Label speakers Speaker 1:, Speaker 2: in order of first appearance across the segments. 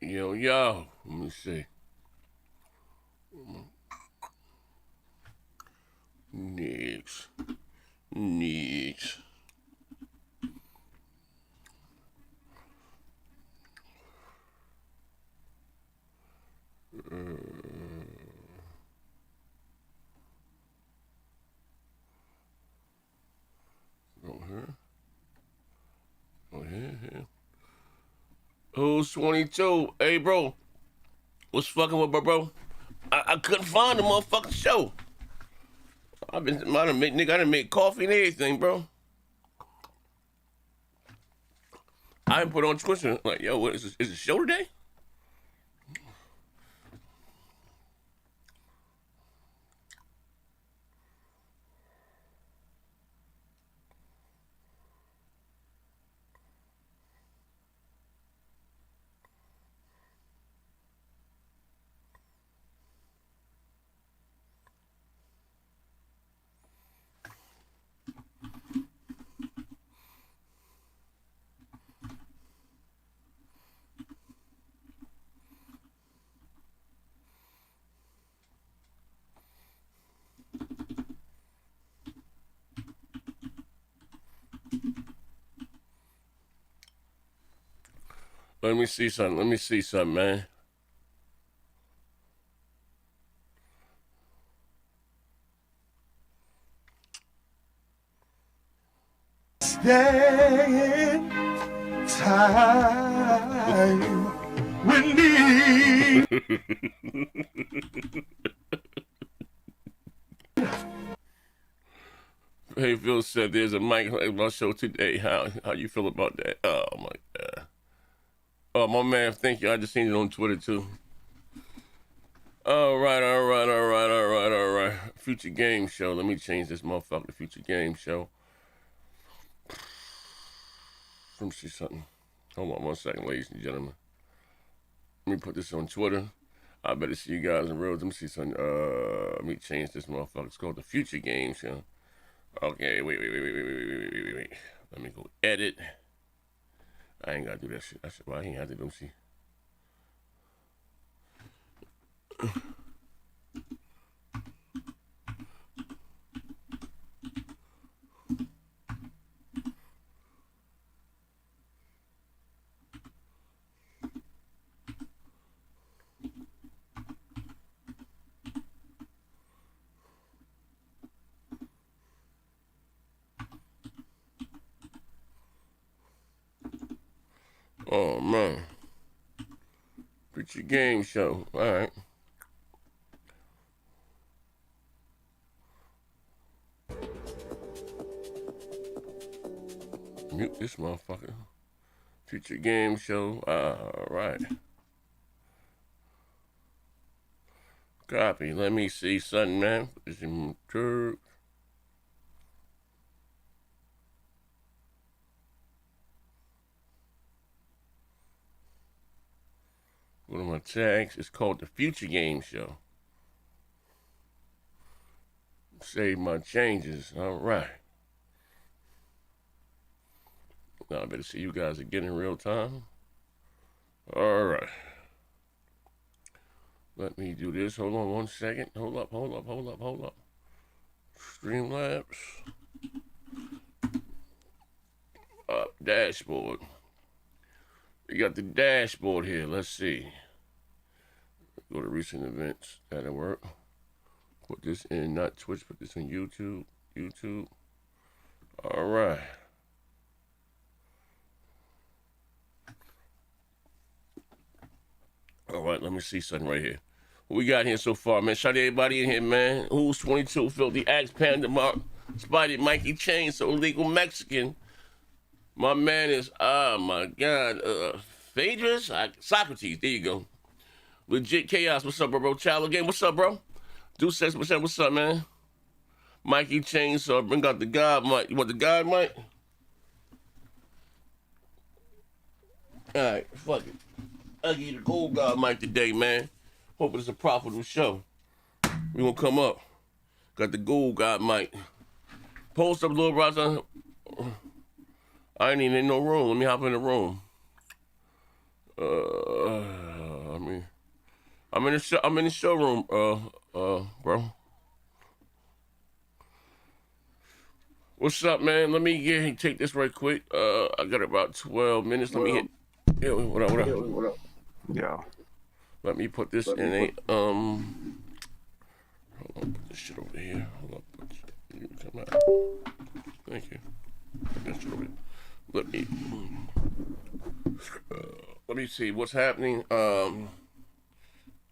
Speaker 1: Yo. Let me see. Next. Go here. Go here. Who's 22? Hey, bro. What's fucking with bro? I couldn't find the motherfucking show. I done made coffee and everything, bro. I didn't put on Twitter. Like, yo, what is this? Is it a show today? Let me see something, man.
Speaker 2: Staying time we need.
Speaker 1: Hey, Phil said there's a mic on my show today. How you feel about that? Oh my god. Oh my man, thank you. I just seen it on Twitter too. All right. Future game show. Let me change this motherfucker to future game show. Let me see something. Hold on 1 second, ladies and gentlemen. Let me put this on Twitter. I better see you guys in real. Let me see something. Let me change this motherfucker. It's called the future game show. Okay, wait. Let me go edit. I ain't gotta do that shit. Why I ain't have to do see. Oh man. Future game show. Alright. Mute this motherfucker. Future game show. Alright. Copy. Let me see something, man. One of my tags is called the Future Game Show. Save my changes. All right. Now I better see you guys again in real time. All right. Let me do this. Hold on 1 second. Hold up. Streamlabs. Dashboard. We got the dashboard here. Let's see. Go to recent events. That'll work. Put this in, not Twitch, put this in YouTube. All right. All right, let me see something right here. What we got here so far, man? Shout out to everybody in here, man. Who's 22? Filthy Axe, Panda Mark, Spidey, Mikey Chainsaw, Legal Mexican. My man is, oh my God, Phaedrus? Socrates, there you go. Legit Chaos, what's up, bro? Child Game, what's up, bro? Deuce 6%, what's up, man? Mikey Chainsaw, bring out the God mic. You want the God mic? Alright, fuck it. I'll give you the gold God mic today, man. Hope it's a profitable show. We gonna come up. Got the gold God mic. Post up, little brother. I ain't even in no room. Let me hop in the room. I'm in the showroom, bro. What's up, man? Let me take this right quick. I got about 12 minutes. Let me hit. Yo, what up?
Speaker 3: Yeah.
Speaker 1: Let me put this in a Hold on, put this shit over here. Hold on, you come out. Thank you. Put that shit over here. Let me see what's happening.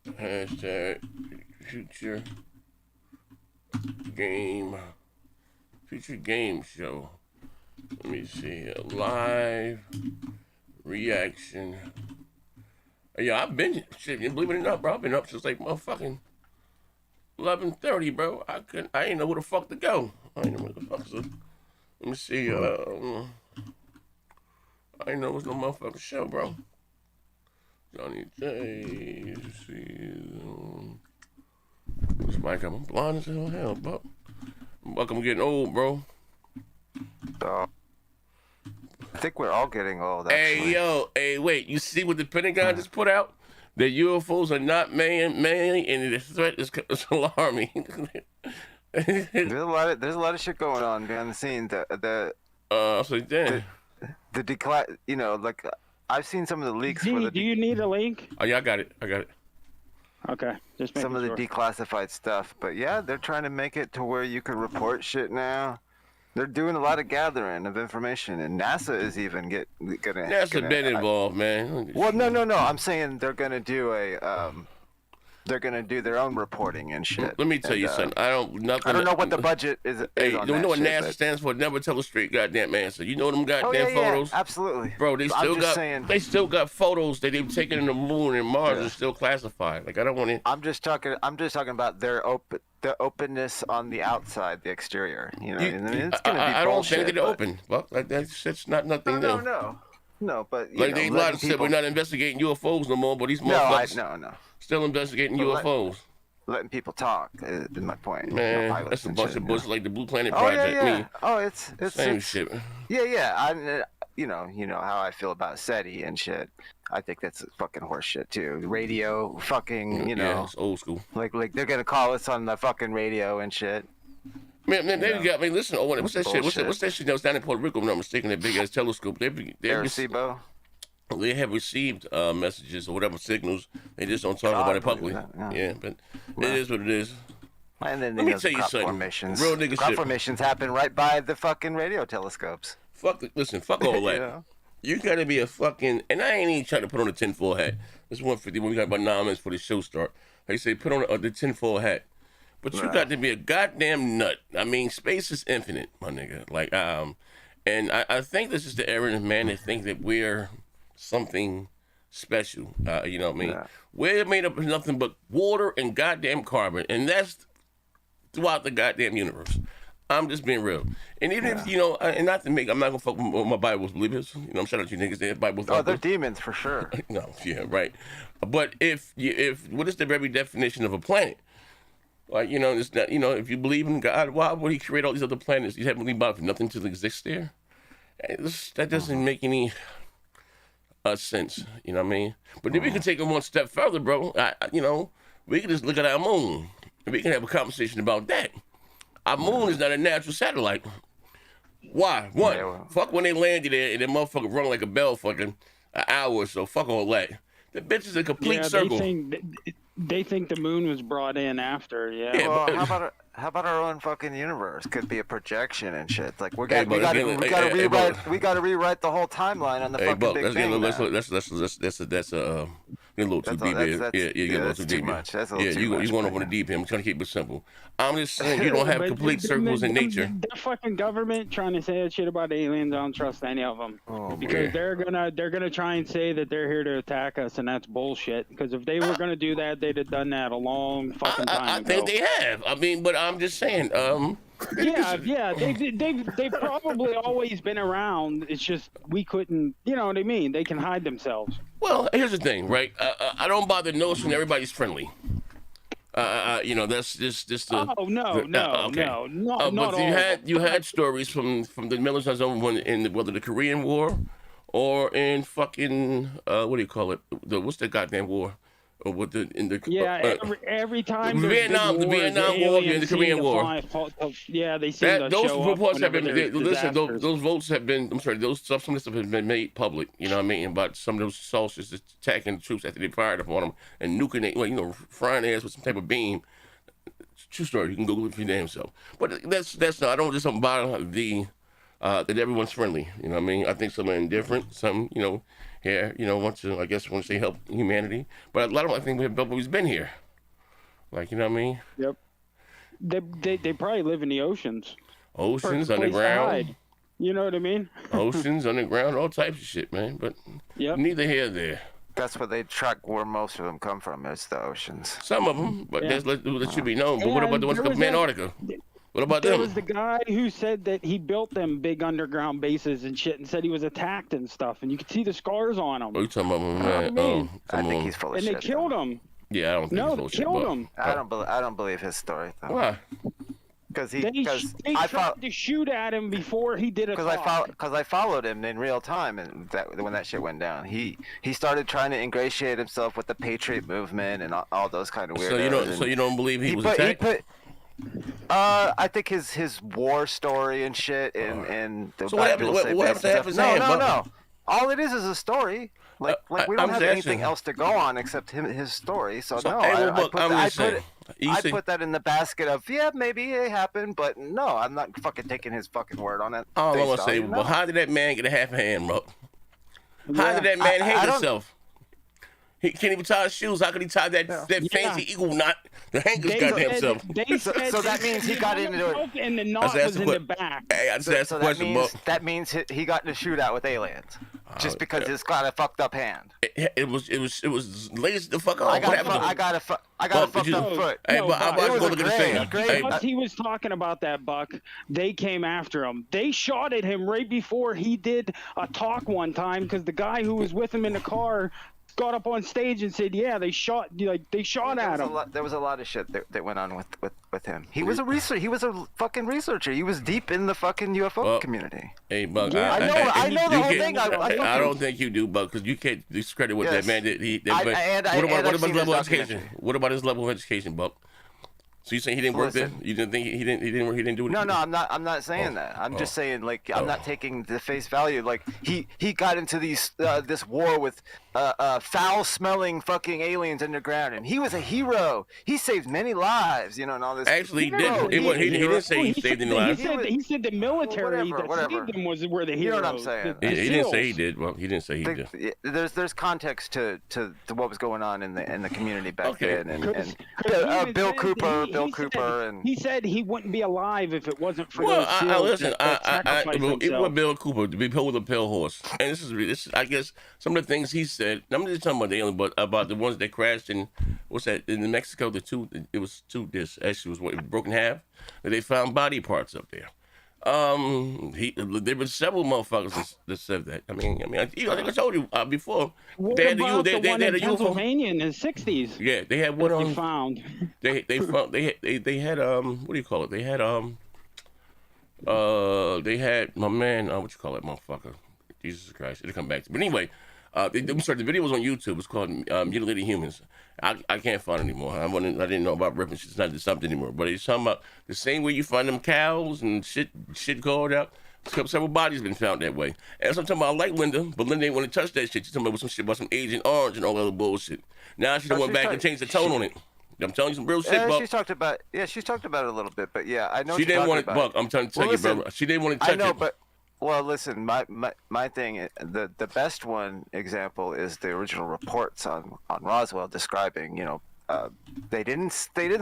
Speaker 1: Hashtag future game show. Let me see. A live reaction. Yeah, I've been shit. Believe it or not, bro. I've been up since like motherfucking 11:30, bro. I ain't know where the fuck to go. I ain't know where the fuck to. Let me see. I ain't know it was no motherfucking show, bro. Johnny J. This mic, I'm blind as hell, bro. I'm getting old, bro.
Speaker 3: I think we're all getting old.
Speaker 1: Actually. Hey, wait. You see what the Pentagon just put out? The UFOs are not man, and the threat is alarming.
Speaker 3: There's a lot of shit going on behind the scenes. The you know, like I've seen some of the leaks.
Speaker 4: Do you need a link?
Speaker 1: Oh yeah, I got it.
Speaker 4: Okay, just
Speaker 3: some of the declassified stuff, but yeah, they're trying to make it to where you can report shit now. They're doing a lot of gathering of information, and NASA is even gonna.
Speaker 1: NASA been involved, man.
Speaker 3: Well, no. I'm saying they're gonna do they're gonna do their own reporting and shit.
Speaker 1: Let me tell you something. I don't know
Speaker 3: what the budget is.
Speaker 1: Hey,
Speaker 3: on
Speaker 1: you know what
Speaker 3: shit,
Speaker 1: NASA stands for? Never tell a straight goddamn answer. You know them goddamn photos?
Speaker 3: Yeah, absolutely.
Speaker 1: Bro, they still got photos that they've taken in the moon and Mars are still classified. Like I don't want to.
Speaker 3: I'm just talking about the openness on the outside, the exterior. You know, it's gonna be
Speaker 1: I don't
Speaker 3: bullshit,
Speaker 1: think they're open. Well, like that's not nothing new.
Speaker 3: No, but
Speaker 1: like they lied and said we're not investigating UFOs no more, but these motherfuckers
Speaker 3: no.
Speaker 1: Still investigating UFOs.
Speaker 3: Letting people talk is my point.
Speaker 1: Man, that's a bunch of bullshit like the Blue Planet Project.
Speaker 3: It's
Speaker 1: same shit.
Speaker 3: Yeah. You know how I feel about SETI and shit. I think that's fucking horse shit too. Radio, fucking,
Speaker 1: Yeah, it's old school.
Speaker 3: Like they're gonna call us on the fucking radio and shit.
Speaker 1: Man, they got me. Listen, what's that shit? What's that shit that was down in Puerto Rico? If I'm not mistaken, that big ass telescope. They have received messages or whatever signals. They just don't talk about it publicly. Yeah, but it is what it is.
Speaker 3: And then
Speaker 1: let me tell you something. Real nigga shit.
Speaker 3: Formations happen right by the fucking radio telescopes.
Speaker 1: Fuck all that. You gotta be a fucking. And I ain't even trying to put on a tinfoil hat. It's 1:50 when we got about 9 minutes for the show start. Like I say, put on the tinfoil hat. But you got to be a goddamn nut. I mean, space is infinite, my nigga. Like, and I think this is the error of man to think that we're something special. You know what I mean? Yeah. We're made up of nothing but water and goddamn carbon, and that's throughout the goddamn universe. I'm just being real. And even if, and not to make, I'm not gonna fuck with my Bible's believers. I'm shout out to you niggas, they're Bible.
Speaker 3: Oh, they're demons for sure.
Speaker 1: No, yeah, right. But if what is the very definition of a planet? Like, it's not, if you believe in God, why would he create all these other planets, these heavenly bodies, for nothing to exist there? That doesn't make any sense, you know what I mean? But then we can take it one step further, bro. We can just look at our moon, and we can have a conversation about that. Our moon is not a natural satellite. Why? One, fuck when they landed there, and that motherfucker run like a bell fucking an hour or so. Fuck all that. The bitch is a complete circle.
Speaker 4: They think the moon was brought in after,
Speaker 3: Well, how about our own fucking universe? Could be a projection and shit. Like we gotta rewrite the whole timeline on the fucking Big Bang.
Speaker 1: That's a little too deep here. Yeah, you're a little too deep. You're going over the deep here. I'm trying to keep it simple. I'm just saying you don't have complete circles in nature.
Speaker 4: The fucking government trying to say that shit about aliens, I don't trust any of them. Because they're gonna try and say that they're here to attack us, and that's bullshit. Because if they were gonna do that, they'd have done that a long fucking time ago.
Speaker 1: I think they have. I mean, but I'm just saying.
Speaker 4: They've probably always been around. It's just we couldn't. You know what I mean? They can hide themselves.
Speaker 1: Well, here's the thing, right? I don't bother noticing everybody's friendly. That's just the.
Speaker 4: Oh no,
Speaker 1: but you had stories from the military zone in whether the Korean War, or in fucking what do you call it? What's that goddamn war? or what in the
Speaker 4: every time
Speaker 1: the
Speaker 4: there's
Speaker 1: Vietnam
Speaker 4: big wars,
Speaker 1: War and the
Speaker 4: aliens
Speaker 1: Korean
Speaker 4: seem to
Speaker 1: War.
Speaker 4: Yeah, they seem to
Speaker 1: Those
Speaker 4: show
Speaker 1: reports
Speaker 4: up
Speaker 1: have been
Speaker 4: whenever there's
Speaker 1: listen.
Speaker 4: disasters.
Speaker 1: Those votes have been. I'm sorry. Some of this stuff has been made public. You know what I mean? About some of those soldiers attacking the troops after they fired upon them and nuking it. Well, you know, frying their ass with some type of beam. True story. You can Google it for your damn self. But that's not. I don't just about that everyone's friendly. You know what I mean? I think some are indifferent. Some here want to say help humanity. But a lot of them I think have always been here. Like, you know what I mean?
Speaker 4: Yep. They probably live in the oceans.
Speaker 1: Oceans,
Speaker 4: Place to
Speaker 1: underground.
Speaker 4: hide. You know what I mean?
Speaker 1: Oceans, underground, all types of shit, man. But neither here nor there.
Speaker 3: That's where they track where most of them come from. Is the oceans.
Speaker 1: Some of them, but that should be known. But what about the ones
Speaker 4: there
Speaker 1: from
Speaker 4: was
Speaker 1: Antarctica? What about
Speaker 4: There
Speaker 1: them?
Speaker 4: was the guy who said that he built them big underground bases and shit, and said he was attacked and stuff, and you could see the scars on him.
Speaker 1: What are you talking about, man?
Speaker 3: I think he's full of
Speaker 4: And
Speaker 3: shit.
Speaker 4: they killed him.
Speaker 1: Yeah, I don't think
Speaker 4: No,
Speaker 1: he's
Speaker 4: they
Speaker 1: full of shit.
Speaker 4: killed
Speaker 1: but-
Speaker 4: him.
Speaker 3: I don't believe his story though.
Speaker 1: Why?
Speaker 3: Because
Speaker 4: They tried to shoot at him before he did a talk.
Speaker 3: Because I followed him in real time, and when that shit went down, he started trying to ingratiate himself with the Patriot movement and all those kind of weirdos.
Speaker 1: So you don't believe he was attacked?
Speaker 3: I think his war story and shit and the
Speaker 1: So what happened- what happened to half his hand, Buck?
Speaker 3: No. All it is a story. Like we don't
Speaker 1: I'm
Speaker 3: have
Speaker 1: just
Speaker 3: anything
Speaker 1: asking.
Speaker 3: else to go on except his story. So no,
Speaker 1: hey, well,
Speaker 3: I
Speaker 1: Buck, I'm just saying.
Speaker 3: I put that in the basket of maybe it happened, but no, I'm not fucking taking his fucking word on it.
Speaker 1: All I want to say,
Speaker 3: no.
Speaker 1: well, how did that man get a half a hand, bro? How did that man hang himself? He can't even tie his shoes. How could he tie that fancy eagle knot? The hanger's goddamn self.
Speaker 3: So that means he got into it.
Speaker 4: And the knot was in the back.
Speaker 1: Hey, I just asked the question, Buck.
Speaker 3: That means he got in a shootout with aliens, just because he's got a fucked up hand.
Speaker 1: It was lazy the fuck off.
Speaker 3: I got a fucked up foot.
Speaker 1: Hey, but I'm about to go look at the thing.
Speaker 4: Because he was talking about that, Buck, they came after him. They shot at him right before he did a talk one time, because the guy who was with him in the car got up on stage and said, they shot at him.
Speaker 3: There was a lot of shit that went on with him. He was a researcher. He was a fucking researcher. He was deep in the fucking UFO community.
Speaker 1: Hey, Buck,
Speaker 3: I know the whole thing.
Speaker 1: I don't think you do, Buck, because you can't discredit what that man did. What about his level of education? What about his level of education, Buck? So you saying he didn't work there? You didn't think he didn't do it?
Speaker 3: No, I'm not saying that. I'm just saying, like, I'm not taking the face value. Like, he got into this war with foul-smelling fucking aliens underground, and he was a hero. He saved many lives, and all this.
Speaker 1: Actually, he didn't. He didn't say he saved any lives.
Speaker 4: He said the military
Speaker 3: whatever.
Speaker 4: saved him were the heroes.
Speaker 3: You know what I'm saying?
Speaker 1: He didn't say he did. Well, he didn't say he did.
Speaker 3: There's context to what was going on in the community back then, and
Speaker 4: Bill
Speaker 3: Cooper.
Speaker 4: He said he wouldn't be alive if it wasn't for
Speaker 1: Well,
Speaker 4: those SEALs
Speaker 1: listen. It was
Speaker 4: themselves.
Speaker 1: Bill Cooper to be pulled with a pale horse, and this is I guess some of the things he said. I'm just talking about the alien, but about the ones that crashed in what's that in Mexico? It was two discs. Actually, it was broken in half. And they found body parts up there. There were several motherfuckers that said that. I mean, I think I told you before.
Speaker 4: What
Speaker 1: They had
Speaker 4: about the one in
Speaker 1: a UFO.
Speaker 4: Pennsylvania in the 60s?
Speaker 1: Yeah, they had one on.
Speaker 4: They found.
Speaker 1: They had what do you call it? They had my man. What you call it, motherfucker? Jesus Christ! It'll come back to. But anyway, the video was on YouTube. It's called Mutilated Humans. I can't find it anymore. I didn't know about ripping shit. It's not something anymore. But it's talking about the same way you find them cows and shit called out. Several bodies been found that way. And so I'm talking about, I like Linda, but Linda ain't want to touch that shit. She's talking about some shit about some Agent Orange and all that other bullshit. Now she went back and changed the tone on it. I'm telling you some real shit, Buck.
Speaker 3: She's talked about it a little bit, but I know
Speaker 1: she didn't want it, Buck. I'm trying to tell you, bro. She didn't want to touch it.
Speaker 3: I know, but well, listen, my thing, the best one example is the original reports on Roswell describing, they didn't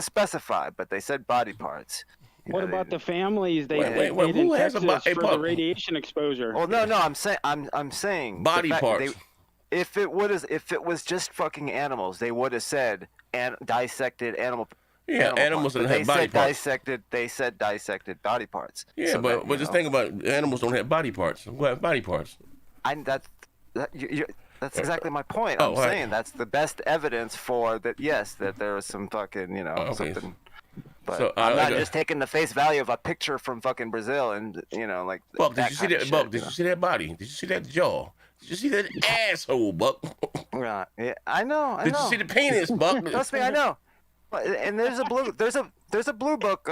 Speaker 3: specify, but they said body parts.
Speaker 4: What about the families they
Speaker 1: who
Speaker 4: in
Speaker 1: has a
Speaker 4: Texas for
Speaker 1: Buck?
Speaker 4: the radiation exposure?
Speaker 3: Well, no, I'm saying
Speaker 1: body parts.
Speaker 3: If it was just fucking animals, they would have said dissected animal.
Speaker 1: Yeah, animals that have body parts.
Speaker 3: They said dissected body parts.
Speaker 1: Yeah,
Speaker 3: so
Speaker 1: but just think about it. Animals don't have body parts. Who have body parts?
Speaker 3: That's exactly my point. I'm saying that's the best evidence for that. Yes, that there was some fucking something. But so, I'm not just taking the face value of a picture from fucking Brazil and like.
Speaker 1: Buck, did you see that? Buck, did you see that body? Did you see that jaw? Did you see that asshole, Buck?
Speaker 3: Right. Yeah, I know.
Speaker 1: Did you see the penis, Buck?
Speaker 3: Trust me, I know. And there's a blue book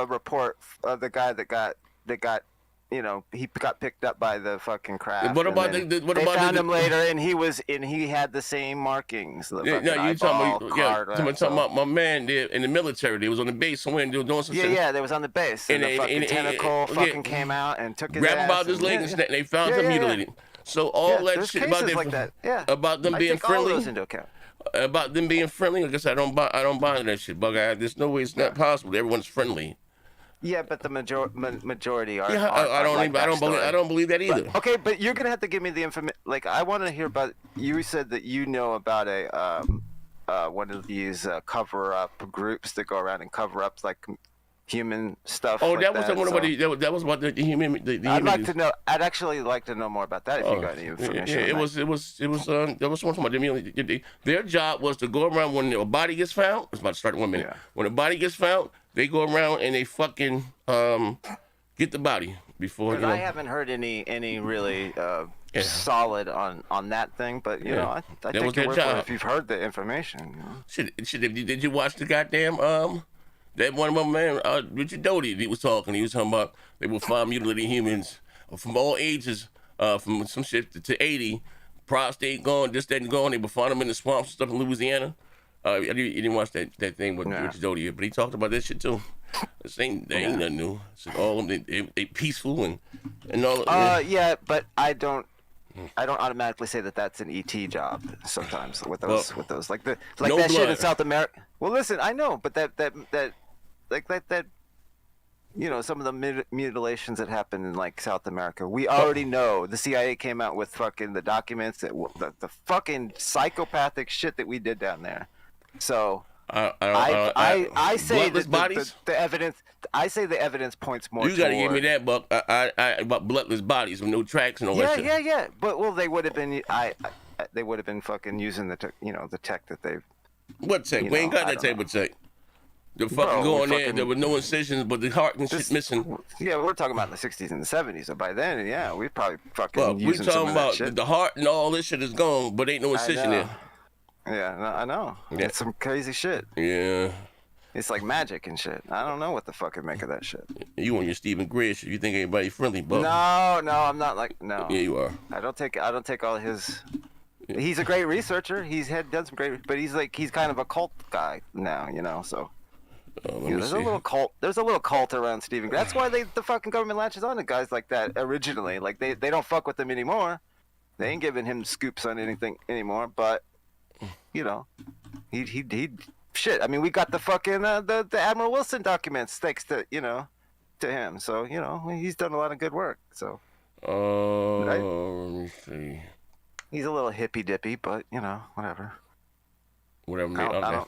Speaker 3: report of the guy that got he got picked up by the fucking craft.
Speaker 1: What about
Speaker 3: they found him later, and he had the same markings. The
Speaker 1: you talking about my man there in the military. They was on the base somewhere and they were doing some shit.
Speaker 3: Yeah, they was on the base, and the fucking tentacle came out and took his
Speaker 1: grabbed
Speaker 3: ass.
Speaker 1: him by his leg and they found him mutilated. So all that shit about
Speaker 3: like that. Yeah.
Speaker 1: About them being friendly.
Speaker 3: All those into account.
Speaker 1: About them being friendly, I guess I don't buy that shit, Bug. There's no way it's not possible. Everyone's friendly.
Speaker 3: Yeah, but the majority are.
Speaker 1: Yeah, I don't believe that either.
Speaker 3: But, okay, but you're gonna have to give me the information. Like, I want to hear about. You said that you know about one of these cover-up groups that go around and cover up like human stuff.
Speaker 1: Oh,
Speaker 3: like
Speaker 1: that was about the human.
Speaker 3: I'd actually like to know more about that if you got any information.
Speaker 1: Yeah, that was one from their job was to go around when a body gets found. It's about to start in 1 minute. Yeah. When a body gets found, they go around and they fucking get the body before.
Speaker 3: I haven't heard any really solid on that thing, but you know, I think your word for it if you've heard the information. You know?
Speaker 1: Shit, did you watch the goddamn that one of my man, Richard Doty, he was talking about they will find mutilated humans from all ages, from some shit to 80, prostate gone, this, that, and gone. They will find them in the swamps and stuff in Louisiana. You didn't watch that thing with Richard Doty, but he talked about that shit too. This ain't nothing new. So all of them, they peaceful and all.
Speaker 3: Yeah, but I don't automatically say that that's an ET job. Sometimes with those like that blood. Shit in South America. Well, listen, I know, but that you know, some of the mutilations that happen in like South America, we already know. The CIA came out with fucking the documents that the fucking psychopathic shit that we did down there. So I say that the evidence. I say the evidence points more.
Speaker 1: You got to give me that, Buck. About bloodless bodies with no tracks and all that shit.
Speaker 3: Yeah. But they would have been. They would have been fucking using the tech that they've.
Speaker 1: What tech? We ain't got that type of tech. The fucking going there. There were no incisions, but the heart and shit missing.
Speaker 3: Yeah, we're talking about in the 60s and the 70s. So by then, yeah, we probably fucking using some of that shit.
Speaker 1: We talking about the heart and all this shit is gone, but ain't no incision there.
Speaker 3: Yeah, I know. Yeah. It's some crazy shit.
Speaker 1: Yeah.
Speaker 3: It's like magic and shit. I don't know what the fuck to make of that shit.
Speaker 1: You and your Stephen Gray shit. You think anybody friendly, Buck?
Speaker 3: No, I'm not like no.
Speaker 1: Yeah, you are.
Speaker 3: I don't take all his. He's a great researcher. He's done some great, but he's kind of a cult guy now, you know. So there's a little cult. There's a little cult around Stephen Gray. That's why the fucking government latches on to guys like that originally. Like they don't fuck with him anymore. They ain't giving him scoops on anything anymore. But you know, he shit. I mean, we got the fucking the Admiral Wilson documents thanks to to him. So you know, he's done a lot of good work. So
Speaker 1: let me see.
Speaker 3: He's a little hippy dippy, but you know, whatever.
Speaker 1: Whatever. Okay.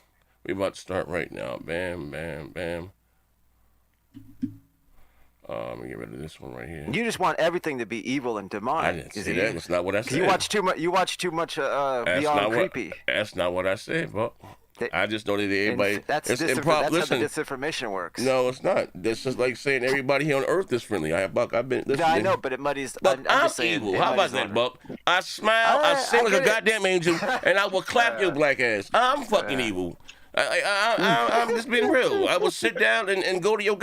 Speaker 1: We about to start right now. Bam, bam, bam. Let me get rid of this one right here.
Speaker 3: You just want everything to be evil and demonic.
Speaker 1: I didn't say that. That's not what I said.
Speaker 3: You watch too much. You watch too much Beyond Creepy.
Speaker 1: That's not what I said, bro. I just know that everybody.
Speaker 3: That's how the disinformation works.
Speaker 1: No, it's not. That's just like saying everybody here on Earth is friendly. Buck, I've been listening.
Speaker 3: Yeah, I know, but it muddies.
Speaker 1: Buck, I'm evil. How about that, Buck? I smile, I sing like a goddamn angel, and I will clap your black ass. I'm fucking evil. I'm just being real. I will sit down and go to your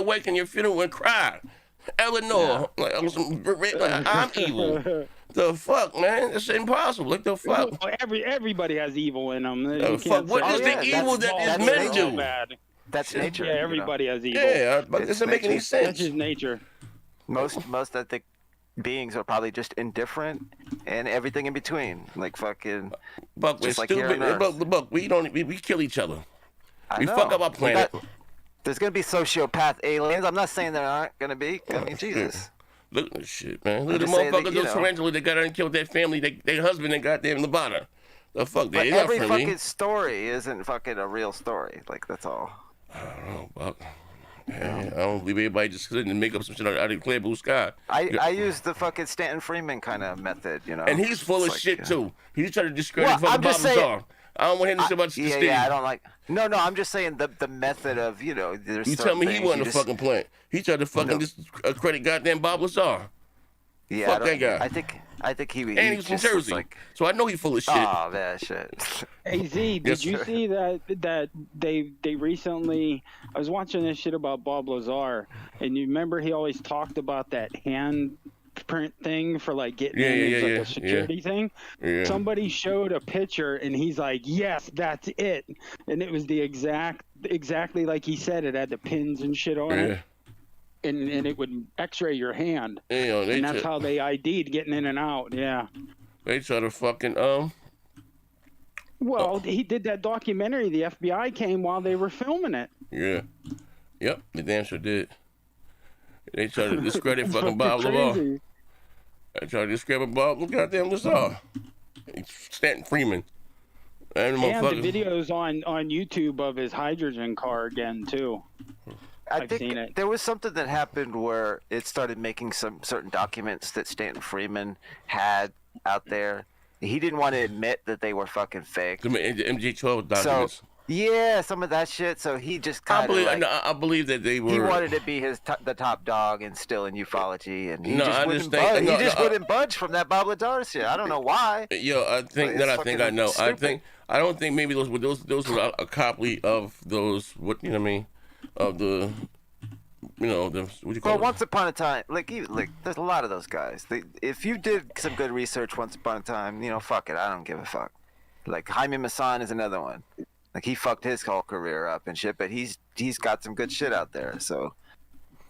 Speaker 1: wake and your funeral and cry. Eleanor, I'm evil. The fuck, man? It's impossible. Like the fuck.
Speaker 4: Everybody has evil in them.
Speaker 1: Fuck. What is the evil that is meant to?
Speaker 3: That's nature.
Speaker 4: Yeah, everybody has evil.
Speaker 1: Yeah, but it doesn't make any sense.
Speaker 4: That's just nature.
Speaker 3: Most I think beings are probably just indifferent and everything in between. Like fucking.
Speaker 1: Buck, we're stupid. Buck, we kill each other. We fuck up our planet.
Speaker 3: There's gonna be sociopath aliens. I'm not saying there aren't gonna be. I mean, Jesus.
Speaker 1: Look at this shit, man. Look at the motherfuckers, those tarantula that got out and killed their family, their husband, and got there in Nevada. The fuck, they're not friendly.
Speaker 3: Every fucking story isn't fucking a real story. Like, that's all.
Speaker 1: I don't know, Buck. I don't believe everybody just sitting and make up some shit out of clear blue sky.
Speaker 3: I use the fucking Stanton Freeman kind of method, you know.
Speaker 1: And he's full of shit, too. He's trying to discredit fucking Bob Lazar. I don't want him to say about Steve.
Speaker 3: Yeah, I don't like. No, I'm just saying the method of There's
Speaker 1: you tell me he wasn't a fucking plant. He tried to fucking discredit goddamn Bob Lazar.
Speaker 3: Yeah,
Speaker 1: fuck that guy.
Speaker 3: I think I think he
Speaker 1: And he's from
Speaker 3: just looks
Speaker 1: Jersey,
Speaker 3: like.
Speaker 1: so I know he's full of shit.
Speaker 3: Oh man, shit.
Speaker 4: Hey Z, did
Speaker 1: Yes,
Speaker 4: you
Speaker 1: sir.
Speaker 4: see that they recently? I was watching this shit about Bob Lazar, and you remember he always talked about that handprint thing for like getting in as like a security thing.
Speaker 1: Yeah.
Speaker 4: Somebody showed a picture, and he's like, "Yes, that's it," and it was the exactly like he said. It had the pins and shit on it. And it would X-ray your hand, and that's how they ID'd getting in and out. Yeah.
Speaker 1: They try to fucking
Speaker 4: Well, he did that documentary. The FBI came while they were filming it.
Speaker 1: Yeah. Yep. The damn sure did. They try to discredit
Speaker 4: It's
Speaker 1: fucking Bob Lazar.
Speaker 4: crazy.
Speaker 1: They try to discredit Bob. Goddamn Lazar. Stanton Freeman. And
Speaker 4: And the
Speaker 1: motherfuckers.
Speaker 4: videos on YouTube of his hydrogen car again too.
Speaker 3: I
Speaker 4: I've
Speaker 3: think
Speaker 4: seen it.
Speaker 3: there was something that happened where it started making some certain documents that Stanton Freeman had out there. He didn't want to admit that they were fucking fake.
Speaker 1: The MG12 documents.
Speaker 3: So yeah, some of that shit. So he just
Speaker 1: I
Speaker 3: kind of
Speaker 1: believe,
Speaker 3: like,
Speaker 1: I believe that they were.
Speaker 3: he wanted to be the top dog and still in ufology, and he
Speaker 1: No,
Speaker 3: just
Speaker 1: I
Speaker 3: wouldn't
Speaker 1: understand.
Speaker 3: budge.
Speaker 1: No,
Speaker 3: He just
Speaker 1: no,
Speaker 3: wouldn't budge from that Bob Lazar shit. I don't know why.
Speaker 1: Yo, I think
Speaker 3: It's
Speaker 1: that I think I
Speaker 3: fucking
Speaker 1: know.
Speaker 3: stupid.
Speaker 1: I don't think maybe those were a copy of those. What you know what I mean? Of the. You know, the, what you call
Speaker 3: Well,
Speaker 1: it?
Speaker 3: once upon a time, like there's a lot of those guys. If you did some good research once upon a time, fuck it, I don't give a fuck. Like Jaime Maussan is another one. Like he fucked his whole career up and shit, but he's got some good shit out there. So,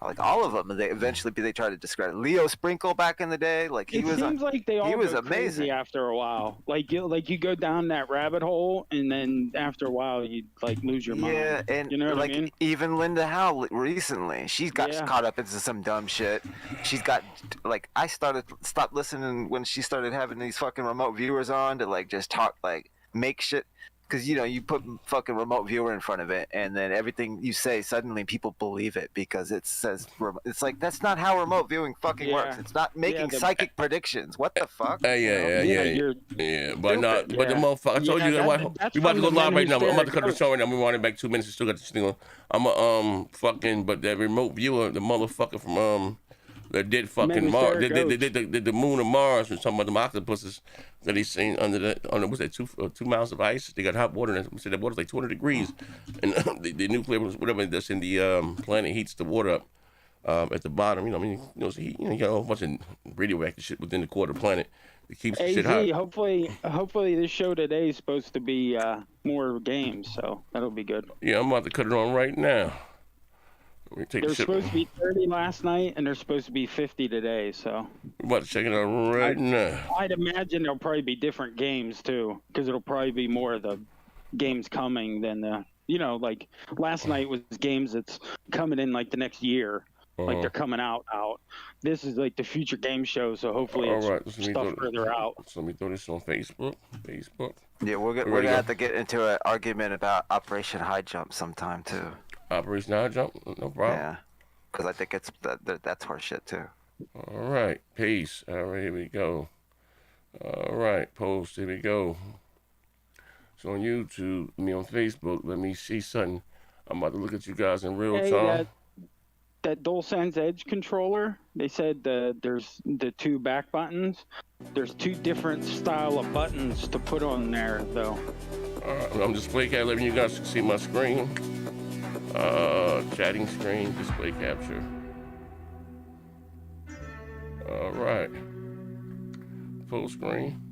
Speaker 3: like all of them, they try to discredit Leo Sprinkle back in the day. Like
Speaker 4: It seems like they all
Speaker 3: was
Speaker 4: go
Speaker 3: amazing.
Speaker 4: crazy after a while. Like you go down that rabbit hole, and then after a while you like lose your mind.
Speaker 3: Yeah, and
Speaker 4: you know what
Speaker 3: like
Speaker 4: I mean?
Speaker 3: even Linda Howe recently, she's got
Speaker 4: Yeah.
Speaker 3: caught up into some dumb shit. She's got like I stopped listening when she started having these fucking remote viewers on to like just talk like make shit. Because you put fucking remote viewer in front of it, and then everything you say suddenly people believe it because it says it's like that's not how remote viewing fucking works. It's not making psychic predictions. What the fuck?
Speaker 1: Yeah. But not. But the
Speaker 4: Yeah.
Speaker 1: motherfucker. I told you
Speaker 4: Yeah,
Speaker 1: that.
Speaker 4: that's
Speaker 1: We about to
Speaker 4: from
Speaker 1: go
Speaker 4: the
Speaker 1: live
Speaker 4: men
Speaker 1: right
Speaker 4: who
Speaker 1: now. I'm about to
Speaker 4: stare
Speaker 1: cut the
Speaker 4: at
Speaker 1: show right now. We're running back 2 minutes. Still got this thing on. I'm a fucking. But that remote viewer, the motherfucker from that did fucking
Speaker 4: who
Speaker 1: Mars.
Speaker 4: stare at
Speaker 1: They
Speaker 4: ghosts.
Speaker 1: did the moon of Mars and some of them octopuses that he seen under what's that 2 miles of ice? They got hot water and they said that water's like 200 degrees, and the nuclear whatever that's in the planet heats the water up at the bottom. You got a whole bunch of radioactive shit within the core of the planet that keeps the shit hot.
Speaker 4: AZ, hopefully this show today is supposed to be more games, so that'll be good.
Speaker 1: Yeah, I'm about to cut it on right now. Let me take the
Speaker 4: There's
Speaker 1: shit.
Speaker 4: supposed to be 30 last night, and there's supposed to be 50 today, so
Speaker 1: We're about to check it out right now.
Speaker 4: I'd imagine there'll probably be different games too, because it'll probably be more of the games coming than the, like last night was games that's coming in like the next year, like they're coming out. This is like the future game show, so hopefully it's stuff further out.
Speaker 1: So let me throw this on Facebook.
Speaker 3: Yeah, we're gonna have to get into an argument about Operation High Jump sometime too.
Speaker 1: Operation High Jump, no problem.
Speaker 3: Yeah, because I think that's horseshit too.
Speaker 1: All right, peace. All right, here we go. All right, post. Here we go. So on YouTube, me on Facebook. Let me see something. I'm about to look at you guys in real time.
Speaker 4: That DualSense Edge controller, they said there's the 2 back buttons. There's 2 different style of buttons to put on there, though.
Speaker 1: I'm display capture, letting you guys see my screen. Chatting screen, display capture. All right. Full screen.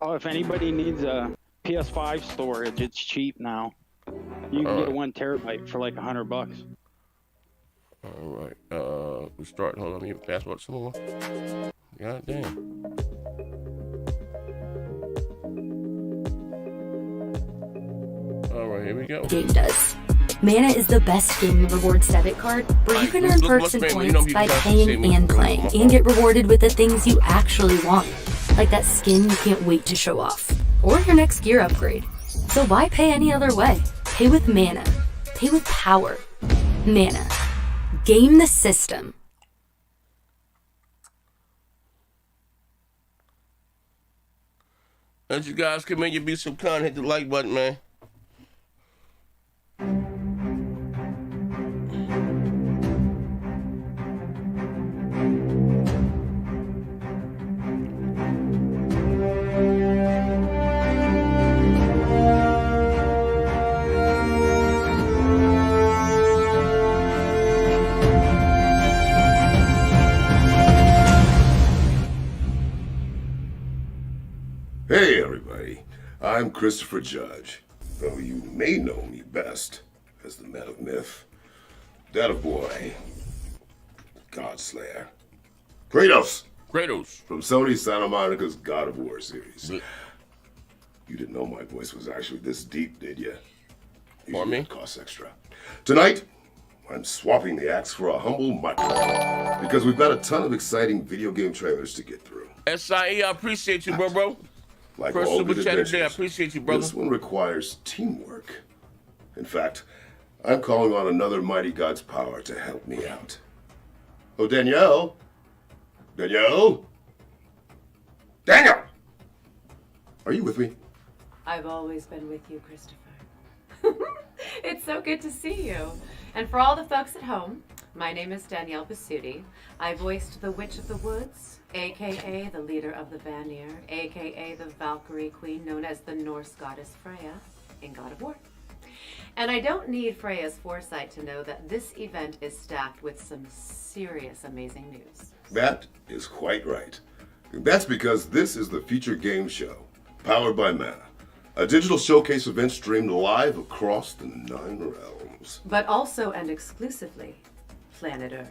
Speaker 4: Oh, if anybody needs a PS5 storage, it's cheap now. You can get a 1 terabyte for like $100.
Speaker 1: All right. We start. Hold on. Let me password some more. God damn. All right. Here we go.
Speaker 5: Game does. Mana is the best gaming rewards debit card where you can earn perks and points by paying and playing and get rewarded with the things you actually want, like that skin you can't wait to show off, or your next gear upgrade. So why pay any other way? Pay with Mana. Pay with power. Mana. Game the system.
Speaker 1: As you guys come in, you be some kind, hit the like button, man.
Speaker 2: I'm Christopher Judge, though you may know me best as the man of myth, dad of boy, Godslayer, Kratos.
Speaker 1: Kratos.
Speaker 2: From Sony Santa Monica's God of War series. You didn't know my voice was actually this deep, did you?
Speaker 1: For me?
Speaker 2: It costs extra. Tonight, I'm swapping the axe for a humble microphone because we've got a ton of exciting video game trailers to get through.
Speaker 1: SIE, I appreciate you, bro.
Speaker 2: Like
Speaker 1: First
Speaker 2: all
Speaker 1: super
Speaker 2: good
Speaker 1: chat
Speaker 2: adventures,
Speaker 1: today, I appreciate you, brother.
Speaker 2: this one requires teamwork. In fact, I'm calling on another mighty god's power to help me out. Oh, Danielle? Danielle? Daniel! Are you with me?
Speaker 6: I've always been with you, Christopher. It's so good to see you. And for all the folks at home, my name is Danielle Basutti. I voiced the Witch of the Woods, a.k.a. the leader of the Vanir, a.k.a. the Valkyrie Queen known as the Norse goddess Freya in God of War. And I don't need Freya's foresight to know that this event is stacked with some serious amazing news.
Speaker 2: That is quite right. That's because this is the Feature Game Show, powered by Mana, a digital showcase event streamed live across the 9 realms.
Speaker 6: But also and exclusively, planet Earth.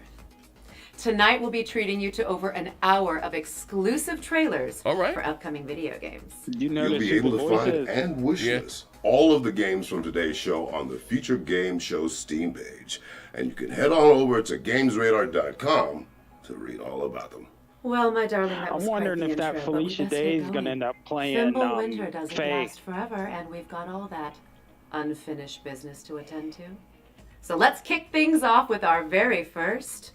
Speaker 6: Tonight we'll be treating you to over an hour of exclusive trailers for upcoming video games.
Speaker 2: You'll be able to find and wish list all of the games from today's show on the Feature Game Show Steam page. And you can head on over to gamesradar.com to read all about them.
Speaker 6: Well, my darling, that was
Speaker 4: I'm wondering
Speaker 6: quite the
Speaker 4: if that
Speaker 6: intro, but we
Speaker 4: Felicia
Speaker 6: best
Speaker 4: Day
Speaker 6: get
Speaker 4: is going to end up playing
Speaker 6: Thimble Winter doesn't
Speaker 4: Faye.
Speaker 6: last forever, and we've got all that unfinished business to attend to. So let's kick things off with our very first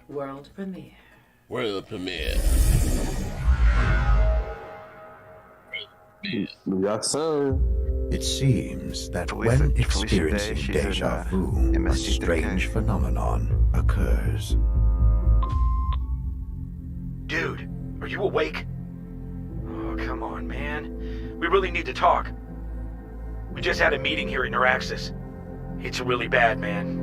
Speaker 6: world premiere.
Speaker 1: World premiere.
Speaker 7: Yes, sir.
Speaker 8: It seems that when experiencing deja vu, a strange phenomenon occurs.
Speaker 9: Dude, are you awake? Oh, come on, man. We really need to talk. We just had a meeting here at Neuraxis. It's really bad, man.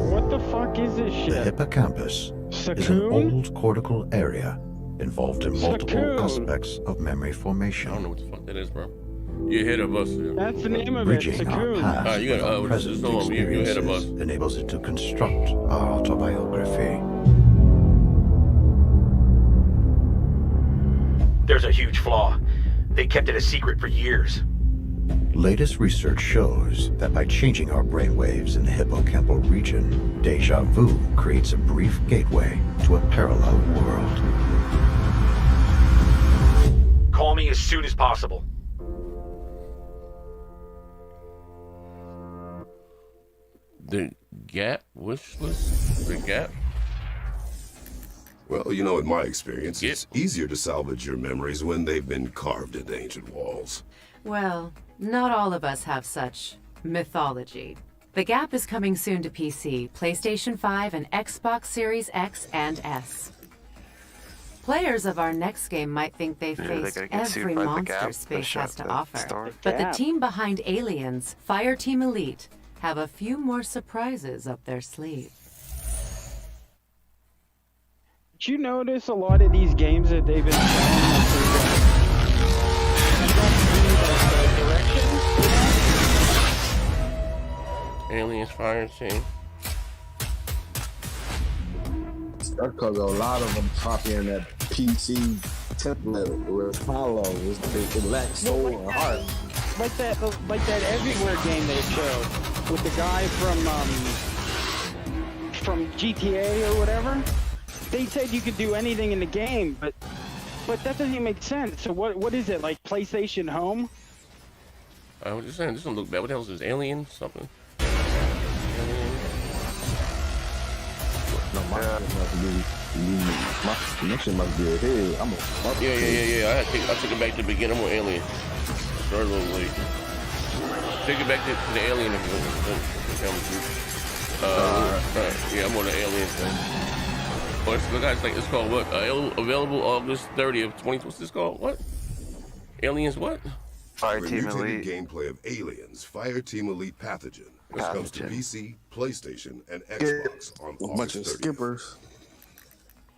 Speaker 4: What the fuck is this shit?
Speaker 8: The hippocampus is an
Speaker 4: Cocoon?
Speaker 8: old cortical area involved in multiple
Speaker 4: Cocoon.
Speaker 8: aspects of memory formation.
Speaker 1: I don't know what the fuck that is, bro. You're ahead of us.
Speaker 4: That's the name of it.
Speaker 8: Bridging our
Speaker 4: Cocoon.
Speaker 8: past
Speaker 1: you got
Speaker 8: with our present
Speaker 1: you're ahead of us.
Speaker 8: experiences enables it to construct our autobiography.
Speaker 9: There's a huge flaw. They kept it a secret for years.
Speaker 8: Latest research shows that by changing our brainwaves in the hippocampal region, deja vu creates a brief gateway to a parallel world.
Speaker 9: Call me as soon as possible.
Speaker 1: The Gap wish list? The Gap?
Speaker 2: Well, you know, in my experience, it's easier to salvage your memories when they've been carved into ancient walls.
Speaker 6: Well, not all of us have such mythology. The Gap is coming soon to PC, PlayStation 5, and Xbox Series X and S. Players of our next game might think they faced every monster space has to offer, but the team behind Aliens, Fire Team Elite, have a few more surprises up their sleeve.
Speaker 4: Did you notice a lot of these games that they've been
Speaker 1: Aliens Fire Team.
Speaker 7: That's because a lot of them copying that PC template where it's hollow. It lacks soul and heart.
Speaker 4: like that Everywhere game they showed with the guy from GTA or whatever. They said you could do anything in the game, but that doesn't even make sense. So what is it, like PlayStation Home?
Speaker 1: I was just saying, this don't look bad. What the hell is this? Alien something?
Speaker 7: No, my connection must be ahead. I'm a
Speaker 1: Yeah. I took it back to the beginning. I'm on Alien. Started a little late. Take it back to the Alien if you yeah, I'm on the Alien thing. Oh, it's called what? Available August 30th, 20. What's this called? What? Aliens what?
Speaker 3: Fire Team Elite.
Speaker 2: Gameplay of Aliens Fire Team Elite Pathogen. Which comes to PC, PlayStation, and Xbox on
Speaker 7: a bunch
Speaker 2: August
Speaker 7: of
Speaker 2: 30th.
Speaker 7: skippers.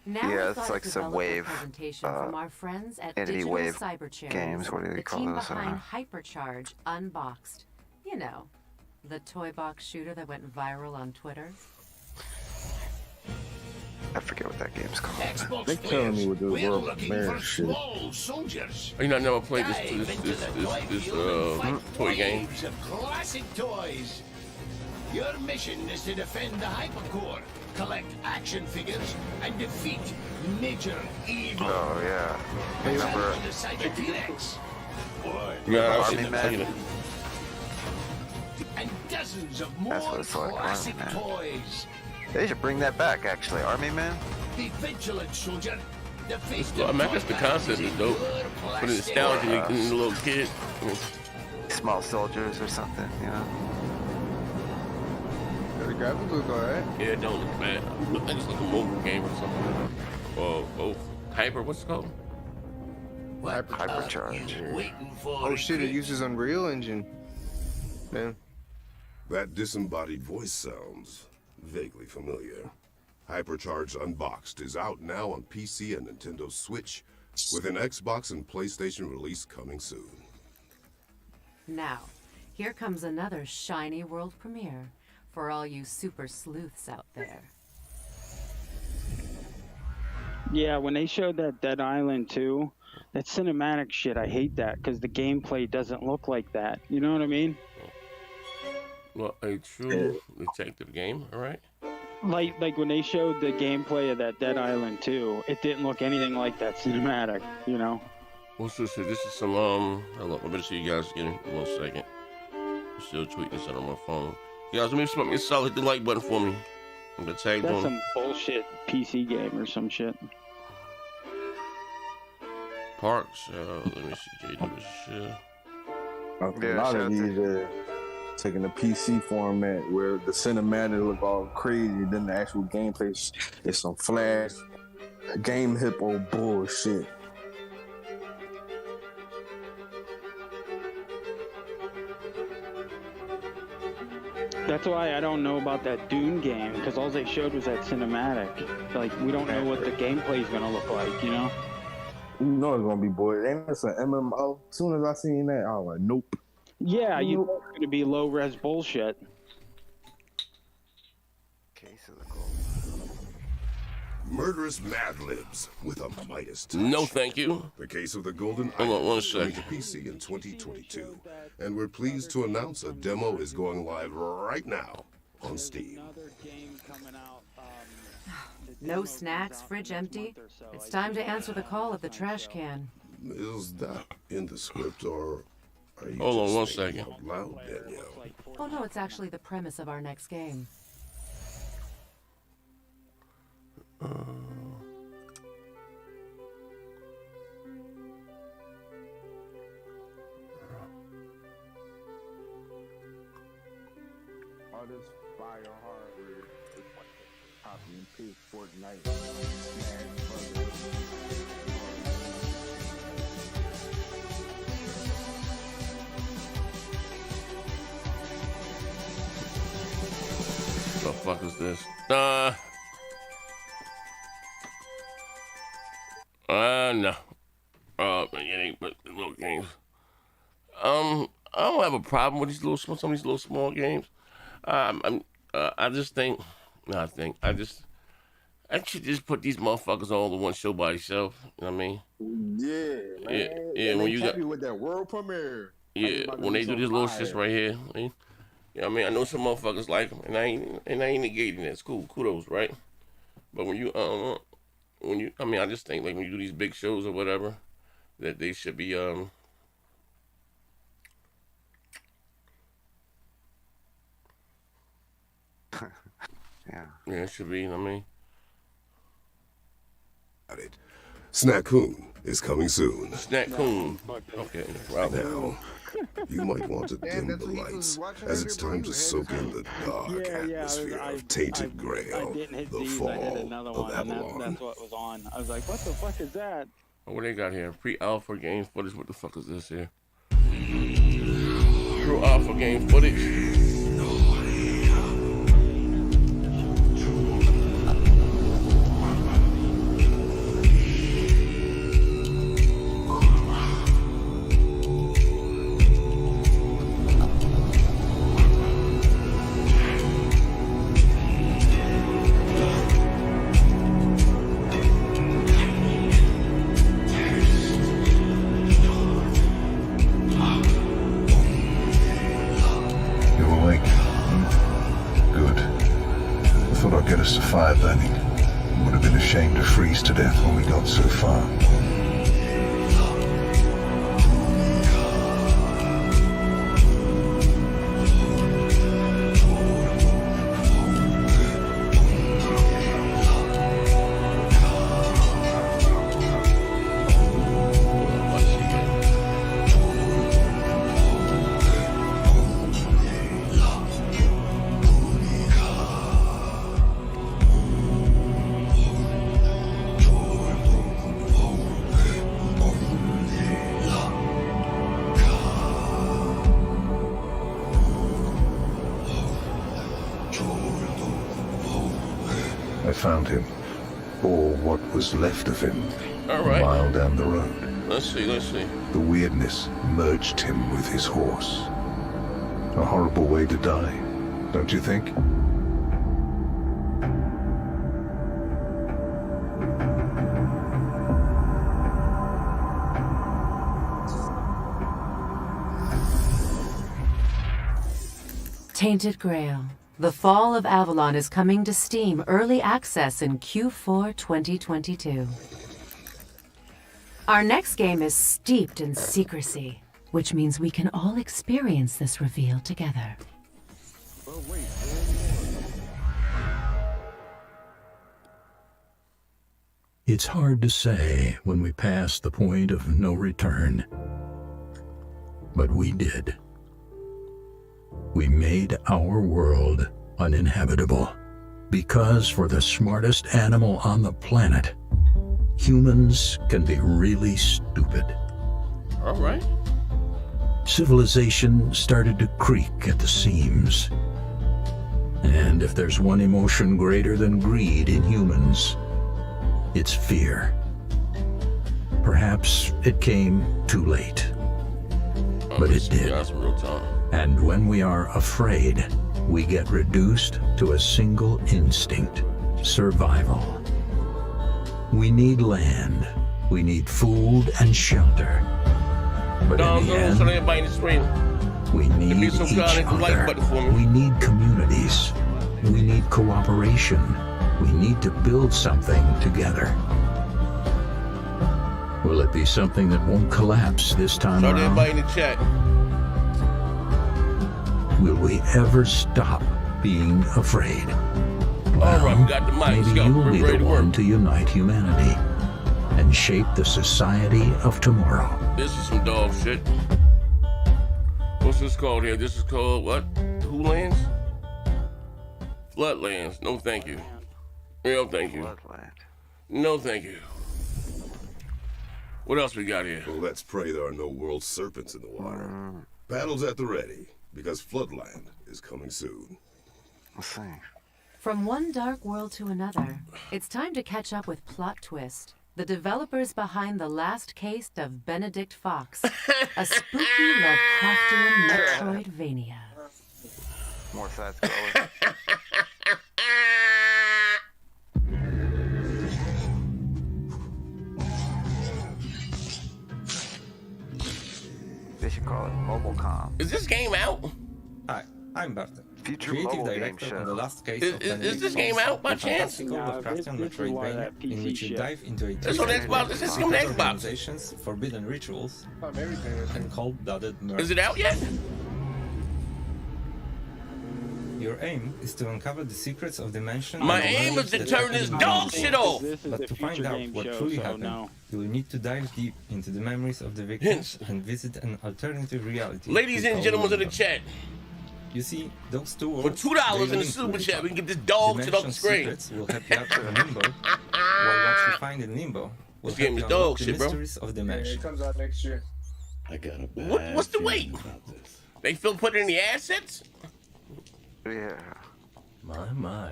Speaker 6: Now
Speaker 3: Yeah,
Speaker 6: we
Speaker 3: it's
Speaker 6: thought
Speaker 3: like
Speaker 6: to
Speaker 3: some
Speaker 6: develop a
Speaker 3: Wave,
Speaker 6: presentation from our friends at
Speaker 3: Entity
Speaker 6: Digital
Speaker 3: Wave
Speaker 6: Cyber Cherries,
Speaker 3: Games. What do they
Speaker 6: the
Speaker 3: call
Speaker 6: team
Speaker 3: those?
Speaker 6: behind Hypercharge Unboxed. You know, the toy box shooter that went viral on Twitter.
Speaker 3: I forget what that game's called.
Speaker 7: They telling me with the world premiere shit.
Speaker 1: Oh, you not never played this toy game?
Speaker 10: Classic toys. Your mission is to defend the hypercore, collect action figures, and defeat major evil.
Speaker 3: Oh yeah, remember?
Speaker 10: The Cyber T-Rex.
Speaker 1: Yeah,
Speaker 3: Army Man.
Speaker 10: And dozens of more
Speaker 3: That's what it's like,
Speaker 10: classic
Speaker 3: Army Man.
Speaker 10: toys.
Speaker 3: They should bring that back, actually. Army Man.
Speaker 10: Be vigilant, soldier. Defeat
Speaker 1: I mean, I guess the concept is dope. For the nostalgia in the little kid.
Speaker 3: Small soldiers or something, you know.
Speaker 7: The graphics look alright.
Speaker 1: Yeah, it don't look bad. I think it's like a mobile game or something. Oh, Hyper, what's it called?
Speaker 3: Hypercharge.
Speaker 10: Waiting for
Speaker 7: Oh shit, it uses Unreal Engine. Man.
Speaker 2: That disembodied voice sounds vaguely familiar. Hypercharge Unboxed is out now on PC and Nintendo Switch, with an Xbox and PlayStation release coming soon.
Speaker 6: Now, here comes another shiny world premiere for all you super sleuths out there.
Speaker 4: Yeah, when they showed that Dead Island 2, that cinematic shit, I hate that because the gameplay doesn't look like that. You know what I mean?
Speaker 1: Well, a true detective game, all right?
Speaker 4: Like when they showed the gameplay of that Dead Island 2, it didn't look anything like that cinematic, you know?
Speaker 1: What's this? This is some, hold up, I better see you guys again in 1 second. I'm still tweeting this out on my phone. You guys, let me solid hit the like button for me. I'm gonna tag
Speaker 4: That's
Speaker 1: on.
Speaker 4: some bullshit PC game or some shit.
Speaker 1: Parks, let me see, JD was shit.
Speaker 7: A lot of these are taking the PC format where the cinematic look all crazy, then the actual gameplay is some flash game hippo bullshit.
Speaker 4: That's why I don't know about that Dune game, because all they showed was that cinematic. Like, we don't know what the gameplay is going to look like, you know?
Speaker 7: You know it's gonna be boy. Ain't this an MMO? As soon as I seen that, I was like, nope.
Speaker 4: Yeah, you know it's going to be low-res bullshit.
Speaker 3: Case of the gold.
Speaker 2: Murderous Mad Libs with a Midas touch.
Speaker 1: No, thank you.
Speaker 2: The Case of the Golden
Speaker 1: Hold on 1
Speaker 2: Idol coming
Speaker 1: second.
Speaker 2: to PC in 2022. And we're pleased to announce a demo is going live right now on Steam.
Speaker 6: No snacks, fridge empty. It's time to answer the call at the trash can.
Speaker 2: Is that in the script, or are you
Speaker 1: Hold on
Speaker 2: just
Speaker 1: 1
Speaker 2: thinking
Speaker 1: second.
Speaker 2: out loud, Danielle?
Speaker 6: Oh no, it's actually the premise of our next game.
Speaker 7: All this fire hardware is like copy and paste Fortnite. Smash Brothers.
Speaker 1: What the fuck is this? No. It ain't but little games. I don't have a problem with some of these little small games. I should just put these motherfuckers all in one show by themselves. You know what I mean?
Speaker 7: Yeah, man.
Speaker 1: Yeah,
Speaker 7: And
Speaker 1: when
Speaker 7: they
Speaker 1: you
Speaker 7: happy
Speaker 1: got-
Speaker 7: with that world premiere.
Speaker 1: Yeah, when they do this little shit right here. You know what I mean? I know some motherfuckers like them, and I ain't negating that. It's cool, kudos, right? But when you, I just think like when you do these big shows or whatever, that they should be,
Speaker 3: Yeah.
Speaker 1: yeah, it should be. You know what I mean?
Speaker 2: Snackoon is coming soon.
Speaker 1: Snack-coon. Okay, wow.
Speaker 2: Now, you might want to dim the lights, as it's time to soak in the dark atmosphere of Tainted Grail,
Speaker 4: didn't hit
Speaker 2: the
Speaker 4: these, I
Speaker 2: fall
Speaker 4: hit another
Speaker 2: of
Speaker 4: one, and
Speaker 2: Avalon.
Speaker 4: that's what was on. I was like, what the fuck is that?
Speaker 1: What they got here? Pre-alpha game footage. What the fuck is this here? Pre-alpha game footage.
Speaker 8: Ps5 learning. Would have been ashamed to freeze to death when we got so far. I found him, or what was left of him,
Speaker 1: All right.
Speaker 8: a mile down the road.
Speaker 1: Let's see.
Speaker 8: The weirdness merged him with his horse. A horrible way to die, don't you think?
Speaker 6: Tainted Grail. The Fall of Avalon is coming to Steam Early Access in Q4 2022. Our next game is steeped in secrecy, which means we can all experience this reveal together.
Speaker 8: It's hard to say when we pass the point of no return. But we did. We made our world uninhabitable. Because for the smartest animal on the planet, humans can be really stupid.
Speaker 1: All right.
Speaker 8: Civilization started to creak at the seams. And if there's one emotion greater than greed in humans, it's fear. Perhaps it came too late. But it did.
Speaker 1: That's real time.
Speaker 8: And when we are afraid, we get reduced to a single instinct: survival. We need land, we need food and shelter. But in the end,
Speaker 1: everybody in the screen.
Speaker 8: we need
Speaker 1: me some
Speaker 8: each
Speaker 1: God and the like
Speaker 8: other.
Speaker 1: button for me.
Speaker 8: We need communities. We need cooperation. We need to build something together. Will it be something that won't collapse this time
Speaker 1: Shout
Speaker 8: around?
Speaker 1: everybody in the chat.
Speaker 8: Will we ever stop being afraid?
Speaker 1: All right, we got the mic.
Speaker 8: Maybe
Speaker 1: Let's go.
Speaker 8: you'll
Speaker 1: We're
Speaker 8: be
Speaker 1: ready
Speaker 8: the
Speaker 1: to work.
Speaker 8: one to unite humanity and shape the society of tomorrow.
Speaker 1: This is some dog shit. What's this called here? This is called what? Who lands? Floodlands. No, thank you. No, thank you.
Speaker 3: Bloodland.
Speaker 1: No, thank you. What else we got here?
Speaker 2: Well, let's pray there are no world serpents in the water. Battles at the ready, because Floodland is coming soon.
Speaker 3: Let's see.
Speaker 6: From one dark world to another, it's time to catch up with Plot Twist, the developers behind the last case of Benedict Fox, a spooky Lovecraftian Metroidvania.
Speaker 3: More side scroller. They should call it MobileCom.
Speaker 1: Is this game out?
Speaker 11: Hi, I'm Barton,
Speaker 3: Future
Speaker 11: creative
Speaker 3: mobile game
Speaker 11: director on
Speaker 3: show.
Speaker 11: the last case
Speaker 1: Is-
Speaker 11: of
Speaker 1: is
Speaker 11: Benedict
Speaker 1: this game
Speaker 11: Fox,
Speaker 1: out by
Speaker 11: a
Speaker 1: chance?
Speaker 11: fantastical
Speaker 4: Nah,
Speaker 11: Lovecraftian
Speaker 4: this is why
Speaker 11: Metroidvania
Speaker 4: that
Speaker 11: in
Speaker 4: PC
Speaker 11: which you
Speaker 4: shit.
Speaker 11: dive into a
Speaker 1: It's on Xbox. This is on Xbox.
Speaker 11: organizations, forbidden rituals, and cold-blooded murder.
Speaker 1: Is it out yet?
Speaker 11: Your aim is to uncover the secrets of the mansion.
Speaker 1: My
Speaker 11: and the
Speaker 1: aim
Speaker 11: murders
Speaker 1: is to
Speaker 11: that
Speaker 1: turn
Speaker 11: happened
Speaker 1: this
Speaker 11: in
Speaker 1: dog
Speaker 11: the
Speaker 1: shit
Speaker 11: world.
Speaker 1: off.
Speaker 4: This is
Speaker 11: But
Speaker 4: a
Speaker 11: to find
Speaker 4: future
Speaker 11: out
Speaker 4: game
Speaker 11: what
Speaker 4: show,
Speaker 11: truly
Speaker 4: so
Speaker 11: happened,
Speaker 4: no.
Speaker 11: you will need to dive deep into the memories of the victims and visit an alternative reality.
Speaker 1: Ladies
Speaker 11: we
Speaker 1: and
Speaker 11: call
Speaker 1: gentlemen of the
Speaker 11: Limbo.
Speaker 1: chat,
Speaker 11: You see, those two
Speaker 1: for
Speaker 11: worlds,
Speaker 1: $2 in
Speaker 11: they
Speaker 1: the
Speaker 11: link
Speaker 1: super
Speaker 11: to each
Speaker 1: chat,
Speaker 11: other.
Speaker 1: we can get this dog shit off the
Speaker 11: Dimension
Speaker 1: screen.
Speaker 11: secrets will help you out in Limbo, while what you find in Limbo will
Speaker 1: This game
Speaker 11: help
Speaker 1: is
Speaker 11: you
Speaker 1: dog
Speaker 11: unlock the
Speaker 1: shit, bro.
Speaker 11: mysteries of the mansion.
Speaker 10: comes out next year.
Speaker 12: I got a bad
Speaker 1: What's the wait?
Speaker 12: feeling about this.
Speaker 1: They still put it in the assets?
Speaker 3: Yeah.
Speaker 12: My,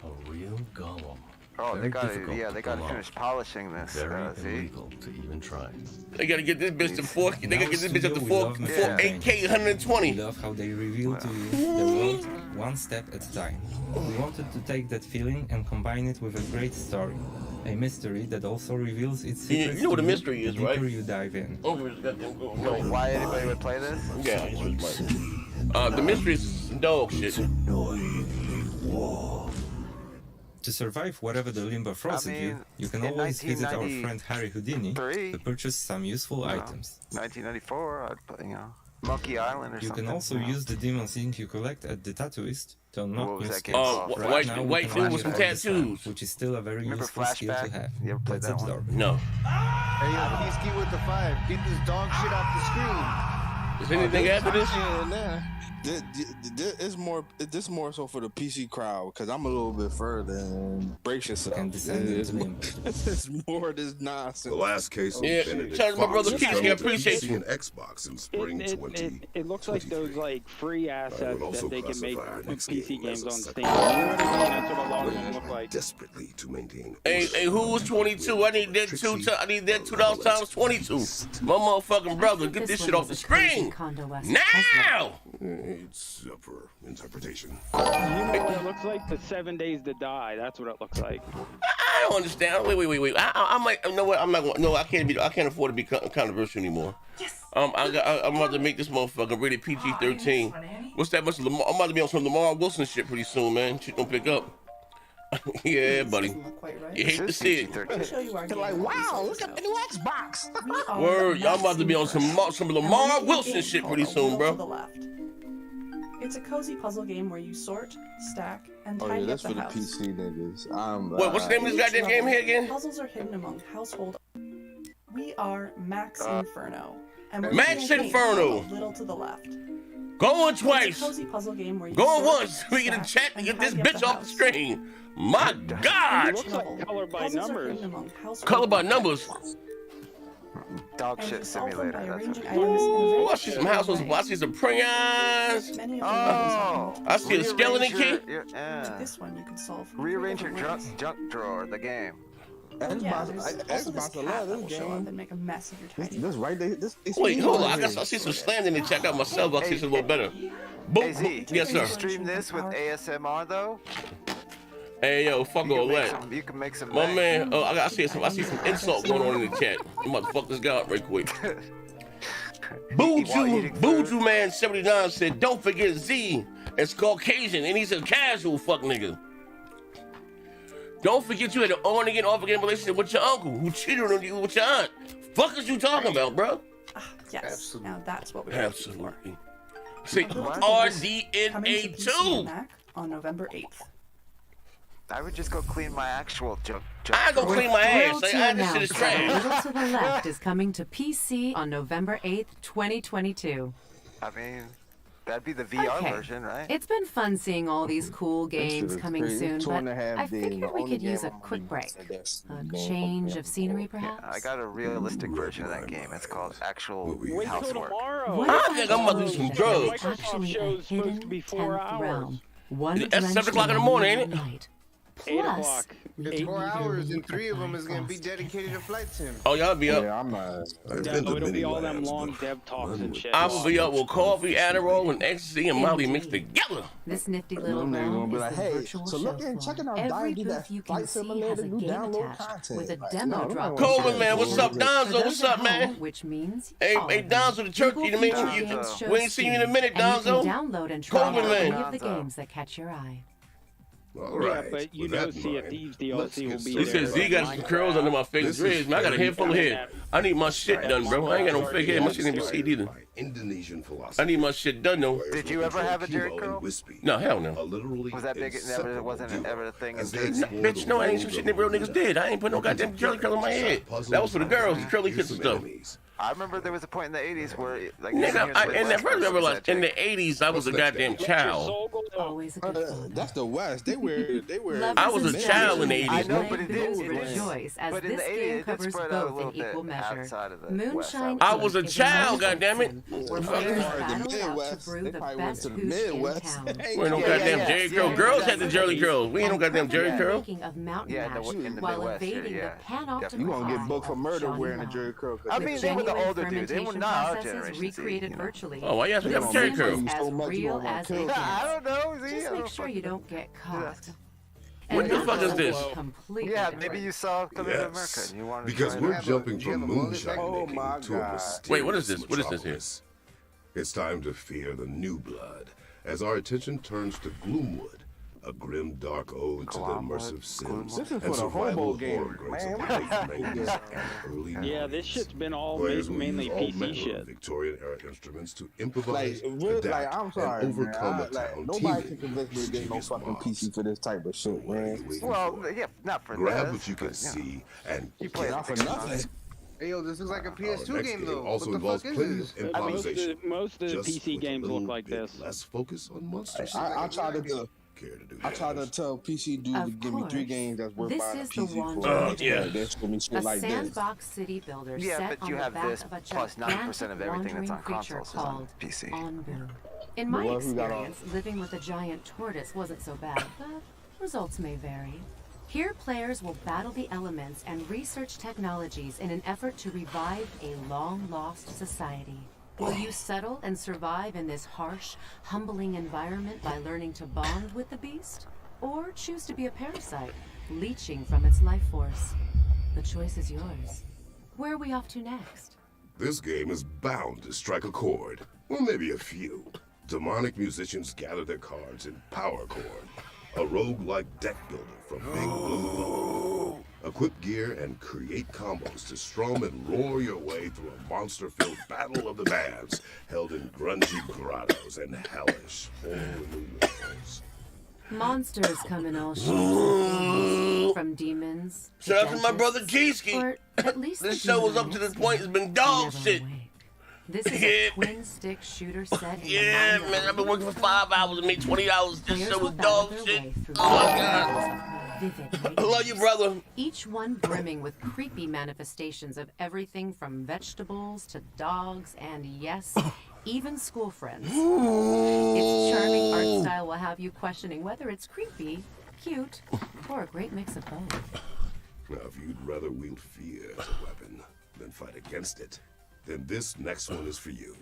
Speaker 12: a real golem.
Speaker 3: Oh,
Speaker 12: Very
Speaker 3: they got to
Speaker 12: difficult
Speaker 3: yeah,
Speaker 12: to
Speaker 3: they got to
Speaker 12: pull
Speaker 3: finish
Speaker 12: off.
Speaker 3: polishing this.
Speaker 12: Very
Speaker 3: See?
Speaker 12: illegal to even try.
Speaker 1: They gotta get this bitch to 4K. They gotta get this bitch up to 8K
Speaker 11: We
Speaker 1: 120.
Speaker 11: love how they reveal to you the world one step at a time. We wanted to take that feeling and combine it with a great story. A mystery that also reveals its
Speaker 1: You
Speaker 11: secrets
Speaker 1: know what
Speaker 11: to
Speaker 1: a
Speaker 11: you
Speaker 1: mystery
Speaker 11: the
Speaker 1: is, right?
Speaker 11: deeper you dive in.
Speaker 3: Why anybody would play this?
Speaker 1: Yeah, I just was like, the mystery is some dog shit.
Speaker 11: To survive whatever the limbo throws at you, you can always visit our friend Harry Houdini to purchase some useful items.
Speaker 3: 1994, you know, Monkey Island or
Speaker 11: you
Speaker 3: something.
Speaker 11: can also use the Demon's Ink you collect at the Tattooist to unlock new skills.
Speaker 1: Oh, white dude with some tattoos.
Speaker 11: Which is still a very useful skill to have.
Speaker 3: You ever played that one?
Speaker 1: No.
Speaker 13: Hey, yo, P-Ski with the 5. Get this dog shit off the screen.
Speaker 1: Is anything after this?
Speaker 7: It's more. This more so for the PC crowd because I'm a little bit further and brace yourself. It's more this nonsense.
Speaker 2: The last case.
Speaker 1: Yeah, tell my brother Keith, I appreciate you.
Speaker 2: An Xbox in spring 20.
Speaker 4: It looks like those like free assets that they can make with PC games on Steam. That's what a lot of them look like.
Speaker 2: Desperately to maintain.
Speaker 1: Hey, who was 22? I need that $2 times 22. My motherfucking brother, get this shit off the screen now.
Speaker 2: It's up for interpretation.
Speaker 4: You know what it looks like? The 7 Days to Die. That's what it looks like.
Speaker 1: I don't understand. Wait. I might. You know what? I'm not going. No, I can't afford to be controversial anymore. Yes. I'm about to make this motherfucker rated PG-13. What's that much? I'm about to be on some Lamar Wilson shit pretty soon, man. Shit don't pick up. Yeah, buddy. You hate to see it.
Speaker 13: They're like, wow, look at the new Xbox.
Speaker 1: Word, y'all about to be on some Lamar Wilson shit pretty soon, bro.
Speaker 14: It's a cozy puzzle game where you sort, stack, and tidy up
Speaker 7: that's
Speaker 14: the
Speaker 7: for the
Speaker 14: house.
Speaker 7: PC niggas.
Speaker 1: What's the name of this goddamn game here again?
Speaker 14: Puzzles are hidden among household. We are Max Inferno. And we're
Speaker 1: Max Inferno.
Speaker 14: A little to the left.
Speaker 1: Going twice.
Speaker 14: It's a cozy puzzle game where you
Speaker 1: going
Speaker 14: sort,
Speaker 1: once. We get a chat to get this
Speaker 14: tidy up
Speaker 1: bitch
Speaker 14: the
Speaker 1: off the
Speaker 14: house.
Speaker 1: screen. My God.
Speaker 4: It looks like color by numbers.
Speaker 1: Color by numbers.
Speaker 3: Dog shit simulator. That's what
Speaker 1: Ooh, I see some households. I see some prions.
Speaker 3: Oh,
Speaker 1: I see a skeleton key.
Speaker 14: This one you can solve.
Speaker 3: Rearrange your junk drawer. The game.
Speaker 7: Xbox a lot of this game.
Speaker 14: Then make a mess of your tiny.
Speaker 7: This right there.
Speaker 1: Wait, hold on. I see some slamming and check out myself. I see it's a little better. Boom. Yes, sir.
Speaker 3: Can you stream this with ASMR though?
Speaker 1: Hey, yo, fuck all that.
Speaker 3: You can make some.
Speaker 1: My man, I see some insult going on in the chat. I'm about to fuck this guy up right quick. Buju Man 79 said, don't forget Z. It's Caucasian and he's a casual fuck nigga. Don't forget you had an on again, off again relationship with your uncle who cheated on you with your aunt. Fuck is you talking about, bro?
Speaker 14: Yes. Absolutely. Now that's what we're
Speaker 1: absolutely. See, RDNA2
Speaker 14: on November 8th.
Speaker 3: I would just go clean my actual junk.
Speaker 1: I go clean my ass. This shit is
Speaker 6: A
Speaker 1: trash.
Speaker 6: Little to the Left is coming to PC on November 8th, 2022.
Speaker 3: I mean, that'd be the VR version, right?
Speaker 6: It's been fun seeing all these cool games coming soon, but I figured we could use a quick break. A change of scenery, perhaps?
Speaker 3: I got a realistic version of that game. It's called Actual Housework.
Speaker 1: I think I'm about to do some drugs.
Speaker 6: Actually, a hidden 10th realm.
Speaker 1: That's 7 o'clock in the morning, ain't it?
Speaker 4: 8 o'clock.
Speaker 13: It's 4 hours, and 3 of them is gonna be dedicated to flight sim.
Speaker 1: Oh, y'all be up.
Speaker 7: Yeah, I'm
Speaker 4: it'll be all them long dev talks and shit.
Speaker 1: I will be up with coffee, Adderall, and ecstasy and Molly mixed together.
Speaker 6: This nifty little realm is the virtual
Speaker 7: so look and check out
Speaker 6: Every booth you can see has a game attached with a demo drop.
Speaker 1: Coleman, man, what's up, Donzo? What's up, man?
Speaker 6: Which means
Speaker 1: hey, Donzo, the church, you know what I mean? We ain't seen you in a minute, Donzo.
Speaker 6: Download and try
Speaker 1: Coleman,
Speaker 6: any
Speaker 1: man.
Speaker 6: of the games that catch your eye.
Speaker 2: All right.
Speaker 4: Yeah, but you know, Sea of Thieves DLC will be
Speaker 1: He
Speaker 4: there.
Speaker 1: says Z got some curls under my face dreads, man. I got a head full of hair. I need my shit done, bro. I ain't got no fake hair. My shit ain't be seen either.
Speaker 2: Indonesian philosophy.
Speaker 1: I need my shit done, though.
Speaker 3: Did you ever have a Jerry curl?
Speaker 1: No, hell no.
Speaker 3: Was that big? It wasn't ever a thing in
Speaker 1: Bitch, no, I ain't some shit that real niggas did. I ain't put no goddamn curly curl in my head. That was for the girls, the curly kids and stuff.
Speaker 3: I remember there was a point in the 80s where, like,
Speaker 1: nigga, in the 80s, I was a goddamn child.
Speaker 7: That's the West. They were.
Speaker 1: I was a child in the 80s.
Speaker 3: I know, but it
Speaker 6: Rejoice,
Speaker 3: is.
Speaker 6: as
Speaker 3: But in
Speaker 6: this
Speaker 3: the
Speaker 6: game
Speaker 3: 80s,
Speaker 6: covers
Speaker 3: it spread out a
Speaker 6: both
Speaker 3: little
Speaker 6: in equal
Speaker 3: bit
Speaker 6: measure.
Speaker 3: outside of the
Speaker 6: Moonshine.
Speaker 1: I was a
Speaker 6: is
Speaker 1: child,
Speaker 6: another
Speaker 1: goddammit.
Speaker 6: where players battle out to brew the best hooch in town.
Speaker 1: We ain't no goddamn Jerry curl. Girls had the Jerry curls. We ain't no goddamn Jerry curl.
Speaker 6: Of mountain
Speaker 3: Yeah,
Speaker 6: mash
Speaker 3: in the
Speaker 6: while
Speaker 3: Midwest,
Speaker 6: evading
Speaker 3: yeah.
Speaker 6: the panoptic
Speaker 7: You gonna get booked for murder
Speaker 6: Johnny
Speaker 7: wearing a
Speaker 6: Mao.
Speaker 7: Jerry curl.
Speaker 3: I mean, they were the
Speaker 6: Genuine
Speaker 3: older dudes. They were
Speaker 6: fermentation
Speaker 3: not our
Speaker 6: processes
Speaker 3: generation.
Speaker 6: recreated virtually.
Speaker 1: Oh, why you asking about Jerry curl?
Speaker 6: As real as it gets.
Speaker 3: I don't know.
Speaker 6: Just make sure you don't get caught.
Speaker 1: What the fuck is this?
Speaker 6: Completely
Speaker 3: Yeah,
Speaker 6: different.
Speaker 3: maybe you saw Coming to America
Speaker 2: Yes,
Speaker 3: and you wanted
Speaker 2: because
Speaker 3: to
Speaker 2: we're jumping from moonshine
Speaker 7: Oh
Speaker 2: making
Speaker 7: my
Speaker 2: to a
Speaker 7: God.
Speaker 2: mysterious
Speaker 1: Wait, what is this? What is this here?
Speaker 2: metropolis. It's time to fear the new blood as our attention turns to Gloomwood, A grim, dark ode to the immersive sims
Speaker 7: This is
Speaker 2: and
Speaker 7: for the hobo
Speaker 2: survival
Speaker 7: game,
Speaker 2: horror greats of the
Speaker 7: man.
Speaker 2: late 90s and early 90s.
Speaker 4: Yeah, this shit's been all
Speaker 2: Players will
Speaker 4: mainly
Speaker 2: use all
Speaker 4: PC
Speaker 2: manner
Speaker 4: shit.
Speaker 2: of Victorian-era instruments to improvise,
Speaker 7: Like,
Speaker 2: adapt,
Speaker 7: I'm sorry,
Speaker 2: and overcome
Speaker 7: man.
Speaker 2: a town
Speaker 7: Nobody
Speaker 2: teeming
Speaker 7: can convince me to get no
Speaker 2: mischievous
Speaker 7: fucking
Speaker 2: mobs.
Speaker 7: PC for this type of shit, man.
Speaker 3: Well, yeah, not for
Speaker 2: Grab
Speaker 3: this,
Speaker 2: what you can
Speaker 3: but,
Speaker 2: see and
Speaker 3: You play
Speaker 7: Not
Speaker 3: it
Speaker 7: for nothing.
Speaker 13: Hey, yo, this looks like a
Speaker 2: Our
Speaker 13: PS2
Speaker 2: next
Speaker 13: game, though.
Speaker 2: also
Speaker 13: What the
Speaker 2: involves
Speaker 13: fuck
Speaker 2: plenty
Speaker 13: is
Speaker 2: of
Speaker 13: this?
Speaker 2: improvisation.
Speaker 4: Most of the
Speaker 2: just
Speaker 4: PC
Speaker 2: with a
Speaker 4: games look
Speaker 2: little
Speaker 4: like
Speaker 2: bit
Speaker 4: this.
Speaker 2: Less focus on monsters.
Speaker 7: I tried to do.
Speaker 2: Care to do
Speaker 7: I tried to tell PC dude to
Speaker 6: Of
Speaker 7: give me 3
Speaker 6: course.
Speaker 7: games that's worth
Speaker 6: This
Speaker 7: buying a
Speaker 6: is the
Speaker 7: PC
Speaker 6: one
Speaker 7: for.
Speaker 6: to
Speaker 1: yeah.
Speaker 7: They show me shit
Speaker 6: A
Speaker 7: like this.
Speaker 6: sandbox city builder
Speaker 3: Yeah,
Speaker 6: set
Speaker 3: but
Speaker 6: on
Speaker 3: you
Speaker 6: the
Speaker 3: have
Speaker 6: back
Speaker 3: this
Speaker 6: of a
Speaker 3: plus 90%
Speaker 6: gigantic
Speaker 3: of everything that's on
Speaker 6: wandering creature
Speaker 3: consoles is on
Speaker 6: called
Speaker 3: PC.
Speaker 6: Onbu. In
Speaker 7: But
Speaker 6: my
Speaker 7: what if we got
Speaker 6: experience, living with a giant tortoise wasn't so bad, but results may vary. Here, players will battle the elements and research technologies in an effort to revive a long-lost society. Will you settle and survive in this harsh, humbling environment by learning to bond with the beast? Or choose to be a parasite, leeching from its life force? The choice is yours. Where are we off to next?
Speaker 2: This game is bound to strike a chord. Well, maybe a few. Demonic musicians gather their cards in Power Chord, a roguelike deck builder from Big Blue Bubble. Equip gear and create combos to strum and roar your way through a monster-filled battle of the bands, held in grungy grottos and hellish holy walls.
Speaker 6: Monsters come in all shapes, from demons. to
Speaker 1: Shout out to my
Speaker 6: dentists,
Speaker 1: brother Kiski.
Speaker 6: or at least
Speaker 1: This
Speaker 6: the
Speaker 1: show was up to this point. It's been dog
Speaker 6: Never
Speaker 1: shit.
Speaker 6: awake. This is a twin-stick shooter set in
Speaker 1: Yeah,
Speaker 6: the mind
Speaker 1: man, I've been working for 5 hours and made $20. This
Speaker 6: Players
Speaker 1: show
Speaker 6: will
Speaker 1: was
Speaker 6: battle
Speaker 1: dog
Speaker 6: their
Speaker 1: shit.
Speaker 6: way through
Speaker 1: Oh my god.
Speaker 6: vivid
Speaker 1: I love you, brother.
Speaker 6: Each one brimming with creepy manifestations of everything from vegetables to dogs and, yes, even school friends. Its charming art style will have you questioning whether it's creepy, cute, or a great mix of both.
Speaker 2: Now, if you'd rather wield fear as a weapon than fight against it, then this next one is for you.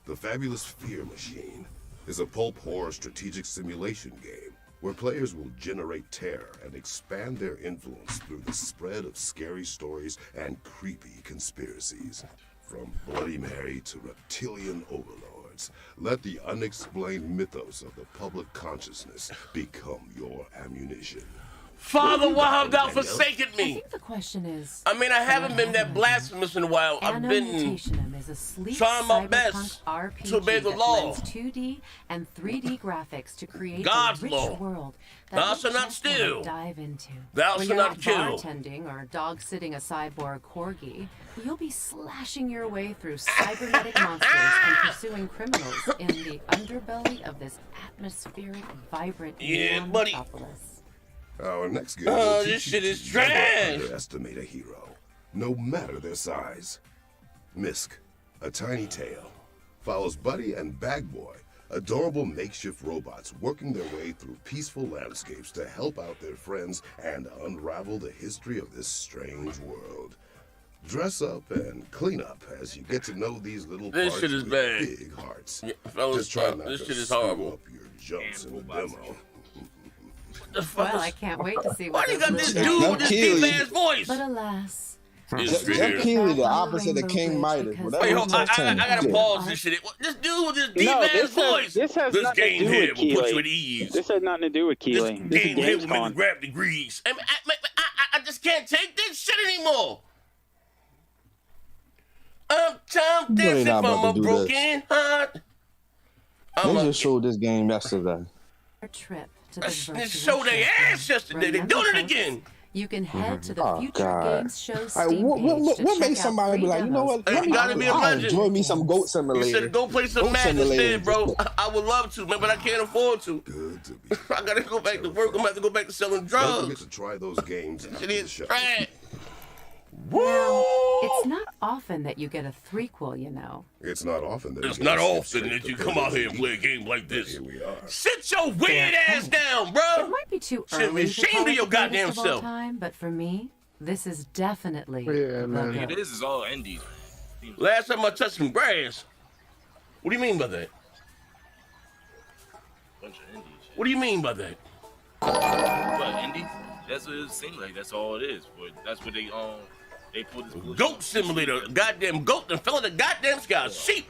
Speaker 2: The Fabulous Fear Machine is a pulp horror strategic simulation game where players will generate terror and expand their influence through the spread of scary stories and creepy conspiracies. From Bloody Mary to reptilian overlords, let the unexplained mythos of the public consciousness become your ammunition.
Speaker 1: Father, why have thou forsaken
Speaker 6: I
Speaker 1: me?
Speaker 6: think the question is,
Speaker 1: I mean, I haven't been that blasphemous in a while. I've been
Speaker 6: Annotationum is a sleek
Speaker 1: trying my
Speaker 6: cyberpunk
Speaker 1: best
Speaker 6: RPG
Speaker 1: to obey the
Speaker 6: that
Speaker 1: law.
Speaker 6: blends 2D and 3D graphics to create
Speaker 1: God's
Speaker 6: a rich
Speaker 1: law.
Speaker 6: world that
Speaker 1: Thou
Speaker 6: you
Speaker 1: shalt not
Speaker 6: just wanna
Speaker 1: steal.
Speaker 6: dive into.
Speaker 1: Thou
Speaker 6: when
Speaker 1: shalt
Speaker 6: you're
Speaker 1: not kill.
Speaker 6: bartending or dog-sitting a cyborg corgi, you'll be slashing your way through cybernetic monsters and pursuing criminals in the underbelly of this atmospheric, vibrant neon
Speaker 1: buddy.
Speaker 6: metropolis.
Speaker 2: Our next game
Speaker 1: Oh,
Speaker 2: will
Speaker 1: this
Speaker 2: teach
Speaker 1: shit
Speaker 2: you
Speaker 1: is
Speaker 2: to never
Speaker 1: trash.
Speaker 2: underestimate a hero, no matter their size. Misk, a tiny tail, follows Buddy and Bag Boy, adorable makeshift robots working their way through peaceful landscapes to help out their friends and unravel the history of this strange world. Dress up and clean up as you get to know these little
Speaker 1: This
Speaker 2: parts
Speaker 1: shit is
Speaker 2: with
Speaker 1: bad.
Speaker 2: big hearts.
Speaker 1: Yeah, fellas,
Speaker 2: Just try not
Speaker 1: this
Speaker 2: to
Speaker 1: shit is
Speaker 2: screw
Speaker 1: horrible.
Speaker 2: up your jumps in the demo.
Speaker 1: The fuck
Speaker 6: Well,
Speaker 1: is-
Speaker 6: I can't wait to see
Speaker 1: Why
Speaker 6: what
Speaker 1: do you got this
Speaker 6: those
Speaker 1: dude
Speaker 6: little
Speaker 1: with this
Speaker 7: Keely.
Speaker 1: deep ass voice?
Speaker 6: But alas,
Speaker 1: It's
Speaker 7: Jeff
Speaker 1: weird.
Speaker 7: Keighley, the opposite of King Midas. Whatever
Speaker 1: Wait, hold on.
Speaker 7: touched him.
Speaker 1: I gotta
Speaker 7: Yeah.
Speaker 1: pause this shit. This dude with this deep
Speaker 4: No,
Speaker 1: ass
Speaker 4: this
Speaker 1: voice.
Speaker 4: has nothing
Speaker 1: game
Speaker 4: to do
Speaker 1: here
Speaker 4: with
Speaker 1: will put you
Speaker 4: Keely.
Speaker 1: at ease.
Speaker 4: This has nothing to do with Keely. This is
Speaker 1: Game here will make you
Speaker 4: Gamescom.
Speaker 1: grab the grease. I just can't take this shit anymore. Uptown
Speaker 7: You really
Speaker 1: dancing
Speaker 7: not
Speaker 1: from
Speaker 7: about
Speaker 1: a
Speaker 7: to do
Speaker 1: broken heart.
Speaker 7: They just showed this game yesterday.
Speaker 6: trip to the
Speaker 1: They
Speaker 6: virtual
Speaker 1: showed their ass yesterday. They doing it again.
Speaker 6: You can head to the
Speaker 7: Oh,
Speaker 6: Future
Speaker 7: God.
Speaker 6: Games Show
Speaker 7: Like,
Speaker 6: Steam
Speaker 7: what
Speaker 6: page to
Speaker 7: makes
Speaker 6: check
Speaker 7: somebody
Speaker 6: out
Speaker 7: be
Speaker 6: free
Speaker 7: like, you know what?
Speaker 6: demos.
Speaker 1: You gotta be a
Speaker 7: I'll
Speaker 1: legend.
Speaker 7: enjoy me some Goat Simulator.
Speaker 1: You should go play some
Speaker 7: Goat
Speaker 1: Madden
Speaker 7: Simulator.
Speaker 1: instead, bro. I would love to, man, but I can't afford to. I gotta go back to work. I'm gonna have to go back to selling
Speaker 2: Don't forget
Speaker 1: drugs.
Speaker 2: to try those games after
Speaker 1: It
Speaker 2: the
Speaker 1: is
Speaker 2: show.
Speaker 1: trash.
Speaker 6: Now, it's not often that you get a threequel, you know.
Speaker 2: It's not often that
Speaker 1: It's
Speaker 2: you
Speaker 1: not
Speaker 2: get to skip
Speaker 1: often
Speaker 2: straight
Speaker 1: that
Speaker 2: to
Speaker 1: you come out here and
Speaker 2: purge.
Speaker 1: play a game like this.
Speaker 2: Here we are.
Speaker 1: Sit your weird ass down,
Speaker 6: It
Speaker 1: bro.
Speaker 6: might be too
Speaker 1: Should be
Speaker 6: early to
Speaker 1: ashamed
Speaker 6: call
Speaker 1: of
Speaker 6: it
Speaker 1: your
Speaker 6: the
Speaker 1: goddamn
Speaker 6: greatest of all
Speaker 1: self.
Speaker 6: time, but for me, this is definitely
Speaker 7: Yeah,
Speaker 6: the
Speaker 7: man.
Speaker 6: GOAT.
Speaker 15: It is all indies.
Speaker 1: Last time I touched some grass. What do you mean by that?
Speaker 15: Bunch of indies.
Speaker 1: What do you mean by that?
Speaker 15: What indies? That's what it seems like. That's all it is. But that's what they pulled this bullshit.
Speaker 1: Goat simulator. Goddamn goat that fell in the goddamn sky. Sheep.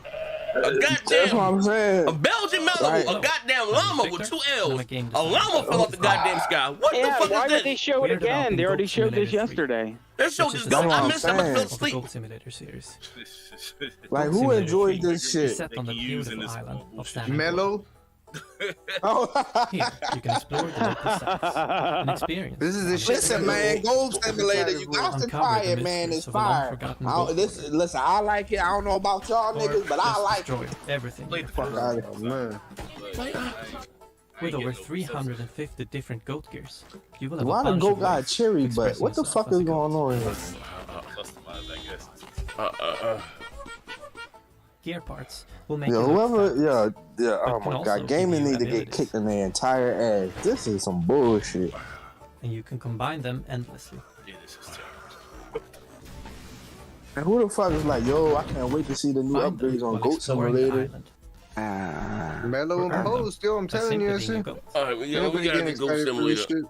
Speaker 7: That's what I'm saying.
Speaker 1: A Belgian Malibu,
Speaker 7: Right.
Speaker 1: a goddamn llama with 2 L's. A llama fell off the goddamn sky. What the fuck
Speaker 4: why
Speaker 1: is
Speaker 4: would
Speaker 1: this?
Speaker 4: they show it again? They already showed this yesterday.
Speaker 1: They showed this goat. I missed that. I fell
Speaker 11: Of the
Speaker 1: asleep.
Speaker 11: Goat Simulator series.
Speaker 7: Like,
Speaker 11: Goat
Speaker 7: who
Speaker 11: Simulator
Speaker 7: enjoyed
Speaker 11: 3
Speaker 7: this
Speaker 11: is
Speaker 7: shit?
Speaker 11: set on the beautiful island of San
Speaker 13: Mellow.
Speaker 11: Here, you can explore the local sites and experience.
Speaker 13: This is the shit.
Speaker 7: Listen, man, Gold Simulator, you got to try it, man. It's fire. Listen, I like it. I don't know about y'all niggas, but I like
Speaker 11: destroy
Speaker 7: it.
Speaker 11: everything.
Speaker 7: Fuck out of here, man.
Speaker 11: With over 350 different goat gears, you will have
Speaker 7: Why
Speaker 11: a
Speaker 7: the
Speaker 11: bunch
Speaker 7: goat
Speaker 11: of
Speaker 7: got a
Speaker 11: ways
Speaker 7: cherry
Speaker 11: of
Speaker 7: butt?
Speaker 11: expressing
Speaker 7: What the
Speaker 11: yourself
Speaker 7: fuck
Speaker 11: as
Speaker 7: is
Speaker 11: a goat.
Speaker 7: going on here?
Speaker 15: Customized, I guess.
Speaker 11: Gear parts will make
Speaker 7: Yeah,
Speaker 11: you look
Speaker 7: whoever,
Speaker 11: fabulous.
Speaker 7: yeah,
Speaker 11: but
Speaker 7: oh
Speaker 11: can
Speaker 7: my
Speaker 11: also
Speaker 7: god,
Speaker 11: give
Speaker 7: gaming
Speaker 11: you
Speaker 7: need to get
Speaker 11: abilities.
Speaker 7: kicked in the entire ass. This is some bullshit.
Speaker 11: And you can combine them endlessly.
Speaker 15: Yeah, this is terrible.
Speaker 7: And who the fuck is like, yo, I can't wait to see the new
Speaker 11: Find them
Speaker 7: upgrades on
Speaker 11: while
Speaker 7: Goat
Speaker 11: exploring the
Speaker 7: Simulator.
Speaker 11: island.
Speaker 13: Mellow and Pose, still, I'm telling you,
Speaker 11: simply being a
Speaker 13: shit.
Speaker 11: goat.
Speaker 1: Alright, we gotta
Speaker 13: Nobody
Speaker 1: get
Speaker 13: getting
Speaker 1: Goat
Speaker 13: excited for this
Speaker 1: Simulator.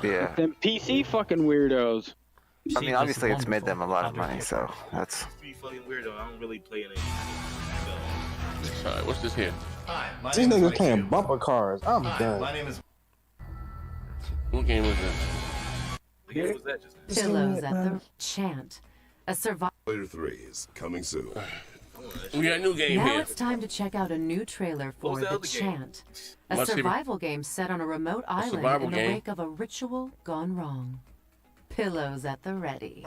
Speaker 13: shit.
Speaker 3: Yeah.
Speaker 4: Them PC fucking weirdos.
Speaker 3: I mean, obviously it's made them a lot of money, so that's.
Speaker 15: Be fucking weirdo. I don't really play any.
Speaker 1: Alright, what's this here?
Speaker 16: Hi, my
Speaker 7: These
Speaker 16: name is
Speaker 7: niggas
Speaker 16: Mike
Speaker 7: playing
Speaker 16: Q.
Speaker 7: bumper cars. I'm
Speaker 16: Hi,
Speaker 7: done.
Speaker 16: my name is.
Speaker 1: What game was this?
Speaker 15: What was that just?
Speaker 6: Pillows at the chant. A survival.
Speaker 2: Later 3 is coming soon.
Speaker 1: We got a new game
Speaker 6: Now
Speaker 1: here.
Speaker 6: it's time to check out a new trailer for
Speaker 15: was the
Speaker 6: The
Speaker 15: other game?
Speaker 6: Chant. A
Speaker 1: Let's see.
Speaker 6: survival game set on a remote island
Speaker 1: survival
Speaker 6: in the
Speaker 1: game.
Speaker 6: wake of a ritual gone wrong. Pillows at the ready.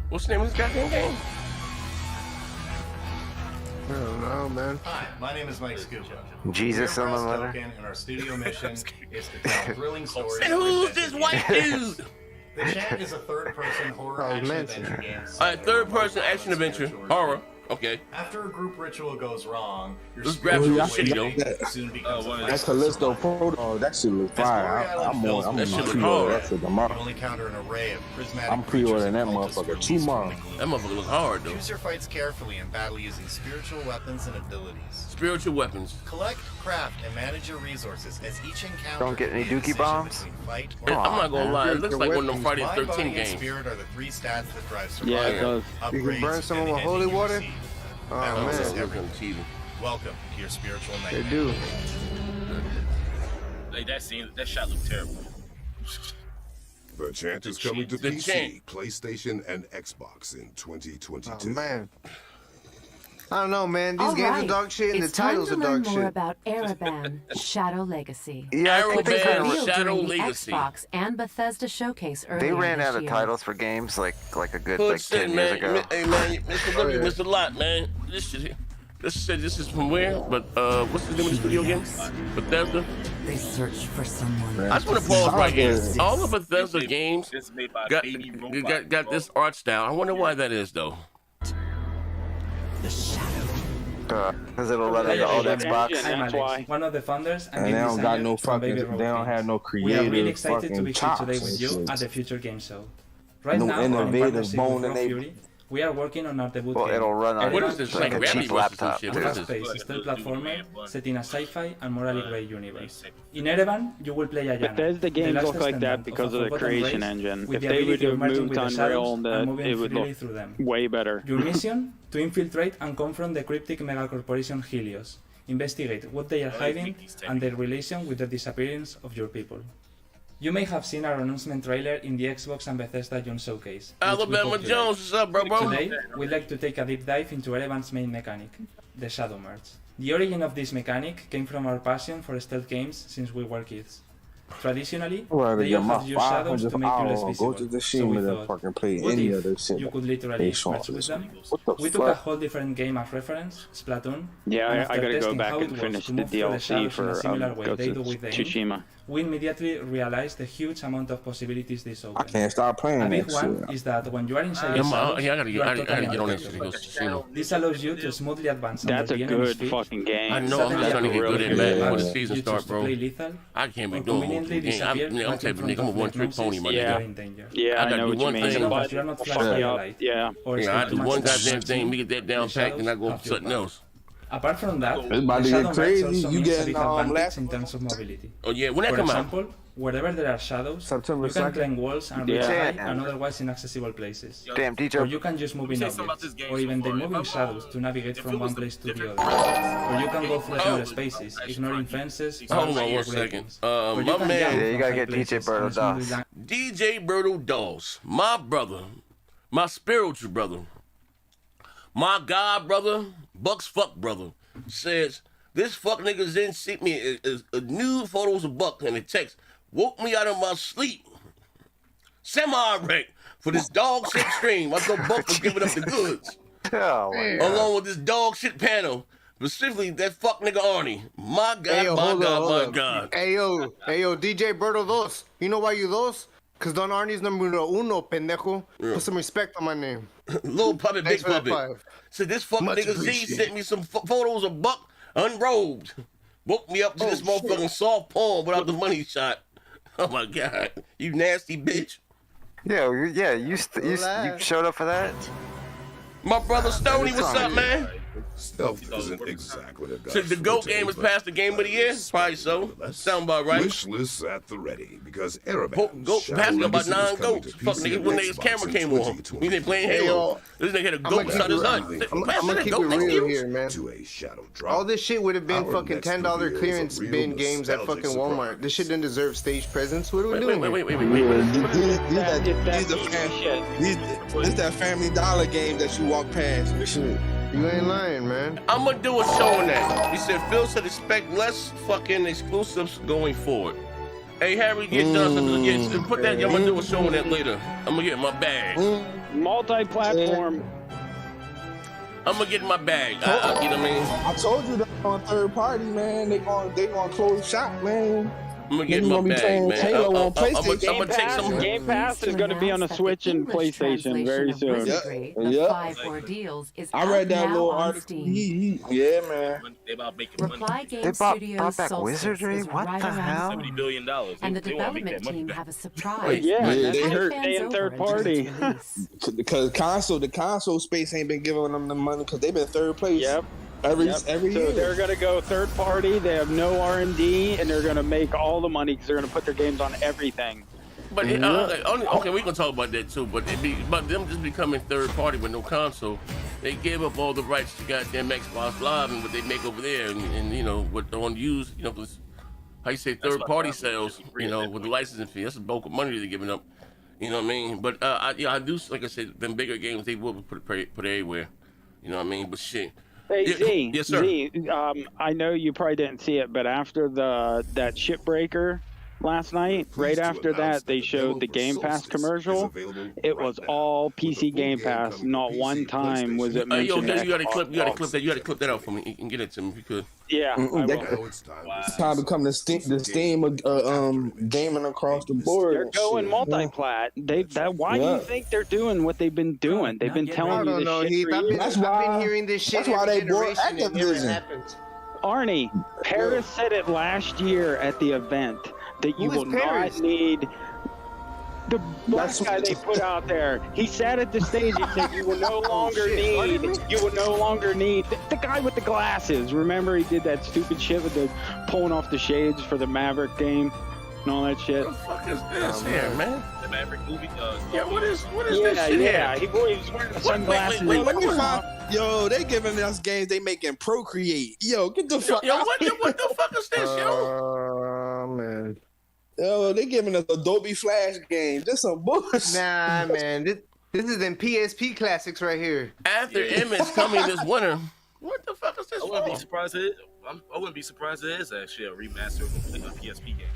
Speaker 1: What's the name of this goddamn game?
Speaker 13: I don't know, man.
Speaker 16: Hi, my name is Mike Scuba.
Speaker 3: Jesus
Speaker 16: We're
Speaker 3: on the
Speaker 16: Brass
Speaker 3: letter.
Speaker 16: Token, and our studio mission is to tell thrilling stories.
Speaker 1: And
Speaker 16: of
Speaker 1: who's this
Speaker 16: adventure
Speaker 1: white
Speaker 16: games.
Speaker 1: dude?
Speaker 16: The Chant is a third-person horror
Speaker 13: Oh,
Speaker 16: action
Speaker 13: man.
Speaker 16: adventure game.
Speaker 1: Alright, third person action adventure. Horror. Okay.
Speaker 16: After a group ritual goes wrong, your
Speaker 1: Let's grab some shitty though.
Speaker 16: soon becomes a
Speaker 7: That
Speaker 16: flesh
Speaker 7: Callisto Protocol, that shit look fire. I'm
Speaker 1: That shit look
Speaker 7: pre-order
Speaker 1: hard.
Speaker 7: that shit
Speaker 16: You
Speaker 7: tomorrow.
Speaker 16: will encounter an array of prismatic
Speaker 7: I'm pre-ordering that
Speaker 16: creatures and cultists
Speaker 7: motherfucker
Speaker 16: released
Speaker 7: tomorrow.
Speaker 16: from the gloom.
Speaker 1: That motherfucker looks hard though.
Speaker 16: Choose your fights carefully and battle using spiritual weapons and abilities.
Speaker 1: Spiritual weapons.
Speaker 16: Collect, craft, and manage your resources as each encounter.
Speaker 3: Don't get any
Speaker 16: will be a
Speaker 3: dookie
Speaker 16: decision
Speaker 3: bombs?
Speaker 16: between fight or
Speaker 1: And I'm not gonna lie, it looks like one of them Friday
Speaker 16: Mind,
Speaker 1: the
Speaker 16: body,
Speaker 1: 13th
Speaker 16: and
Speaker 1: games.
Speaker 16: spirit are the three stats that drive survival.
Speaker 4: Yeah, it does.
Speaker 13: You can burn
Speaker 16: Upgrades,
Speaker 13: someone
Speaker 16: and
Speaker 13: with
Speaker 16: the
Speaker 13: holy
Speaker 16: ending you
Speaker 13: water?
Speaker 16: receive.
Speaker 13: Oh,
Speaker 16: Balance is
Speaker 13: man.
Speaker 16: everything. Welcome to your spiritual
Speaker 13: They
Speaker 16: nightmare.
Speaker 13: do.
Speaker 15: Like that scene, that shot looked terrible.
Speaker 2: The Chant is coming to
Speaker 1: The
Speaker 2: PC,
Speaker 1: Chant.
Speaker 2: PlayStation, and Xbox in 2022.
Speaker 13: Oh, man. I don't know, man. These
Speaker 6: All
Speaker 13: games
Speaker 6: right.
Speaker 13: are dog shit and
Speaker 6: It's
Speaker 13: the titles
Speaker 6: time
Speaker 13: are
Speaker 6: to learn
Speaker 13: dog
Speaker 6: more
Speaker 13: shit.
Speaker 6: about Ereban Shadow Legacy.
Speaker 3: Yeah, I think they
Speaker 1: Ereban
Speaker 3: kind of
Speaker 6: Revealed
Speaker 1: Shadow
Speaker 6: during the
Speaker 1: Legacy.
Speaker 6: Xbox and Bethesda showcase earlier
Speaker 3: they ran
Speaker 6: this
Speaker 3: out of
Speaker 6: year.
Speaker 3: titles for games like a good
Speaker 1: Hood
Speaker 3: like 10
Speaker 1: sitting,
Speaker 3: years
Speaker 1: man.
Speaker 3: ago.
Speaker 1: Hey man, Mr. W, Mr. Lot, man. This shit. This is from where? But what's the name of the studio again? Bethesda.
Speaker 17: They search for someone.
Speaker 1: I just want to pause right here. All the Bethesda games
Speaker 15: It's made by
Speaker 1: got
Speaker 15: Baby Robot.
Speaker 1: got this art style. I wonder why that is though.
Speaker 17: The shadow.
Speaker 3: Because it'll let the old Xbox.
Speaker 4: That's why.
Speaker 11: One of the founders and
Speaker 7: And they
Speaker 11: game
Speaker 7: don't got no
Speaker 11: designer from Baby
Speaker 7: fucking,
Speaker 11: Robot
Speaker 7: they don't have
Speaker 11: Games.
Speaker 7: no
Speaker 11: We are really
Speaker 7: creative
Speaker 11: excited to
Speaker 7: fucking
Speaker 11: be here
Speaker 7: chops
Speaker 11: today
Speaker 7: and
Speaker 11: with you
Speaker 7: shit.
Speaker 11: at the Future Game Show. Right
Speaker 7: No
Speaker 11: now, and in
Speaker 7: innovative
Speaker 11: partnership
Speaker 7: bone
Speaker 11: with
Speaker 7: in
Speaker 11: Raw
Speaker 7: they-
Speaker 11: Fury, we are working on our debut
Speaker 3: Well,
Speaker 11: game.
Speaker 3: it'll run on
Speaker 1: What is this?
Speaker 3: like a
Speaker 1: Gravity
Speaker 3: cheap
Speaker 1: Rush or some
Speaker 3: laptop,
Speaker 1: shit?
Speaker 3: too.
Speaker 1: What is this?
Speaker 11: Fast-paced stealth platformer set in a sci-fi and morally grey universe. In Ereban, you will play Ayana.
Speaker 4: Bethesda games
Speaker 11: the last
Speaker 4: look like that
Speaker 11: descendant
Speaker 4: because
Speaker 11: a
Speaker 4: of the
Speaker 11: forgotten
Speaker 4: creation
Speaker 11: race
Speaker 4: engine.
Speaker 11: with
Speaker 4: If
Speaker 11: the
Speaker 4: they would
Speaker 11: ability of
Speaker 4: have
Speaker 11: merging
Speaker 4: moved
Speaker 11: with the
Speaker 4: on
Speaker 11: shadows
Speaker 4: Unreal,
Speaker 11: and
Speaker 4: that
Speaker 11: moving
Speaker 4: it would
Speaker 11: freely
Speaker 4: look
Speaker 11: through them.
Speaker 4: way better.
Speaker 11: Your mission? To infiltrate and confront the cryptic megacorporation Helios. Investigate what they are hiding and their relation with the disappearance of your people. You may have seen our announcement trailer in the Xbox and Bethesda June Showcase. which we
Speaker 1: Alabama
Speaker 11: hope you
Speaker 1: Jones, what's up, bro?
Speaker 11: like. Today, we'd like to take a deep dive into Ereban's main mechanic, the Shadow Merge. The origin of this mechanic came from our passion for stealth games since we were kids. Traditionally,
Speaker 7: Well,
Speaker 11: they
Speaker 7: get
Speaker 11: all
Speaker 7: my
Speaker 11: have used shadows to
Speaker 7: 500
Speaker 11: make you less
Speaker 7: hours,
Speaker 11: visible.
Speaker 7: go to the
Speaker 11: So we
Speaker 7: Shima and
Speaker 11: thought,
Speaker 7: fucking play
Speaker 11: what
Speaker 7: any
Speaker 11: if
Speaker 7: other shit.
Speaker 11: you could literally
Speaker 7: They show
Speaker 11: merge
Speaker 7: this.
Speaker 11: with them?
Speaker 7: What the
Speaker 11: We took a
Speaker 7: fuck?
Speaker 11: whole different game as reference, Splatoon.
Speaker 4: Yeah,
Speaker 11: and
Speaker 4: I
Speaker 11: after
Speaker 4: gotta go
Speaker 11: testing
Speaker 4: back
Speaker 11: how it
Speaker 4: and
Speaker 11: was
Speaker 4: finish
Speaker 11: to
Speaker 4: the
Speaker 11: move through
Speaker 4: DLC
Speaker 11: shadows in
Speaker 4: for
Speaker 11: a similar way
Speaker 4: Ghost
Speaker 11: they
Speaker 4: of
Speaker 11: do with the game,
Speaker 4: Tsushima.
Speaker 11: we immediately realized the huge amount of possibilities this
Speaker 7: I
Speaker 11: opens.
Speaker 7: can't stop playing
Speaker 11: A big
Speaker 7: that
Speaker 11: one
Speaker 7: shit.
Speaker 11: is that when you are inside
Speaker 1: Yeah,
Speaker 11: the shadows,
Speaker 1: I gotta
Speaker 11: you are
Speaker 1: get
Speaker 11: totally
Speaker 1: on that
Speaker 11: unaffected.
Speaker 1: shit. Tsushima.
Speaker 11: This allows you to smoothly advance
Speaker 4: That's
Speaker 11: under
Speaker 4: a
Speaker 11: the enemy's
Speaker 4: good
Speaker 11: feet.
Speaker 4: fucking game.
Speaker 1: I know, I'm just trying to get good at Madden when the season
Speaker 11: You
Speaker 1: starts,
Speaker 11: choose to
Speaker 1: bro.
Speaker 11: play lethal,
Speaker 1: I can't be
Speaker 11: or
Speaker 1: doing
Speaker 11: conveniently
Speaker 1: multiple games. I'm
Speaker 11: disappear
Speaker 1: type
Speaker 11: right
Speaker 1: of
Speaker 11: in
Speaker 1: nigga, I'm a
Speaker 11: front of
Speaker 1: one-trick
Speaker 11: the
Speaker 1: pony, my
Speaker 11: noses,
Speaker 1: nigga.
Speaker 11: you are in danger.
Speaker 4: Yeah,
Speaker 1: I
Speaker 4: I
Speaker 1: gotta
Speaker 4: know
Speaker 1: do
Speaker 4: what you
Speaker 1: one
Speaker 4: mean.
Speaker 1: thing.
Speaker 11: As long as
Speaker 4: But
Speaker 11: you are not
Speaker 4: fuck
Speaker 11: flashing
Speaker 4: me
Speaker 11: your
Speaker 4: up.
Speaker 11: light,
Speaker 4: Yeah.
Speaker 11: or
Speaker 1: Yeah, I
Speaker 11: spend
Speaker 1: do
Speaker 11: too much
Speaker 1: one
Speaker 11: time
Speaker 1: goddamn
Speaker 11: searching,
Speaker 1: thing, we get that down
Speaker 11: the
Speaker 1: packed, and I go
Speaker 11: shadows
Speaker 1: for something else.
Speaker 11: Apart from that,
Speaker 7: It's about
Speaker 11: the
Speaker 7: to get
Speaker 11: Shadow Merge
Speaker 7: crazy.
Speaker 11: also
Speaker 7: You
Speaker 11: means a
Speaker 7: getting
Speaker 11: big advantage
Speaker 7: last
Speaker 11: in terms of mobility.
Speaker 1: Oh yeah, when that
Speaker 11: For
Speaker 1: come out?
Speaker 11: example, Wherever there are shadows,
Speaker 7: September
Speaker 11: you can
Speaker 7: 2nd.
Speaker 11: climb walls and reach high and otherwise inaccessible places.
Speaker 3: Damn, DJ.
Speaker 11: Or you can use moving objects, or even the moving shadows to navigate from one place to the other. Or you can go through smaller spaces, ignoring fences,
Speaker 1: Hold on
Speaker 11: or
Speaker 1: 1 second.
Speaker 11: or you
Speaker 1: My
Speaker 11: can
Speaker 1: man,
Speaker 11: jump
Speaker 3: Yeah, you
Speaker 11: from
Speaker 3: gotta
Speaker 11: high
Speaker 3: get DJ
Speaker 11: places
Speaker 3: Birdo
Speaker 11: and smoothly
Speaker 3: Doss.
Speaker 1: DJ Birdo Dolls, my brother, my spiritual brother, my God brother, Buck's fuck brother, says this fuck nigga then sent me a nude photos of Buck and a text, woke me out of my sleep, semi-wrecked for this dog shit stream. I thought Buck was giving up the goods, along with this dog shit panel. Specifically, that fuck nigga Arnie. My God,
Speaker 13: Hey, yo,
Speaker 1: my
Speaker 13: hold
Speaker 1: God,
Speaker 13: up,
Speaker 1: my
Speaker 13: hold up.
Speaker 1: God.
Speaker 13: Hey yo, DJ Birdo Dos. You know why you dos? Cause Don Arnie's numero uno, pendejo. Put some respect on my name.
Speaker 1: Little puppet,
Speaker 13: Thanks
Speaker 1: big
Speaker 13: for that
Speaker 1: puppet.
Speaker 13: 5.
Speaker 1: So this fucking
Speaker 13: Much
Speaker 1: nigga Z
Speaker 13: appreciated.
Speaker 1: sent me some photos of Buck unrobed. Woke me up to this motherfucking soft porn without the money shot. Oh my God, you nasty bitch.
Speaker 3: Yeah, you showed up for that?
Speaker 1: My brother Stoney, what's up, man?
Speaker 2: Stealth isn't exactly what it
Speaker 1: So the GOAT game is past the game of the year? Probably so. Sound about right.
Speaker 2: Wish lists at the ready because Ereban.
Speaker 1: GOAT passed about 9 goats. Fuck nigga, when nigga's camera came on. He didn't playing Halo. This nigga had a goat inside his hut.
Speaker 13: I'm gonna keep it real here, man.
Speaker 2: To a shadow drop.
Speaker 13: All this shit would have been
Speaker 2: Our
Speaker 13: fucking
Speaker 2: next
Speaker 13: $10
Speaker 2: reveal is a
Speaker 13: clearance
Speaker 2: real
Speaker 13: bin games at
Speaker 2: nostalgic
Speaker 13: fucking Walmart. This shit didn't deserve stage presence. What are we doing?
Speaker 1: Wait.
Speaker 7: This that Family Dollar game that you walk past.
Speaker 13: You ain't lying, man.
Speaker 1: I'm gonna do a show on that. He said Phil said expect less fucking exclusives going forward. Hey Harry, get done. Put that. I'm gonna do a show on that later. I'm gonna get in my bag.
Speaker 4: Multi-platform.
Speaker 1: I'm gonna get in my bag. You know what I mean?
Speaker 7: I told you that on third party, man. They gonna close shop, man.
Speaker 1: I'm gonna get in my bag, man.
Speaker 7: Halo on PlayStation.
Speaker 1: I'm gonna take some.
Speaker 4: Game Pass is going to be on the Switch and PlayStation very soon.
Speaker 7: Yep.
Speaker 6: 5 ordeals is
Speaker 7: I read that
Speaker 6: out
Speaker 7: little
Speaker 6: now on
Speaker 7: article.
Speaker 6: Steam.
Speaker 7: Yeah, man.
Speaker 15: They about making
Speaker 6: Reply
Speaker 15: money.
Speaker 6: Game
Speaker 3: They brought
Speaker 6: Studios
Speaker 3: back
Speaker 6: Solstice
Speaker 3: Wizardry?
Speaker 6: is
Speaker 3: What
Speaker 6: right
Speaker 3: the
Speaker 6: around
Speaker 3: hell?
Speaker 6: the corner.
Speaker 15: $70 billion.
Speaker 6: And the
Speaker 15: They wanna make
Speaker 6: development
Speaker 15: that money
Speaker 6: team
Speaker 15: back.
Speaker 6: have a surprise.
Speaker 4: Yeah,
Speaker 7: they
Speaker 6: Invite
Speaker 7: hurt.
Speaker 6: fans
Speaker 4: They in
Speaker 6: over
Speaker 4: third
Speaker 6: until
Speaker 4: party.
Speaker 6: its release.
Speaker 7: Because the console space ain't been giving them the money because they've been third place.
Speaker 4: Yep.
Speaker 7: Every
Speaker 4: So
Speaker 7: year.
Speaker 4: they're going to go third party. They have no R&D, and they're going to make all the money because they're going to put their games on everything.
Speaker 1: But okay, we can talk about that too. But them just becoming third party with no console, they gave up all the rights to goddamn Xbox Live and what they make over there, and you know what on use, you know, how you say third party sales, you know, with the licensing fee. That's a bulk of money they're giving up. You know what I mean? But I do, like I said, them bigger games they will put everywhere. You know what I mean? But shit.
Speaker 4: Hey, Z,
Speaker 1: yes, sir.
Speaker 4: Z, I know you probably didn't see it, but after that shipbreaker last night, right after that, they showed the Game Pass commercial. It was all PC Game Pass. Not one time was it mentioned.
Speaker 1: You gotta clip that out for me and get it to me if you could.
Speaker 4: Yeah,
Speaker 7: It's time to become the Steam gaming across the board.
Speaker 4: They're going multi-plat. Why do you think they're doing what they've been doing? They've been telling you this shit for years.
Speaker 13: I've been hearing this shit.
Speaker 7: That's why they bought
Speaker 13: generation, it never
Speaker 7: Activision.
Speaker 13: happens.
Speaker 4: Arnie, Paris said it last year at the event that you
Speaker 13: Who
Speaker 4: will
Speaker 13: is Paris?
Speaker 4: not need the black guy they put out there. He sat at the stage and said you will no longer need the guy with the glasses. Remember he did that stupid shit with the pulling off the shades for the Maverick game and all that shit.
Speaker 1: What the fuck is this here, man?
Speaker 15: The Maverick movie.
Speaker 1: What is this shit
Speaker 4: Yeah,
Speaker 1: here?
Speaker 4: he was wearing the sunglasses.
Speaker 7: Let me find. Yo, they giving us games they making Procreate. Yo, get the fuck out.
Speaker 1: What the fuck is this, yo?
Speaker 13: Oh man.
Speaker 7: Yo, they giving us Adobe Flash games. This some bullshit.
Speaker 13: Nah, man. This is them PSP classics right here.
Speaker 1: After Image coming this winter. What the fuck is this?
Speaker 15: I wouldn't be surprised if it is actually a remaster of a PSP game.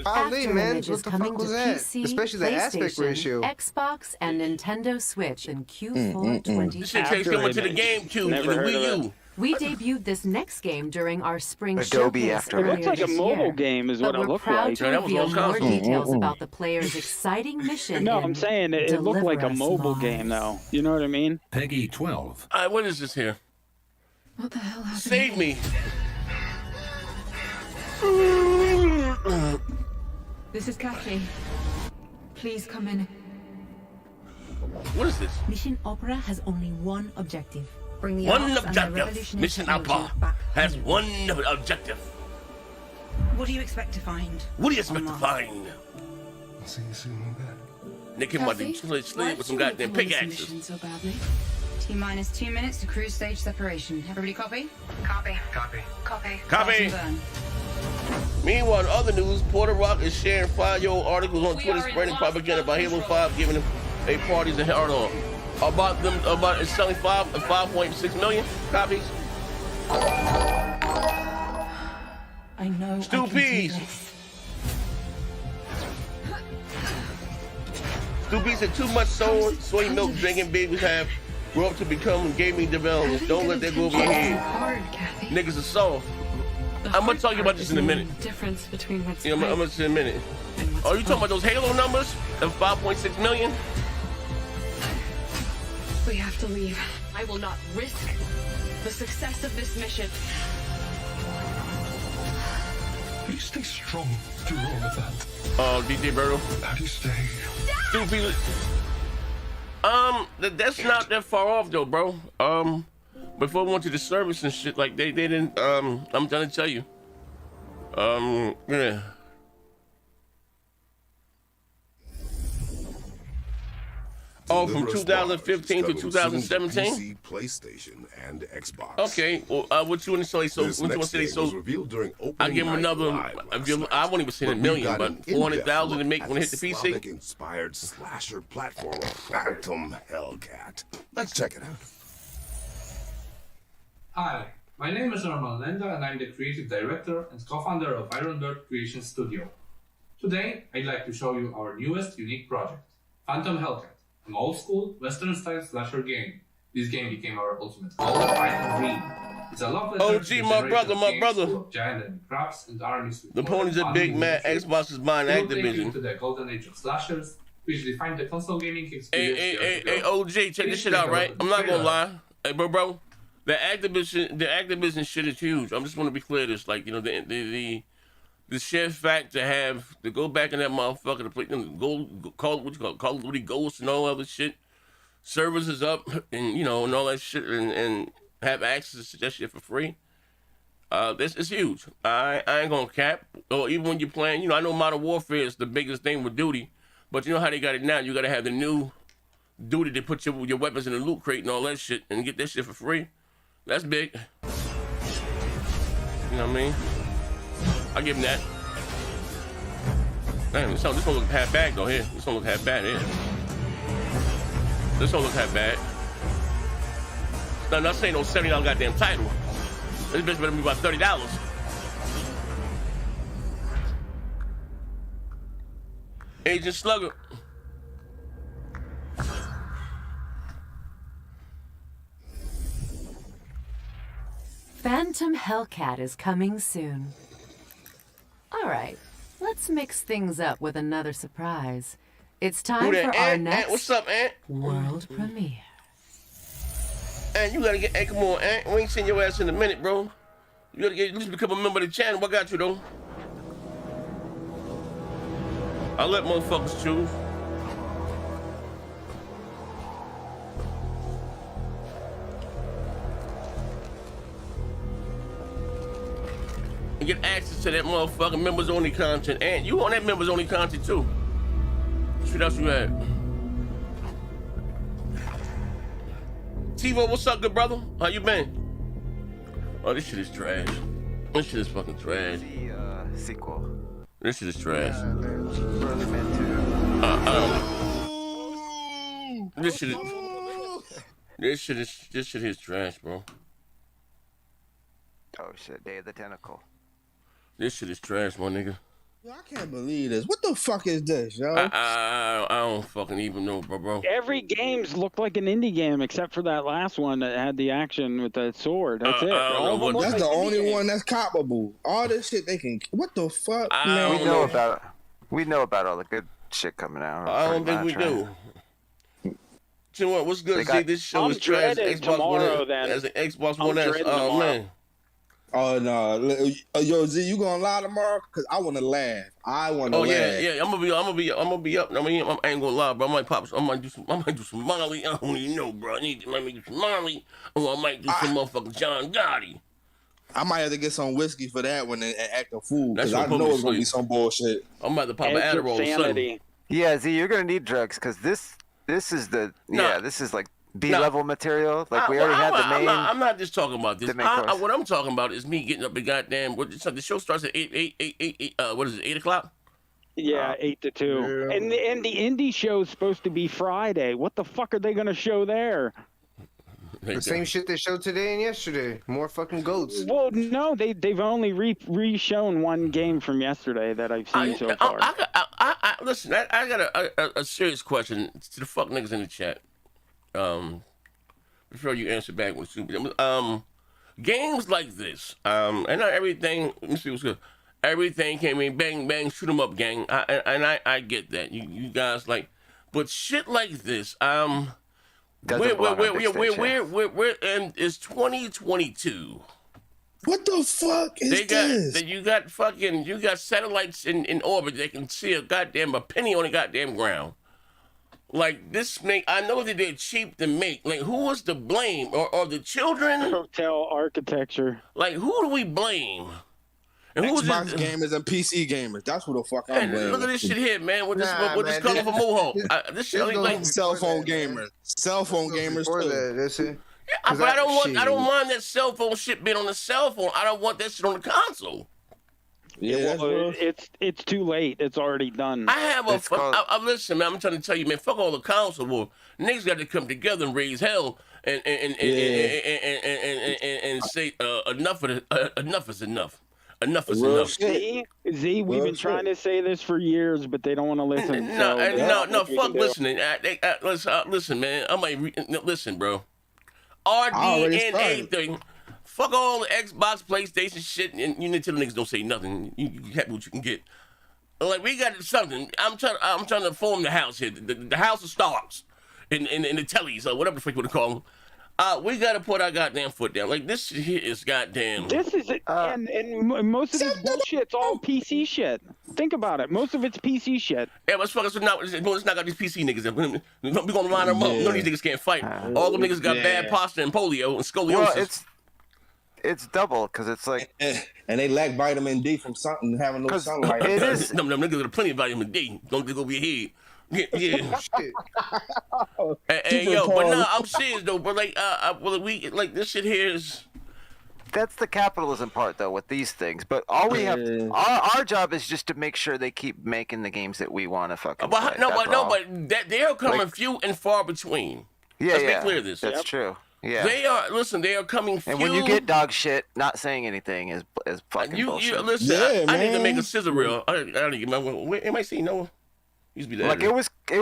Speaker 13: Golly, man,
Speaker 6: Image is
Speaker 13: what the
Speaker 6: coming
Speaker 13: fuck was
Speaker 6: to
Speaker 13: that?
Speaker 6: PC,
Speaker 13: Especially the aspect
Speaker 6: PlayStation,
Speaker 13: ratio.
Speaker 6: Xbox, and Nintendo Switch in Q4
Speaker 1: This shit takes coming to the GameCube and the Wii U.
Speaker 6: We debuted this next game during our spring
Speaker 3: Adobe
Speaker 6: showcase
Speaker 3: After
Speaker 6: earlier
Speaker 4: It looks like a
Speaker 6: this
Speaker 4: mobile
Speaker 6: year.
Speaker 4: game is
Speaker 6: But
Speaker 4: what it
Speaker 6: we're
Speaker 4: looked
Speaker 6: proud
Speaker 4: like.
Speaker 6: to
Speaker 1: that was
Speaker 6: reveal
Speaker 1: on
Speaker 6: more
Speaker 1: console.
Speaker 6: details about the player's exciting mission.
Speaker 4: No,
Speaker 6: in
Speaker 4: I'm saying it looked like a
Speaker 6: Deliver Us
Speaker 4: mobile
Speaker 6: Mars.
Speaker 4: game though. You know what I mean?
Speaker 8: Peggy 12.
Speaker 1: What is this here?
Speaker 14: What the hell happened?
Speaker 1: Save me.
Speaker 14: This is Kathy. Please come in.
Speaker 1: What is this?
Speaker 17: Mission Opera has only one objective. Bring the
Speaker 1: One
Speaker 17: arts and the
Speaker 1: objective.
Speaker 17: revolutionary
Speaker 1: Mission
Speaker 17: technology
Speaker 1: Opera
Speaker 17: back
Speaker 1: has
Speaker 17: home.
Speaker 1: one objective.
Speaker 17: What do you expect to find?
Speaker 1: What do you expect to find?
Speaker 2: I'll see you soon, my bad.
Speaker 1: Nick him about to sleep with some goddamn pickaxes.
Speaker 17: So badly? T-minus 2 minutes to cruise stage separation. Everybody copy? Copy.
Speaker 16: Copy.
Speaker 17: Copy.
Speaker 1: Copy. Meanwhile, in other news, Porter Rock is sharing 5-year-old articles on Twitter spreading propaganda about Halo 5, giving them a parties and hard on. About it's selling 5.6 million copies.
Speaker 17: I know.
Speaker 1: Stu Peas. Stu Peas said too much soy milk drinking babies have grow up to become gaming developers. Don't let that go over your head. Niggas are soft. I'm gonna talk about this in a minute.
Speaker 6: Difference between what's
Speaker 1: I'm gonna say in a minute. Are you talking about those Halo numbers of 5.6 million?
Speaker 18: We have to leave. I will not risk the success of this mission.
Speaker 2: Please stay strong through all of that.
Speaker 1: Oh, DJ Berto.
Speaker 2: How do you stay?
Speaker 1: Stupid. That's not that far off though, bro. Before we went to the service and shit, like they didn't. I'm trying to tell you. Yeah. Oh, from 2015 to 2017.
Speaker 2: PC, PlayStation, and Xbox.
Speaker 1: Okay, well, what you want to say? So, what you want to say? So, I give him another. I won't even say a million, but 400,000 to make when it hit the PC.
Speaker 2: Inspired slasher platformer Phantom Hellcat. Let's check it out.
Speaker 19: Hi, my name is Norman Lenda, and I'm the creative director and co-founder of Ironbird Creation Studio. Today, I'd like to show you our newest unique project, Phantom Hellcat. An old-school, Western-style slasher game. This game became our ultimate goal, fight, and dream. It's a love letter
Speaker 1: OG, my brother.
Speaker 19: Full of giant enemy crabs and armies.
Speaker 1: The ponies are big, man. Xbox is buying Activision.
Speaker 19: Take you to the golden age of slashers, which defined the console gaming experience.
Speaker 1: Hey, OG, check this shit out, right? I'm not gonna lie. Hey, bro. The Activision shit is huge. I just want to be clear. This, like, you know, the sheer fact to go back in that motherfucker to play Call of Duty Ghosts and all other shit, servers is up and you know and all that shit and have access to that shit for free. This is huge. I ain't gonna cap. Or even when you're playing, you know, I know Modern Warfare is the biggest thing with Duty, but you know how they got it now. You gotta have the new Duty to put your weapons in the loot crate and all that shit and get that shit for free. That's big. You know what I mean? I give him that. Damn, this don't look half bad though here. This don't look half bad here. This don't look half bad. I'm not saying no $70 goddamn title. This bitch better be about $30. Agent Slugger.
Speaker 6: Phantom Hellcat is coming soon. All right, let's mix things up with another surprise. It's time for our next
Speaker 1: what's up, Aunt?
Speaker 6: world premiere.
Speaker 1: And you gotta get, hey, come on, Aunt. We ain't seen your ass in a minute, bro. You gotta at least become a member of the channel. What got you, though? I let motherfuckers choose. And get access to that motherfucking members only content. And you on that members only content too. What else you had? Tivo, what's up, good brother? How you been? Oh, this shit is trash. This shit is fucking trash.
Speaker 3: The sequel.
Speaker 1: This shit is trash. This shit is trash, bro.
Speaker 3: Oh shit, Day of the Tentacle.
Speaker 1: This shit is trash, my nigga.
Speaker 7: Yo, I can't believe this. What the fuck is this, yo?
Speaker 1: I don't fucking even know, bro.
Speaker 4: Every game's looked like an indie game except for that last one that had the action with the sword. That's it.
Speaker 7: That's the only one that's copable. All this shit they can. What the fuck?
Speaker 3: We know about all the good shit coming out.
Speaker 1: I don't think we do. You know what? What's good? See, this show is trash. Xbox One as an Xbox One S. Oh man.
Speaker 7: Oh no, yo Z, you gonna lie tomorrow? Cause I wanna laugh.
Speaker 1: Oh yeah. I'm gonna be up. I mean, I ain't gonna lie, bro. I might do some Molly. I don't even know, bro. I might do some Molly, or I might do some motherfucking John Gotti.
Speaker 7: I might have to get some whiskey for that one and act a fool because
Speaker 1: That's
Speaker 7: I
Speaker 1: what
Speaker 7: know
Speaker 1: put me
Speaker 7: it's gonna
Speaker 1: to
Speaker 7: be
Speaker 1: sleep.
Speaker 7: some bullshit.
Speaker 1: I'm about to pop an Adderall or something.
Speaker 4: Sanity.
Speaker 3: Yeah, Z, you're gonna need drugs because this is this is like B-level material. Like we already had the main.
Speaker 1: I'm not just talking about this.
Speaker 3: the main course.
Speaker 1: What I'm talking about is me getting up at goddamn. The show starts at 8 what is it? 8 o'clock.
Speaker 4: Yeah, 8 to 2. And the indie show is supposed to be Friday. What the fuck are they gonna show there?
Speaker 13: The same shit they showed today and yesterday. More fucking goats.
Speaker 4: Well, no, they've only re-shown one game from yesterday that I've seen so far.
Speaker 1: Listen, I got a serious question to the fuck niggas in the chat. Before you answer back with super. Games like this, and not everything. Let me see what's good. Everything came in, bang bang, shoot 'em up, gang. I get that. You guys like, but shit like this, we're in it's 2022.
Speaker 7: What the fuck is this?
Speaker 1: You got satellites in orbit that can see a penny on the goddamn ground. Like this I know that they're cheap to make. Like who was to blame? Or the children?
Speaker 4: Hotel architecture.
Speaker 1: Like who do we blame? And
Speaker 7: Xbox gamers and PC gamers. That's who the fuck I'm blaming.
Speaker 1: Look at this shit here, man. With this colorful mohawk. This shit like
Speaker 7: cell phone gamers. Cell phone gamers too.
Speaker 1: But I don't mind that cell phone shit being on the cell phone. I don't want that shit on the console.
Speaker 4: Yeah, well, it's too late. It's already done.
Speaker 1: I have listen, man. I'm trying to tell you, man. Fuck all the console war. Niggas got to come together and raise hell and say enough is enough. Enough is enough.
Speaker 4: Z, we've been trying to say this for years, but they don't want to listen.
Speaker 1: No. Fuck listening. Listen, man. Listen, bro. RDNA thing. Fuck all the Xbox, PlayStation shit, and you Nintendo niggas don't say nothing. You happy what you can get. Like we got something. I'm trying to form the house here. The house of stars, in the tellies or whatever the fuck you want to call them. We gotta put our goddamn foot down. Like this shit here is goddamn.
Speaker 4: This is and most of this bullshit's all PC shit. Think about it. Most of it's PC shit.
Speaker 1: Yeah, but fuck us. Let's not got these PC niggas. We gonna line them up. None of these niggas can't fight. All them niggas got bad posture and polio and scoliosis.
Speaker 3: Well, it's double because it's like,
Speaker 7: and they lack vitamin D from something having no sunlight.
Speaker 3: It is.
Speaker 1: Them niggas got plenty of vitamin D. Don't go over your head. Yeah. Hey, yo, but no, I'm serious though. But like, we like this shit here is.
Speaker 3: That's the capitalism part though with these things. But all we have, our job is just to make sure they keep making the games that we want to fucking play.
Speaker 1: But they are coming few and far between.
Speaker 3: Yeah,
Speaker 1: Let's be clear this.
Speaker 3: That's true. Yeah.
Speaker 1: They are coming few.
Speaker 3: And when you get dog shit, not saying anything is fucking bullshit.
Speaker 1: Listen, I need to make a scissor reel. I don't get my. Am I seeing no? Used to be
Speaker 3: like it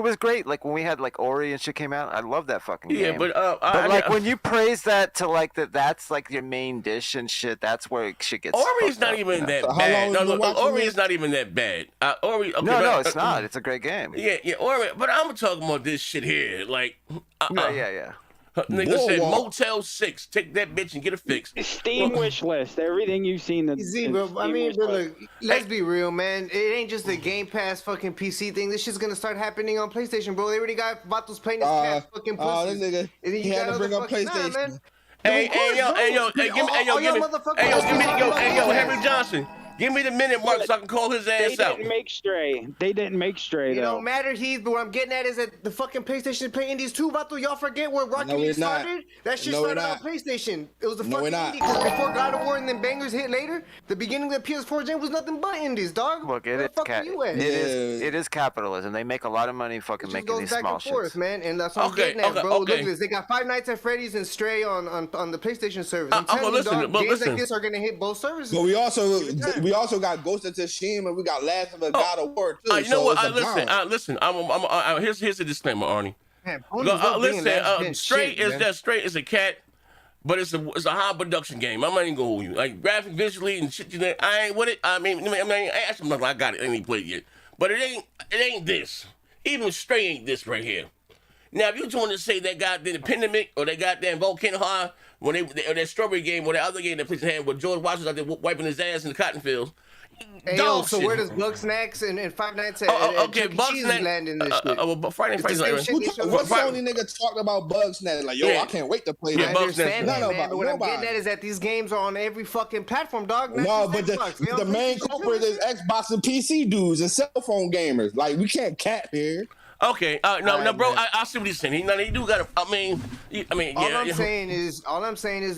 Speaker 3: was great. Like when we had like Ori and shit came out, I love that fucking game.
Speaker 1: Yeah,
Speaker 3: but when you praise that to like that's like your main dish and shit, that's where shit gets.
Speaker 1: Ori's not even that bad. No, Ori is not even that bad. Ori. Okay,
Speaker 3: no, it's not. It's a great game.
Speaker 1: Yeah, Ori. But I'm talking about this shit here. Like,
Speaker 3: yeah.
Speaker 1: Nigga said Motel 6. Take that bitch and get it fixed.
Speaker 4: Steam wish list. Everything you've seen.
Speaker 13: Look, let's be real, man. It ain't just a Game Pass fucking PC thing. This shit's gonna start happening on PlayStation, bro. They already got Vatos playing this past fucking pussies.
Speaker 7: This nigga, he had to bring up PlayStation.
Speaker 1: Hey, Henry Johnson. Give me the minute mark so I can call his ass out.
Speaker 4: They didn't make Stray.
Speaker 13: It don't matter, Heath, but what I'm getting at is that the fucking PlayStation Play Indies too, Vato. Y'all forget where Rocket League started? That shit started on PlayStation. It was the fucking indie, because before God of War and then bangers hit later, the beginning of the PS4 gen was nothing but indies, dog.
Speaker 3: Look, it is capitalism. They make a lot of money fucking making these small shits.
Speaker 13: Man, and that's what I'm getting at, bro. Look at this. They got Five Nights at Freddy's and Stray on the PlayStation service. I'm telling you, dog, games like this are gonna hit both services.
Speaker 7: But we also got Ghost of Tsushima and we got Last of Us God of War too.
Speaker 1: You know what? Listen. Here's a disclaimer, Arnie. Listen, Stray is a cat, but it's a high production game. I'm not even gonna hold you. Like graphic, visually, and shit. I ain't with it. I mean, I asked him I got it. I ain't played it yet, but it ain't this. Even Stray ain't this right here. Now, if you want to say that goddamn Pandemic or that goddamn Volcano High, or that Strawberry game or that other game that plays in hand where George Washington out there wiping his ass in the cotton fields,
Speaker 13: Hey,
Speaker 1: dog
Speaker 13: so
Speaker 1: shit.
Speaker 13: where does Bugsnax and Five Nights at
Speaker 1: okay,
Speaker 13: Chuck E. Cheese
Speaker 1: Bugsnax
Speaker 13: land in this shit?
Speaker 1: well, Friday Night Freddy's
Speaker 7: What Sony nigga talked about Bugsnax? Like, yo, I can't wait to play that.
Speaker 13: I understand that,
Speaker 7: None
Speaker 13: man,
Speaker 7: of
Speaker 13: but what I'm
Speaker 7: nobody.
Speaker 13: getting at is that these games are on every fucking platform, dog.
Speaker 7: No, but the main culprit is Xbox and PC dudes and cell phone gamers. Like, we can't cap here.
Speaker 1: Okay, no, bro. I see what he's saying. He do got. All
Speaker 13: I'm saying is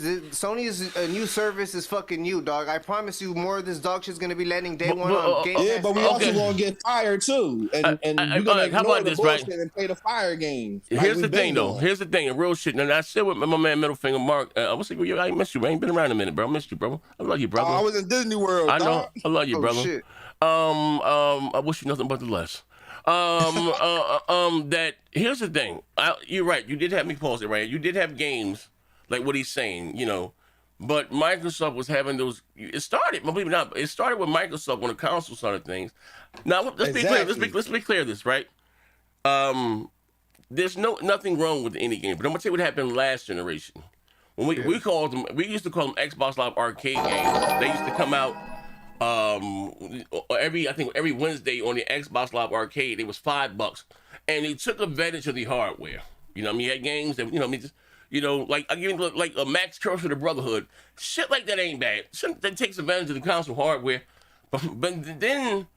Speaker 13: that Sony's new service is fucking new, dog. I promise you, more of this dog shit's gonna be landing day one on Game Pass.
Speaker 7: Yeah, but we also gonna get fired too, and we're gonna
Speaker 1: how
Speaker 7: ignore
Speaker 1: about
Speaker 7: the
Speaker 1: this,
Speaker 7: bullshit
Speaker 1: right?
Speaker 7: and play the fire games.
Speaker 1: Here's the thing, though. Here's the thing. Real shit. And I said with my man Middle Finger Mark. I was like, I missed you, man. Been around a minute, bro. I missed you, bro. I love you, brother.
Speaker 7: I was in Disney World.
Speaker 1: I know.
Speaker 7: Dog.
Speaker 1: I love you, brother.
Speaker 13: Shit.
Speaker 1: I wish you nothing but the less. That here's the thing. You're right. You did have me pause it, right? You did have games like what he's saying, but Microsoft was having those. It started, believe it or not, it started with Microsoft on the console side of things. Now let's be clear. Let's be clear. This right. There's nothing wrong with any game, but I'm gonna tell you what happened last generation. When we used to call them Xbox Live Arcade games. They used to come out. Every Wednesday on the Xbox Live Arcade, it was $5, and they took advantage of the hardware. You had games that like I give you like a Max Curse of the Brotherhood, shit like that ain't bad. Shit that takes advantage of the console hardware, but then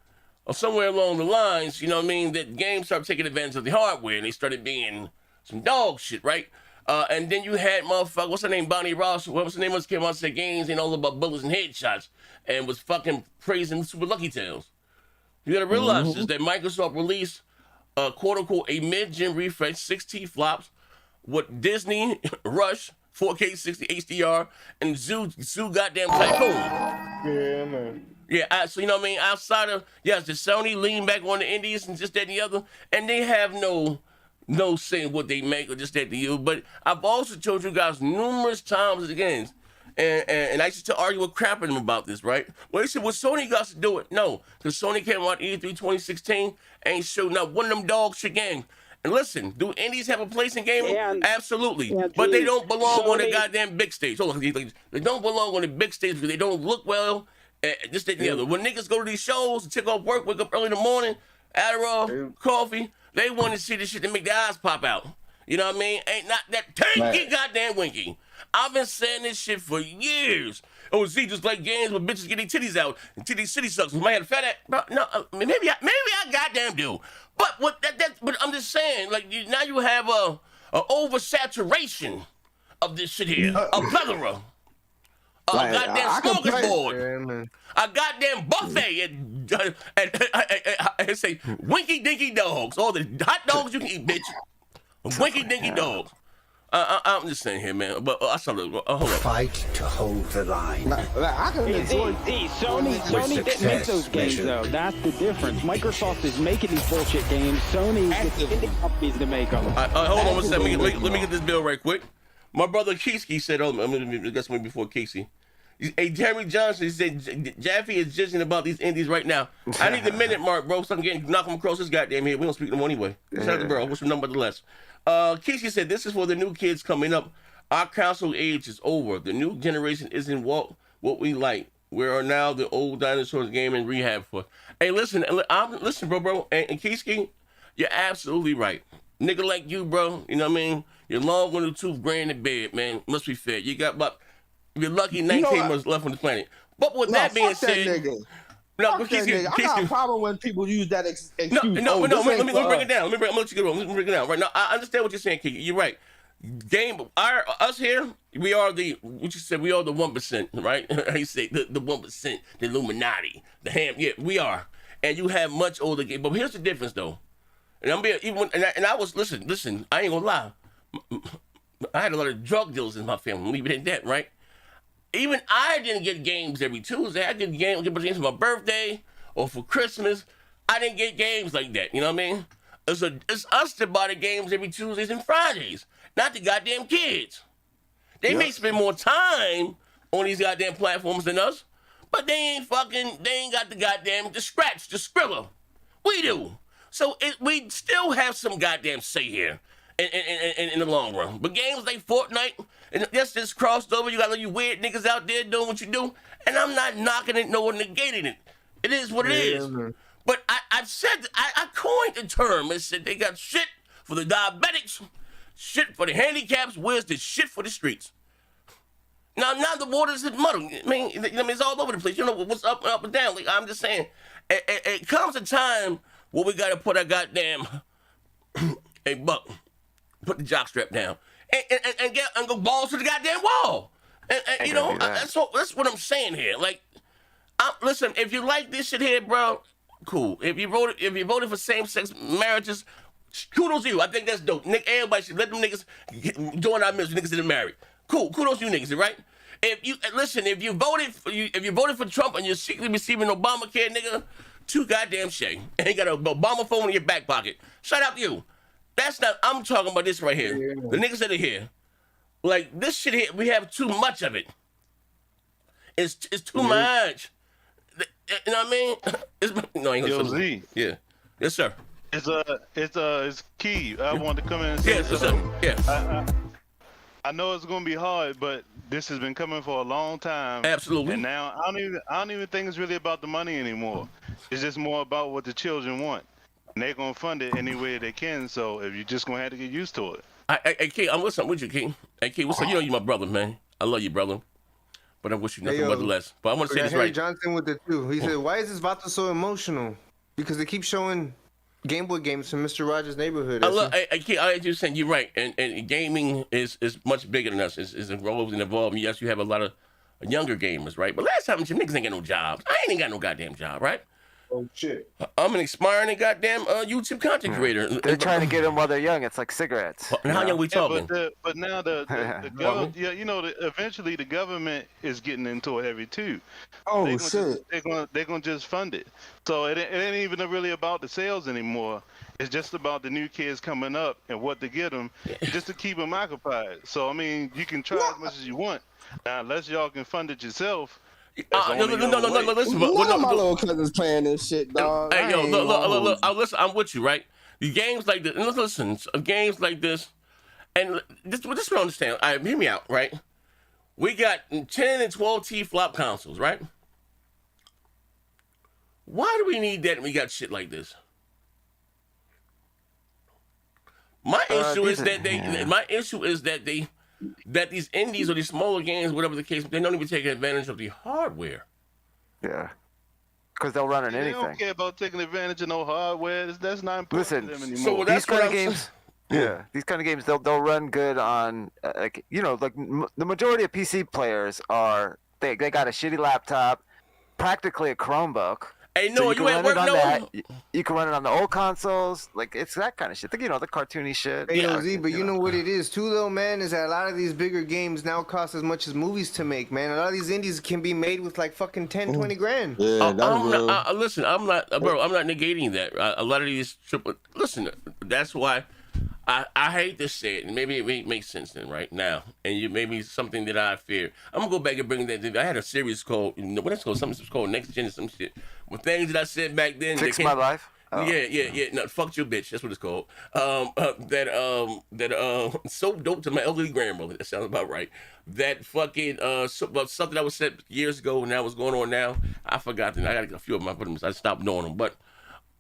Speaker 1: somewhere along the lines, that games started taking advantage of the hardware, and they started being some dog shit, right? And then you had motherfucker, what's her name, Bonnie Ross, what was the name of came out and said games ain't all about bullets and headshots, and was fucking praising Super Lucky Tales. You gotta realize is that Microsoft released, quote unquote, a mid-gen refresh, 16 flops, with Disney, Rush, 4K 60 HDR, and Zoo goddamn Tycoon.
Speaker 7: Yeah, man.
Speaker 1: Yeah, so outside of, yes, the Sony lean back on the indies and just that and the other, and they have no saying what they make or just that to you. But I've also told you guys numerous times again, and I used to argue with crapping them about this, right? Well, they said, well, Sony got to do it. No, because Sony came out E3 2016, ain't showing not one of them dog shit games. And listen, do indies have a place in gaming? Absolutely. Yeah, but they don't belong on the goddamn big stage. Hold on, they don't belong on the big stage because they don't look well. This, that, and the other. When niggas go to these shows and take off work, wake up early in the morning, Adderall, coffee, they want to see this shit to make their eyes pop out. You know what I mean? Ain't not that tanky goddamn winky. I've been saying this shit for years. Oh, see, just like games where bitches get their titties out and titty city sucks. Might have fat ass. Bro, no, maybe I goddamn do. But but I'm just saying, like now you have a oversaturation of this shit here, a plethora. A goddamn smorgasbord. A goddamn buffet and say winky dinky dogs. All the hot dogs you can eat, bitch. Winky dinky dogs. I'm just saying here, man. But I saw hold on.
Speaker 10: Fight to hold the line.
Speaker 4: I can enjoy Sony didn't make those games though. That's the difference. Microsoft is making these bullshit games. Sony is indie companies to make them.
Speaker 1: Hold on one second. Let me get this bill right quick. My brother Kesey said, I'm gonna guess me before Casey. Hey, Terry Johnson, he said, Jaffe is judging about these indies right now. I need the minute mark, bro, so I'm getting knock him across this goddamn head. We don't speak to them anyway. Shout out to bro. What's your number the less? Kesey said, this is for the new kids coming up. Our console age is over. The new generation isn't what we like. We are now the old dinosaurs gaming rehab for. Hey, listen, bro. And Kesey, you're absolutely right. Nigga like you, bro, you know what I mean? You're long on the tooth, gray in the bed, man. Must be fair. You got about... If you're lucky, 19 months left on the planet. But with that being said,
Speaker 7: I got a problem when people use that excuse. Let me
Speaker 1: break it down. Let me let you go. Let me break it down. Right now, I understand what you're saying, Kiki. You're right. Us here, we are the 1%, right? I say the 1%, the Illuminati, the ham. Yeah, we are. And you have much older games. But here's the difference, though. And I was listen. I ain't gonna lie. I had a lot of drug dealers in my family. Leave it at that, right? Even I didn't get games every Tuesday. I get games for my birthday or for Christmas. I didn't get games like that. You know what I mean? It's us that buy the games every Tuesdays and Fridays, not the goddamn kids. They may spend more time on these goddamn platforms than us, but they ain't got the scratch, the Skrilla. We do. So we still have some goddamn say here in the long run. But games like Fortnite, and this crossed over, you got all you weird niggas out there doing what you do, and I'm not knocking it nor negating it. It is what it is. But I've said, I coined the term and said they got shit for the diabetics, shit for the handicaps, where's the shit for the streets? Now the waters is muddled. I mean, it's all over the place. You know what's up and down. Like, I'm just saying, it comes a time where we got to put our goddamn, hey, Buck, put the jockstrap down and go balls to the goddamn wall. And you know, that's what I'm saying here. Like, listen, if you like this shit here, bro, cool. If you voted for same-sex marriages, kudos to you. I think that's dope. Everybody should let them niggas join our midst. Niggas that are married. Cool. Kudos to you niggas, right? If you voted for Trump and you're secretly receiving Obamacare, nigga, too goddamn shame. And you got an Obama phone in your back pocket. Shout out to you. That's not. I'm talking about this right here. Yeah. The niggas that are here, like this shit here, we have too much of it. It's too much. You know what I mean? No, I ain't gonna say
Speaker 20: Z.
Speaker 1: Yeah. Yes, sir.
Speaker 20: It's key. I wanted to come in and say I know it's gonna be hard, but this has been coming for a long time.
Speaker 1: Absolutely.
Speaker 20: And now I don't even think it's really about the money anymore. It's just more about what the children want. And they're gonna fund it any way they can, so if you're just gonna have to get used to it.
Speaker 1: Hey, Key, I'm listening with you, Key. Hey, Key, what's up? You know you're my brother, man. I love you, brother. But I wish you nothing but the less. But I want to say this right.
Speaker 13: Johnson with it too. He said, "Why is this Vato so emotional? Because they keep showing Game Boy games from Mr. Rogers' neighborhood."
Speaker 1: I just saying you're right, and gaming is much bigger than us. It's involved and evolved. Yes, you have a lot of younger gamers, right? But last time, niggas ain't got no jobs. I ain't got no goddamn job, right?
Speaker 13: Oh shit!
Speaker 1: I'm an aspiring goddamn YouTube content creator.
Speaker 3: They're trying to get them while they're young. It's like cigarettes.
Speaker 1: And how young we talking?
Speaker 20: But now the government, eventually the government is getting into it heavy too.
Speaker 7: Oh shit!
Speaker 20: They're gonna just fund it. So it ain't even really about the sales anymore. It's just about the new kids coming up and what to get them, just to keep them occupied. So I mean, you can try as much as you want. Now, unless y'all can fund it yourself.
Speaker 1: No, listen.
Speaker 7: One of my little cousins playing this shit, dog.
Speaker 1: Hey, yo, look, listen, I'm with you, right? The games like this, and listen, games like this, and this what I understand. All right, hear me out, right? We got 10 and 12 T-flop consoles, right? Why do we need that when we got shit like this? My issue is that these indies or these smaller games, whatever the case, they don't even take advantage of the hardware.
Speaker 3: Yeah. Because they'll run on anything.
Speaker 20: They don't care about taking advantage of no hardware. That's not important to them anymore.
Speaker 1: So
Speaker 3: these kind of games, these kind of games, they'll run good on, the majority of PC players they got a shitty laptop, practically a Chromebook.
Speaker 1: Hey, no,
Speaker 3: so you at work, no. You can run it on the old consoles. Like, it's that kind of shit. The cartoony shit.
Speaker 13: Hey, Z, but you know what it is, too, though, man, is that a lot of these bigger games now cost as much as movies to make, man. A lot of these indies can be made with, like, fucking 10, 20 grand.
Speaker 7: Yeah,
Speaker 1: listen, I'm not negating that. A lot of these listen, that's why I hate to say it, and maybe it makes sense then right now, and maybe something that I fear. I'm gonna go back and bring that. I had a series called, what it's called, something's called Next Gen or some shit. With things that I said back then.
Speaker 3: Fix My Life.
Speaker 1: Oh. Yeah. No, fuck your bitch. That's what it's called. So dope to my elderly grandmother. That sounds about right. That fucking something that was said years ago and that was going on now. I forgot them. I got a few of them. I stopped knowing them, but.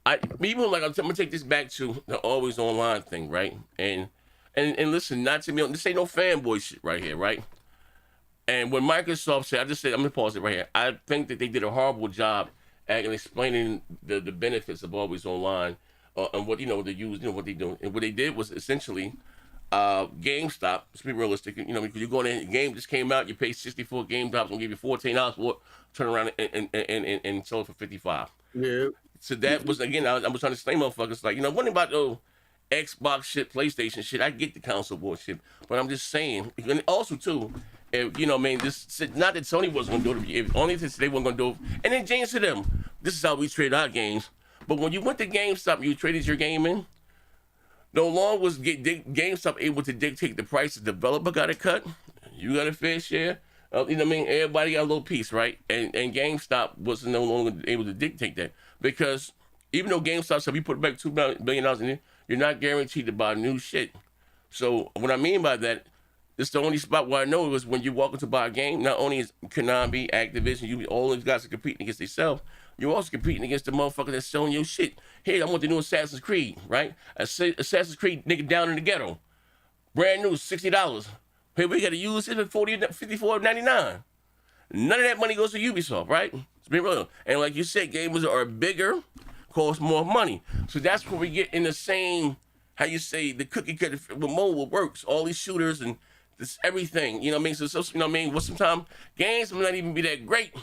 Speaker 1: I'm gonna take this back to the always online thing, right? And listen, not to me, this ain't no fanboy shit right here, right? And when Microsoft said, I'm gonna pause it right here. I think that they did a horrible job at explaining the benefits of always online and what they use, what they do. And what they did was essentially GameStop. Let's be realistic, because you go in, the game just came out, you pay $64, GameStop's gonna give you $14 for it, turn around and sell it for $55.
Speaker 13: Yeah.
Speaker 1: So that was, again, I was trying to explain motherfuckers, like, what about the Xbox shit, PlayStation shit? I get the console bullshit, but I'm just saying, and also too, if, this, not that Sony wasn't gonna do it, if only if they weren't gonna do it, and then James to them, this is how we trade our games. But when you went to GameStop, you traded your game in, no longer was GameStop able to dictate the price. The developer got a cut, you got a fair share. Everybody got a little piece, right? And GameStop wasn't no longer able to dictate that. Because even though GameStop said we put back $2 billion in it, you're not guaranteed to buy new shit. So what I mean by that, this is the only spot where I know is when you walk into buy a game, not only is Konami, Activision, all these guys are competing against themselves, you're also competing against the motherfucker that's selling your shit. Hey, I want the new Assassin's Creed, right? Assassin's Creed nigga down in the ghetto. Brand new, $60. Hey, we gotta use it at $54.99. None of that money goes to Ubisoft, right? It's been real. And like you said, gamers are bigger, cost more money. So that's where we get in the same, how you say, the cookie cutter with mobile works, all these shooters and this everything, you know what I mean? So you know what I mean? Well, sometimes games may not even be that great,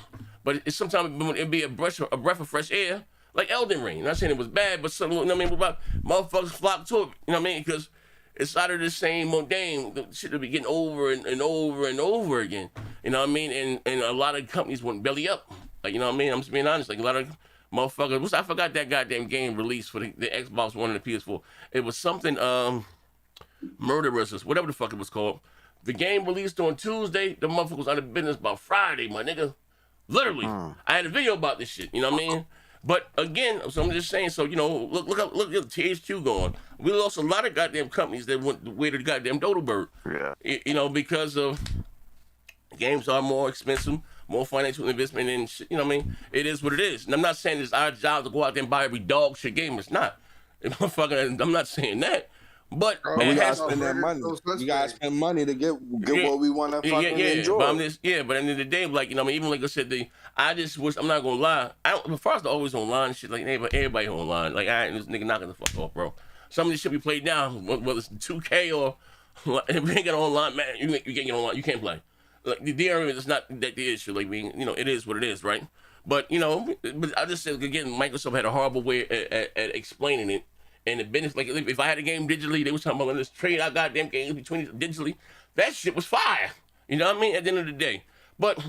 Speaker 1: but it's sometimes it'd be a breath of fresh air, like Elden Ring. I'm not saying it was bad, but some, you know what I mean? About motherfuckers flock to it, you know what I mean? Because it's out of the same mundane the shit that be getting over and over and over again. You know what I mean? And a lot of companies went belly up. Like, you know what I mean? I'm just being honest. Like, a lot of motherfuckers. I forgot that goddamn game released for the Xbox One and the PS4. It was something, Murderers, whatever the fuck it was called. The game released on Tuesday. The motherfucker was out of business by Friday, my nigga. Literally. I had a video about this shit. You know what I mean? But again, so I'm just saying, so, you know, look at THQ going. We lost a lot of goddamn companies that went the way to the goddamn dodo bird.
Speaker 3: Yeah.
Speaker 1: You know, because of games are more expensive, more financial investment and shit. You know what I mean? It is what it is. And I'm not saying it's our job to go out there and buy every dog shit game. It's not. I'm not saying that. But
Speaker 7: we gotta spend that money. We gotta spend money to get what we want to fucking enjoy.
Speaker 1: But but at the end of the day, like, you know, I mean, even like I said, I just wish, I'm not gonna lie. As far as the always online and shit, like everybody online. Like, I ain't this nigga knocking the fuck off, bro. Some of this shit we play now, whether it's 2K or if we ain't got online, man, you can't get online, you can't play. Like, the DRM is not that the issue. Like, you know, it is what it is, right? But you know, but I just said again, Microsoft had a horrible way at explaining it. And the business, like, if I had a game digitally, they was talking about let's trade our goddamn games between digitally. That shit was fire. You know what I mean? At the end of the day. But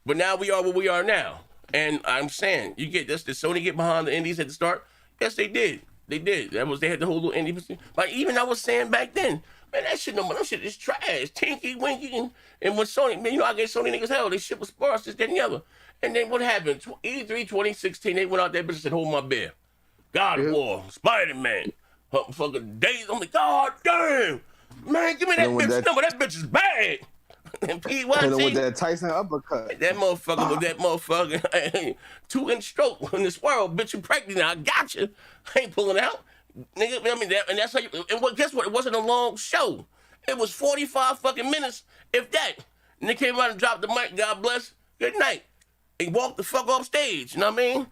Speaker 1: now we are where we are now. And I'm saying, you get this, did Sony get behind the indies at the start? Yes, they did. They did. They had the whole little indie. But even I was saying back then, man, that shit is trash. Tinky Winky and when Sony, man, you know, I gave Sony niggas hell. They shit was sparse, this, that, and the other. And then what happened? E3 2016, they went out there and said, hold my beer. God of War, Spider-Man, fucking Days. I'm like, God damn, man, give me that bitch number. That bitch is bad. And P1
Speaker 7: with that Tyson uppercut.
Speaker 1: That motherfucker with that motherfucker 2-inch stroke in this world. Bitch, you pregnant now. I got you. I ain't pulling out, nigga. I mean that, and that's how you. And what? Guess what? It wasn't a long show. It was 45 fucking minutes, if that. And they came out and dropped the mic. God bless. Good night. And walked the fuck off stage. You know what I mean?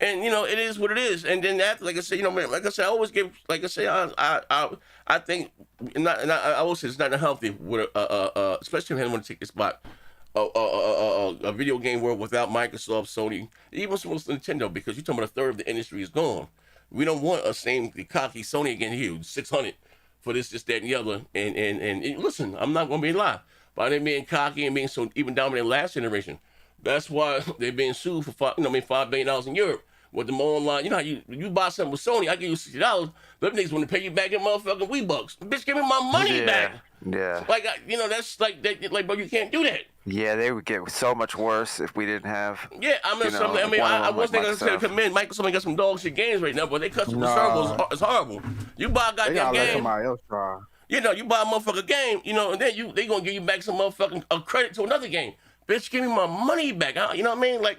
Speaker 1: And, you know, it is what it is. And then after, like I said, you know, man, like I said, I always give, like I say, I think, I always say it's not healthy, with especially if I want to take this spot, a video game world without Microsoft, Sony, even some of Nintendo, because you're talking about a third of the industry is gone. We don't want a same cocky Sony again here, 600 for this, that, and the other. And listen, I'm not going to be lie. By them being cocky and being so even dominant last generation, that's why they're being sued for $5 billion in Europe. With them online, you know how you buy something with Sony, I give you $60. Them niggas want to pay you back in motherfucking $Wii. Bitch, give me my money back.
Speaker 3: Yeah.
Speaker 1: Like, you know, that's like that. Like, bro, you can't do that.
Speaker 3: Yeah, they would get so much worse if we didn't have.
Speaker 1: Yeah, I mean, I was thinking to commend Microsoft got some dog shit games right now, but they customer service is horrible. You buy a goddamn game.
Speaker 7: Somebody else try.
Speaker 1: You know, you buy a motherfucking game, you know, and then they gonna give you back some motherfucking credit to another game. Bitch, give me my money back. You know what I mean? Like.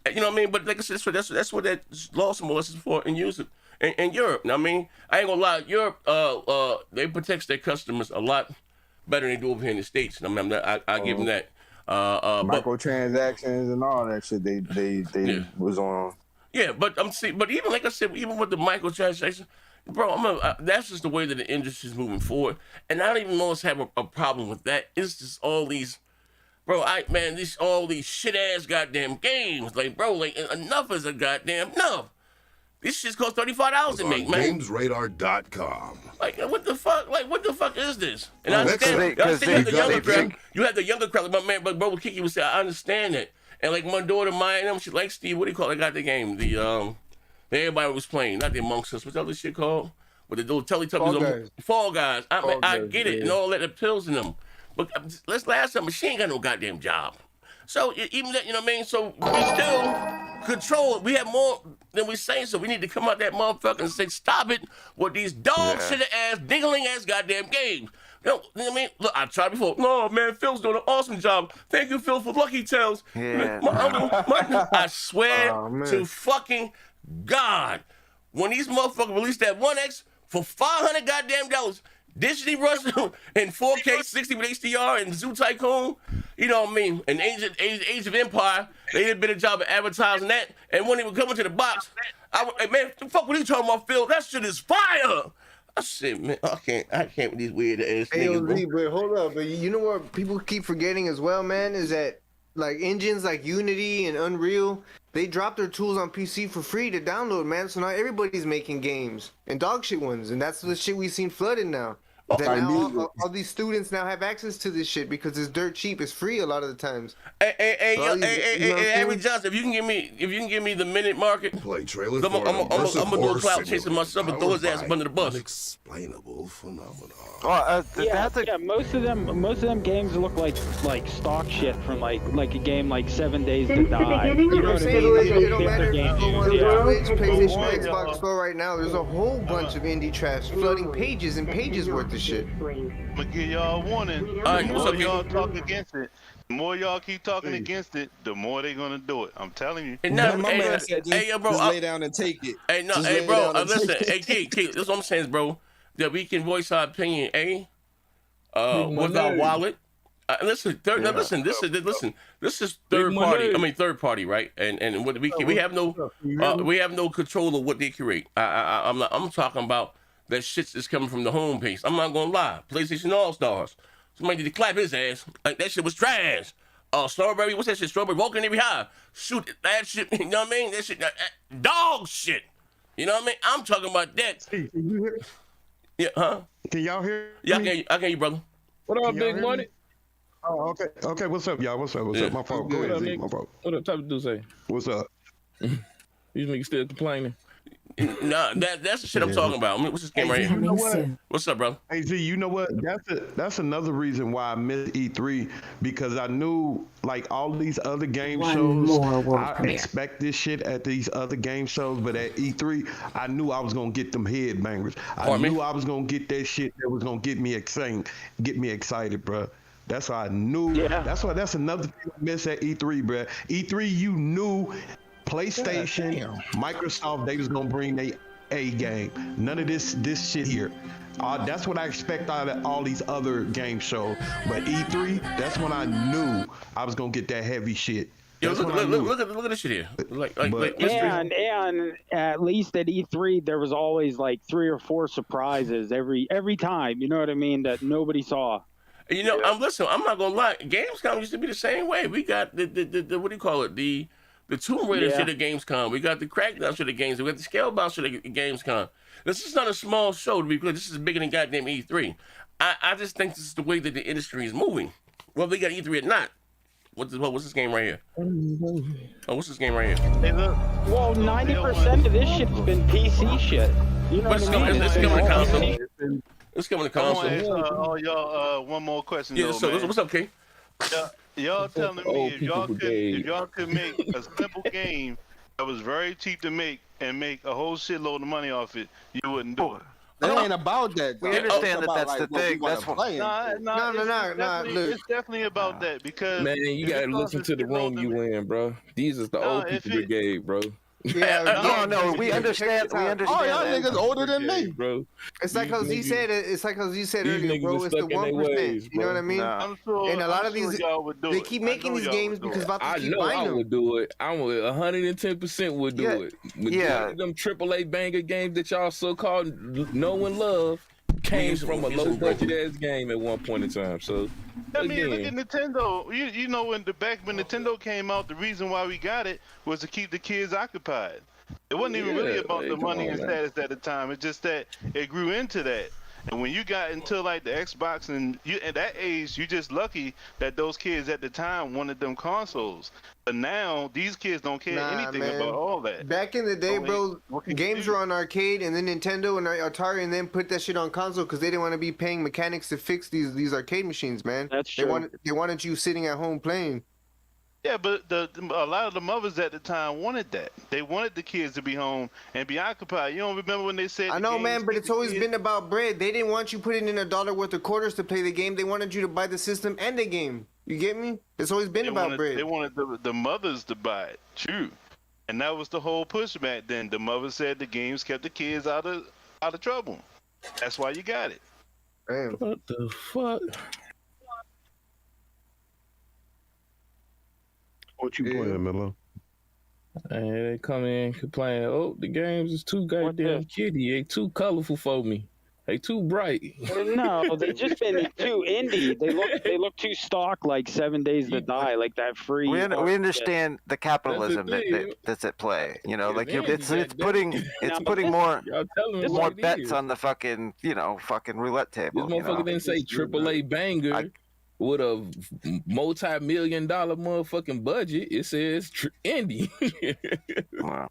Speaker 1: You know what I mean? But like I said, that's what that law symbol is for in Europe. In Europe, you know what I mean? I ain't gonna lie, Europe, they protect their customers a lot better than they do over here in the States. I mean, I give them that.
Speaker 7: Microtransactions and all that shit they was on.
Speaker 1: Yeah, but but even like I said, even with the microtransactions, bro, that's just the way that the industry is moving forward. And I don't even always have a problem with that. It's just all these. Bro, all these shit ass goddamn games. Like, bro, like enough is a goddamn enough. This shit costs $35 to make, man.
Speaker 2: GamesRadar.com.
Speaker 1: Like, what the fuck? Like, what the fuck is this? And I understand you have the younger crowd. My man, but bro, Kiki would say, I understand it. And like my daughter, Maya, and them, she like Steve. What do you call it? I got the game. The everybody was playing, not the Amongst Us. What's that other shit called? With the little Teletubbies. Fall Guys. I get it, and all that, the pills in them. But let's last time, she ain't got no goddamn job. So even that, you know what I mean? So we still control it. We have more than we say, so we need to come out that motherfucker and say, stop it with these dog shit ass, dingling ass goddamn games. You know what I mean? Look, I tried before. No, man, Phil's doing an awesome job. Thank you, Phil, for Lucky Tales.
Speaker 3: Yeah.
Speaker 1: I swear to fucking God, when these motherfuckers released that 1X for $500 goddamn dollars, Disney Rush in 4K 60 with HDR and Zoo Tycoon, you know what I mean? And Age of Empire, they did a better job of advertising that. And when they were coming to the box, hey, man, the fuck what are you talking about, Phil? That shit is fire. I said, man, I can't with these weird ass niggas, bro.
Speaker 13: But hold up, but you know what people keep forgetting as well, man, is that like engines like Unity and Unreal, they drop their tools on PC for free to download, man. So now everybody's making games and dog shit ones, and that's the shit we've seen flooded now. That now all these students now have access to this shit because it's dirt cheap. It's free a lot of the times.
Speaker 1: Hey, Harry Johnson, if you can give me the minute market,
Speaker 2: play trailer.
Speaker 1: I'm gonna do a cloud chasing myself and throw his ass up under the bus.
Speaker 2: Unexplainable phenomenon.
Speaker 4: Yeah, most of them games look like stock shit from like a game like 7 Days to Die. You know what I mean?
Speaker 13: It don't matter. PlayStation, Xbox Store right now. There's a whole bunch of indie trash flooding pages and pages worth of shit.
Speaker 20: I'm gonna give y'all a warning.
Speaker 1: All right,
Speaker 20: the more y'all talk against it, the more y'all keep talking against it, the more they gonna do it. I'm telling you.
Speaker 1: Hey, bro,
Speaker 7: just lay down and take it.
Speaker 1: Hey, no, hey, bro, listen, hey, Keith, this is what I'm saying, bro. That we can voice our opinion, with our wallet. Listen, this is third party. I mean, third party, right? And what we have no control of what they create. I'm talking about that shit that's coming from the homepage. I'm not gonna lie. PlayStation All Stars. Somebody need to clap his ass. Like that shit was trash. Strawberry, what's that shit? Strawberry Walking Every High. Shoot that shit. You know what I mean? That shit, dog shit. You know what I mean? I'm talking about that.
Speaker 21: Can you hear?
Speaker 1: Yeah, huh?
Speaker 21: Can y'all hear?
Speaker 1: Yeah, I can hear you, brother.
Speaker 21: What up, Big Money? Oh, okay. Okay, what's up, y'all? What's up? My fault. Go ahead, Zeke. My fault.
Speaker 22: What up, type of dude say?
Speaker 21: What's up?
Speaker 22: These niggas still complaining.
Speaker 1: Nah, that's the shit I'm talking about. I mean, what's this game right here?
Speaker 21: You know what?
Speaker 1: What's up, bro?
Speaker 21: Hey, Z, you know what? That's another reason why I missed E3, because I knew like all these other game shows, I expect this shit at these other game shows, but at E3, I knew I was gonna get them headbangers. I knew I was gonna get that shit that was gonna get me excited, bro. That's why I knew. Yeah. That's another thing I missed at E3, bro. E3, you knew PlayStation, Microsoft, they was gonna bring their A game. None of this shit here. That's what I expect out of all these other game shows. But E3, that's when I knew I was gonna get that heavy shit.
Speaker 1: Yo, look at this shit here.
Speaker 4: And at least at E3, there was always like 3 or 4 surprises every time. You know what I mean? That nobody saw.
Speaker 1: You know, I'm not gonna lie. Gamescom used to be the same way. We got the what do you call it? The Tomb Raider shit at Gamescom. We got the Crackdown shit at Gamescom. We got the Scalebound shit at Gamescom. This is not a small show, to be clear. This is bigger than goddamn E3. I just think this is the way that the industry is moving. Well, they got E3 or not. What's this game right here? What's this game right here?
Speaker 20: Hey, look.
Speaker 4: Well, 90% of this shit's been PC shit. You know what I mean?
Speaker 1: It's coming to console. It's coming to console.
Speaker 20: I want to ask all y'all one more question.
Speaker 1: Yeah,
Speaker 20: though,
Speaker 1: so
Speaker 20: man.
Speaker 1: what's up, King?
Speaker 20: Y'all telling me if y'all could make a simple game that was very cheap to make and make a whole shitload of money off it, you wouldn't do it.
Speaker 7: It ain't about that.
Speaker 3: We understand that that's the thing. That's what.
Speaker 20: It's definitely about that because
Speaker 22: man, you gotta listen to the room you in, bro. These is the old people brigade, bro.
Speaker 3: Yeah, no, we understand. We understand.
Speaker 7: Oh, y'all niggas older than me,
Speaker 22: bro.
Speaker 13: It's like how Z said. It's like how Z said earlier, bro. It's the 1%. You know what I mean?
Speaker 20: I'm sure.
Speaker 13: And a lot of these, they keep making these games because Vatos keep buying them.
Speaker 22: I would do it. I would 110% would do it.
Speaker 3: Yeah.
Speaker 22: Them AAA banger games that y'all so-called know and love came from a low budget ass game at one point in time. So
Speaker 20: I mean, look at Nintendo. You know, when Nintendo came out, the reason why we got it was to keep the kids occupied. It wasn't even really about the money and status at the time. It's just that it grew into that. And when you got into like the Xbox and you at that age, you just lucky that those kids at the time wanted them consoles. But now these kids don't care anything about all that.
Speaker 13: Back in the day, bro, games were on arcade, and then Nintendo and Atari, and then put that shit on console because they didn't want to be paying mechanics to fix these arcade machines, man.
Speaker 4: That's true.
Speaker 13: They wanted you sitting at home playing.
Speaker 20: Yeah, but a lot of the mothers at the time wanted that. They wanted the kids to be home and be occupied. You don't remember when they said?
Speaker 13: I know, man, but it's always been about bread. They didn't want you putting in $1 worth of quarters to play the game. They wanted you to buy the system and the game. You get me? It's always been about bread.
Speaker 20: They wanted the mothers to buy it. True, and that was the whole push back then. The mother said the games kept the kids out of trouble. That's why you got it.
Speaker 13: Damn.
Speaker 22: What the fuck?
Speaker 21: What you playing, Milo?
Speaker 22: And they come in complaining, oh, the games is too goddamn kiddie. They too colorful for me. They too bright.
Speaker 4: No, they just been too indie. They look too stock, like 7 Days to Die, like that free.
Speaker 3: We understand the capitalism that's at play. You know, like it's putting more bets on the fucking fucking roulette table.
Speaker 22: This motherfucker didn't say AAA banger with a multi-million-dollar motherfucking budget. It says indie.
Speaker 3: Wow.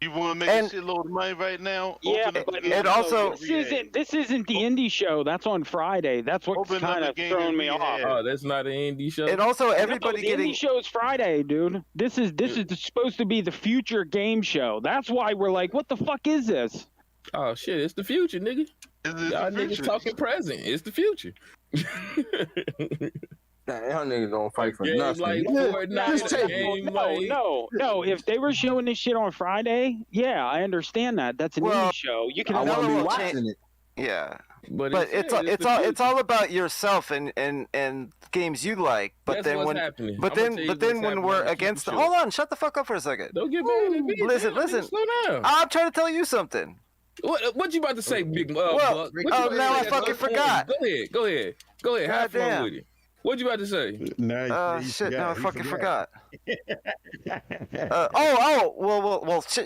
Speaker 20: You want to make a shitload of money right now?
Speaker 4: Yeah, but
Speaker 3: it also
Speaker 4: this isn't the indie show. That's on Friday. That's what's kind of throwing me off.
Speaker 22: Oh, that's not an indie show.
Speaker 3: And also everybody
Speaker 4: the indie show is Friday, dude. This is supposed to be the future game show. That's why we're like, what the fuck is this?
Speaker 22: Oh shit, it's the future, nigga. Y'all niggas talking present. It's the future.
Speaker 7: Y'all niggas don't fight for nothing.
Speaker 22: Like
Speaker 4: no. If they were showing this shit on Friday, yeah, I understand that. That's an indie show. You can
Speaker 7: be watching it.
Speaker 3: Yeah, but it's all about yourself and games you like. But then when we're against, hold on, shut the fuck up for a second.
Speaker 22: Don't get mad at me.
Speaker 3: Listen.
Speaker 22: Slow down.
Speaker 3: I'm trying to tell you something.
Speaker 22: What you about to say, Big Buck?
Speaker 3: Now I fucking forgot.
Speaker 22: Go ahead. Have fun with it. What you about to say?
Speaker 3: Shit, no, I fucking forgot.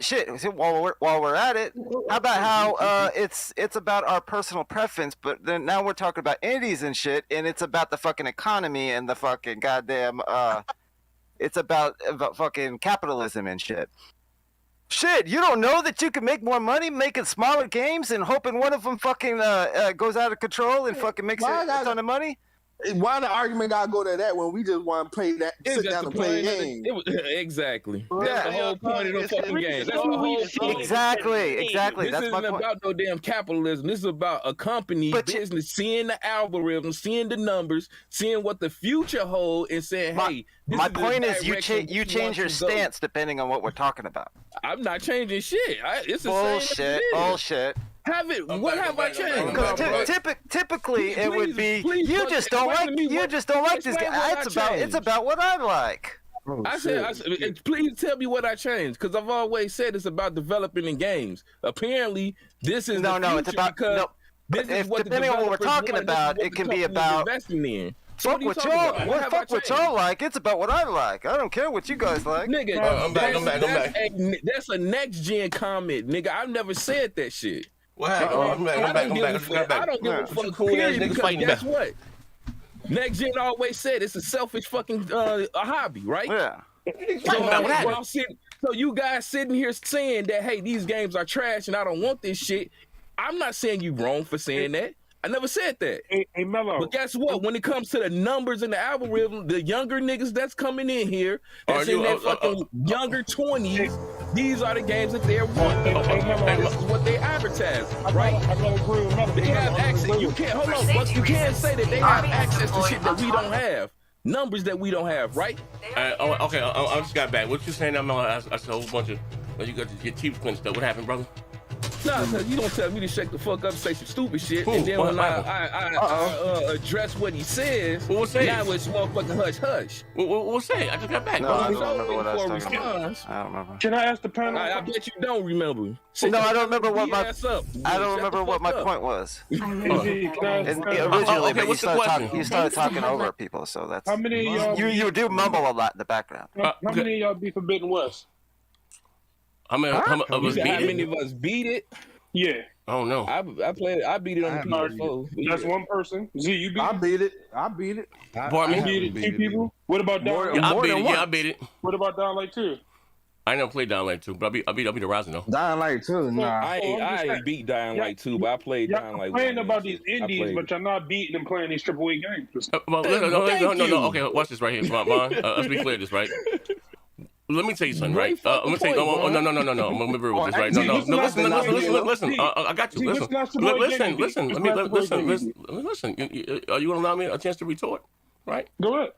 Speaker 3: Shit. While we're at it, how about how it's about our personal preference, but then now we're talking about indies and shit, and it's about the fucking economy and the fucking goddamn it's about fucking capitalism and shit. Shit, you don't know that you can make more money making smaller games and hoping one of them fucking goes out of control and fucking makes a ton of money?
Speaker 7: Why the argument gotta go to that when we just want to play that, sit down and play a game?
Speaker 22: Exactly. That's the whole point of the fucking game. That's the whole point.
Speaker 3: Exactly.
Speaker 22: This isn't about no damn capitalism. This is about a company business seeing the algorithm, seeing the numbers, seeing what the future holds, and saying, "Hey,
Speaker 3: my point is you change your stance depending on what we're talking about."
Speaker 22: I'm not changing shit. It's the
Speaker 3: bullshit. Bullshit.
Speaker 22: What have I changed?
Speaker 3: Because typically it would be you just don't like this game. It's about what I like.
Speaker 22: I said, please tell me what I changed, because I've always said it's about developing in games. Apparently, this is
Speaker 3: it's about depending on what we're talking about. It can be about
Speaker 22: investing in.
Speaker 3: Fuck what y'all like. It's about what I like. I don't care what you guys like.
Speaker 22: Nigga,
Speaker 1: I'm back.
Speaker 22: That's a next gen comment, nigga. I've never said that shit.
Speaker 1: What happened? I'm back.
Speaker 22: I don't give a fuck. Period, guess what? Next gen always said it's a selfish fucking a hobby, right?
Speaker 3: Yeah.
Speaker 22: So you guys sitting here saying that, hey, these games are trash and I don't want this shit. I'm not saying you wrong for saying that. I never said that.
Speaker 5: Hey, Mello.
Speaker 22: But guess what? When it comes to the numbers and the algorithm, the younger niggas that's coming in here, that's in their fucking younger 20s, these are the games that they're wanting. And this is what they advertise, right? They have access. You can't, hold on, but you can't say that they have access to shit that we don't have. Numbers that we don't have, right?
Speaker 1: Okay, I just got back. What you saying? I said a whole bunch of, you got your teeth clenched up. What happened, brother?
Speaker 22: No, because you don't tell me to shake the fuck up and say some stupid shit, and then when I address what he says, now it's motherfucking hush hush.
Speaker 1: What's that? I just got back.
Speaker 3: No, I don't remember what I was talking about. I don't remember.
Speaker 5: Can I ask the panel?
Speaker 22: I bet you don't remember.
Speaker 3: No, I don't remember what my point was. Originally, but you started talking over people, so that's.
Speaker 5: How many of y'all?
Speaker 3: You do mumble a lot in the background.
Speaker 5: How many of y'all be Forbidden West?
Speaker 22: How many of us beat it?
Speaker 5: Yeah.
Speaker 1: Oh no.
Speaker 22: I played it. I beat it on the PS4.
Speaker 5: That's one person. Z, you beat it?
Speaker 7: I beat it. I beat it.
Speaker 5: You beat it. 2 people. What about Down?
Speaker 1: I beat it.
Speaker 5: What about Down like 2?
Speaker 1: I never played Dying Light 2, but I beat Horizon though.
Speaker 7: Dying Light 2, nah.
Speaker 22: I ain't beat Dying Light 2, but I played Dying Light 1.
Speaker 5: Playing about these indies, but you're not beating and playing these AAA games.
Speaker 1: No. Okay, watch this right here, Vaughn. Let's be clear, this right. Let me tell you something, right? Let me tell you. No. I'm gonna be real with this, right? No. Listen. I got you. Listen. Listen. Are you gonna allow me a chance to retort? Right?
Speaker 5: Go ahead.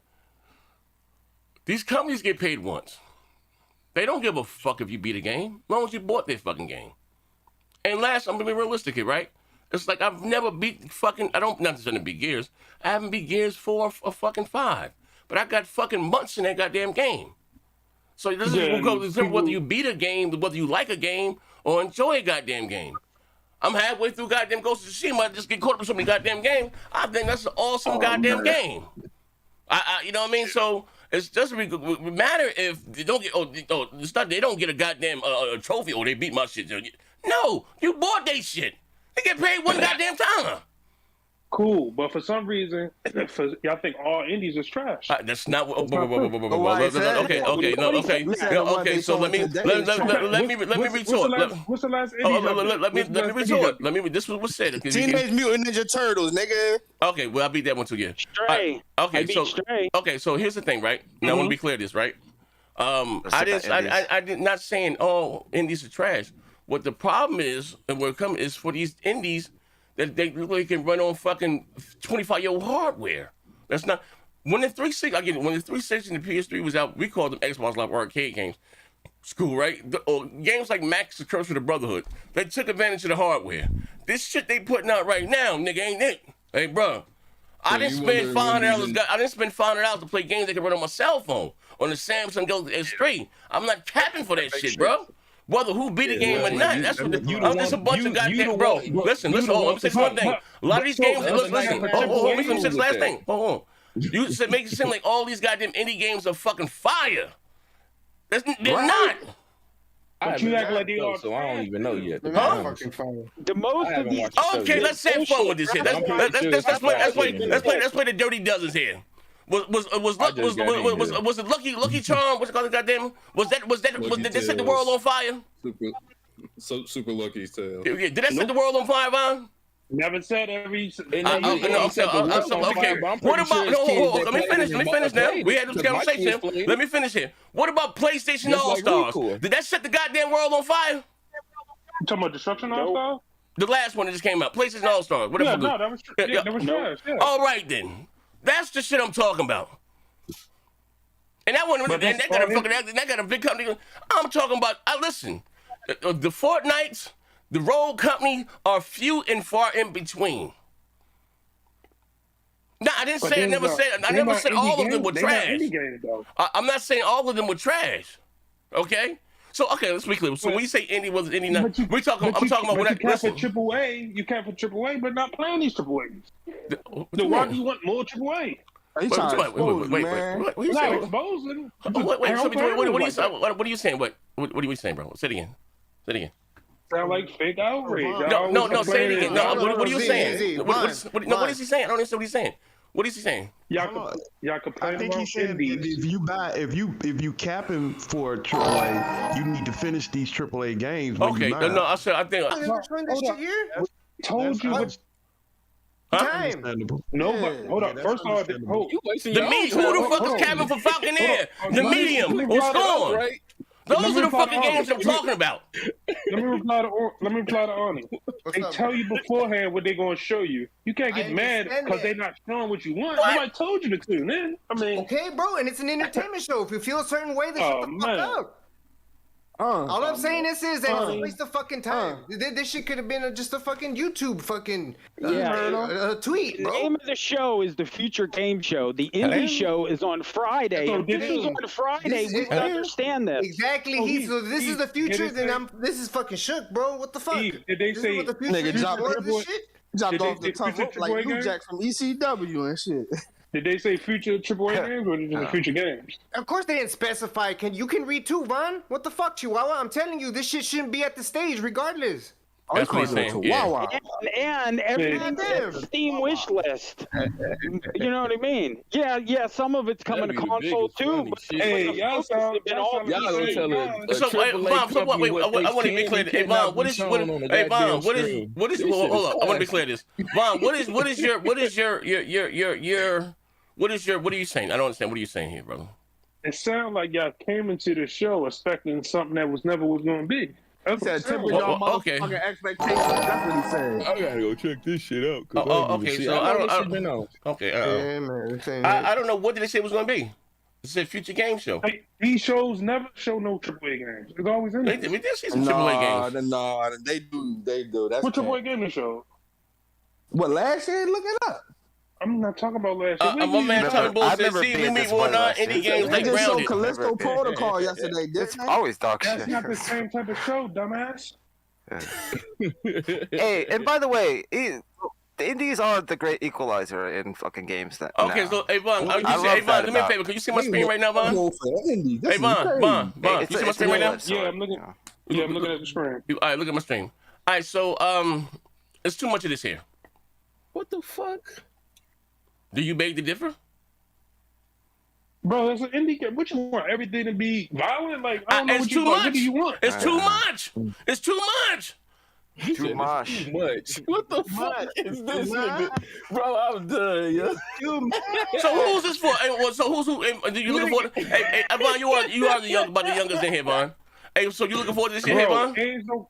Speaker 1: These companies get paid once. They don't give a fuck if you beat a game, as long as you bought their fucking game. And last, I'm gonna be realistic here, right? It's like I've never beat fucking. I don't necessarily beat Gears. I haven't beat Gears 4 or fucking 5, but I got fucking months in that goddamn game. So this is whether you beat a game, whether you like a game, or enjoy a goddamn game. I'm halfway through goddamn Ghost of Tsushima. I just get caught up in so many goddamn games. I think that's an awesome goddamn game. You know what I mean? So it's doesn't matter if they don't get. It's not they don't get a goddamn trophy. They beat my shit. No, you bought they shit. They get paid one goddamn time.
Speaker 5: Cool, but for some reason, y'all think all indies is trash.
Speaker 1: That's not what. Okay. So let me retort.
Speaker 5: What's the last indie?
Speaker 1: Let me retort. This was what's said.
Speaker 7: Teenage Mutant Ninja Turtles, nigga.
Speaker 1: Okay, well I beat that one too. Yeah.
Speaker 4: Stray.
Speaker 1: Okay, so here's the thing, right? Now I want to be clear this, right? I did not saying all indies are trash. What the problem is, and where it comes is for these indies. That they really can run on fucking 25-year-old hardware. That's not when the 360. I get it. When the 360 and the PS3 was out, we called them Xbox Live Arcade games. School, right? Games like Max: The Curse of the Brotherhood. They took advantage of the hardware. This shit they putting out right now, nigga, ain't it? Hey, bro, I didn't spend $500. I didn't spend $500 to play games that can run on my cell phone on the Samsung Galaxy S3. I'm not capping for that shit, bro. Whether who beat the game or not, that's what it's a bunch of goddamn bro. Listen, let me say one thing. A lot of these games, listen, let me say this last thing. Hold on. You make it seem like all these goddamn indie games are fucking fire. They're not.
Speaker 5: But you act like they are.
Speaker 22: So I don't even know yet.
Speaker 4: The most of these.
Speaker 1: Okay, let's have fun with this here. Let's play the Dirty Dozens here. Was it Lucky Charm? What's it called? Goddamn! Did they set the world on fire?
Speaker 9: Super Lucky's Tale.
Speaker 1: Yeah, did that set the world on fire, Von?
Speaker 5: Never said every.
Speaker 1: Okay. What about? No, let me finish now. We had this conversation. Let me finish here. What about PlayStation All Stars? Did that set the goddamn world on fire?
Speaker 5: You talking about Destruction All Stars?
Speaker 1: The last one that just came out, PlayStation All Stars.
Speaker 5: Yeah, no, that was trash. Yeah.
Speaker 1: All right then. That's the shit I'm talking about. And that one, that got a big company. I'm talking about. Listen, the Fortnites, the Rogue Company are few and far in between. No, I didn't say. I never said all of them were trash. I'm not saying all of them were trash. Okay. So let's be clear. So when you say indie, was it indie? Not? I'm talking about what I
Speaker 5: listen. You can't put AAA, but not playing these AAAs. Then why do you want more AAA?
Speaker 1: Wait. What are you saying? What are you saying? What are you saying, bro? Say it again.
Speaker 5: Sound like fake outrage.
Speaker 1: No. Say it again. No. What are you saying? What is he saying? I don't understand what he's saying. What is he saying?
Speaker 5: Y'all complain
Speaker 21: I think he said that if you capping for AAA, you need to finish these AAA games.
Speaker 1: Okay, no, I think.
Speaker 5: Told you. Time. No, but hold up. First of all,
Speaker 1: who the fuck is capping for Falconeer? The Medium or Storm? Those are the fucking games I'm talking about.
Speaker 5: Let me reply to Arnie. They tell you beforehand what they're going to show you. You can't get mad because they're not showing what you want. Nobody told you to tune in. I mean,
Speaker 13: okay, bro, and it's an entertainment show. If you feel a certain way, then shut the fuck up. All I'm saying is that it's a waste of fucking time. This shit could have been just a fucking YouTube fucking tweet, bro.
Speaker 4: The name of the show is the Future Game Show. The indie show is on Friday. If this is on Friday, we can understand this.
Speaker 13: Exactly. So this is the future, then this is fucking shook, bro. What the fuck?
Speaker 5: Did they say
Speaker 7: nigga dropped off the top rope like New Jack from ECW and shit?
Speaker 5: Did they say future AAA games or just future games?
Speaker 13: Of course they didn't specify. You can read too, Von. What the fuck, Chihuahua? I'm telling you, this shit shouldn't be at the stage regardless.
Speaker 1: That's what he's saying. Yeah.
Speaker 4: And everything's in the Steam wish list. You know what I mean? Yeah. Some of it's coming to console too. But
Speaker 5: hey, y'all
Speaker 22: gonna tell it.
Speaker 1: So, Vaughn, so what? Wait, I want to be clear. Hey, Vaughn, what is? Hey, Vaughn, what is? Hold on, I want to be clear. This, Vaughn, what are you saying? I don't understand. What are you saying here, brother?
Speaker 5: It sounds like y'all came into the show expecting something that was never going to be.
Speaker 21: He said, temper your motherfucking expectations. That's what he said.
Speaker 22: I gotta go check this shit out.
Speaker 1: Okay, so I don't know. What did they say it was going to be? It said future game show.
Speaker 5: Hey, these shows never show no AAA games. It's always in there.
Speaker 1: We did see some AAA games.
Speaker 21: No, they do. That's
Speaker 5: what AAA game they showed?
Speaker 21: What, last year? Look it up.
Speaker 5: I'm not talking about last year.
Speaker 1: My man Tommy Bull said, see, we meet one indie games like
Speaker 21: Grounded.
Speaker 1: Grounded.
Speaker 21: Callisto Protocol yesterday,
Speaker 3: It's always dog shit.
Speaker 5: That's not the same type of show, dumbass.
Speaker 3: Hey, and by the way, the indies are the great equalizer in fucking games.
Speaker 1: Okay, so hey Vaughn, do me a favor. Can you see my screen right now, Vaughn? Hey Vaughn, can you see my screen right now?
Speaker 5: Yeah, I'm looking. Yeah, I'm looking at the screen.
Speaker 1: All right, look at my screen. All right, so it's too much of this here.
Speaker 22: What the fuck?
Speaker 1: Do you beg to differ?
Speaker 5: Bro, it's an indie game. What you want? Everything to be violent? Like, I don't know what
Speaker 1: you want. What
Speaker 5: do you want?
Speaker 1: It's too much. It's too much.
Speaker 3: Too much.
Speaker 22: What the fuck is this nigga? Bro, I'm done, yo.
Speaker 1: So who's this for? So who? Do you looking for? Hey, Vaughn, you are the youngest in here, Vaughn. Hey, so you looking forward to this shit, hey, Vaughn?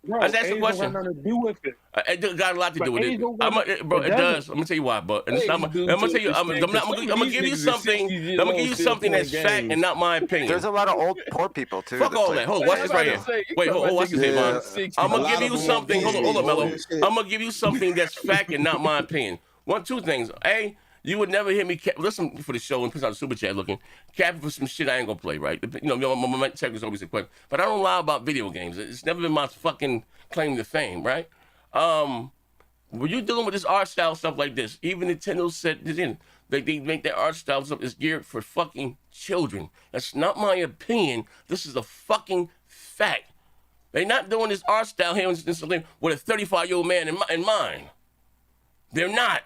Speaker 1: Let's ask a question.
Speaker 5: Got nothing to do with it.
Speaker 1: It got a lot to do with it. Bro, it does. I'm gonna tell you why, but I'm gonna tell you. I'm gonna give you something. I'm gonna give you something that's fact and not my opinion.
Speaker 3: There's a lot of old poor people too.
Speaker 1: Fuck all that. Hold on, watch this right here. Wait, hold on, watch this here, Vaughn. I'm gonna give you something. Hold on, Mello. I'm gonna give you something that's fact and not my opinion. Two things. A, you would never hear me listen for the show and put out a super chat looking capping for some shit I ain't gonna play, right? You know, my tech is always a question, but I don't lie about video games. It's never been my fucking claim to fame, right? When you're dealing with this art style stuff like this, even Nintendo said this in, they make their art style stuff is geared for fucking children. That's not my opinion. This is a fucking fact. They're not doing this art style here with a 35-year-old man in mind. They're not.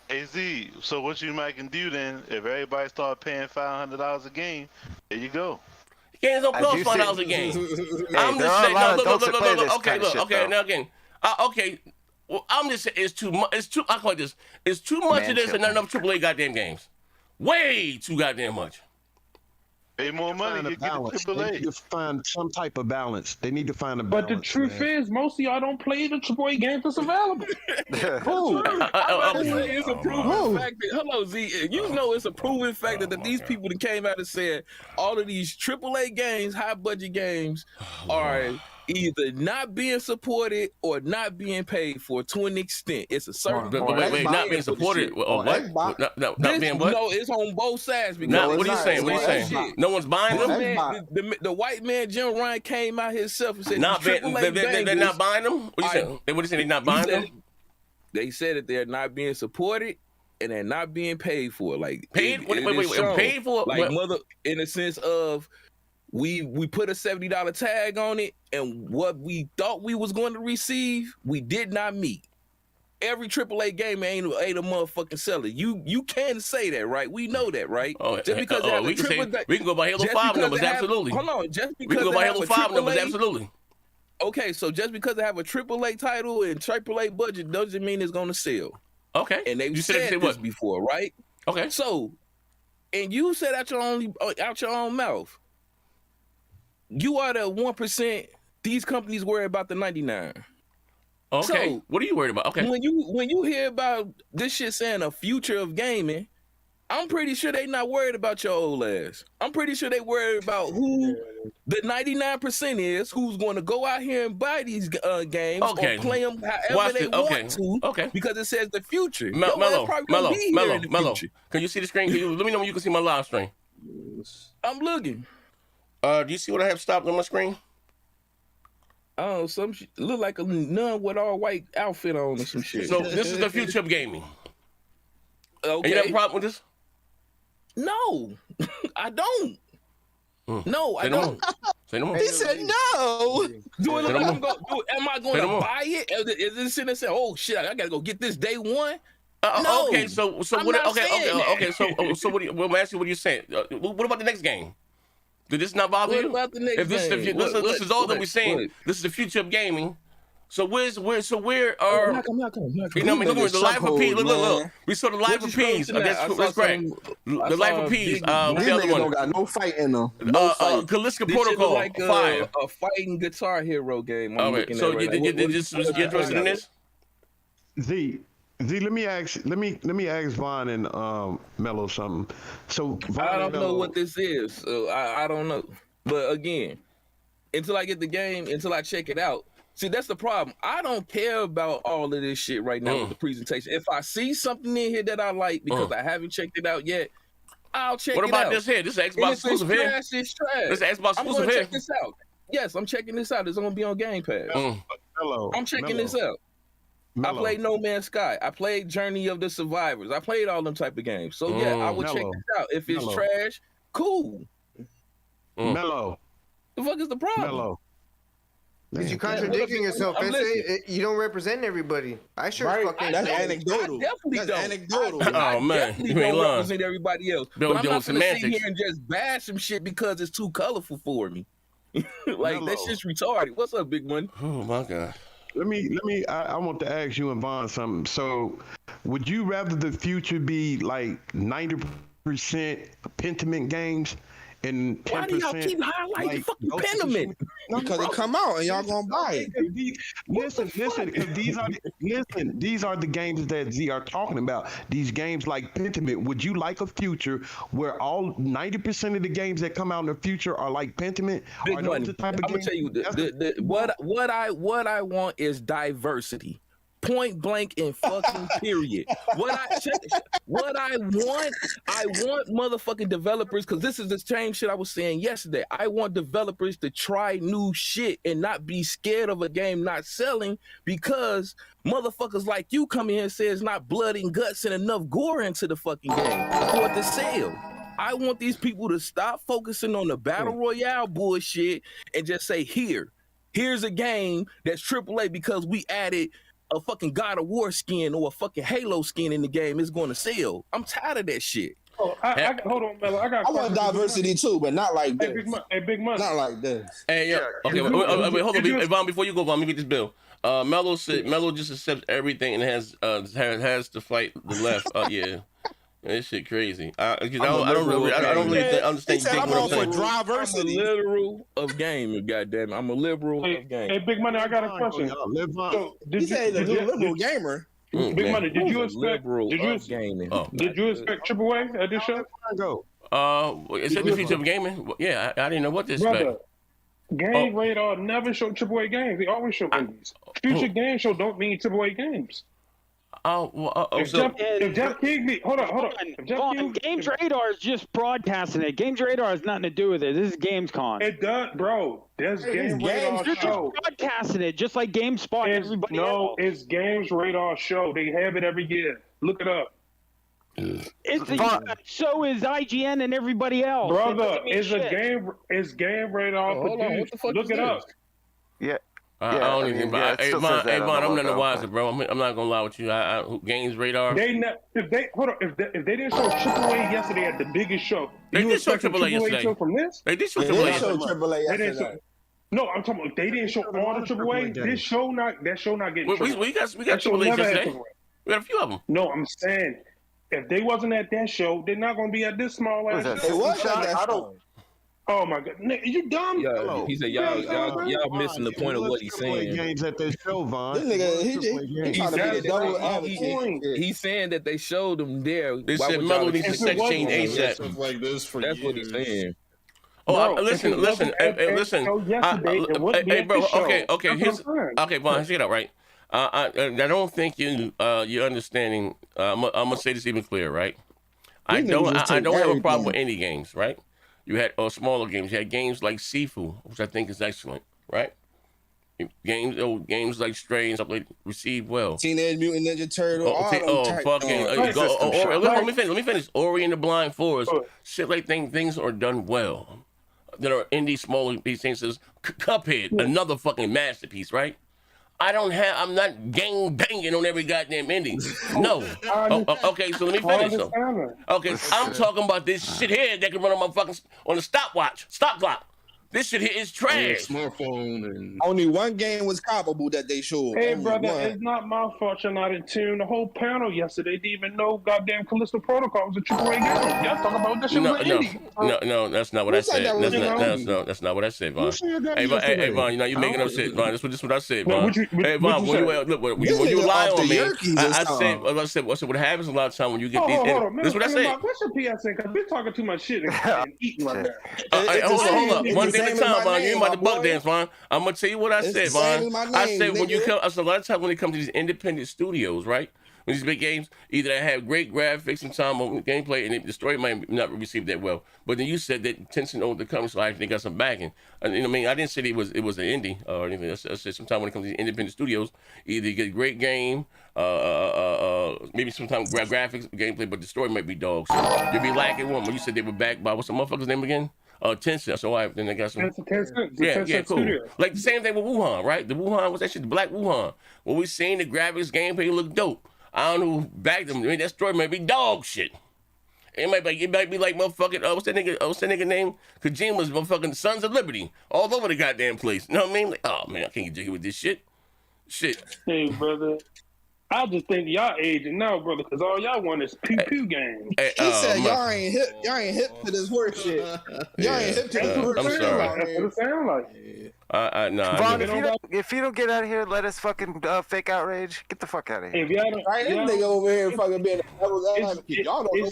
Speaker 20: Hey Z, so what you might can do then, if everybody start paying $500 a game, there you go.
Speaker 1: Games don't cost $5 a game. I'm just saying, okay, now again, well, I'm just saying it's too much. I call it this. It's too much of this and not enough AAA goddamn games. Way too goddamn much.
Speaker 20: Pay more money, you get AAA.
Speaker 21: They need to find some type of balance. They need to find a balance.
Speaker 5: But the truth is, most of y'all don't play the AAA games that's available.
Speaker 22: Who? It's a proven fact that, hello Z, you know it's a proven fact that these people that came out and said all of these AAA games, high budget games, are either not being supported or not being paid for to an extent. It's a certain
Speaker 1: wait, not being supported or what? Not being what?
Speaker 22: No, it's on both sides.
Speaker 1: What are you saying? What are you saying? No one's buying them?
Speaker 22: The white man Jim Ryan came out himself and said
Speaker 1: they're not buying them? What are you saying? What are you saying? They're not buying them?
Speaker 22: They said that they're not being supported and they're not being paid for. Like
Speaker 1: paid? Wait, paid for?
Speaker 22: Like mother, in the sense of we put a $70 tag on it, and what we thought we was going to receive, we did not meet. Every AAA game ain't a motherfucking seller. You can say that, right? We know that, right? Just because
Speaker 1: we can go by Halo 5 numbers, absolutely.
Speaker 22: Hold on, just because
Speaker 1: we can go by Halo 5 numbers, absolutely.
Speaker 22: Okay, so just because they have a AAA title and AAA budget doesn't mean it's going to sell.
Speaker 1: Okay,
Speaker 22: and they've said this before, right?
Speaker 1: Okay,
Speaker 22: so and you said out your own mouth. You are the 1%. These companies worry about the 99.
Speaker 1: Okay. So, what are you worried about? Okay.
Speaker 22: When you hear about this shit saying a future of gaming, I'm pretty sure they not worried about your old ass. I'm pretty sure they worried about who the 99% is, who's going to go out here and buy these games or play them however they want to. Okay. Because it says the future.
Speaker 1: Mello. Can you see the screen? Let me know when you can see my live stream.
Speaker 22: I'm looking.
Speaker 1: Do you see what I have stopped on my screen?
Speaker 22: Oh, some shit look like a nun with all white outfit on or some shit.
Speaker 1: So this is the future of gaming.
Speaker 22: Okay.
Speaker 1: You have a problem with this?
Speaker 22: No, I don't. No, I don't.
Speaker 1: Say no more.
Speaker 7: He said no.
Speaker 22: Do it. Am I going
Speaker 1: Say
Speaker 22: to
Speaker 1: no more.
Speaker 22: buy it? Is this sitting and say, "Oh shit, I gotta go get this day one"? No.
Speaker 1: Okay, so
Speaker 22: I'm
Speaker 1: what?
Speaker 22: not
Speaker 1: Okay,
Speaker 22: saying that.
Speaker 1: okay. So what? Well, I'm asking you what you're saying. What about the next game? Did this not bother you?
Speaker 22: What about the next
Speaker 1: If this,
Speaker 22: game?
Speaker 1: this is all that we're saying.
Speaker 22: What?
Speaker 1: This is the future of gaming. So where
Speaker 22: I'm
Speaker 1: are?
Speaker 22: not coming.
Speaker 1: You know what I mean? The life of Ps. Look. We saw the life of Ps against Greg. The life of Ps.
Speaker 7: These
Speaker 1: The other
Speaker 7: niggas
Speaker 1: one.
Speaker 7: don't got no fight in them. No fight.
Speaker 1: Callisto
Speaker 22: This shit
Speaker 1: Protocol.
Speaker 22: like
Speaker 1: Fire.
Speaker 22: a fighting Guitar Hero game. I'm
Speaker 1: All right.
Speaker 22: looking
Speaker 1: So
Speaker 22: at right
Speaker 1: you
Speaker 22: now.
Speaker 1: just get interested in this?
Speaker 21: Z, let me ask Vaughn and Mello something. So Vaughn
Speaker 22: I
Speaker 21: and
Speaker 22: don't know
Speaker 21: Mello-
Speaker 22: what this is. So I don't know. But again, until I get the game, until I check it out. See, that's the problem. I don't care about all of this shit right now with the presentation. If I see something in here that I like because I haven't checked it out yet, I'll check it out.
Speaker 1: What about this here? This is an Xbox exclusive here.
Speaker 22: Trash, it's trash.
Speaker 1: This is Xbox
Speaker 22: I'm
Speaker 1: exclusive
Speaker 22: gonna
Speaker 1: here.
Speaker 22: check this out. Yes, I'm checking this out. It's gonna be on Game Pass.
Speaker 21: Mello,
Speaker 22: I'm checking
Speaker 21: Mello,
Speaker 22: this out.
Speaker 21: Mello.
Speaker 22: I played No Man's Sky. I played Journey of the Survivors. I played all them type of games. So yeah, I would check
Speaker 21: Mello.
Speaker 22: this out. If it's
Speaker 21: Mello.
Speaker 22: trash, cool.
Speaker 21: Mello.
Speaker 22: The fuck is the problem?
Speaker 21: Mello.
Speaker 13: Because you're contradicting yourself.
Speaker 22: I'm listening.
Speaker 13: You don't represent everybody. I sure
Speaker 7: Right.
Speaker 13: fucking
Speaker 7: That's
Speaker 13: don't.
Speaker 7: anecdotal.
Speaker 22: I definitely
Speaker 7: That's
Speaker 22: don't.
Speaker 7: anecdotal.
Speaker 22: I
Speaker 1: Oh, man.
Speaker 22: definitely
Speaker 1: You ain't
Speaker 22: don't
Speaker 1: lying.
Speaker 22: represent everybody else.
Speaker 1: Bill
Speaker 22: But I'm
Speaker 1: doing
Speaker 22: not gonna sit
Speaker 1: semantics.
Speaker 22: here and just bash some shit because it's too colorful for me. Like
Speaker 21: Mello.
Speaker 22: that's just retarded. What's up, big one?
Speaker 1: Oh my God.
Speaker 21: I want to ask you and Vaughn something. So, would you rather the future be like 90% Pentiment games and 10%?
Speaker 22: Why do y'all keep highlighting
Speaker 21: like
Speaker 22: fucking
Speaker 21: Ghost of
Speaker 22: Pentiment?
Speaker 7: Because it come out and y'all gonna buy it.
Speaker 21: Listen, because these are the games that Z are talking about. These games like Pentiment. Would you like a future where all 90% of the games that come out in the future are like Pentiment?
Speaker 22: Big
Speaker 21: Are those
Speaker 22: money.
Speaker 21: the type of
Speaker 22: I'm gonna
Speaker 21: games?
Speaker 22: tell you what I want is diversity. Point blank and fucking period. What I want motherfucking developers, because this is the same shit I was saying yesterday. I want developers to try new shit and not be scared of a game not selling because motherfuckers like you come in and say it's not blood and guts and enough gore into the fucking game for it to sell. I want these people to stop focusing on the battle royale bullshit and just say, here's a game that's AAA because we added a fucking God of War skin or a fucking Halo skin in the game is going to sell. I'm tired of that shit.
Speaker 5: Oh, hold on, Mello.
Speaker 7: I want diversity too, but not like this.
Speaker 5: Big money.
Speaker 7: Not like this.
Speaker 1: Hey, yeah. Okay, wait, hold on. Hey, Vaughn, before you go, Vaughn, let me get this bill. Mello just accepts everything and has to fight the left. Yeah. This shit crazy. I don't really understand.
Speaker 7: He said I'm all for
Speaker 22: I'm a
Speaker 7: diversity.
Speaker 22: literal of gaming, goddamn. I'm a liberal of
Speaker 5: Hey,
Speaker 22: gaming.
Speaker 5: Big Money, I got a question. So,
Speaker 7: He said he's a liberal gamer.
Speaker 5: Big Money, did you expect
Speaker 22: gaming?
Speaker 5: Did you expect AAA at this show?
Speaker 21: Go.
Speaker 1: Is it the future of gaming? Yeah, I didn't know what to expect.
Speaker 5: Brother, Game Radar never show AAA games. They always show indies. Future game show don't mean AAA games. If Jeff King, hold on. If Jeff King,
Speaker 4: Games Radar is just broadcasting it. Games Radar has nothing to do with it. This is Gamescom.
Speaker 5: It does, bro. There's Game Radar
Speaker 4: They're just
Speaker 5: show.
Speaker 4: broadcasting it, just like GameSpot and everybody else.
Speaker 5: It's Games Radar show. They have it every year. Look it up.
Speaker 4: So is IGN and everybody else.
Speaker 5: Brother, it's Game Radar produced. Look it up.
Speaker 3: Yeah.
Speaker 1: I don't even. Hey, Vaughn, I'm none the wiser, bro. I'm not gonna lie with you. Games Radar.
Speaker 5: If they didn't show AAA yesterday at the biggest show,
Speaker 1: they
Speaker 5: you
Speaker 1: did show
Speaker 5: expect a
Speaker 1: AAA yesterday.
Speaker 5: show from this?
Speaker 1: They did show AAA
Speaker 7: yesterday.
Speaker 5: No, I'm talking about they didn't show all the AAA. That show not getting.
Speaker 1: We got AAA yesterday. We got a few of them.
Speaker 5: No, I'm saying if they wasn't at that show, they're not gonna be at this small ass show.
Speaker 7: It was at that show.
Speaker 5: Oh my god, nigga, you dumb?
Speaker 22: Yeah, he said y'all missing the point of what he's saying.
Speaker 21: Games at this show, Vaughn.
Speaker 7: This nigga, he trying to be the double advocate.
Speaker 22: He's saying that they showed them there.
Speaker 1: They said Mello needs to sex change ASAP.
Speaker 9: Stuff like this for
Speaker 22: That's what he's saying.
Speaker 1: Oh, listen. Hey, bro. Okay, Vaughn, say that right. I don't think you're understanding. I'm gonna say this even clearer, right? I don't have a problem with indie games, right? You had smaller games. You had games like Sifu, which I think is excellent, right? Games like Stray and stuff like received well.
Speaker 7: Teenage Mutant Ninja Turtle.
Speaker 1: Let me finish. Ori and the Blind Forest. Shit like things are done well. that are indie smaller these things is Cuphead, another fucking masterpiece, right? I'm not gang banging on every goddamn indie. No. Okay, so let me finish. Okay, I'm talking about this shit here that can run on my fucking on a stop clock. This shit here is trash.
Speaker 9: Smartphone and
Speaker 7: only one game was comparable that they showed.
Speaker 5: Hey,
Speaker 7: only
Speaker 5: brother,
Speaker 7: one.
Speaker 5: it's not my fault you're not in tune. The whole panel yesterday didn't even know goddamn Callisto Protocol was a AAA game. Y'all talking about that shit was an indie.
Speaker 1: No, that's not what I said. That's not what I said, Vaughn. Hey, Vaughn, you're making up shit, Vaughn. This is what I said, Vaun. Hey, Vaughn, when you lie on me, I said what happens a lot of time when you get these. This is what I said.
Speaker 5: What's your PSA? Because we're talking too much shit and eating right now.
Speaker 1: Hold up. One thing at a time, Vaughn. You ain't about to buck dance, Vaughn. I'm gonna tell you what I said, Vaughn. I said when you come, I said a lot of times when it comes to these independent studios, right? When these big games, either they have great graphics and time on gameplay, and the story might not receive that well. But then you said that Tencent owned the company, so I actually got some backing. And, I mean, I didn't say it was an indie or anything. I said sometimes when it comes to these independent studios, either you get a great game, maybe sometimes graphics, gameplay, but the story might be dog. So you'll be lacking one. When you said they were backed by what's the motherfucker's name again? Tencent. So then they got some.
Speaker 5: Tencent
Speaker 1: Cool.
Speaker 5: Studio.
Speaker 1: Like the same thing with Wuhan, right? The Wuhan was actually the Black Wuhan. What we seen, the graphics, gameplay look dope. I don't know who backed them. I mean, that story might be dog shit. It might be like motherfucking what's that nigga name? Kojima's motherfucking Sons of Liberty all over the goddamn place. You know what I mean? Like, oh man, I can't get jiggy with this shit.
Speaker 5: Hey, brother. I just think y'all aging now, brother, because all y'all want is pew games.
Speaker 7: He said y'all ain't hip to this horse shit. Y'all ain't hip to this horse shit.
Speaker 1: I'm sorry.
Speaker 5: That's what it sound like.
Speaker 3: Vaughn, if you don't get out of here, let us fucking fake outrage. Get the fuck out of here.
Speaker 5: If y'all don't,
Speaker 7: this nigga over here fucking being
Speaker 5: it's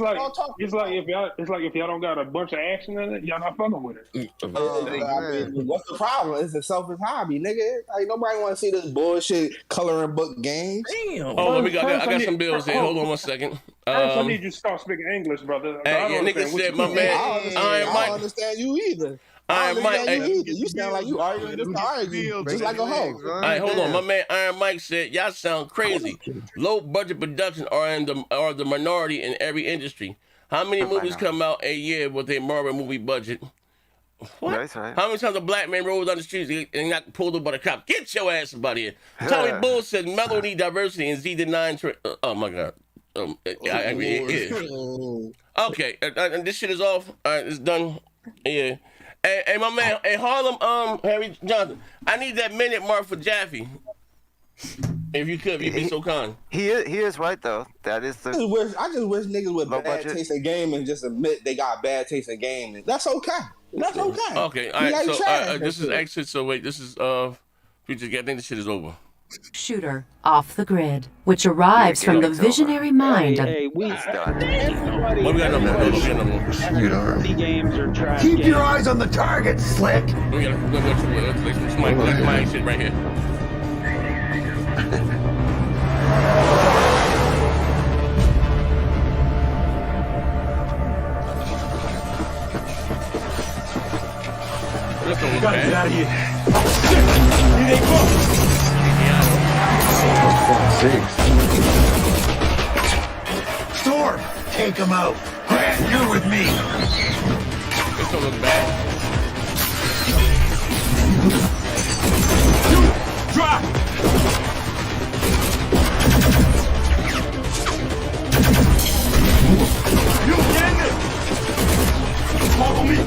Speaker 5: like if y'all don't got a bunch of action in it, y'all not fucking with it.
Speaker 7: What's the problem? It's a selfish hobby, nigga. Like nobody want to see this bullshit coloring book games.
Speaker 1: Damn. Oh, I got some bills here. Hold on one second.
Speaker 5: I need you to start speaking English, brother.
Speaker 1: Nigga said, my man.
Speaker 7: I don't understand you either.
Speaker 1: Iron Mike,
Speaker 7: you sound like you arguing just to argue, just like a hoe.
Speaker 1: All right, hold on. My man Iron Mike said, y'all sound crazy. Low budget production are the minority in every industry. How many movies come out a year with a Marvel movie budget? What?
Speaker 3: That's right.
Speaker 1: How many times a black man rolls down the streets and got pulled over by the cop? Get your ass about here. Tommy Bull said melody, diversity, and Z denying. Oh my God. Okay, and this shit is off. All right, it's done. Yeah. Hey, my man, Harlem, Harry Johnson, I need that minute mark for Jaffe. If you could, you'd be so kind.
Speaker 3: He is right though. That is the.
Speaker 7: I just wish niggas with bad taste in gaming just admit they got bad taste in gaming. That's okay. That's okay.
Speaker 1: Okay, all right. So this is exit. So wait, this is future. I think this shit is over.
Speaker 6: Shooter off the grid, which arrives from the visionary mind of.
Speaker 4: Hey, we
Speaker 1: What we got number?
Speaker 4: Games are trash.
Speaker 10: Keep your eyes on the target, Slick.
Speaker 1: We got my shit right here.
Speaker 10: Gotta get out of here. Here they come. Storm, take him out. Grant, you're with me.
Speaker 1: This don't look bad.
Speaker 10: Drop. You get it. Follow me.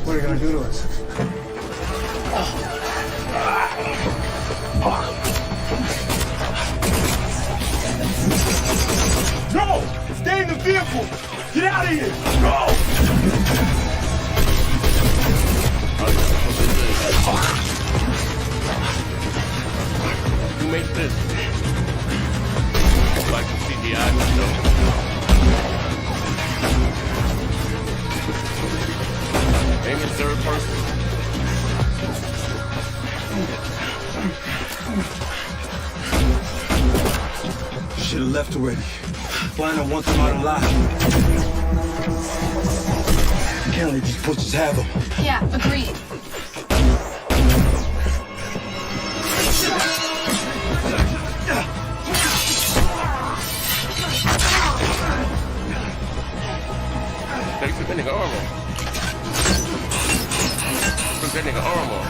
Speaker 10: What are you gonna do to us? No! Stay in the vehicle! Get out of here! Go!
Speaker 1: Who makes this? Like CGI, Aim in third person.
Speaker 11: Should have left already. Blind on one time out alive. Can't let these pussies have them.
Speaker 17: Yeah, agreed.
Speaker 1: Take the nigga armor. Put that nigga armor.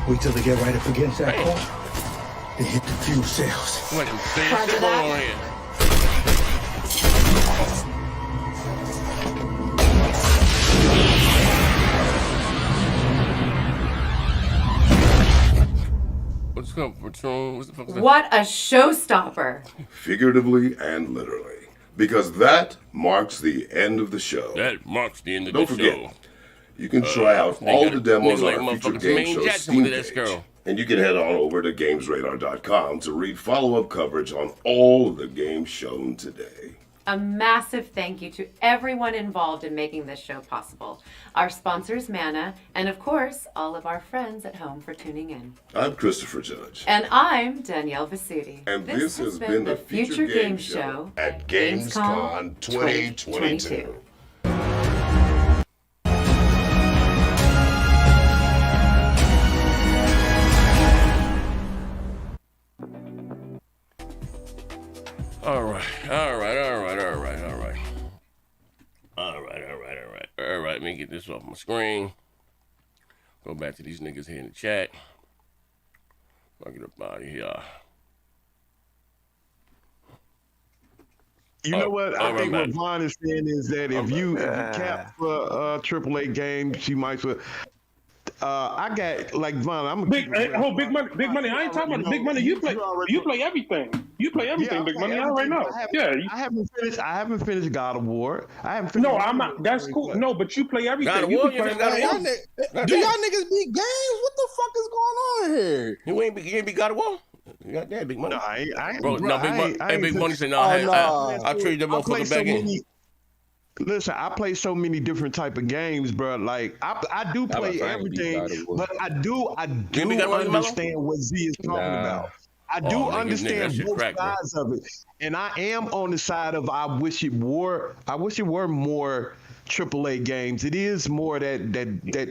Speaker 11: Wait till they get right up against that car. They hit the fuel cells.
Speaker 1: What in come on here. What's up, Patron? What's the fuck is that?
Speaker 6: What a showstopper.
Speaker 2: Figuratively and literally. Because that marks the end of the show.
Speaker 1: That marks the end of
Speaker 2: Don't
Speaker 1: the
Speaker 2: forget,
Speaker 1: show.
Speaker 2: You can try out all the demos on our future game
Speaker 1: Jermaine
Speaker 2: show
Speaker 1: Jackson
Speaker 2: Steam
Speaker 1: with this
Speaker 2: page.
Speaker 1: girl.
Speaker 2: And you can head on over to GamesRadar.com to read follow-up coverage on all of the games shown today.
Speaker 6: A massive thank you to everyone involved in making this show possible. Our sponsors, Mana, and of course, all of our friends at home for tuning in.
Speaker 2: I'm Christopher Judge.
Speaker 6: And I'm Danielle Vasuti.
Speaker 2: And this has been the Future Game Show at Gamescom 2022.
Speaker 1: All right. Let me get this off my screen. Go back to these niggas here in the chat. I'll get up out of here.
Speaker 21: You know what? I think what Vaughn is saying is that if you cap for AAA games, you might as well. I got like Vaughn. I'm a
Speaker 5: big money. I ain't talking about the big money. You play everything. You play everything, big money. I already know.
Speaker 21: I haven't finished God of War. I haven't finished.
Speaker 5: No, I'm not. That's cool. No, but you play everything.
Speaker 21: God of
Speaker 5: you
Speaker 21: War,
Speaker 5: play
Speaker 21: do y'all
Speaker 22: niggas beat games? What the fuck is going on here?
Speaker 1: You ain't be God of War? You got that big money.
Speaker 21: No, I ain't.
Speaker 1: Bro, no, big money said no. I trade that motherfucker back in.
Speaker 21: Listen, I play so many different type of games, bro. Like I do play everything, but I do understand what Z is talking about. I do understand both sides of it, and I am on the side of I wish it were more AAA games. It is more that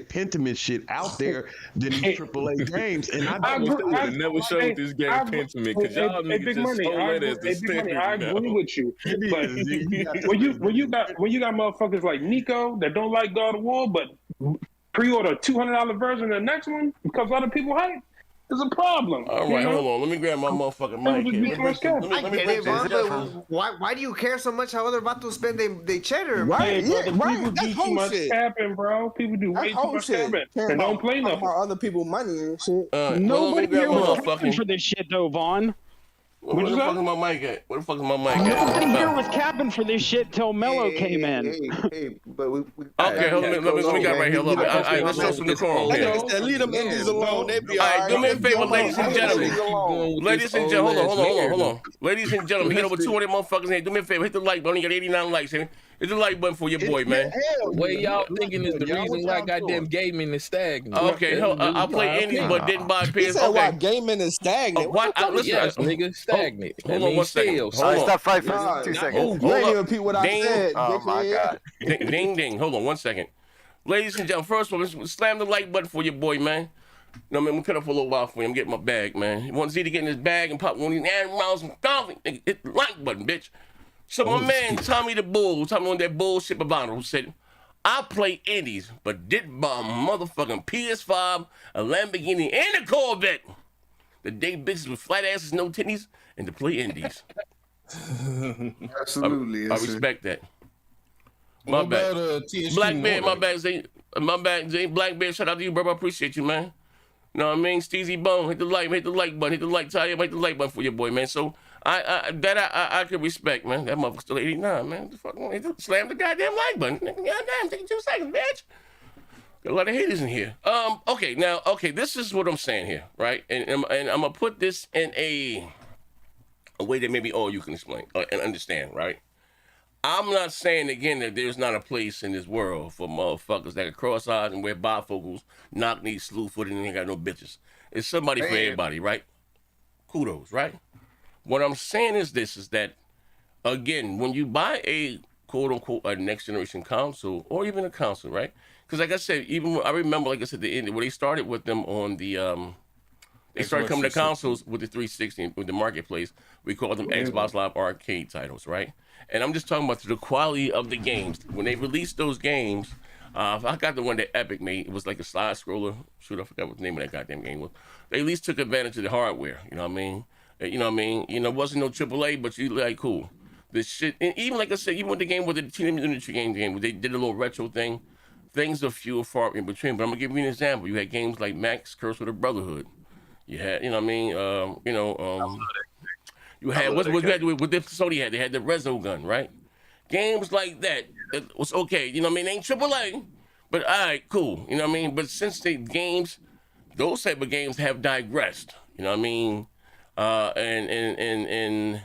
Speaker 21: Pentiment shit out there than these AAA games. And I
Speaker 22: would have never showed this game Pentiment because y'all niggas just stole it as the standard.
Speaker 5: I agree with you. But when you got motherfuckers like Nico that don't like God of War, but pre-order a $200 version of the next one because other people hype. There's a problem.
Speaker 1: All right, hold on. Let me grab my motherfucking mic here.
Speaker 13: I get it, but why do you care so much how other about to spend they cheddar?
Speaker 5: Right, people do too much capping, bro. People do way too much capping. And don't play nothing.
Speaker 22: Other people money and shit.
Speaker 4: Nobody here was capping for this shit, though, Vaughn.
Speaker 1: Where the fuck is my mic at?
Speaker 4: Nobody here was capping for this shit till Mello came in.
Speaker 1: Okay, hold on. Let me get right here. Let's show some decorum here.
Speaker 22: Leave them indies alone. They be
Speaker 1: all right. Do me a favor, ladies and gentlemen. Ladies and gentlemen, hold on. Ladies and gentlemen, hit over 200 motherfuckers here. Do me a favor, hit the like button. You got 89 likes here. Hit the like button for your boy, man.
Speaker 22: What y'all thinking is the reason why goddamn gaming is stagnant.
Speaker 1: Okay, I play indies but didn't buy PS.
Speaker 22: Okay, why gaming is stagnant? What the fuck? Yes, nigga, stagnant.
Speaker 1: Hold on 1 second.
Speaker 3: Hold on. Stop fighting for 2 seconds.
Speaker 22: You ain't even repeat what I said.
Speaker 3: Oh my god.
Speaker 1: Ding. Hold on 1 second. Ladies and gentlemen, first of all, let's slam the like button for your boy, man. No, man, I'm cut up for a little while for you. I'm getting my bag, man. You want Z to get in his bag and pop one of these animals and coffee? Hit the like button, bitch. So my man Tommy the Bull, Tommy on that bullshit about who said, I play indies, but didn't buy a motherfucking PS5, a Lamborghini, and a Corvette. The day bitches with flat asses, no titties, and to play indies.
Speaker 13: Absolutely.
Speaker 1: I respect that. My bad. Black Bear, my bad, Zay. Black Bear, shout out to you, bro. I appreciate you, man. You know what I mean? Steezy Bone, hit the like button, hit the like, tie hit the like button for your boy, man. So I could respect, man. That motherfucker's still 89, man. The fuck, slam the goddamn like button. Goddamn, take 2 seconds, bitch. Got a lot of haters in here. Okay, this is what I'm saying here, right? And I'm gonna put this in a way that maybe all you can explain and understand, right? I'm not saying again that there's not a place in this world for motherfuckers that can cross eyes and wear bifocals, knock knees, slew-footed, and ain't got no bitches. It's somebody for everybody, right? Kudos, right? What I'm saying is this: is that again, when you buy a quote-unquote a next generation console or even a console, right? Because like I said, even I remember, like I said, the end when they started with them on the they started coming to consoles with the 360 with the marketplace. We called them Xbox Live Arcade titles, right? And I'm just talking about the quality of the games. When they released those games, I got the one that Epic made. It was like a slide scroller. Shoot, I forgot what the name of that goddamn game was. They at least took advantage of the hardware. You know what I mean? You know what I mean? You know, it wasn't no AAA, but you like cool. This shit, and even like I said, even with the game with the Teenage Mutant Ninja game, where they did a little retro thing. Things are few and far in between. But I'm gonna give you an example. You had games like Max Curse with a Brotherhood. You had, you know what I mean? You had what you had with the Sony had. They had the Rezo gun, right? Games like that, it was okay. You know what I mean? They ain't AAA, but all right, cool. You know what I mean? But since those type of games have digressed. You know what I mean? And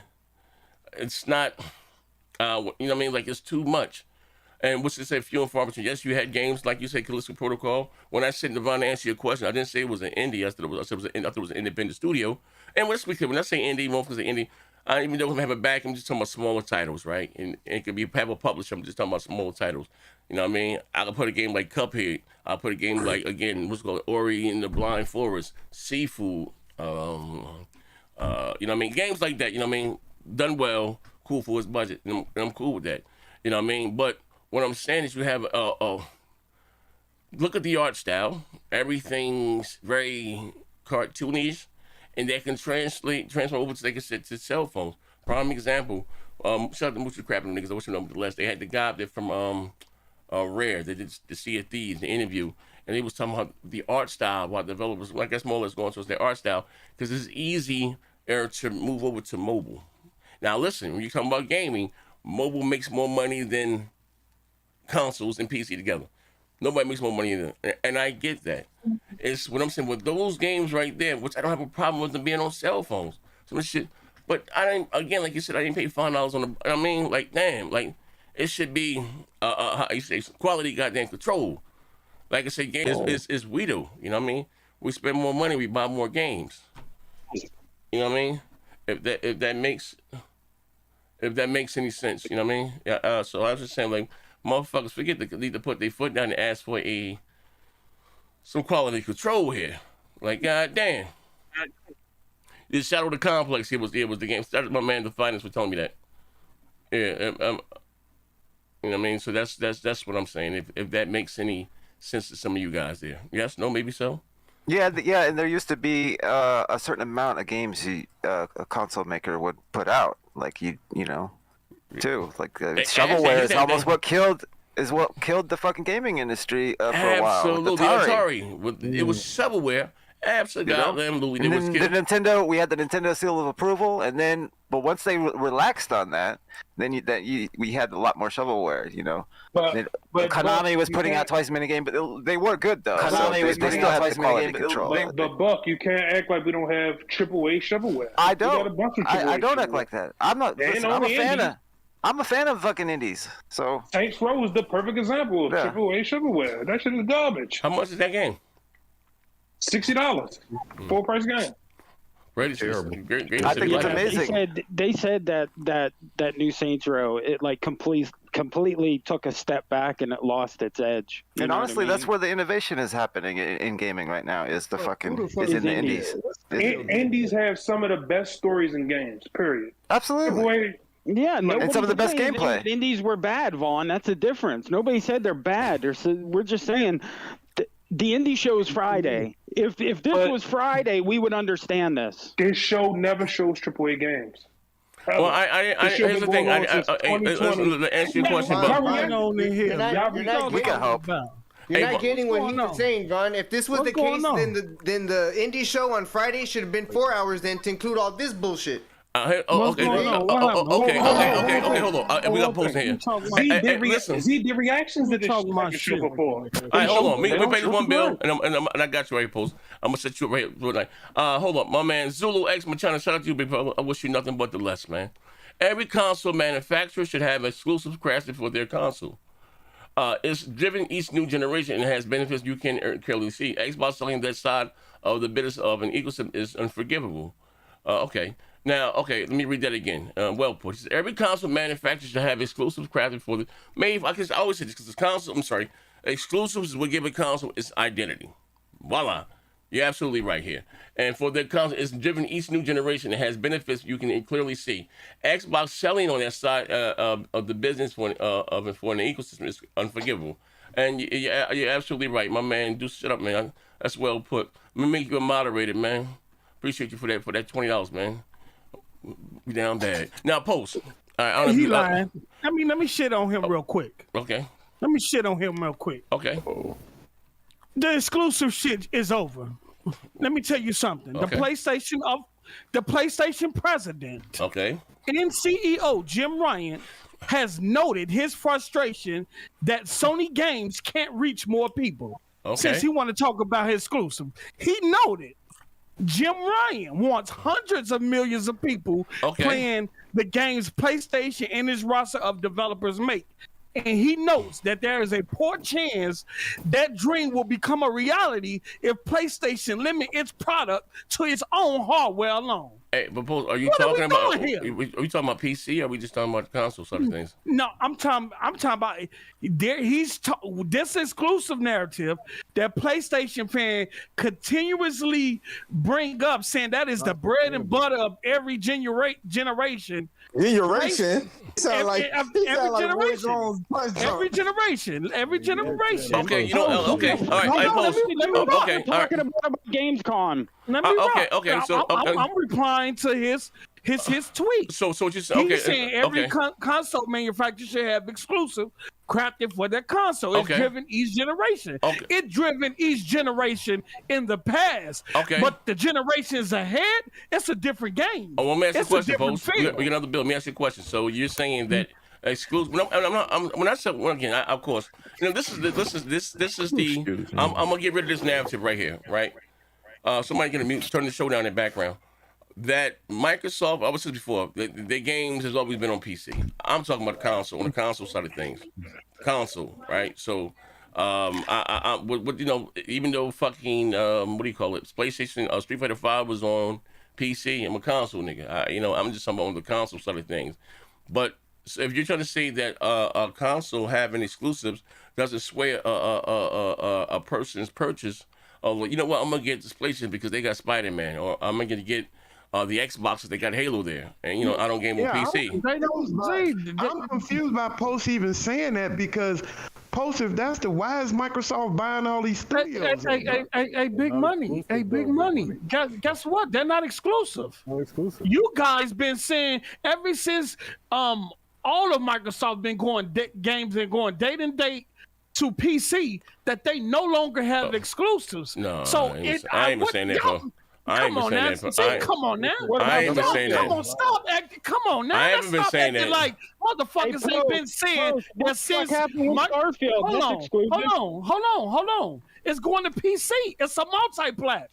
Speaker 1: it's not, you know what I mean? Like it's too much. And what's to say, few and far between. Yes, you had games like you said, Callisto Protocol. When I said Nirvana to answer your question, I didn't say it was an indie. I thought it was an independent studio. And let's be clear, when I say indie, most of the indie, I don't even know if I have it back. I'm just talking about smaller titles, right? And it could be have a publisher. I'm just talking about smaller titles. You know what I mean? I could put a game like Cuphead. I'll put a game like, again, what's it called, Ori and the Blind Forest, Seafood. You know what I mean? Games like that. You know what I mean? Done well, cool for his budget. And I'm cool with that. You know what I mean? But what I'm saying is you have look at the art style. Everything's very cartoonish, and they can transfer over to cell phones. Prime example, shout out to Moochie Crap and niggas, I wish you know the less. They had the guy there from Rare, they did the Sea of Thieves, the interview, and he was talking about the art style, while developers, I guess more or less going towards their art style, because it's easy to move over to mobile. Now listen, when you talk about gaming, mobile makes more money than consoles and PC together. Nobody makes more money than that. And I get that. It's what I'm saying with those games right there, which I don't have a problem with them being on cell phones. Some shit. But I didn't, again, like you said, I didn't pay $5 on the, I mean, like, damn, like, it should be, how you say, quality goddamn control. Like I said, games is we do, you know what I mean? We spend more money, we buy more games. You know what I mean? If that makes any sense, you know what I mean? Yeah, so I was just saying, like, motherfuckers need to put their foot down and ask for some quality control here. Like, goddamn. This Shadow of the Complex, it was the game. That was my man, the finance, for telling me that. Yeah, you know what I mean? So that's what I'm saying. If that makes any sense to some of you guys there. Yes, no, maybe so?
Speaker 3: Yeah, and there used to be a certain amount of games a console maker would put out. Like, you know, too. Like, shovelware is almost what killed the fucking gaming industry for a while.
Speaker 1: Absolutely, Atari. It was shovelware. Absolutely.
Speaker 3: And then we had the Nintendo seal of approval, but once they relaxed on that, then we had a lot more shovelware, you know. But Konami was putting out twice as many games, but they were good though. Konami was putting out twice as many games,
Speaker 5: but Buck, you can't act like we don't have AAA shovelware.
Speaker 3: I don't. I don't act like that. I'm not. Listen, I'm a fan of fucking indies. So
Speaker 5: Saints Row is the perfect example of AAA shovelware. That shit is garbage.
Speaker 1: How much is that game?
Speaker 5: $60, full price game.
Speaker 1: Great.
Speaker 3: I think it's amazing.
Speaker 4: They said that new Saints Row, it like completely took a step back and it lost its edge.
Speaker 3: And honestly, that's where the innovation is happening in gaming right now. Is in the indies.
Speaker 5: Indies have some of the best stories in games. Period.
Speaker 3: Absolutely.
Speaker 4: Yeah,
Speaker 3: and some of the best gameplay.
Speaker 4: Indies were bad, Vaughn. That's the difference. Nobody said they're bad. We're just saying. The indie show is Friday. If this was Friday, we would understand this.
Speaker 5: This show never shows AAA games.
Speaker 1: Well, here's the thing. To answer your question,
Speaker 3: we can help.
Speaker 13: You're not getting what he's saying, Ron. If this was the case, then the indie show on Friday should have been 4 hours then to include all this bullshit.
Speaker 1: Okay. Okay. Hold on. We got posting here.
Speaker 5: Z did reactions to this shit before.
Speaker 1: All right, hold on. We pay this one bill, and I got you right, post. I'm gonna set you right tonight. Hold on, my man Zulu X Machina. Shout out to you, big brother. I wish you nothing but the best, man. Every console manufacturer should have exclusives crafted for their console. It's driven each new generation and has benefits you can clearly see. Xbox selling that side of the business of an ecosystem is unforgivable. Okay. Now, let me read that again. Well put. Every console manufacturer should have exclusives crafted for the. I always say this because the console. I'm sorry. Exclusives is what give a console its identity. Voila. You're absolutely right here. And for the console, it's driven each new generation. It has benefits you can clearly see. Xbox selling on that side of the business for an ecosystem is unforgivable. And you're absolutely right, my man. Do shut up, man. That's well put. Let me make you a moderator, man. Appreciate you for that $20, man. We down bad. Now, post. All right,
Speaker 12: he lying. Let me shit on him real quick.
Speaker 1: Okay.
Speaker 12: Let me shit on him real quick.
Speaker 1: Okay.
Speaker 12: The exclusive shit is over. Let me tell you something.
Speaker 1: Okay.
Speaker 12: The PlayStation president, and CEO Jim Ryan has noted his frustration that Sony games can't reach more people. Since he want to talk about his exclusive, he noted Jim Ryan wants hundreds of millions of people playing the games PlayStation and his roster of developers make. And he notes that there is a poor chance that dream will become a reality if PlayStation limit its product to its own hardware alone.
Speaker 1: Hey, but are you talking about? Are we talking about PC? Or are we just talking about the console side of things?
Speaker 12: No, I'm talking about this exclusive narrative that PlayStation fan continuously bring up, saying that is the bread and butter of every generation.
Speaker 7: Generation?
Speaker 12: Every generation.
Speaker 1: Okay, you know. Okay, all right.
Speaker 4: I'm talking about Gamescom.
Speaker 12: I'm replying to his tweet.
Speaker 1: So just
Speaker 12: He's saying every console manufacturer should have exclusive crafted for their console. It's driven each generation. It's driven each generation in the past. But the generations ahead, it's a different game.
Speaker 1: Let me ask you a question, folks. We got another bill. Let me ask you a question. So you're saying that exclusive? Of course. You know, this is the. I'm gonna get rid of this narrative right here, right? Somebody gonna turn the show down in the background. That Microsoft, I was said before, their games has always been on PC. I'm talking about console, on the console side of things. Console, right? So, even though fucking, what do you call it? PlayStation, Street Fighter 5 was on PC, I'm a console nigga. I'm just talking about on the console side of things. But so if you're trying to say that a console having exclusives doesn't sway a person's purchase, you know what? I'm gonna get this PlayStation because they got Spider-Man, or I'm gonna get the Xbox, they got Halo there, and I don't game on PC.
Speaker 21: I'm confused by Post even saying that because Post, if that's why is Microsoft buying all these studios?
Speaker 12: Big money. Guess what? They're not exclusive. You guys been saying ever since all of Microsoft been going games and going date and date to PC that they no longer have exclusives.
Speaker 1: No,
Speaker 12: so
Speaker 1: I ain't even saying that.
Speaker 12: Come on now.
Speaker 1: I ain't been saying that.
Speaker 12: Come on, stop acting. Come on now.
Speaker 1: I haven't been saying that.
Speaker 12: Like motherfuckers ain't been saying that since. Hold on. It's going to PC. It's a multi-plat.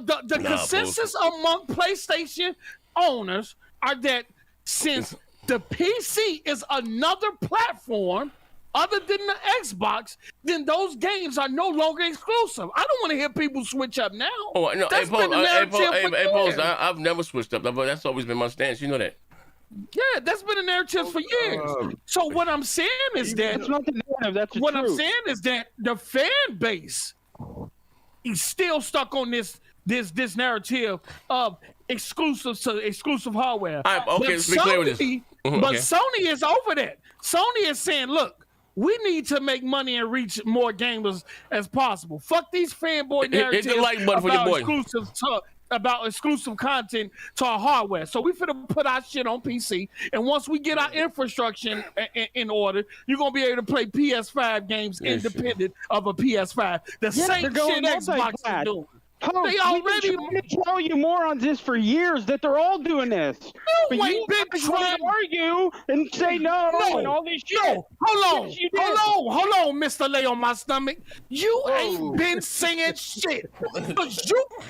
Speaker 12: The consensus among PlayStation owners are that since the PC is another platform other than the Xbox, then those games are no longer exclusive. I don't want to hear people switch up now.
Speaker 1: Oh no,
Speaker 12: That's been the narrative for years.
Speaker 1: I've never switched up, but that's always been my stance. You know that.
Speaker 12: Yeah, that's been a narrative for years. So what I'm saying is that the fan base is still stuck on this narrative of exclusive hardware.
Speaker 1: Let's be clear with this.
Speaker 12: But Sony is over that. Sony is saying, look, we need to make money and reach more gamers as possible. Fuck these fanboy narratives about exclusive content to our hardware. So we finna put our shit on PC, and once we get our infrastructure in order, you're gonna be able to play PS5 games independent of a PS5. The same shit Xbox is doing. They already
Speaker 4: trying to tell you morons this for years that they're all doing this. But
Speaker 12: ain't been trying
Speaker 4: to argue and say no and all this shit.
Speaker 12: No, hold on, Mr. Lay on my stomach. You ain't been saying shit.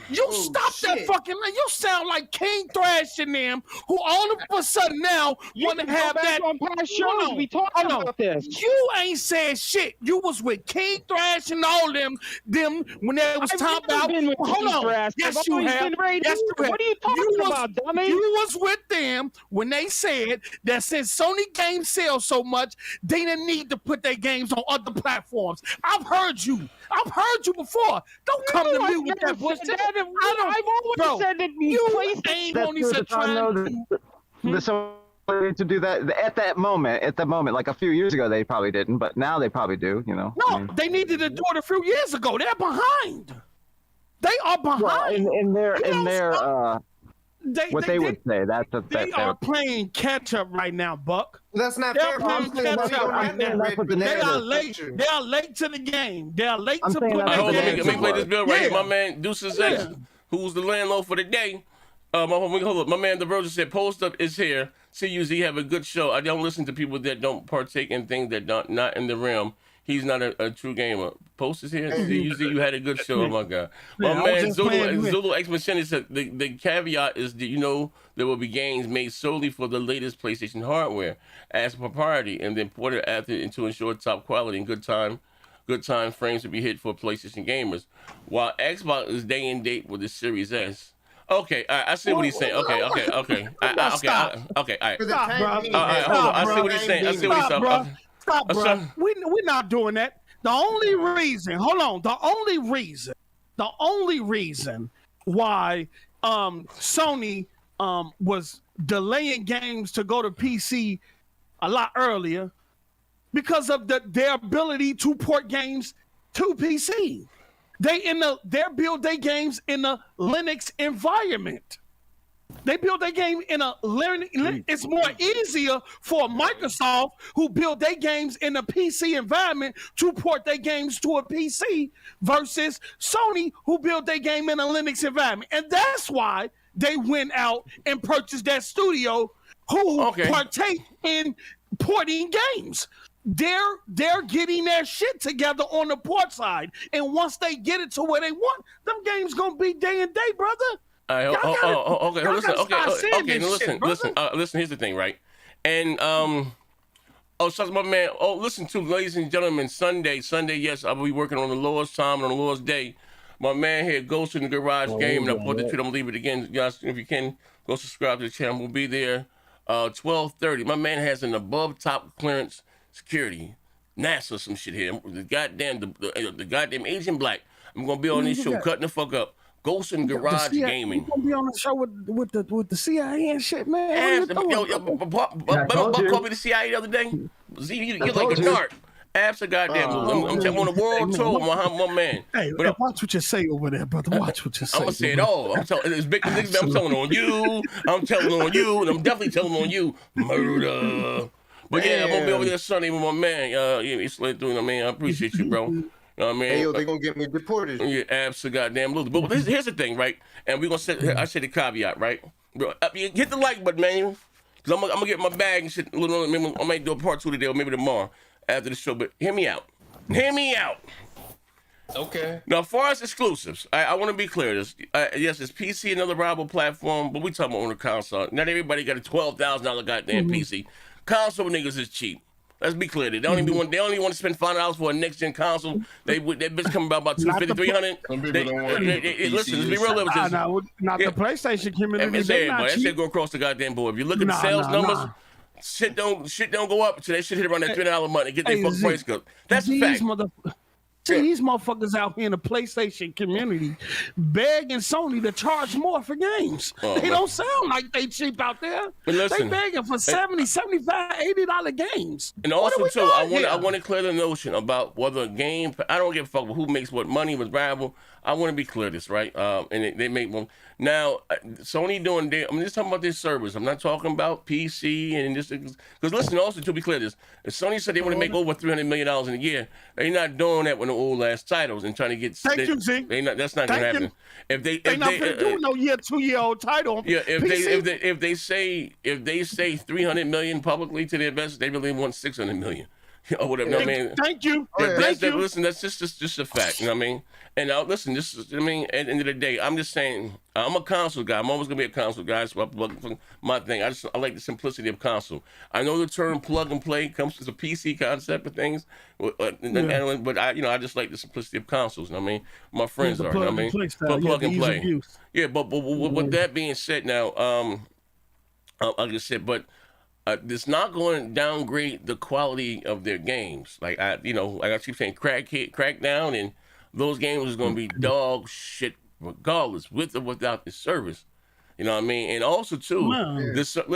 Speaker 12: You stop that fucking. You sound like King Thrash and them, who all of a sudden now want to have that.
Speaker 4: On past shows, we talked about this.
Speaker 12: You ain't said shit. You was with King Thrash and all them when they was talking about. Hold on. Yes, you have. Yes, you have.
Speaker 4: What are you talking about, dummy?
Speaker 12: You was with them when they said that since Sony games sell so much, they didn't need to put their games on other platforms. I've heard you before. Don't come to me with that bullshit.
Speaker 4: I've always said that
Speaker 12: you ain't only said trying
Speaker 3: to do that at the moment, like a few years ago, they probably didn't, but now they probably do, you know.
Speaker 12: No, they needed to do it a few years ago. They're behind. They are behind.
Speaker 3: They would say that's
Speaker 12: they are playing catch up right now, Buck.
Speaker 13: That's not
Speaker 12: They're
Speaker 13: fair.
Speaker 12: playing catch up right now. They are late. They are late to the game. They are late to put their
Speaker 1: Let me play this bill right here. My man Deuces X, who's the landlord for the day. Hold up. My man The Virgin said, "Post up is here. CUZ have a good show. I don't listen to people that don't partake in things that don't not in the realm. He's not a true gamer. Post is here. CUZ, you had a good show. Oh my God. My man Zulu X Machine said the caveat is that there will be games made solely for the latest PlayStation hardware as propriety and then ported after to ensure top quality and good time frames to be hit for PlayStation gamers, while Xbox is day and date with the Series S." Okay, I see what he's saying. Okay. All right.
Speaker 12: Stop, bro.
Speaker 1: Hold on. I see what he's saying. I see what he's saying.
Speaker 12: Stop, bro. We're not doing that. The only reason why Sony was delaying games to go to PC a lot earlier because of their ability to port games to PC. They build their games in a Linux environment. They build their game in a Linux. It's more easier for Microsoft, who build their games in a PC environment, to port their games to a PC versus Sony, who build their game in a Linux environment. And that's why they went out and purchased that studio who partake in porting games. They're getting their shit together on the port side, and once they get it to where they want, them games gonna be day and day, brother.
Speaker 1: Listen. Here's the thing, right? And so my man. Listen to, ladies and gentlemen. Sunday. Yes, I'll be working on the Lord's time and on the Lord's day. My man here goes in the garage game, and I put the tweet. I'm gonna leave it again, guys. If you can, go subscribe to the channel. We'll be there 12:30. My man has an above top clearance security, NASA, some shit here. The goddamn Asian black. I'm gonna be on this show, cutting the fuck up. Ghost in Garage Gaming.
Speaker 12: You gonna be on the show with the CIA and shit, man?
Speaker 1: Buck called me the CIA the other day. You're like a narc. Absolutely, I'm on a world tour, my man.
Speaker 12: Hey, watch what you say over there, brother. Watch what you say.
Speaker 1: I'm gonna say it all. I'm telling on you. I'm telling on you, and I'm definitely telling on you. Murder. But yeah, I'm gonna be over there Sunday with my man. He slid through. I appreciate you, bro. You know what I mean?
Speaker 13: Hey, yo, they gonna get me deported.
Speaker 1: Yeah, absolutely. But here's the thing, right? And we're gonna say, I say the caveat, right? Bro, hit the like button, man. Cause I'm gonna get my bag and shit. I might do a part 2 today or maybe tomorrow after the show. But hear me out.
Speaker 22: Okay.
Speaker 1: Now, as far as exclusives, I want to be clear. Yes, it's PC, another rival platform, but we talking about on the console. Not everybody got a $12,000 goddamn PC. Console niggas is cheap. Let's be clear. They only want to spend $5 for a next gen console. That bitch coming about $250, $300.
Speaker 22: Some people don't want
Speaker 1: listen, let's be real.
Speaker 12: Not the PlayStation community.
Speaker 1: That shit go across the goddamn board. If you look at the sales numbers, shit don't go up until that shit hit around that $3 month and get their fucking price cut. That's a fact.
Speaker 12: See, these motherfuckers out here in the PlayStation community begging Sony to charge more for games. They don't sound like they cheap out there. They begging for $70, $75, $80 games.
Speaker 1: And also, too, I want to clear the notion about whether a game, I don't give a fuck who makes what money with rival. I want to be clear this, right? And they make one. Now, Sony doing I'm just talking about their servers. I'm not talking about PC and this. Because listen, also, to be clear, if Sony said they want to make over $300 million in a year, they're not doing that with no old ass titles and trying to get.
Speaker 12: Thank you, Z.
Speaker 1: That's not gonna happen. If they
Speaker 12: not gonna do no 2-year-old title.
Speaker 1: Yeah, if they say 300 million publicly to the investors, they really want 600 million. Or whatever. You know what I mean?
Speaker 12: Thank you.
Speaker 1: Listen, that's just a fact. You know what I mean? And listen, at the end of the day, I'm just saying, I'm a console guy. I'm always gonna be a console guy. So I'm looking for my thing. I like the simplicity of console. I know the term plug and play comes as a PC concept of things, but I just like the simplicity of consoles. You know what I mean? My friends are. You know what I mean? Plug and play. Yeah, but with that being said, now, like I said, but. It's not going to downgrade the quality of their games. Like I keep saying, Crackdown, and those games is going to be dog shit regardless, with or without the service. You know what I mean? And also too, Microsoft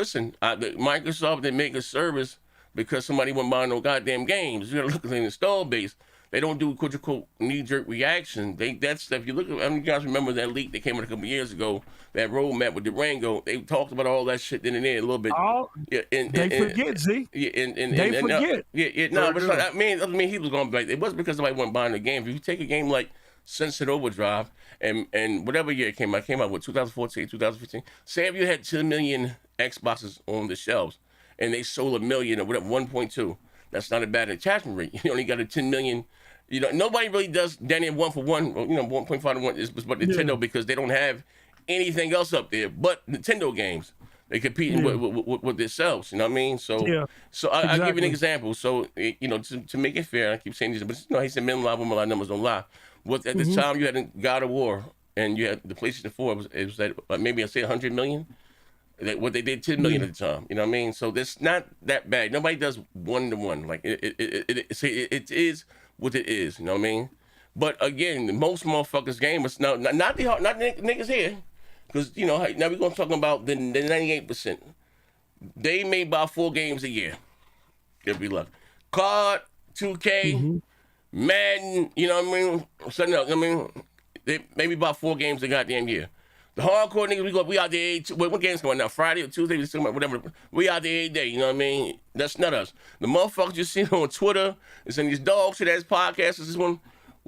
Speaker 1: didn't make a service because somebody wouldn't buy no goddamn games. You got to look at the install base. They don't do quote knee-jerk reaction. That's if you look at. I mean, you guys remember that leak that came out a couple years ago, that roadmap with Durango. They talked about all that shit then and there a little bit.
Speaker 12: They forget, Z. They forget.
Speaker 1: No, but I mean, he was going back. It wasn't because somebody wasn't buying the game. If you take a game like Sunset Overdrive and whatever year it came out with 2014, 2015. Say if you had 10 million Xboxes on the shelves and they sold 1 million or whatever, 1.2. That's not a bad attachment rate. You only got a 10 million. Nobody really does Danny 1-for-1, 1.5 to 1 is but Nintendo because they don't have anything else up there but Nintendo games. They compete with themselves. You know what I mean? So, I'll give you an example. So, to make it fair, I keep saying this, but he said men lie, women lie, numbers don't lie. At the time you had God of War and you had the PlayStation 4, it was at maybe I say 100 million. What they did 10 million at the time, you know what I mean? So that's not that bad. Nobody does 1-to-1. Like it is what it is, you know what I mean? But again, most motherfuckers gamers not the niggas here, because now we're gonna talk about the 98%. They may buy 4 games a year. If we luck. COD, 2K, Madden, you know what I mean? Something else. I mean, they maybe buy 4 games a goddamn year. The hardcore niggas, we out there. What game's going now? Friday or Tuesday? Whatever. We out there every day. You know what I mean? That's not us. The motherfuckers you see on Twitter, it's in these dog shit ass podcasts. This one,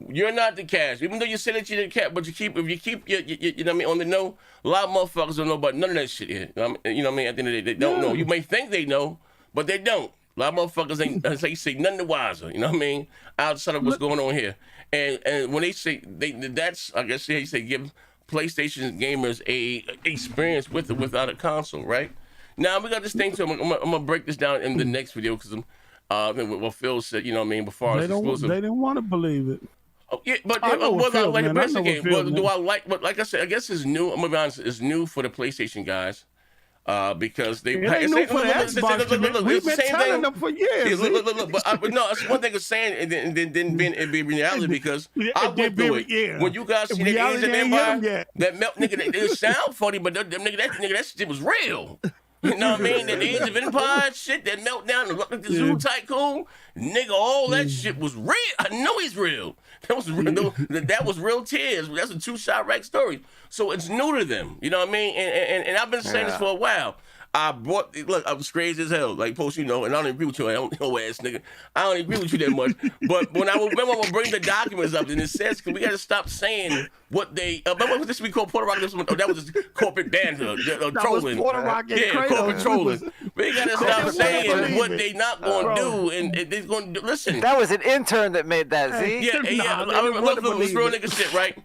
Speaker 1: you're not the cash. Even though you say that you're the cat, but if you keep your you know what I mean, on the know, a lot of motherfuckers don't know about none of that shit here. You know what I mean? At the end of the day, they don't know. You may think they know, but they don't. A lot of motherfuckers ain't, like you say, none the wiser. You know what I mean? Outside of what's going on here, and when they say that's, I guess you say give PlayStation gamers a experience with or without a console, right? Now we got this thing too. I'm gonna break this down in the next video because what Phil said, you know what I mean, before
Speaker 12: they didn't want to believe it.
Speaker 1: Oh, yeah, but like the best game. Do I like? But like I said, I guess it's new. I'm gonna be honest, it's new for the PlayStation guys. Because they
Speaker 12: new for the Xbox. We've been telling them for years.
Speaker 1: Look, but no, it's one thing of saying and then be reality because I went through it. Yeah. When you guys see the Age of Empire, that melt nigga, it sound funny, but that shit was real. You know what I mean? The Age of Empire shit, that meltdown, the Zoo Tycoon, nigga, all that shit was real. I know he's real. That was real. That was real tears. That's a 2-shot rack story. So it's new to them. You know what I mean? And I've been saying this for a while. I was crazy as hell, like Post, and I don't agree with you, no ass nigga. I don't agree with you that much. But when I remember when bring the documents up, and it says, because we got to stop saying what they, remember what this we call Puerto Rican, that was just corporate banter, trolling. Corporate trolling. We got to stop saying what they not going to do, and they're going to do, listen.
Speaker 3: That was an intern that made that, see?
Speaker 1: Yeah. I mean, look, it's real nigga shit, right?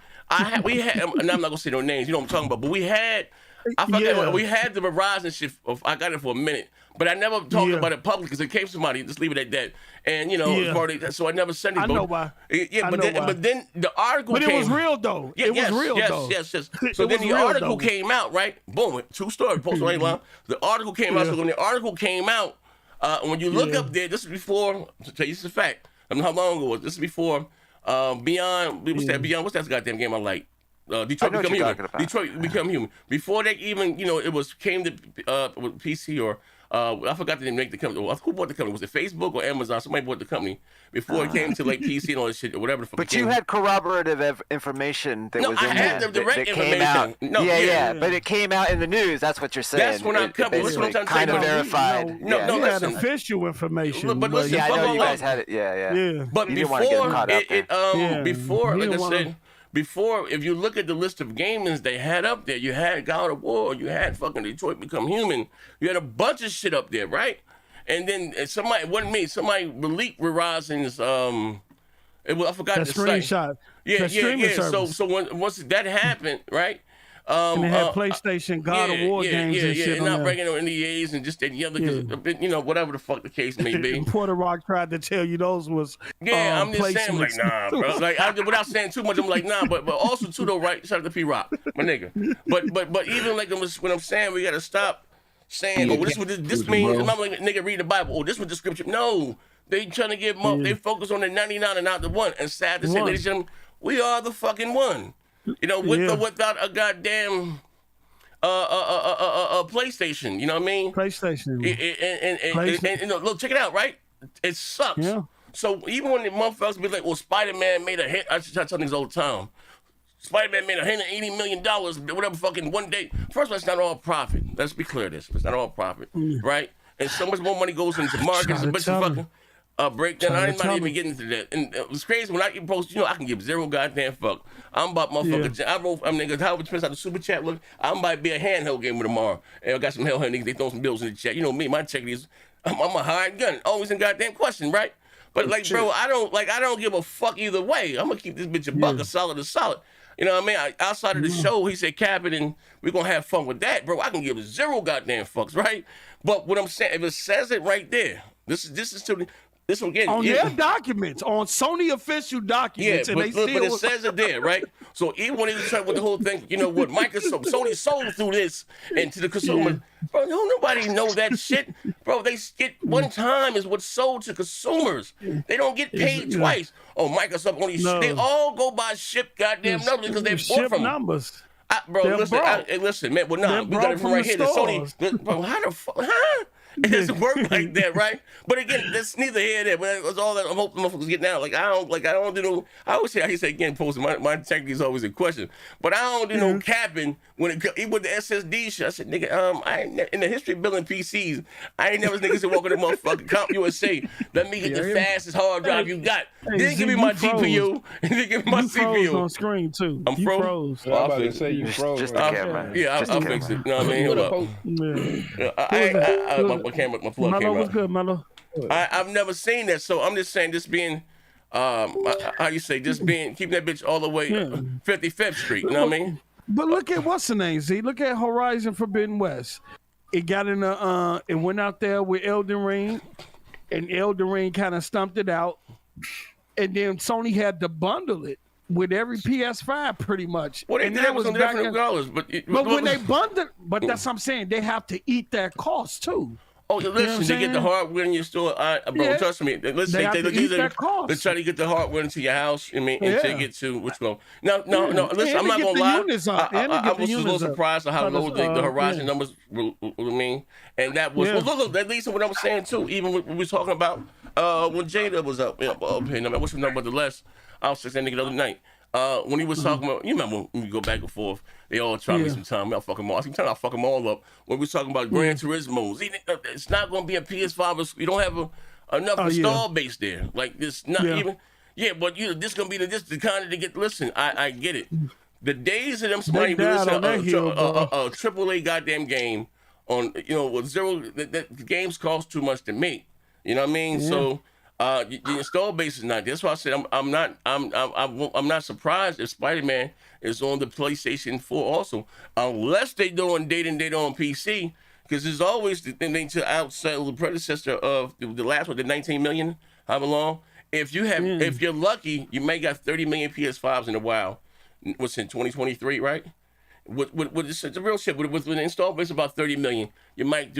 Speaker 1: We had, and I'm not going to say no names, you know what I'm talking about, but we had, we had the Verizon shit. I got it for a minute, but I never talked about it publicly because it came to somebody. Just leave it at that, and so I never sent it.
Speaker 12: I know why.
Speaker 1: Yeah, but then the article.
Speaker 12: But it was real though.
Speaker 1: Yeah, it was real though. Yes. So then the article came out, right? Boom, true story. Post on line. The article came out. So when the article came out, when you look up there, this is before. To tell you this is a fact. I don't know how long ago it was. This is before Beyond. What's that? Beyond. What's that goddamn game I like? Detroit Become Human. Detroit Become Human. Before that, even it came to PC or I forgot to make the company. Who bought the company? Was it Facebook or Amazon? Somebody bought the company before it came to like PC and all this shit or whatever the fuck.
Speaker 3: But you had corroborative information that was
Speaker 1: I
Speaker 3: in
Speaker 1: had
Speaker 3: there
Speaker 1: the direct
Speaker 3: that
Speaker 1: information.
Speaker 3: came out.
Speaker 1: No,
Speaker 3: yeah, but it came out in the news. That's what you're saying.
Speaker 1: That's when I come. What's what I'm trying to say?
Speaker 3: Kind of verified.
Speaker 1: No,
Speaker 12: You had
Speaker 1: listen.
Speaker 12: official information.
Speaker 1: But listen,
Speaker 3: yeah, I
Speaker 1: fuck
Speaker 3: know
Speaker 1: all
Speaker 3: you guys
Speaker 1: that.
Speaker 3: had it. Yeah.
Speaker 1: But
Speaker 3: You didn't want to get caught up there.
Speaker 1: before,
Speaker 12: You
Speaker 1: like I
Speaker 12: didn't wanna-
Speaker 1: said, before, if you look at the list of gamers they had up there, you had God of War, you had fucking Detroit Become Human, you had a bunch of shit up there, right? And then somebody, it wasn't me, somebody leaked Verizon's, I forgot
Speaker 12: That
Speaker 1: the site.
Speaker 12: screenshot.
Speaker 1: Yeah.
Speaker 12: That streaming service.
Speaker 1: So once that happened, right?
Speaker 12: And they had PlayStation God of War games and shit
Speaker 1: and
Speaker 12: on
Speaker 1: not
Speaker 12: there.
Speaker 1: breaking on NDAs and just that the other, whatever the fuck the case may be.
Speaker 12: Porter Rock tried to tell you those was
Speaker 1: I'm just saying,
Speaker 12: placements.
Speaker 1: like, nah, bro. Like, without saying too much, I'm like, nah. But also too, though, right? Shout out to P Rock, my nigga. But even like when I'm saying, we gotta stop saying, oh, this what this means. And I'm like, nigga, read the Bible. Oh, this what the scripture. No, they trying to get more. They focus on the 99 and not the one. And sad to say, ladies and gentlemen, we are the fucking one. You know, with or without a goddamn PlayStation. You know what I mean?
Speaker 12: PlayStation.
Speaker 1: And look, check it out, right? It sucks. Yeah. So even when the motherfuckers be like, well, Spider-Man made a hit, I try to tell niggas all the time. Spider-Man made $180 million, whatever fucking one day. First of all, it's not all profit. Let's be clear this. It's not all profit, right? And so much more money goes into markets. A bunch of fucking breakdown. I'm not even getting into that. And it was crazy when I get posted, I can give zero goddamn fuck. I'm about motherfuckers. I wrote, niggas, how it depends how the super chat look. I'm about to be a handheld gamer tomorrow. And I got some hellhead niggas, they throw some bills in the chat. You know me, my check is, I'm a hired gun. Always in goddamn question, right? But like, bro, I don't give a fuck either way. I'm gonna keep this bitch a buck, a solid. You know what I mean? Outside of the show, he said, cap it, and we're going to have fun with that. Bro, I can give zero goddamn fucks, right? But what I'm saying, if it says it right there, this is to this one again.
Speaker 12: On their documents, on Sony official documents.
Speaker 1: Yeah,
Speaker 12: and
Speaker 1: but it says it there, right? So even when they was trying with the whole thing, you know what, Microsoft, Sony sold through this and to the consumer. Bro, nobody know that shit. Bro, they get one time is what's sold to consumers. They don't get paid twice. Oh, Microsoft only, they all go by ship goddamn numbers because they bought from
Speaker 12: numbers.
Speaker 1: Bro, listen, man. Well, nah, we got it from right here. The Sony, bro, how the fuck, huh? It doesn't work like that, right? But again, that's neither here nor there. But that's all that I'm hoping motherfuckers get now. I don't do no. I always say, again, posting my integrity is always in question. But I don't do no capping when even with the SSD shit. I said, nigga, in the history of building PCs, I ain't never niggas that walk in the motherfucking Comp USA. Let me get the fastest hard drive you got. Then give me my GPU, and then give me my CPU.
Speaker 12: On screen too.
Speaker 1: I'm froze.
Speaker 9: I'm about to say you froze.
Speaker 3: Just the camera.
Speaker 1: Yeah, I'll fix it. You know what I mean? Hold up. My camera, my plug came out.
Speaker 12: What's good, Mello?
Speaker 1: I've never seen that, so I'm just saying, just being, how you say, keeping that bitch all the way 55th Street. You know what I mean?
Speaker 12: But look at what's the name, Z. Look at Horizon Forbidden West. It got in it went out there with Elden Ring, and Elden Ring kind of stumped it out, and then Sony had to bundle it with every PS5 pretty much.
Speaker 1: Well, they
Speaker 12: and
Speaker 1: did that was on different dollars, but
Speaker 12: when they bundle, but that's what I'm saying. They have to eat that cost too.
Speaker 1: Oh, listen, they get the hardware in your store. Bro, trust me. Listen, they try to get the hardware into your house. I mean, and take it to which one? No. Listen, I'm not gonna lie. I was a little surprised at how low the Horizon numbers were. I mean, and that was look. That leads to what I was saying too. Even when we were talking about when Jada was up here. What's the number? The less I was saying the other night. When he was talking about, you remember when we go back and forth, they all try me sometime. I'll fuck them all. Sometimes I'll fuck them all up. When we was talking about Gran Turismo, it's not going to be a PS5. You don't have enough install base there. Like this, not even. Yeah, but this going to be the kind of to get. Listen, I get it. The days of them somebody releasing a AAA goddamn game on with zero. That games cost too much to make. You know what I mean? Yeah. So. The install base is not. That's why I said I'm not surprised if Spider-Man is on the PlayStation 4 also, unless they doing data on PC, because there's always the thing to outsell the predecessor of the last one, the 19 million, however long. If you're lucky, you may got 30 million PS5s in a while. What's in 2023, right? With the real shit. With an install base of about 30 million, you might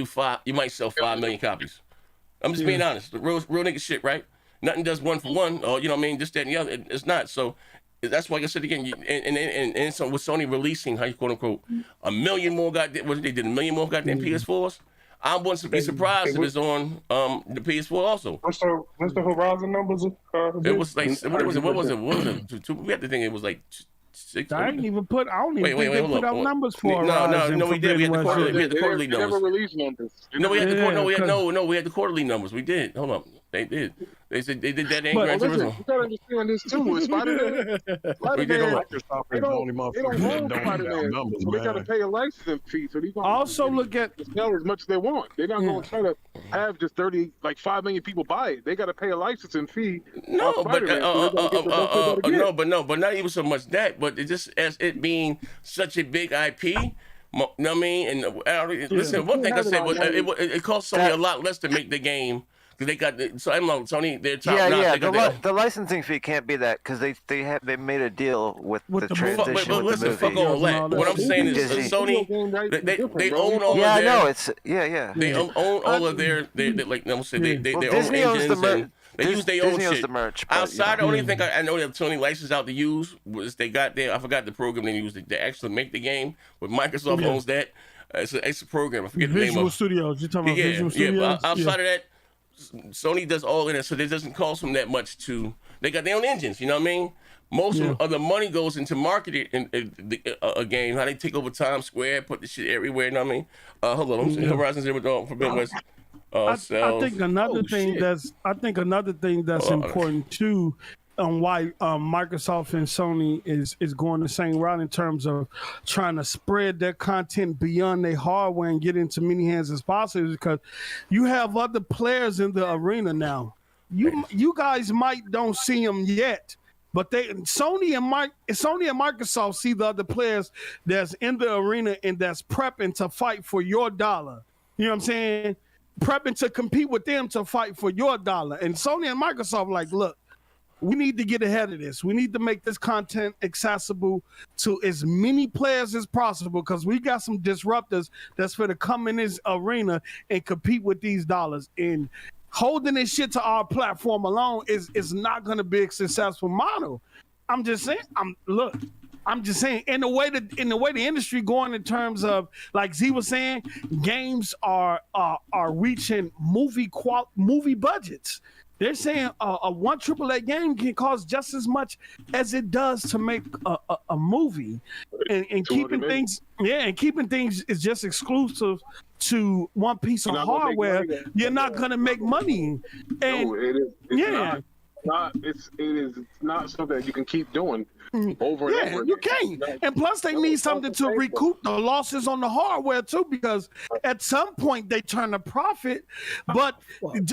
Speaker 1: sell 5 million copies. I'm just being honest. The real nigga shit, right? Nothing does one for one, or you know what I mean, this, that, and the other. It's not. So that's why I said again, and so with Sony releasing, how you quote unquote, a million more goddamn, what they did, a million more goddamn PS4s. I wouldn't be surprised if it's on the PS4 also.
Speaker 5: What's the Horizon numbers?
Speaker 1: It was like what was it? We had to think it was like 6.
Speaker 12: I don't even put out numbers for
Speaker 1: No, we did. We had the quarterly numbers.
Speaker 5: Never released numbers.
Speaker 1: We had the quarterly numbers. We did. Hold up. They did. They said they did that in Gran Turismo.
Speaker 5: You gotta understand this too. With Spider-Man, they gotta pay a licensing fee, so they
Speaker 12: also look at
Speaker 5: sell as much as they want. They're not gonna try to have just 5 million people buy it. They gotta pay a licensing fee.
Speaker 1: But not even so much that. But it just as it being such a big IP. You know what I mean? And listen, one thing I said was it cost Sony a lot less to make the game. They got Sony. They're top notch.
Speaker 3: The licensing fee can't be that because they made a deal with the transition.
Speaker 1: But listen, fuck all that. What I'm saying is Sony. They own all of their.
Speaker 3: Yeah, I know it's yeah.
Speaker 1: They own all of their like I'm saying they own engines. They use their own shit.
Speaker 3: The merch,
Speaker 1: Outside, the only thing I know that Sony licensed out to use was they got there. I forgot the program they used to actually make the game. But Microsoft owns that. It's a program. I forget the name of it.
Speaker 12: Visual Studios. You're talking about Visual Studios?
Speaker 1: Yeah, but outside of that. Sony does all in it, so it doesn't cost them that much to. They got their own engines, you know what I mean? Most of the money goes into marketing a game. How they take over Times Square, put the shit everywhere, you know what I mean? Hold on, I'm saying Horizon Zero Dawn, Forbidden West.
Speaker 12: I think another thing that's important too, on why Microsoft and Sony is going the same route in terms of trying to spread their content beyond their hardware and get into many hands as possible, because you have other players in the arena now. You guys don't see them yet, but Sony and Microsoft see the other players that's in the arena and that's prepping to fight for your dollar. You know what I'm saying? Prepping to compete with them to fight for your dollar. And Sony and Microsoft like, look, we need to get ahead of this. We need to make this content accessible to as many players as possible, because we got some disruptors that's going to come in this arena and compete with these dollars. And holding this shit to our platform alone is not going to be a successful model. I'm just saying. In the way the industry going in terms of, like Z was saying, games are reaching movie budgets. They're saying a one AAA game can cost just as much as it does to make a movie, and keeping things is just exclusive to one piece of hardware. You're not gonna make money. And
Speaker 5: it is not something that you can keep doing over and over again.
Speaker 12: You can't. And plus, they need something to recoup the losses on the hardware too, because at some point they turn a profit. But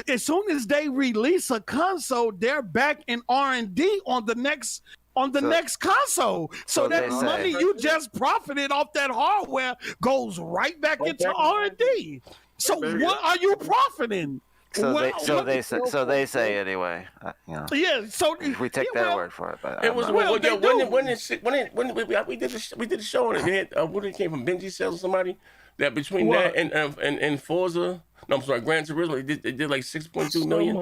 Speaker 12: as soon as they release a console, they're back in R&D on the next console. So that money you just profited off that hardware goes right back into R&D. So what are you profiting?
Speaker 3: So they say anyway.
Speaker 12: Yeah. So
Speaker 3: we take their word for it. But
Speaker 1: it was when we did the show on it. They had what it came from Benji Sales or somebody that between that and Forza. No, I'm sorry, Gran Turismo. They did like 6.2 million.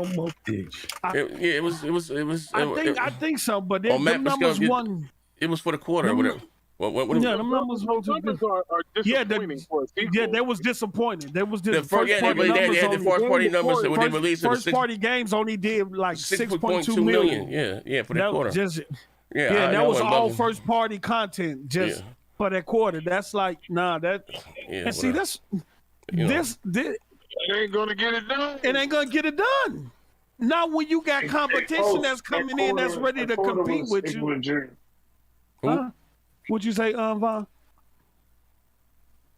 Speaker 12: I think so, but the numbers won.
Speaker 1: It was for the quarter or whatever.
Speaker 12: The numbers are disappointing for us. Yeah, that was disappointing. They had the first party numbers when they released. First party games only did like 6.2 million.
Speaker 1: Yeah, for that quarter.
Speaker 12: That was all first party content just for that quarter. That's like and see this. It
Speaker 5: ain't gonna get it done.
Speaker 12: It ain't gonna get it done. Not when you got competition that's coming in that's ready to compete with you. What'd you say, Vaughn?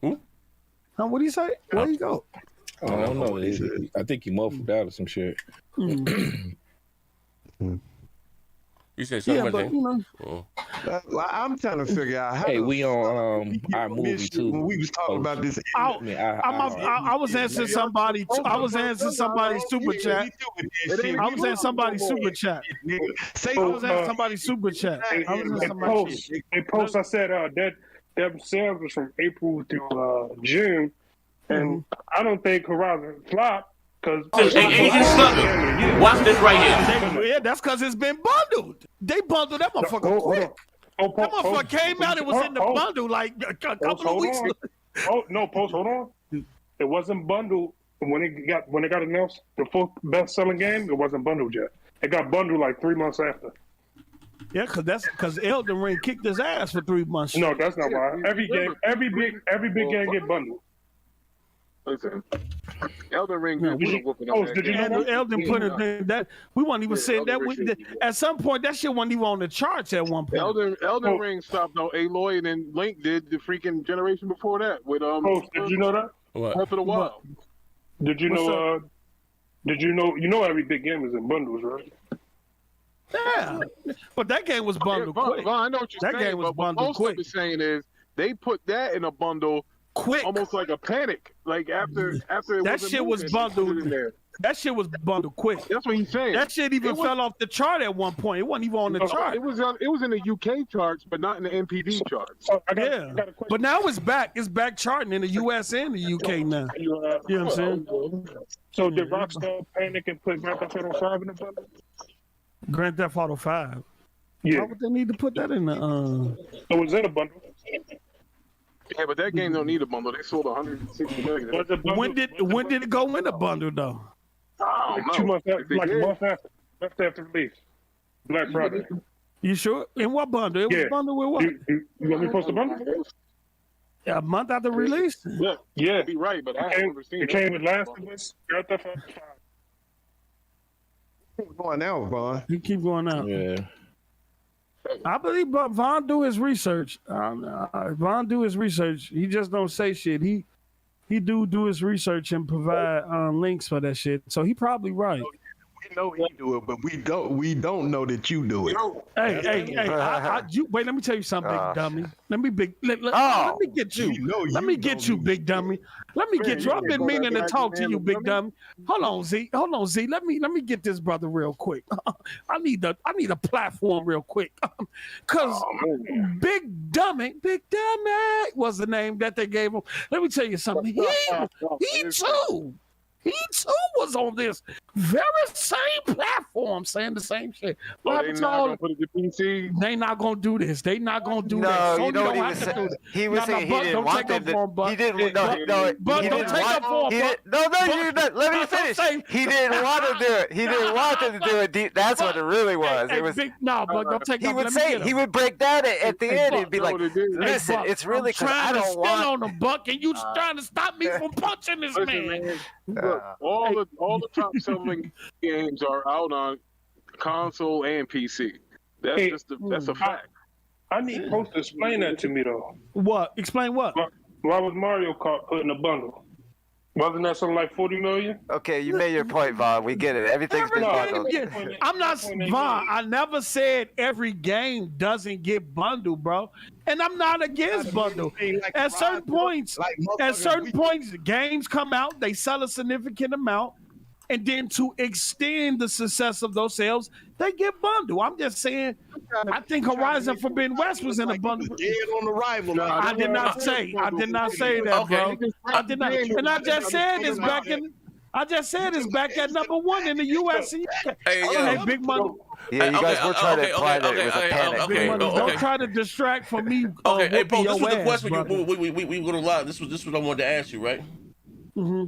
Speaker 12: What do you say? Where you go?
Speaker 22: I don't know. I think he muffled out or some shit.
Speaker 1: You said something about
Speaker 21: that? I'm trying to figure out how.
Speaker 22: Hey, we on our movie too.
Speaker 21: When we was talking about this,
Speaker 12: I was answering somebody. I was answering somebody's super chat. I was answering somebody's super chat.
Speaker 5: They post. I said that sales was from April through June, and I don't think Horizon flopped.
Speaker 1: Watch this right here.
Speaker 12: Yeah, that's because it's been bundled. They bundled that motherfucker quick. That motherfucker came out, it was in the bundle like a couple of weeks.
Speaker 5: Hold on. It wasn't bundled when it got announced. The full best-selling game, it wasn't bundled yet. It got bundled like 3 months after.
Speaker 12: Yeah, because Elden Ring kicked his ass for 3 months.
Speaker 5: No, that's not why. Every big game get bundled.
Speaker 8: Listen, Elden Ring
Speaker 5: Yeah,
Speaker 8: was whooping up that
Speaker 5: did you
Speaker 8: game.
Speaker 5: know
Speaker 12: Elden put it that we weren't even saying that. At some point, that shit wasn't even on the charts at one point.
Speaker 8: Elden Ring stopped on Aloy, and then Link did the freaking generation before that with
Speaker 5: did you know that?
Speaker 1: What?
Speaker 8: Breath of the Wild.
Speaker 5: Did you know? Did you know? You know every big game is in bundles, right?
Speaker 12: Yeah, but that game was bundled quick.
Speaker 8: I know what you're
Speaker 12: that
Speaker 8: saying,
Speaker 12: game was
Speaker 8: but what
Speaker 12: bundled
Speaker 8: most
Speaker 12: quick.
Speaker 8: of it saying is they put that in a bundle
Speaker 12: quick,
Speaker 8: almost like a panic. Like after
Speaker 12: that shit was bundled. That shit was bundled quick.
Speaker 8: That's what he's saying.
Speaker 12: That shit even fell off the chart at one point. It wasn't even on the chart.
Speaker 8: It was in the UK charts, but not in the NPD charts.
Speaker 12: Yeah, but now it's back. It's back charting in the US and the UK now. You know what I'm saying?
Speaker 5: So did Rockstar panic and put Grand Theft Auto 5 in the bundle?
Speaker 12: Grand Theft Auto 5.
Speaker 5: Yeah.
Speaker 12: Why would they need to put that in the?
Speaker 5: It was in a bundle.
Speaker 8: Yeah, but that game don't need a bundle. They sold 160 million.
Speaker 12: When did it go in a bundle though?
Speaker 8: I don't know.
Speaker 5: 2 months after, like a month after release. Black Friday.
Speaker 12: You sure? In what bundle? It was bundled with what?
Speaker 5: You want me to post a bundle?
Speaker 12: Yeah, a month after release?
Speaker 5: Yeah.
Speaker 8: Be right, but I haven't never seen
Speaker 5: it. It came with Last of Us, Grand Theft Auto 5.
Speaker 21: Keep going out, Vaughn.
Speaker 12: You keep going out.
Speaker 21: Yeah.
Speaker 12: I believe Vaughn do his research. Vaughn do his research. He just don't say shit. He do his research and provide links for that shit. So he probably right.
Speaker 21: We know he do it, but we don't know that you do it.
Speaker 12: Hey, wait, let me tell you something, big dummy. Let me get you. Let me get you, big dummy. Let me get you. I've been meaning to talk to you, big dummy. Hold on, Z. Let me get this brother real quick. I need a platform real quick. Cause Big Dummy was the name that they gave him. Let me tell you something. He too was on this very same platform saying the same shit.
Speaker 8: They not gonna put it to PC.
Speaker 12: They not gonna do this. They not gonna do
Speaker 3: No,
Speaker 12: that. Sony
Speaker 3: you know what
Speaker 12: don't
Speaker 3: he
Speaker 12: have
Speaker 3: was
Speaker 12: to
Speaker 3: saying?
Speaker 12: do that.
Speaker 3: He was saying he didn't want them to. He didn't. No.
Speaker 12: But don't take up for him.
Speaker 3: No, you don't. Let me finish. He didn't want to do it. He didn't want them to do it. That's what it really was. It was.
Speaker 12: No, but don't take.
Speaker 3: He would say he would break down at the end and be like, "Listen, it's really because I don't want."
Speaker 12: on the buck, and you trying to stop me from punching this man.
Speaker 8: Look, all the top selling games are out on console and PC. That's a fact.
Speaker 5: I need Post to explain that to me though.
Speaker 12: What? Explain what?
Speaker 5: Why was Mario Kart put in a bundle? Wasn't that something like 40 million?
Speaker 3: Okay, you made your point, Vaughn. We get it. Everything's been bundled.
Speaker 12: I'm not Vaughn. I never said every game doesn't get bundled, bro. And I'm not against bundle. At certain points, games come out, they sell a significant amount, and then to extend the success of those sales, they get bundled. I'm just saying, I think Horizon Forbidden West was in a bundle.
Speaker 21: Dead on arrival.
Speaker 12: I did not say that, bro. I did not, and I just said it's back in. I just said it's back at #1 in the US and UK. Hey, Big Money.
Speaker 3: Yeah, you guys were trying to imply that it was a panic.
Speaker 12: Big Money, don't try to distract from me.
Speaker 1: Okay, hey, Paul, this was the question
Speaker 12: brother.
Speaker 1: we were gonna lie. This was what I wanted to ask you, right?
Speaker 12: Mm-hmm.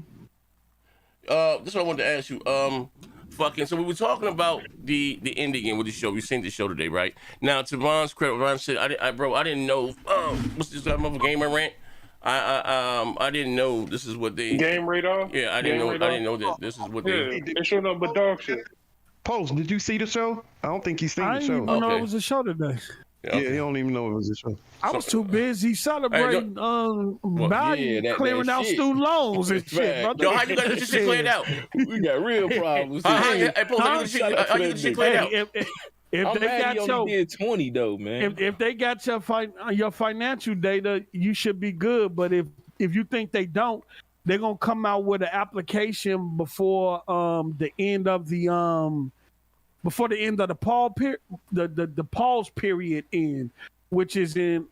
Speaker 1: This is what I wanted to ask you. So we were talking about the indie game with the show. We seen the show today, right? Now, to Ron's credit, Ron said, I didn't know. What's this mother gamer rant? I didn't know this is what they
Speaker 5: Game radar.
Speaker 1: Yeah, I didn't know that this is what they.
Speaker 5: They showed up with dog shit.
Speaker 21: Post, did you see the show? I don't think he's seen
Speaker 12: I
Speaker 21: the
Speaker 12: didn't
Speaker 21: show.
Speaker 12: even know it was a show today.
Speaker 21: Yeah, he don't even know it was a show.
Speaker 12: I was too busy celebrating value, clearing out
Speaker 21: shit.
Speaker 12: student loans and shit. Brother.
Speaker 1: Yo, how you got this shit cleared out?
Speaker 22: We got real problems.
Speaker 1: Hey, Paul, how you get this shit cleared out?
Speaker 12: If
Speaker 22: I'm
Speaker 12: they
Speaker 22: mad
Speaker 12: got
Speaker 22: he only did 20 though, man.
Speaker 12: If they got your financial data, you should be good. But if you think they don't, they're gonna come out with an application before the end of the the pause period end, which is in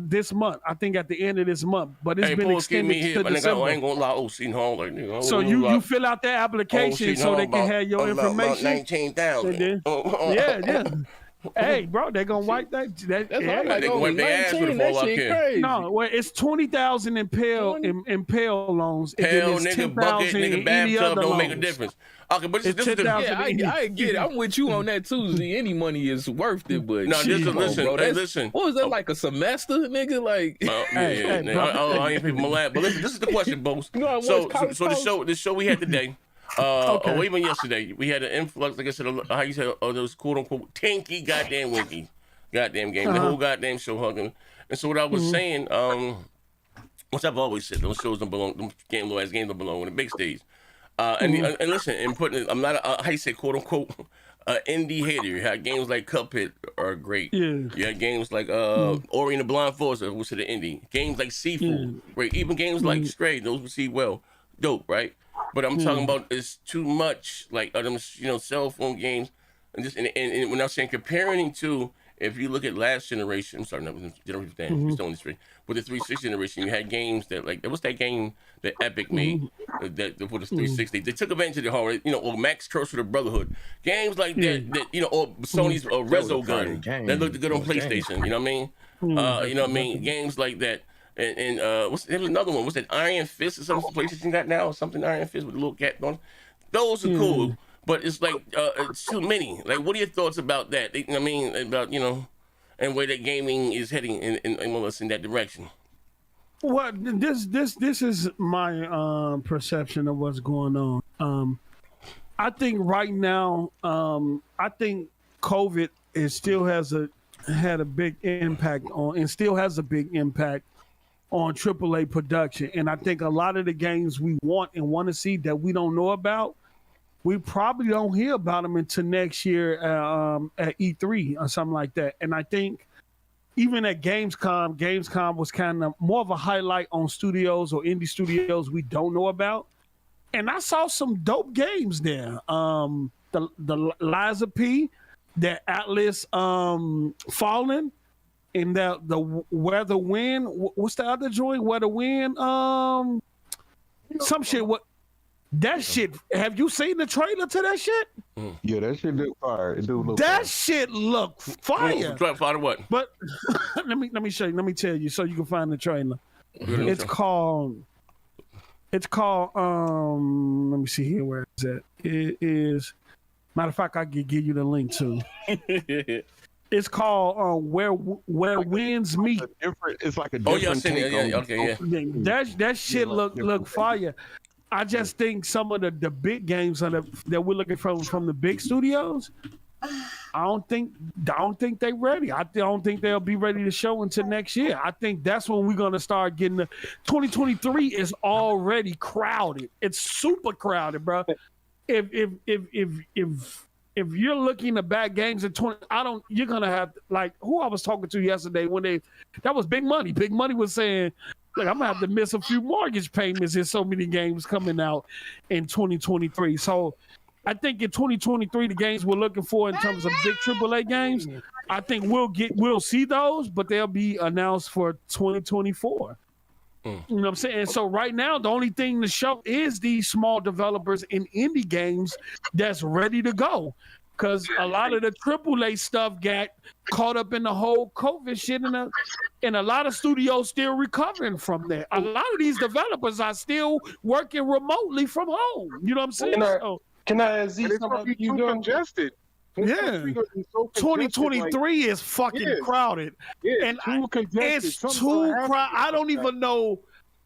Speaker 12: this month. I think at the end of this month, but it's been extended to December.
Speaker 1: I ain't gonna lie,
Speaker 12: So you fill out their application so they can have your information.
Speaker 1: About 19,000.
Speaker 12: Yeah. Hey, bro, they're gonna wipe that.
Speaker 22: That's
Speaker 12: yeah.
Speaker 22: all like
Speaker 1: They wipe their ass with a
Speaker 22: that
Speaker 1: Fallout
Speaker 22: shit
Speaker 1: Kid.
Speaker 22: crazy.
Speaker 12: No, well, it's 20,000 in Pell loans. and then
Speaker 1: Hell,
Speaker 12: it's
Speaker 1: nigga, bucket,
Speaker 12: 10,000
Speaker 1: nigga,
Speaker 12: in any
Speaker 1: bathtub
Speaker 12: other
Speaker 1: don't make a
Speaker 12: loans.
Speaker 1: difference. Okay, but this is the...
Speaker 12: 10,000
Speaker 22: Yeah, I get it. I'm with you on that too, Z. Any money is worth it, but
Speaker 1: No,
Speaker 22: shit,
Speaker 1: listen,
Speaker 22: bro,
Speaker 1: hey, listen.
Speaker 22: What was that, like a semester, nigga? Like,
Speaker 1: I ain't people laugh, but listen, this is the question, Bose.
Speaker 22: You know
Speaker 1: So
Speaker 22: college
Speaker 1: the show we had today, or even yesterday, we had an influx, like I said, how you said, those quote unquote tinky goddamn winky, goddamn game, the whole goddamn show hugging. And so what I was saying, which I've always said, those shows don't belong, them little ass games don't belong on the big stage. And listen, and putting, I'm not how you say quote unquote indie hater. You had games like Cuphead are great.
Speaker 12: Yeah.
Speaker 1: You had games like Ori and the Blind Forest, which are the indie. Games like Seafood, great. Even games like Stray, those received well, dope, right? But I'm talking about it's too much like them, cell phone games, and just and when I'm saying comparing to, if you look at last generation, I'm sorry, not generation, we're still in this with the 360 generation, you had games that like what's that game that Epic made that for the 360? They took advantage of the hardware, or Max Curse of the Brotherhood, games like that or Sony's Rezo Gun that looked good on PlayStation. You know what I mean? Games like that. And there was another one. What's that? Iron Fist or something? PlayStation got now or something? Iron Fist with a little cat on. Those are cool, but it's like it's too many. Like, what are your thoughts about that? You know what I mean? About and where that gaming is heading in that direction.
Speaker 12: Well, this is my perception of what's going on. I think right now, I think COVID had a big impact on, and still has a big impact on AAA production. And I think a lot of the games we want to see that we don't know about, we probably don't hear about them until next year at E3 or something like that. And I think even at Gamescom was kind of more of a highlight on studios or indie studios we don't know about. And I saw some dope games there. The Liza P, the Atlas Fallen, and the Where the Wind. What's the other joint? Where the Wind? Some shit. What? That shit. Have you seen the trailer to that shit?
Speaker 21: Yeah, that shit look fire. It do look
Speaker 12: that
Speaker 21: fire.
Speaker 12: shit look fire.
Speaker 1: Fire what?
Speaker 12: But let me show you. Let me tell you so you can find the trailer. It's called. Let me see here where it's at. It is. Matter of fact, I can give you the link too. It's called Where Winds Meet.
Speaker 21: It's like a different take on.
Speaker 12: That shit look fire. I just think some of the big games that we're looking from the big studios, I don't think they're ready. I don't think they'll be ready to show until next year. I think that's when we're gonna start getting 2023 is already crowded. It's super crowded, bro. If you're looking to back games in 20, you're gonna have like who I was talking to yesterday that was Big Money. Big Money was saying, look, I'm gonna have to miss a few mortgage payments. There's so many games coming out in 2023. So I think in 2023, the games we're looking for in terms of big AAA games, I think we'll see those, but they'll be announced for 2024. You know what I'm saying? So right now, the only thing to show is these small developers in indie games that's ready to go. Because a lot of the AAA stuff got caught up in the whole COVID shit, and a lot of studios still recovering from that. A lot of these developers are still working remotely from home. You know what I'm saying?
Speaker 5: Can I ask you something? You doing?
Speaker 8: Congested.
Speaker 12: Yeah, 2023 is fucking crowded, and it's too crowded.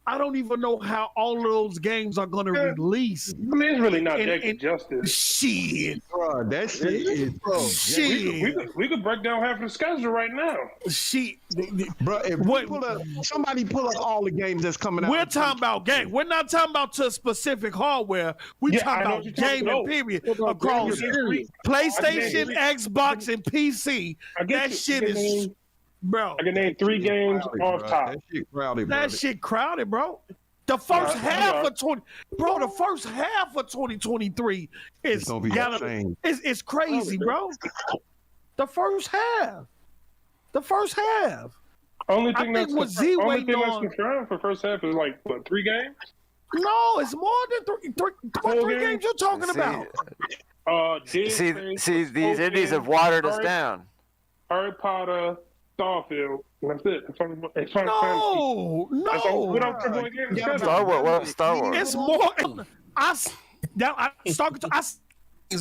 Speaker 12: I don't even know how all of those games are going to release.
Speaker 5: I mean, it's really not that congested.
Speaker 12: Shit,
Speaker 21: bro, that shit is
Speaker 5: shit. We could break down half of the schedule right now.
Speaker 12: Shit,
Speaker 21: bro. Somebody pull up all the games that's coming out.
Speaker 12: We're talking about game. We're not talking about to specific hardware. We talking about gaming. Period. Across PlayStation, Xbox, and PC. That shit is. Bro,
Speaker 5: I can name 3 games off top.
Speaker 21: That
Speaker 12: shit crowded, bro. The first half of 2023 is
Speaker 21: gonna be insane.
Speaker 12: It's crazy, bro. The first half.
Speaker 5: Only thing that's confirmed for first half is like what, 3 games?
Speaker 12: No, it's more than three games you're talking about.
Speaker 3: See, these indies have watered us down.
Speaker 5: Harry Potter, Starfield. That's it. It's Final
Speaker 12: No,
Speaker 5: Fantasy. That's all, what else AAA games?
Speaker 3: Yeah, Star Wars. What Star Wars?
Speaker 12: It's more.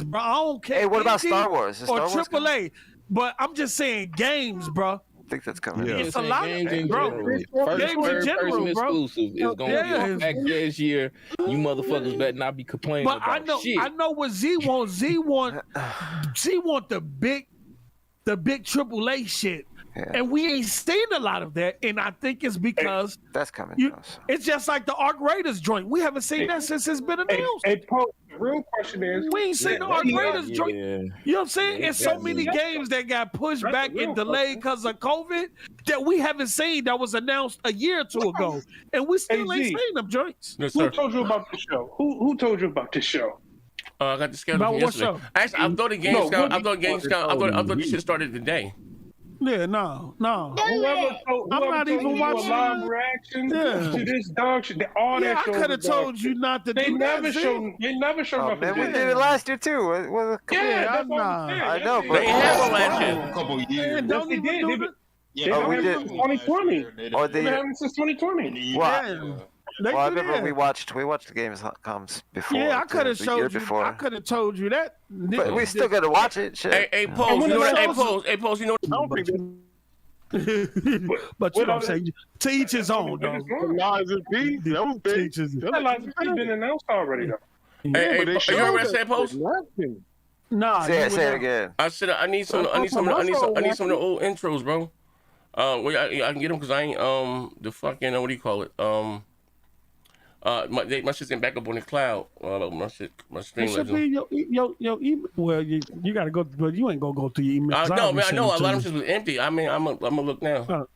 Speaker 12: Bro, I don't care.
Speaker 3: Hey, what about Star Wars? Is
Speaker 12: Or
Speaker 3: Star Wars
Speaker 12: AAA? But I'm just saying games, bro.
Speaker 3: I think that's coming.
Speaker 22: Yeah.
Speaker 12: It's a lot
Speaker 22: games
Speaker 12: of
Speaker 22: in
Speaker 12: bro.
Speaker 22: general.
Speaker 12: Games in general,
Speaker 22: Person
Speaker 12: bro.
Speaker 22: exclusive is gonna be a fact this year. You motherfuckers better not be complaining
Speaker 12: But
Speaker 22: about shit.
Speaker 12: I know what Z wants. Z want the big AAA shit. Yeah. And we ain't seen a lot of that, and I think it's because
Speaker 3: that's coming.
Speaker 12: It's just like the Arc Raiders joint. We haven't seen that since it's been announced.
Speaker 5: The real question is,
Speaker 12: we ain't seen the Arc Raiders joint. You know what I'm saying? It's so many games that got pushed back and delayed because of COVID that we haven't seen that was announced a year or two ago, and we still ain't seen them joints.
Speaker 1: Yes,
Speaker 5: who told you about the show? Who told you about this show?
Speaker 1: I got the schedule from yesterday. Actually, I thought the Gamescom. I thought the shit started today.
Speaker 12: Yeah, no.
Speaker 5: Whoever
Speaker 12: I'm not even watching
Speaker 5: live reaction to this dog shit. All that
Speaker 12: I could have told you not to.
Speaker 5: They never showed. They never showed nothing.
Speaker 3: Man, we did it last year too. I know, but
Speaker 1: they had one last year.
Speaker 2: A couple years.
Speaker 12: Don't even do it.
Speaker 5: Yeah, we did 2020.
Speaker 3: Or
Speaker 5: they haven't since 2020.
Speaker 3: Well, I remember we watched the Gamescoms before.
Speaker 12: Yeah, I could have showed you.
Speaker 3: Before.
Speaker 12: I could have told you that.
Speaker 3: But we still got to watch it. Shit.
Speaker 1: Hey, Pose, you know what? Hey, Pose, you know.
Speaker 12: But you know what I'm saying? To each his own, though.
Speaker 5: Liza P. That was big. Liza P. been announced already, though.
Speaker 1: Hey, you heard what I said, Pose?
Speaker 12: Nah.
Speaker 3: Say it again.
Speaker 1: I said I need some of the old intros, bro. I can get them because I ain't the fucking what do you call it? My shit's getting back up on the cloud. My stream.
Speaker 12: Well, you gotta go, but you ain't gonna go through your email.
Speaker 1: No, man, I know a lot of shit was empty. I mean, I'm gonna look now.
Speaker 12: All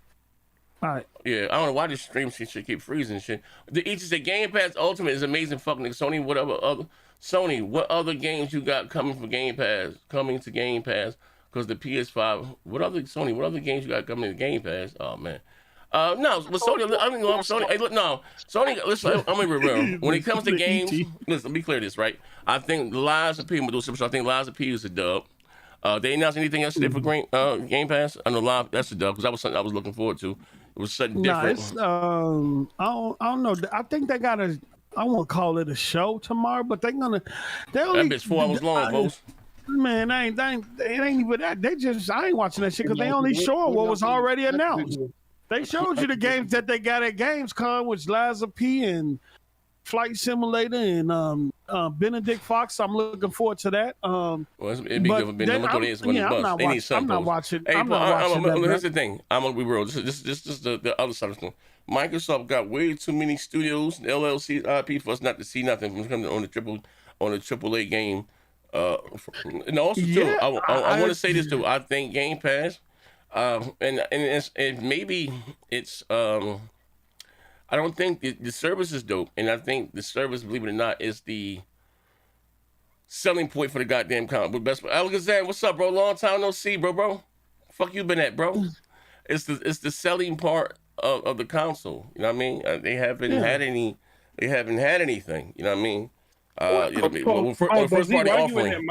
Speaker 12: right.
Speaker 1: Yeah, I don't know why this stream shit should keep freezing and shit. Each is a Game Pass Ultimate is amazing. Fucking Sony, what other games you got coming to Game Pass? Because the PS5. What other games you got coming to Game Pass? Oh man. No, but Sony. I mean, Sony. Hey, look, no, Sony. Listen, I'm gonna be real. When it comes to games, listen. Let me clear this, right? I think Lies of P. I think Lies of P is a dub. They announced anything else today for Game Pass? I know Live. That's a dub because that was something I was looking forward to. It was something different.
Speaker 12: It's, I don't know. I think they got a. I won't call it a show tomorrow, but they're gonna. That
Speaker 1: bit's 4 hours long, folks.
Speaker 12: Man, it ain't even that. I ain't watching that shit because they only showing what was already announced. They showed you the games that they got at Gamescom, which Liza P and Flight Simulator and Benedict Fox. I'm looking forward to that.
Speaker 1: Well, it'd be good for Ben.
Speaker 12: I'm not watching. Hey,
Speaker 1: here's the thing. I'm gonna be real. This is the other side of the thing. Microsoft got way too many studios, LLCs, IP for us not to see nothing from coming on the AAA game. And also too, I want to say this too. I think Game Pass. And maybe it's I don't think the service is dope, and I think the service, believe it or not, is the selling point for the goddamn comic book. Best Alexander, what's up, bro? Long time no see, bro. Fuck you been at, bro? It's the selling part of the console. You know what I mean? They haven't had any. They haven't had anything. You know what I mean? First party offering.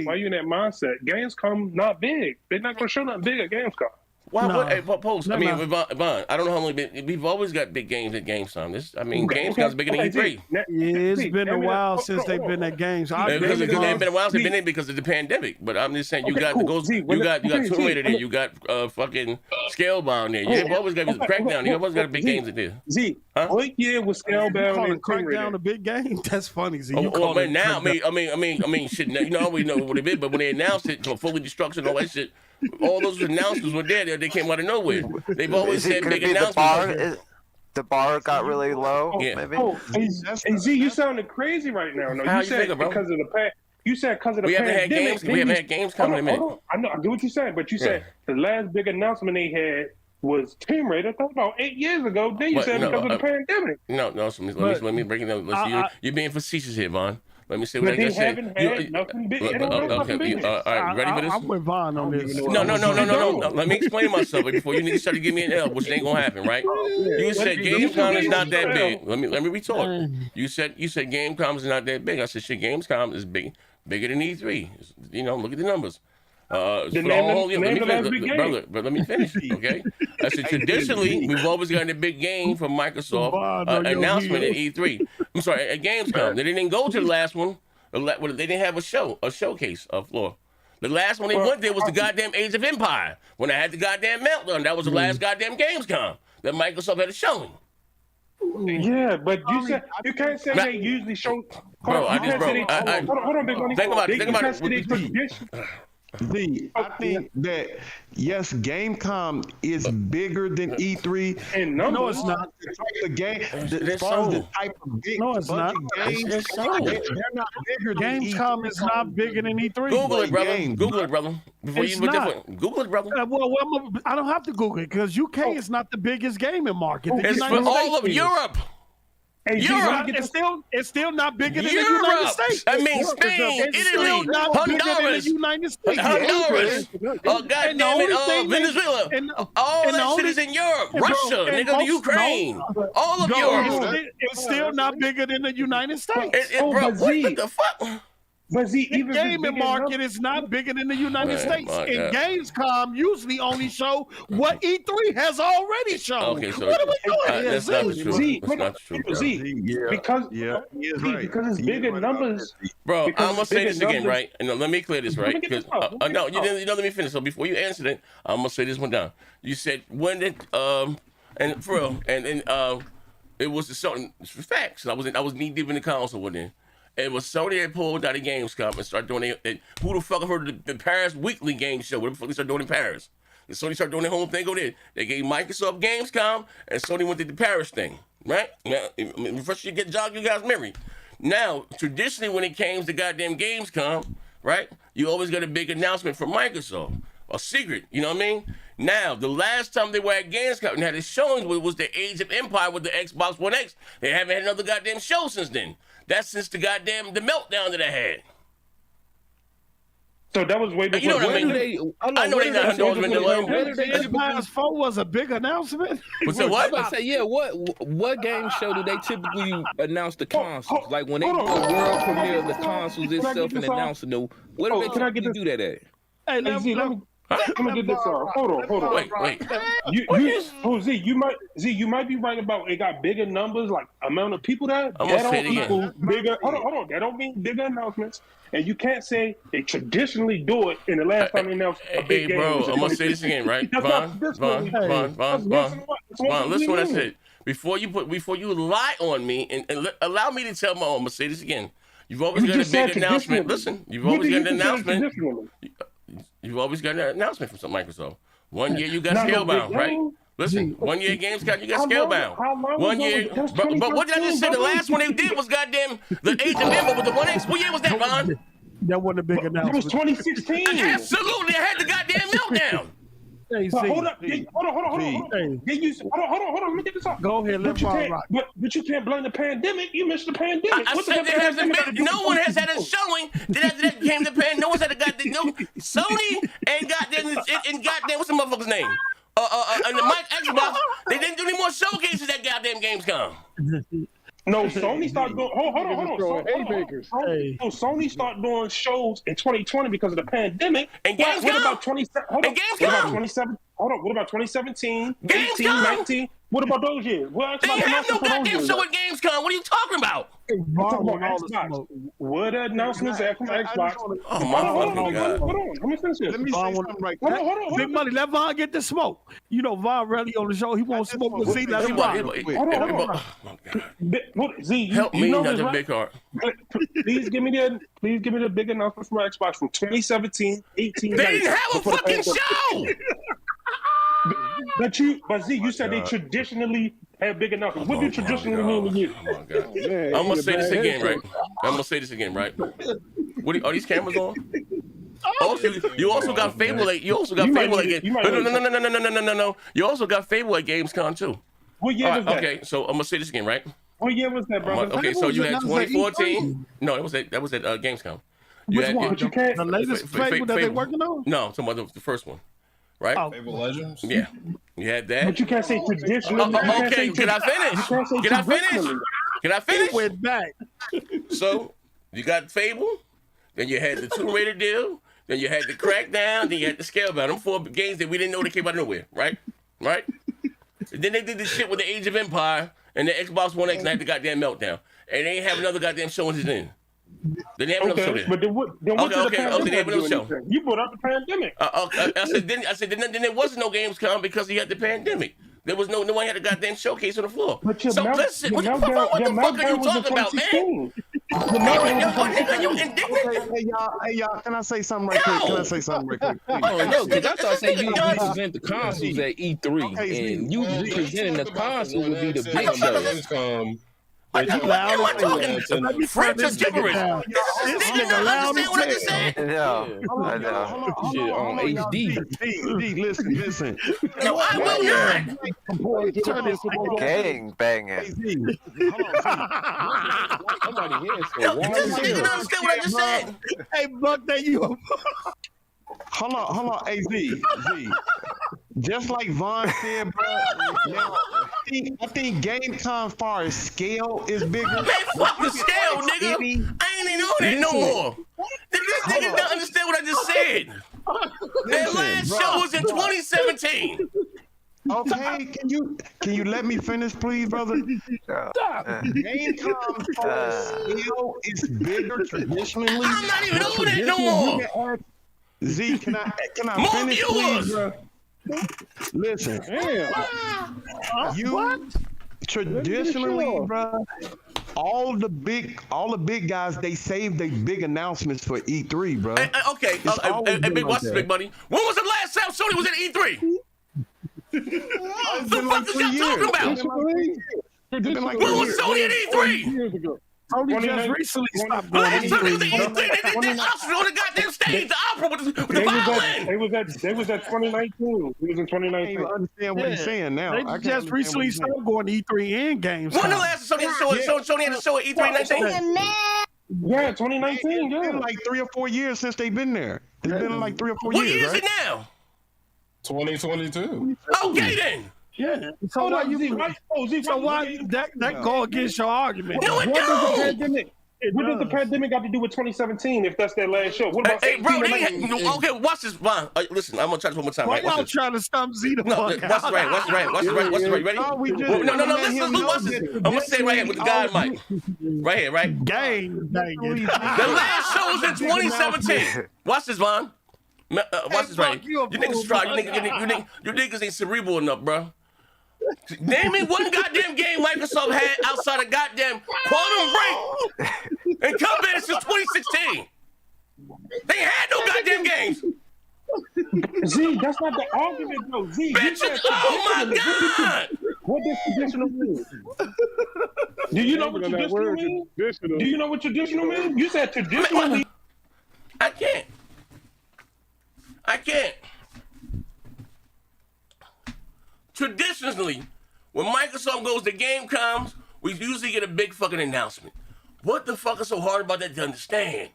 Speaker 5: Why you in that mindset? Gamescom not big. They're not gonna show nothing big at Gamescom.
Speaker 1: Post. I mean, Vaughn, I don't know how long we've always got big games at Gamescom. Gamescom's bigger than E3.
Speaker 12: It's been a while since they've been at games.
Speaker 1: Because it ain't been a while since they've been in because of the pandemic. But I'm just saying, you got Tomb Raider there, you got fucking Scalebound there. You've always got Crackdown. You always got big games in there.
Speaker 5: What year was Scalebound and
Speaker 12: Crackdown a big game? That's funny. Z.
Speaker 1: Shit. Now we know what it is. But when they announced it, fully destruction, all that shit. All those announcements were there. They came out of nowhere. They've always said big announcements.
Speaker 3: The bar got really low. Maybe.
Speaker 5: Hey, Z, you sounding crazy right now. No, you said because of the pandemic. You said because of the pandemic.
Speaker 1: We haven't had games coming in a minute.
Speaker 5: I know. I get what you're saying, but you said the last big announcement they had was Tomb Raider. That's about 8 years ago. Then you said because of the pandemic.
Speaker 1: No. So let me break it down. You're being facetious here, Vaughn. Let me say what I just said.
Speaker 5: Nothing big.
Speaker 1: All right, ready for this?
Speaker 12: I'm with Vaughn on this.
Speaker 1: No. Let me explain myself before you start to give me an L, which ain't gonna happen, right? You said Gamescom is not that big. Let me retort. You said Gamescom is not that big. I said shit, Gamescom is bigger than E3. You know, look at the numbers. Let me finish, okay? I said traditionally we've always gotten a big game from Microsoft announcement at E3. I'm sorry, at Gamescom. They didn't go to the last one. They didn't have a showcase floor. The last one they went there was the goddamn Age of Empire when I had the goddamn meltdown. That was the last goddamn Gamescom that Microsoft had a showing.
Speaker 5: Yeah, but you can't say they usually show.
Speaker 1: Bro, hold
Speaker 5: on, Big Money.
Speaker 1: Think about it.
Speaker 21: I think that yes, Gamescom is bigger than E3.
Speaker 5: And
Speaker 21: no, it's not. The game, as far as the type of big
Speaker 12: it's not.
Speaker 21: games, they're not bigger than
Speaker 12: Gamescom is not bigger than E3.
Speaker 1: Google it, brother. Before
Speaker 12: It's
Speaker 1: you put
Speaker 12: not.
Speaker 1: Google it, brother.
Speaker 12: I don't have to Google it because UK is not the biggest gaming market. The
Speaker 1: It's
Speaker 12: United
Speaker 1: for all
Speaker 12: States
Speaker 1: of
Speaker 12: is.
Speaker 1: Europe.
Speaker 12: Europe. It's still not bigger than the United States.
Speaker 1: I mean, Spain, Italy, Honduras,
Speaker 12: United States.
Speaker 1: Goddamn it, Venezuela. All that shit is in Europe. Russia, nigga, Ukraine. All of Europe.
Speaker 12: It's still not bigger than the United States.
Speaker 1: Bro, what the fuck?
Speaker 5: But
Speaker 12: the gaming market is not bigger than the United States. And Gamescom usually only show what E3 has already shown.
Speaker 1: Okay, so
Speaker 12: what are we doing here?
Speaker 1: that's not true. That's not true, bro.
Speaker 5: Because it's bigger numbers.
Speaker 1: Bro, I'm gonna say this again, right? And let me clear this, right? Because no, you didn't. Let me finish. So before you answer that, I'm gonna say this one down. You said when did and for real, and it was a certain facts. I was knee deep in the console with it. It was Sony that pulled out of Gamescom and started doing it. Who the fuck heard of the Paris Weekly game show? What the fuck they started doing in Paris? And Sony started doing their whole thing over there. They gave Microsoft Gamescom, and Sony went to the Paris thing, right? Now, first you jog you guys' memory. Now, traditionally, when it came to goddamn Gamescom, right, you always got a big announcement from Microsoft, a secret. You know what I mean? Now, the last time they were at Gamescom and had a showing was the Age of Empire with the Xbox One X. They haven't had another goddamn show since then. That's since the meltdown that I had.
Speaker 5: So that was way before.
Speaker 1: You know what I mean? I know they not doing
Speaker 12: the PS4 was a big announcement.
Speaker 1: What's that? What?
Speaker 22: I say, what game show do they typically announce the consoles? Like when they do a world premiere of the consoles itself and announcing them, what do they typically do that at?
Speaker 5: Hey, let me get this off. Hold on.
Speaker 1: Wait.
Speaker 5: You might be right about it got bigger numbers, like amount of people that don't equal bigger. Hold on. That don't mean bigger announcements. And you can't say they traditionally do it in the last time they announced a big game.
Speaker 1: Bro, I'm gonna say this again, right? Vaughn, listen what I said. Before you lie on me and allow me to tell my own, I'm gonna say this again. You've always got a big announcement. Listen, you've always got an announcement. You've always got an announcement from Microsoft. 1 year you got Scalebound, right? Listen, 1 year Gamescom, you got Scalebound. 1 year, but what did I just say? The last one they did was goddamn the Age of Empire with the 1X. What year was that, Vaughn?
Speaker 12: That wasn't a big announcement.
Speaker 5: It was 2016.
Speaker 1: Absolutely, I had the goddamn meltdown.
Speaker 12: Hey,
Speaker 5: hold on. Hold on. Let me get this off.
Speaker 12: Go ahead, let Vaughn rock.
Speaker 5: But you can't blame the pandemic. You missed the pandemic.
Speaker 1: I said there hasn't been. No one has had a showing that after that came the pandemic. No one's had a goddamn Sony and goddamn what's the motherfucker's name? And the Xbox. They didn't do any more showcases at goddamn Gamescom.
Speaker 5: No, Sony started doing. Hold on. Sony started doing shows in 2020 because of the pandemic.
Speaker 1: And Gamescom.
Speaker 5: What about 2017? What about 2017? 18, 19? What about those years?
Speaker 1: They have no goddamn show at Gamescom. What are you talking about?
Speaker 5: Xbox. What announcements from Xbox?
Speaker 1: Oh my fucking God.
Speaker 5: Hold on. Let me finish this.
Speaker 21: Let me say something right quick.
Speaker 5: Hold on.
Speaker 12: Big Money, let Vaughn get the smoke. You know Vaughn really on the show. He won't smoke with Z. Let him rock.
Speaker 1: Help me, not the big heart.
Speaker 5: Please give me the big announcement from Xbox from 2017, 18.
Speaker 1: They didn't have a fucking show.
Speaker 5: But Z, you said they traditionally have big announcements. What do traditionally mean to you?
Speaker 1: Oh my God. I'm gonna say this again, right? What are these cameras on? You also got Fable. You also got Fable at No. You also got Fable at Gamescom too.
Speaker 5: What year was that?
Speaker 1: Okay, so I'm gonna say this again, right?
Speaker 5: What year was that, brother?
Speaker 1: Okay, so you had 2014. No, that was at Gamescom.
Speaker 12: The latest Fable that they're working on?
Speaker 1: No, I'm talking about the first one. Right?
Speaker 9: Fable Legends?
Speaker 1: Yeah. You had that.
Speaker 5: But you can't say traditional.
Speaker 1: Okay, can I finish?
Speaker 12: It went back.
Speaker 1: So, you got Fable, then you had the Tomb Raider deal, Then you had the Crackdown. Then you had the Scalebound. Them 4 games that we didn't know they came out of nowhere, right? Right? And then they did this shit with the Age of Empire and the Xbox One X and had the goddamn meltdown. And they ain't have another goddamn show in his end. They didn't have another show there.
Speaker 5: But then what did the pandemic
Speaker 1: they have another show.
Speaker 5: You brought up the pandemic.
Speaker 1: I said then there wasn't no Gamescom because he had the pandemic. There was no one had a goddamn showcase on the floor. So listen, what the fuck are you talking about, man?
Speaker 21: Hey y'all, can I say something right quick?
Speaker 22: Oh no, because I thought saying you present the consoles at E3 and you presenting the console would be the big show.
Speaker 1: What am I talking? French is gibberish. This nigga loud as what I just said.
Speaker 3: No, I know.
Speaker 22: Shit on HD.
Speaker 21: D, listen.
Speaker 1: No, I will not.
Speaker 21: Turn this
Speaker 3: Gang banging.
Speaker 22: Somebody here
Speaker 1: said, this nigga don't understand what I just said.
Speaker 12: Hey, Buck, that you.
Speaker 21: Hold on. Hey, Z. Just like Vaughn said, bro. Now, I think Gamescom far as scale is bigger.
Speaker 1: Man, fuck the scale, nigga. I ain't even on that no more. This nigga don't understand what I just said. That last show was in 2017.
Speaker 21: Okay, can you let me finish, please, brother? Gamescom far as scale is bigger traditionally.
Speaker 1: I'm not even on that no more.
Speaker 21: Z, can I finish, please, bro? Listen, you traditionally, bro, all the big guys, they save their big announcements for E3, bro.
Speaker 1: Okay, big, what's this, big buddy? When was the last time Sony was at E3? What the fuck is y'all talking about? When was Sony at E3?
Speaker 5: Years ago.
Speaker 12: Sony just recently stopped going to
Speaker 1: E3. They did Oscars on the goddamn stage, the opera with the violin.
Speaker 5: They was at 2019. It was in 2019.
Speaker 21: I don't understand what he's saying now.
Speaker 12: They just recently started going to E3 and Games.
Speaker 1: When the last Sony had a show at E3 19?
Speaker 5: Yeah, 2019. Yeah,
Speaker 21: it's been like 3 or 4 years since they've been there. It's been like 3 or 4 years.
Speaker 1: What year is
Speaker 21: right?
Speaker 1: it now?
Speaker 9: 2022.
Speaker 1: Okay then.
Speaker 12: Yeah. So why that go against your argument?
Speaker 1: No, it
Speaker 5: What
Speaker 1: don't.
Speaker 5: does the pandemic got to do with 2017 if that's their last show? What about
Speaker 1: hey, bro, okay, watch this, Ron. Listen, I'm gonna try this one more time.
Speaker 12: Why
Speaker 1: right?
Speaker 12: y'all trying to stump Z the
Speaker 1: No,
Speaker 12: fuck
Speaker 1: what's
Speaker 12: out?
Speaker 1: right? You ready?
Speaker 21: No,
Speaker 1: Listen, watch this. I'm gonna say right here with the guy mic. Right here, right?
Speaker 12: Gang.
Speaker 1: The last show was in 2017. Watch this, Vaughn. Watch this right here. You niggas try. You niggas ain't cerebral enough, bro. Name me one goddamn game Microsoft had outside of goddamn Quantum Break and Combat since 2016. They had no goddamn games.
Speaker 5: Z, that's not the argument, though. Z,
Speaker 1: bitches, oh my god!
Speaker 5: What does traditional mean? Do you know what traditional means? Do you know what traditional means? You said traditional.
Speaker 1: I can't. Traditionally, when Microsoft goes to Gamescoms, we usually get a big fucking announcement. What the fuck is so hard about that to understand?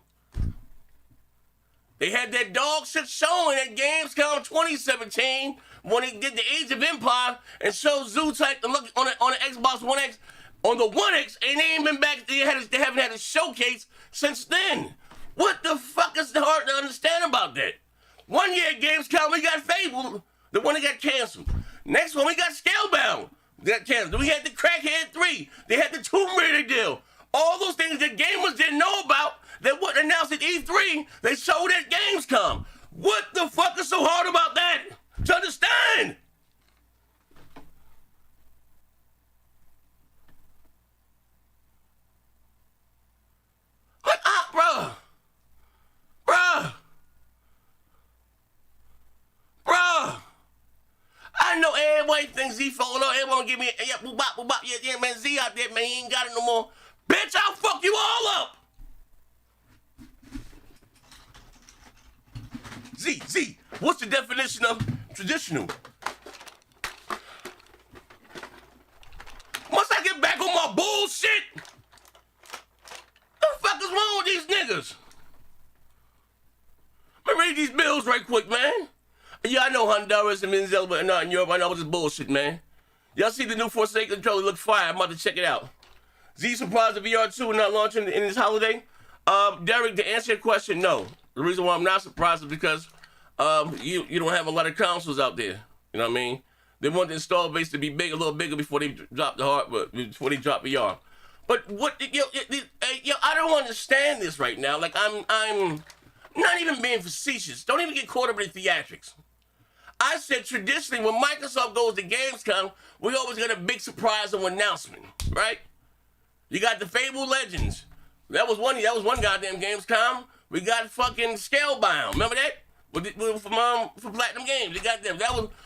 Speaker 1: They had that dog shit showing at Gamescom 2017 when they did the Age of Empire and showed Zoo Type to look on the Xbox One X. On the One X, and they ain't been back. They haven't had a showcase since then. What the fuck is hard to understand about that? One year at Gamescom, we got Fable, the one that got canceled. Next one, we got Scalebound, that got canceled. We had the Crackhead 3. They had the Tomb Raider deal. All those things that gamers didn't know about that wasn't announced at E3, they showed at Gamescom. What the fuck is so hard about that to understand? What up, bruh? I know everybody thinks Z falling off. Everyone give me a boop bop. Yeah, man, Z out there, man, he ain't got it no more. Bitch, I'll fuck you all up. Z, what's the definition of traditional? Must I get back on my bullshit? What the fuck is wrong with these niggas? Let me read these bills right quick, man. Yeah, I know Honduras and Venezuela, but not in Europe. I know it's bullshit, man. Y'all see the new Forsaken controller? Look fire. I'm about to check it out. Z surprised the VR2 not launching in this holiday? Derek, to answer your question, no. The reason why I'm not surprised is because you don't have a lot of consoles out there. You know what I mean? They want the install base to be big, a little bigger before they drop the hardware, before they drop VR. But what, I don't understand this right now. Like I'm not even being facetious. Don't even get caught up in the theatrics. I said traditionally when Microsoft goes to Gamescom, we always get a big surprise or announcement, right? You got the Fable Legends. That was one goddamn Gamescom. We got fucking Scalebound. Remember that? For Platinum Games. We got them.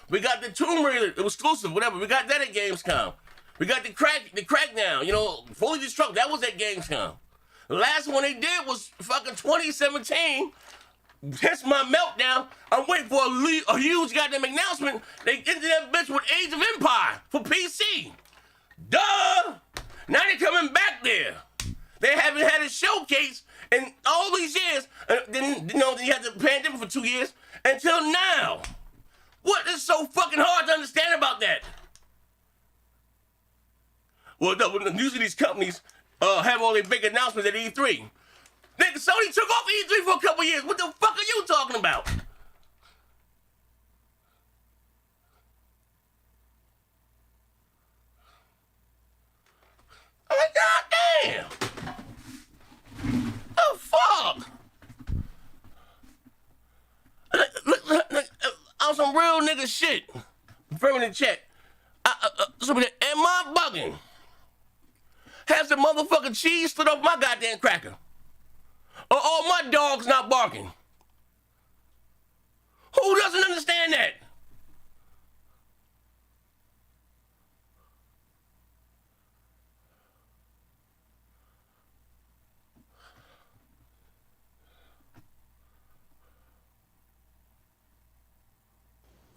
Speaker 1: We got the Tomb Raider. It was exclusive, whatever. We got that at Gamescom. We got the Crackdown, fully destructible. That was at Gamescom. The last one they did was fucking 2017. Hence my meltdown. I'm waiting for a huge goddamn announcement. They into that bitch with Age of Empire for PC. Duh! Now they're coming back there. They haven't had a showcase in all these years. Then you had the pandemic for 2 years until now. What is so fucking hard to understand about that? Well, no, usually these companies have all their big announcements at E3. Nigga, Sony took off E3 for a couple years. What the fuck are you talking about? Oh, goddamn! Oh, fuck! Look, on some real nigga shit. Confirming the chat. Am I bugging? Has the motherfucking cheese slid off my goddamn cracker? Or all my dogs not barking? Who doesn't understand that?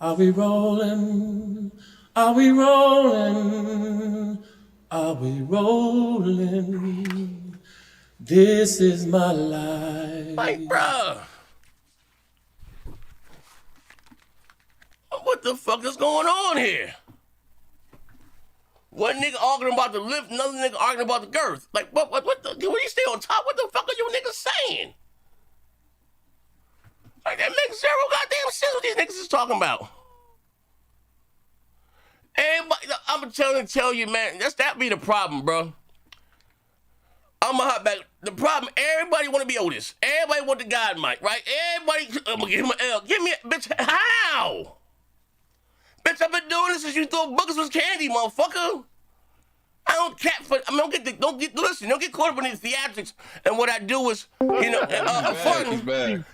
Speaker 14: Are we rolling? Are we rolling? Are we rolling? This is my life.
Speaker 1: Like, bruh. What the fuck is going on here? One nigga arguing about the lift, another nigga arguing about the girth. Like, what the, when you stay on top, what the fuck are you niggas saying? Like, that makes zero goddamn sense what these niggas is talking about. Everybody, I'm tell you, man, that be the problem, bro. I'm gonna hop back. The problem, everybody want to be Otis. Everybody want the God mic, right? Everybody, I'm gonna give him an L. Give me a, bitch, how? Bitch, I've been doing this since you thought boogers was candy, motherfucker. I don't cat for, I mean, don't get caught up in these theatrics. And what I do is, fun. Nigga,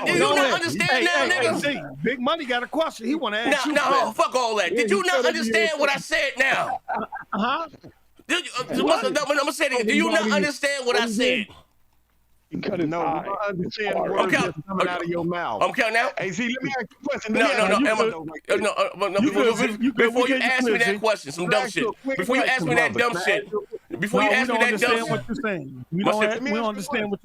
Speaker 1: do you not understand now, nigga?
Speaker 12: Hey, Big Money got a question. He want to ask you.
Speaker 1: No, fuck all that. Did you not understand what I said now?
Speaker 12: Uh-huh.
Speaker 1: I'm gonna say it again. Do you not understand what I said?
Speaker 21: You cut it. No, I understand the words that's coming out of your mouth.
Speaker 1: I'm counting now.
Speaker 21: Hey, see, let me ask you a question.
Speaker 1: Before you ask me that question, some dumb shit. Before you ask me that dumb shit. Before you ask me that dumb shit.
Speaker 12: What you're saying. We don't understand what.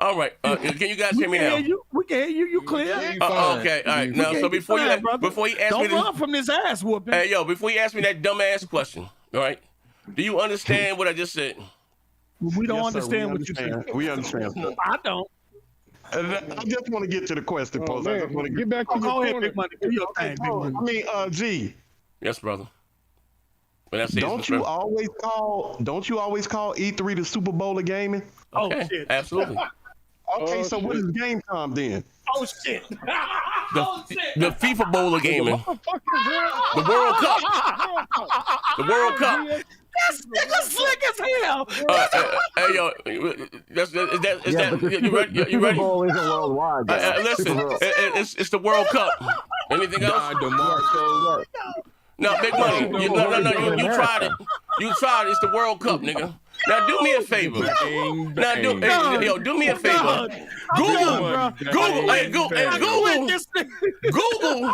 Speaker 1: All right. Can you guys hear me now?
Speaker 12: We can hear you. You clear?
Speaker 1: Okay. All right. Now, so before you ask me,
Speaker 12: don't run from this ass whooping.
Speaker 1: Hey, yo, before you ask me that dumb ass question, all right? Do you understand what I just said?
Speaker 12: We don't understand what you said.
Speaker 21: We understand.
Speaker 12: I don't.
Speaker 21: I just want to get to the question, Post. I just want to
Speaker 5: get back to
Speaker 12: go
Speaker 5: your
Speaker 12: ahead, Big Money. Do your thing, Big Money.
Speaker 21: I mean, G.
Speaker 1: Yes, brother.
Speaker 21: Don't you always call E3 the Super Bowl of gaming?
Speaker 1: Okay,
Speaker 12: oh shit!
Speaker 1: Absolutely.
Speaker 21: Okay, so what is Gamescom then?
Speaker 12: Oh shit!
Speaker 1: The FIFA Bowl of gaming. The World Cup. The World Cup.
Speaker 12: This nigga slick as hell.
Speaker 1: Hey yo, is that you ready? You ready?
Speaker 7: Super Bowl isn't worldwide.
Speaker 1: Listen, it's the World Cup. Anything else? No, Big Money. You tried it. You tried it. It's the World Cup, nigga. Now do me a favor. Do me a favor. Google.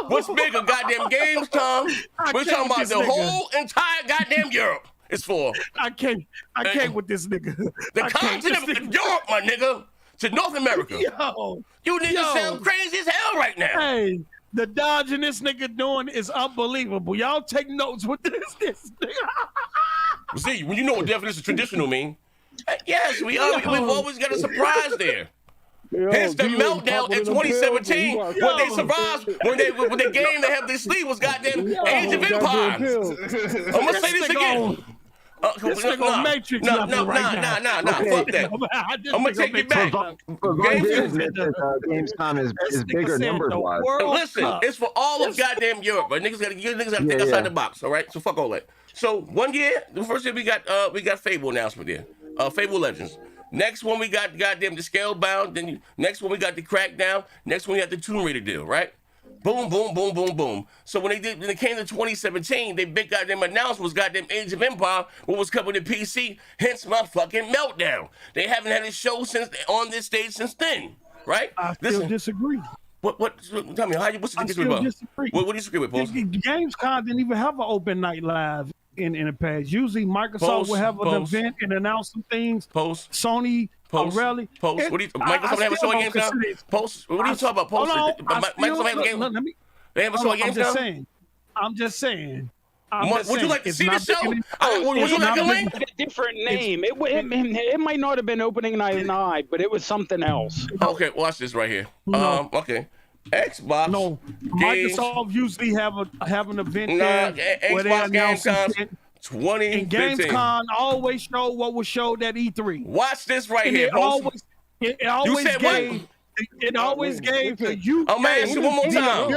Speaker 1: What's bigger, goddamn Gamescom? We're talking about the whole entire goddamn Europe. It's for.
Speaker 12: I can't with this nigga.
Speaker 1: The continent of Europe, my nigga. To North America.
Speaker 12: Yo,
Speaker 1: you niggas sound crazy as hell right now.
Speaker 12: Hey, The dodging this nigga doing is unbelievable. Y'all take notes with this nigga.
Speaker 1: See, when you know what definition of traditional mean. Yes, we've always got a surprise there. Hence the meltdown in 2017 when they survived, when the game they have their sleeve was goddamn Age of Empires. I'm gonna say this again.
Speaker 12: This nigga on Matrix level right now.
Speaker 1: Fuck that. I'm gonna take it back.
Speaker 3: Gamescom is bigger numbers wise.
Speaker 1: Listen, it's for all of goddamn Europe, but niggas gotta think outside the box, all right? So fuck all that. So 1 year, the first year we got Fable announcement there, Fable Legends. Next one we got goddamn the Scalebound. Then next one we got the Crackdown. Next one we got the Tomb Raider deal, right? Boom, boom, boom, boom, boom. So when they came to 2017, they big goddamn announcement was goddamn Age of Empire, what was coming to PC. Hence my fucking meltdown. They haven't had a show on this stage since then, right?
Speaker 12: I still disagree.
Speaker 1: What? Tell me, what's the disagree about? What do you disagree with, Post?
Speaker 12: Gamescom didn't even have an open night live in the past. Usually Microsoft will have an event and announce some things. Sony, rally.
Speaker 1: Microsoft have a show at Gamescom? What are you talking about, Post? Microsoft have a game? They have a show at Gamescom?
Speaker 12: I'm just saying.
Speaker 1: Would you like to see the show? Would you like a link?
Speaker 4: A different name. It might not have been opening night live, but it was something else.
Speaker 1: Okay, watch this right here. Okay. Xbox.
Speaker 12: No,
Speaker 1: games.
Speaker 12: Microsoft usually have an event there where they announce
Speaker 1: Gamescom 2015.
Speaker 12: And Gamescom always show what was showed at E3.
Speaker 1: Watch this right here.
Speaker 12: It always gave. It always gave the UK.
Speaker 1: I'm asking one more time.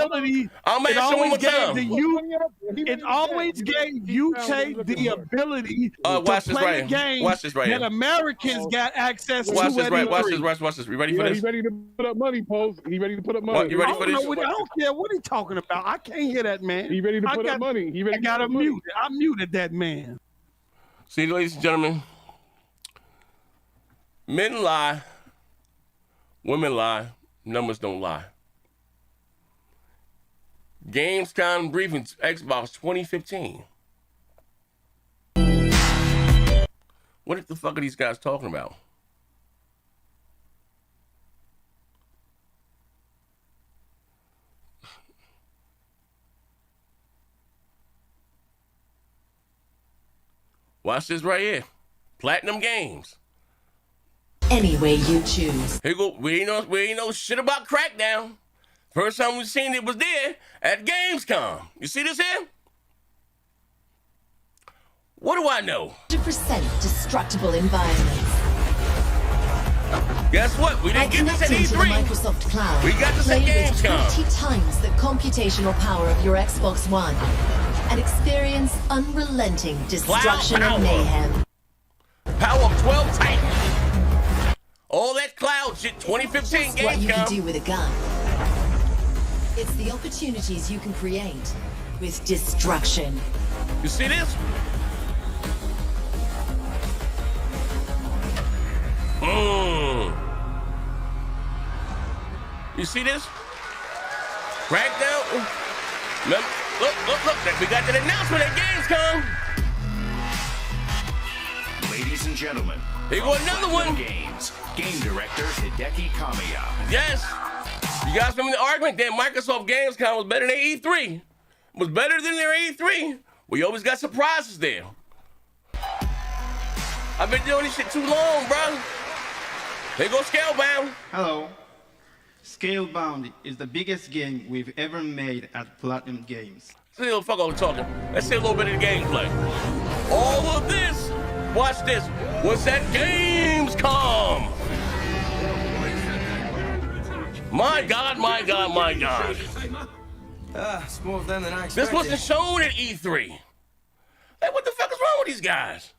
Speaker 12: It always gave UK the ability to play games that Americans got access to.
Speaker 1: Watch this. You ready for this?
Speaker 5: He's ready to put up money, Post. He's ready to put up money.
Speaker 1: You ready for this?
Speaker 12: I don't care what he's talking about. I can't hear that man.
Speaker 5: He's ready to put up money.
Speaker 12: I got him muted. I muted that man.
Speaker 1: See, ladies and gentlemen, men lie. Women lie, numbers don't lie. Gamescom briefings, Xbox 2015. What the fuck are these guys talking about? Watch this right here. Platinum Games.
Speaker 15: Any way you choose.
Speaker 1: Here go. We ain't know shit about Crackdown. First time we seen it was there at Gamescom. You see this here? What do I know?
Speaker 15: 100% destructible environments.
Speaker 1: Guess what? We didn't get this at E3.
Speaker 15: To the Microsoft Cloud.
Speaker 1: We got this at Gamescom.
Speaker 15: 20 times the computational power of your Xbox One and experience unrelenting destruction and mayhem.
Speaker 1: Power of 12 Titans. All that cloud shit, 2015 Gamescom.
Speaker 15: What you can do with a gun. It's the opportunities you can create with destruction.
Speaker 1: You see this? You see this? Crackdown. Look. We got that announcement at Gamescom.
Speaker 10: Ladies and gentlemen.
Speaker 1: Here go another one.
Speaker 10: Games. Game director Hideki Kamiya.
Speaker 1: Yes. You guys remember the argument that Microsoft Gamescom was better than E3? Was better than their E3? We always got surprises there. I've been doing this shit too long, bro. Here go Scalebound.
Speaker 16: Hello. Scalebound is the biggest game we've ever made at Platinum Games.
Speaker 1: See, little fuck all the talking. Let's see a little bit of the gameplay. All of this, watch this, was at Gamescom. My God.
Speaker 16: It's more of them than I expected.
Speaker 1: This wasn't shown at E3. Like, what the fuck is wrong with these guys?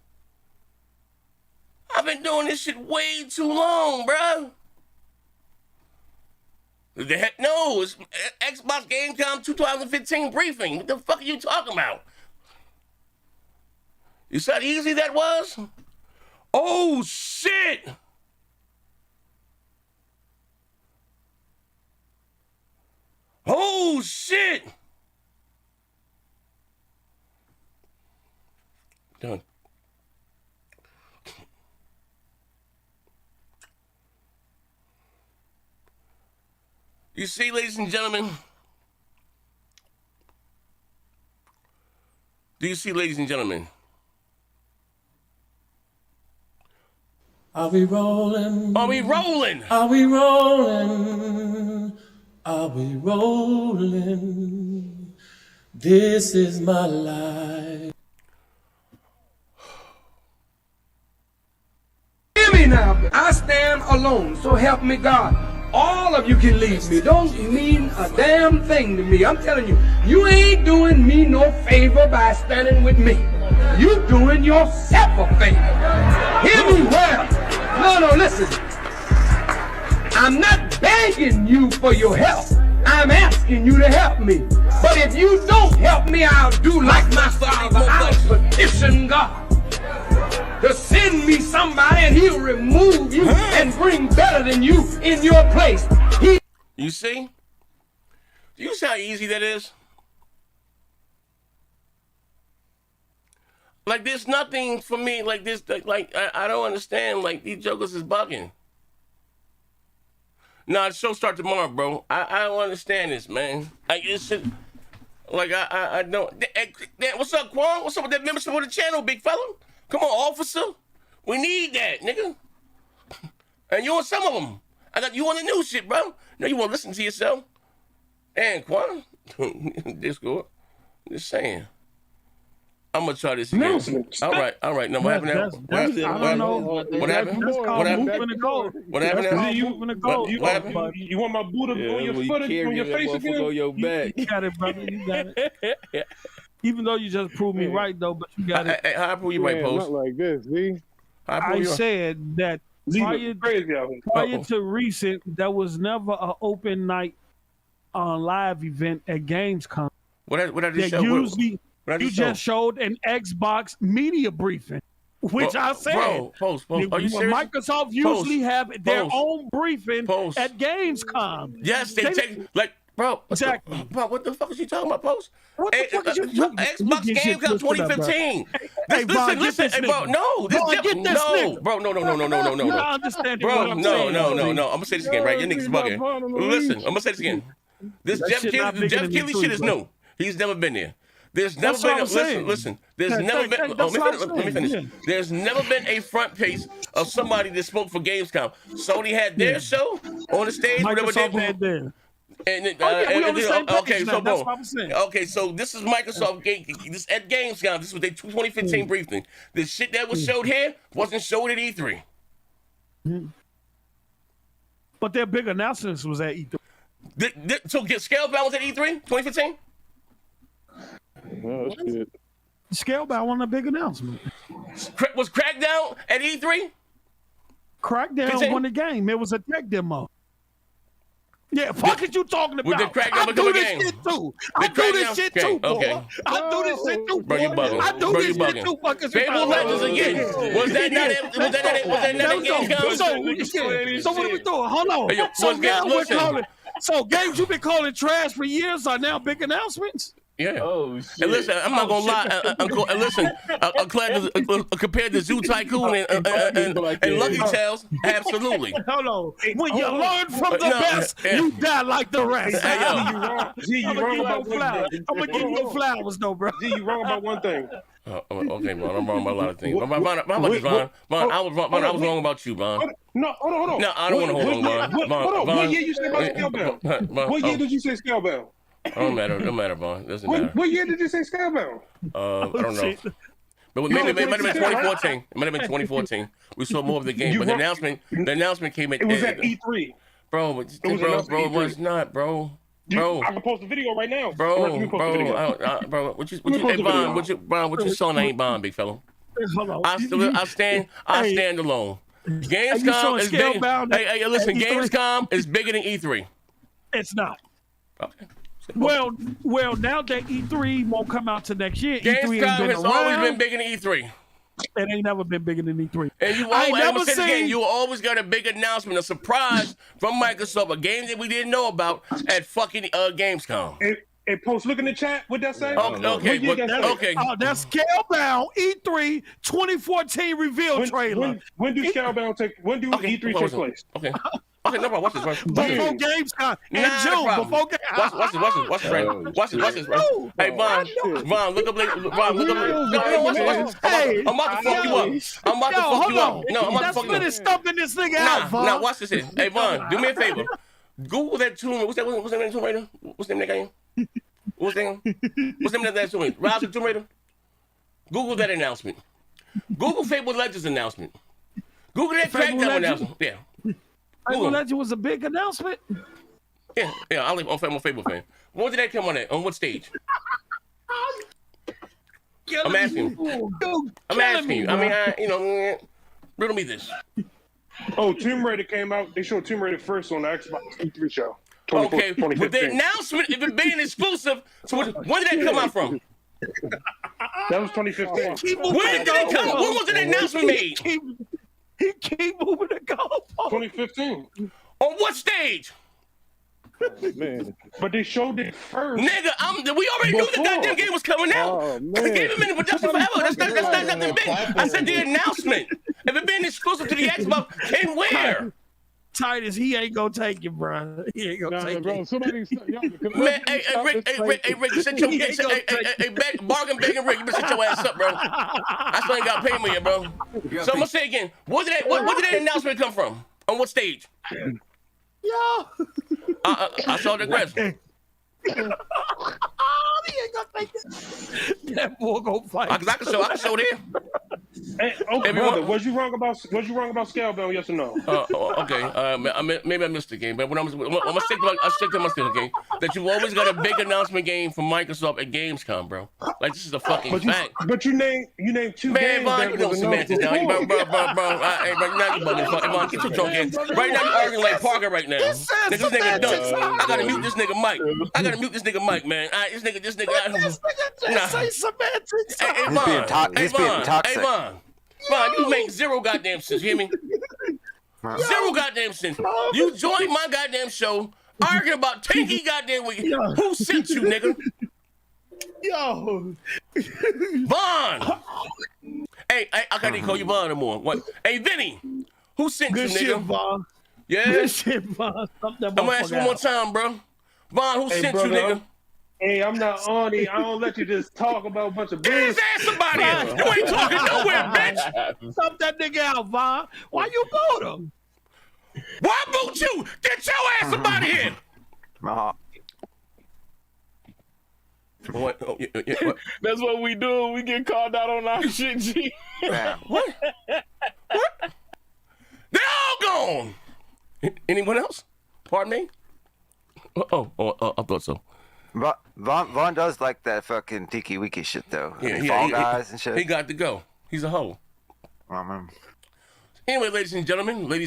Speaker 1: I've been doing this shit way too long, bro. No, it's Xbox Gamescom 2015 briefing. What the fuck are you talking about? You see how easy that was? Oh, shit! Oh, shit! Done. You see, ladies and gentlemen, Do you see, ladies and gentlemen?
Speaker 14: Are we rolling?
Speaker 1: Are we rolling?
Speaker 14: Are we rolling? Are we rolling? This is my life.
Speaker 18: Hear me now. I stand alone, so help me God. All of you can leave me. Don't mean a damn thing to me. I'm telling you, you ain't doing me no favor by standing with me. You doing yourself a favor. Hear me well. No, listen. I'm not begging you for your help. I'm asking you to help me. But if you don't help me, I'll do like my father. I'll petition God to send me somebody and he'll remove you and bring better than you in your place.
Speaker 1: You see? Do you see how easy that is? Like, there's nothing for me like this. Like, I don't understand. Like, these jokers is bugging. Nah, the show start tomorrow, bro. I don't understand this, man. Like, it's just, like, I don't. What's up, Quan? What's up with that membership of the channel, big fella? Come on, officer. We need that, nigga. And you on some of them. I got you on the new shit, bro. No, you want to listen to yourself. And Quan, Discord. Just saying. I'm gonna try this again. All right. No, what happened now? What happened? What happened?
Speaker 5: You want my Buddha on your foot, on your face again?
Speaker 22: On your back.
Speaker 12: You got it, brother. You got it. Even though you just proved me right, though, but you got it.
Speaker 1: Hey, how I prove you right, Post?
Speaker 8: Not like this, Z.
Speaker 12: I said that prior to recent, there was never an open night live event at Gamescom.
Speaker 1: What I just showed?
Speaker 12: Usually, you just showed an Xbox media briefing, which I said.
Speaker 1: Post. Are you serious?
Speaker 12: Microsoft usually have their own briefing at Gamescom.
Speaker 1: Yes, they take, like, bro,
Speaker 12: exactly.
Speaker 1: Bro, what the fuck is you talking about, Post?
Speaker 12: What the fuck is you
Speaker 1: Xbox Gamescom 2015. Listen, hey, bro, no. Bro, no.
Speaker 12: You're not understanding what I'm saying.
Speaker 1: No. I'm gonna say this again, right? Your niggas bugging. Listen, I'm gonna say this again. This Jeff Keighley shit is new. He's never been there. There's never been. Listen. There's never been. Let me finish. There's never been a front page of somebody that spoke for Gamescom. Sony had their show on the stage.
Speaker 12: Microsoft had theirs.
Speaker 1: Okay, so boom. Okay, so this is Microsoft. This at Gamescom. This was their 2015 briefing. The shit that was showed here wasn't showed at E3.
Speaker 12: But their big announcements was at E3.
Speaker 1: So Scalebound was at E3 2015.
Speaker 8: Oh shit.
Speaker 12: Scalebound wasn't a big announcement.
Speaker 1: Was Crackdown at E3?
Speaker 12: Crackdown won the game. It was a tech demo. Yeah, fuck is you talking about? I do this shit too. I do this shit too, boy. I do this shit too, boy.
Speaker 1: Bro, you bugging.
Speaker 12: I do this shit too, fuck is you
Speaker 1: Fable Legends again. Was that not at Gamescom?
Speaker 12: So what are we doing? Hold on. So games you've been calling trash for years are now big announcements?
Speaker 1: Yeah. Oh shit. And listen, I'm not gonna lie. Compared to Zoo Tycoon and Lucky Tales, absolutely.
Speaker 12: Hold on. When you learn from the best, you die like the rest.
Speaker 5: I'm
Speaker 12: gonna give you flowers, though, bro.
Speaker 5: Z, you wrong about one thing.
Speaker 1: Okay, Vaughn, I'm wrong about a lot of things. Vaughn, I was wrong about you, Vaughn.
Speaker 5: No, hold on.
Speaker 1: No, I don't want to hold on, Vaughn.
Speaker 5: What year you say about Scalebound? What year did you say Scalebound?
Speaker 1: Don't matter, Vaughn. Doesn't matter.
Speaker 5: What year did you say Scalebound?
Speaker 1: I don't know. But maybe it might have been 2014. It might have been 2014. We saw more of the game, but the announcement came at.
Speaker 5: It was at E3.
Speaker 1: Bro, it was not, bro.
Speaker 5: I can post the video right now.
Speaker 1: What you selling ain't bond, big fella. I stand alone. Gamescom is big. Hey, listen, Gamescom is bigger than E3.
Speaker 12: It's not.
Speaker 1: Okay.
Speaker 12: Well, now that E3 won't come out to next year,
Speaker 1: Gamescom has always been bigger than E3.
Speaker 12: It ain't never been bigger than E3.
Speaker 1: And you always got a big announcement, a surprise from Microsoft, a game that we didn't know about at fucking Gamescom.
Speaker 5: Hey, Post, look in the chat. What that say?
Speaker 1: Okay.
Speaker 12: That's Scalebound E3 2014 reveal trailer.
Speaker 5: When do Scalebound take? When do E3 take place?
Speaker 1: Okay. Okay, no problem. Watch this, right?
Speaker 12: Before Gamescom in June. Before Gamescom.
Speaker 1: Watch this, right? Watch this, right? Hey, Von, look up. Von, look up. No, watch this. I'm about to fuck you up. I'm about to fuck you up. No, I'm about to fuck you up.
Speaker 12: That's stumping this nigga out, Von.
Speaker 1: Nah, watch this here. Hey, Von, do me a favor. Google that Tomb. What's the name of that Tomb Raider? What's the name of that game? What's the name of that Tomb Raider? Rise of Tomb Raider? Google that announcement. Google Fable Legends announcement. Google that Crackdown announcement. Yeah.
Speaker 12: Fable Legends was a big announcement.
Speaker 1: Yeah. I'm a Fable fan. When did that come on at? On what stage? I'm asking you. I mean, riddle me this.
Speaker 5: Oh, Tomb Raider came out. They showed Tomb Raider first on the Xbox E3 show.
Speaker 1: Okay, with the announcement, if it being exclusive, so when did that come out from?
Speaker 5: That was 2015.
Speaker 1: When did it come? When was the announcement made?
Speaker 12: Keep moving the goalpost.
Speaker 5: 2015.
Speaker 1: On what stage?
Speaker 5: Man. But they showed it first.
Speaker 1: Nigga, we already knew the goddamn game was coming out. The game has been in production forever. That's not nothing big. I said the announcement. If it been exclusive to the Xbox, and where?
Speaker 12: Titus, he ain't gonna take it, bro. He ain't gonna take it.
Speaker 8: Somebody,
Speaker 1: man, Rick, you sit your bargain begging Rick, you better sit your ass up, bro. I still ain't got to pay me yet, bro. So I'm gonna say again, what did that announcement come from? On what stage?
Speaker 12: Yo.
Speaker 1: I saw the grass.
Speaker 12: He ain't gonna take it. That boy gonna fight.
Speaker 1: I can show there.
Speaker 5: Hey, okay, brother, was you wrong about Scalebound? Yes or no?
Speaker 1: Okay. Maybe I missed the game, but when I'm gonna stick to my still game. That you've always got a big announcement game from Microsoft at Gamescom, bro. Like this is a fucking fact.
Speaker 5: But you named two
Speaker 1: games.
Speaker 5: Man,
Speaker 1: you know semantics now, bro. Hey, right now you motherfucker. Get your drunk in. Right now you arguing like Parker right now. This nigga done. I gotta mute this nigga Mike. Man. This nigga.
Speaker 12: Just say semantics.
Speaker 1: Hey, Vaughn. Vaughn, you make zero goddamn sense. You hear me? Zero goddamn sense. You joined my goddamn show arguing about tanky goddamn week. Who sent you, nigga?
Speaker 12: Yo.
Speaker 1: Vaughn. Hey, I can't even call you Vaughn anymore. What? Hey, Vinny. Who sent
Speaker 12: Good
Speaker 1: you, nigga?
Speaker 12: Shit, Vaughn.
Speaker 1: Yeah?
Speaker 12: Good shit, Vaughn.
Speaker 1: I'm gonna ask you one more time, bro. Vaughn, who sent you, nigga?
Speaker 5: Hey, I'm not on it. I don't let you just talk about a bunch of
Speaker 1: bullshit. Get his ass somebody else. You ain't talking nowhere, bitch.
Speaker 12: Stop that nigga out, Vaughn. Why you boot him?
Speaker 1: Why boot you? Get your ass somebody here. What?
Speaker 22: That's what we do. We get called out on our shit, G.
Speaker 1: What? They're all gone. Anyone else? Pardon me? I thought so.
Speaker 3: Vaughn does like that fucking tiki wiki shit though.
Speaker 1: Yeah,
Speaker 3: Fall Guys and shit.
Speaker 1: He got to go. He's a hoe. Anyway, ladies and gentlemen, good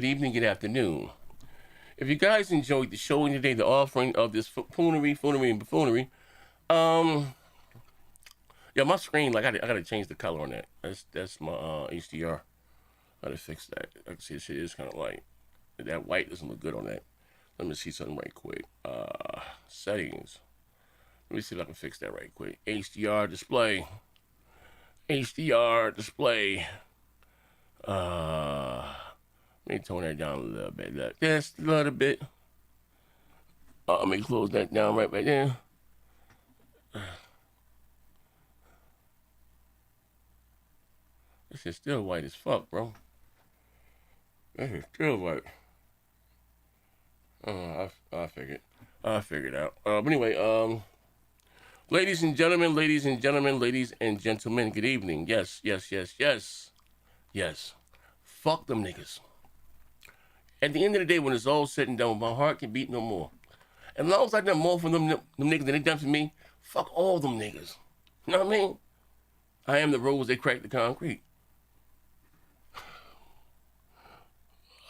Speaker 1: evening, good afternoon. If you guys enjoyed the show today, the offering of this foonery, and buffoonery, my screen, I gotta change the color on that. That's my HDR. I gotta fix that. I can see the shit is kind of light. That white doesn't look good on that. Let me see something right quick. Settings. Let me see if I can fix that right quick. HDR display. Let me tone that down a little bit. Just a little bit. Let me close that down right there. This is still white as fuck, bro. This is still white. I figured it out. But anyway, ladies and gentlemen, good evening. Yes. Fuck them niggas. At the end of the day, when it's all said and done, my heart can beat no more. As long as I done more for them niggas than they done for me, fuck all them niggas. You know what I mean? I am the rose that cracked the concrete.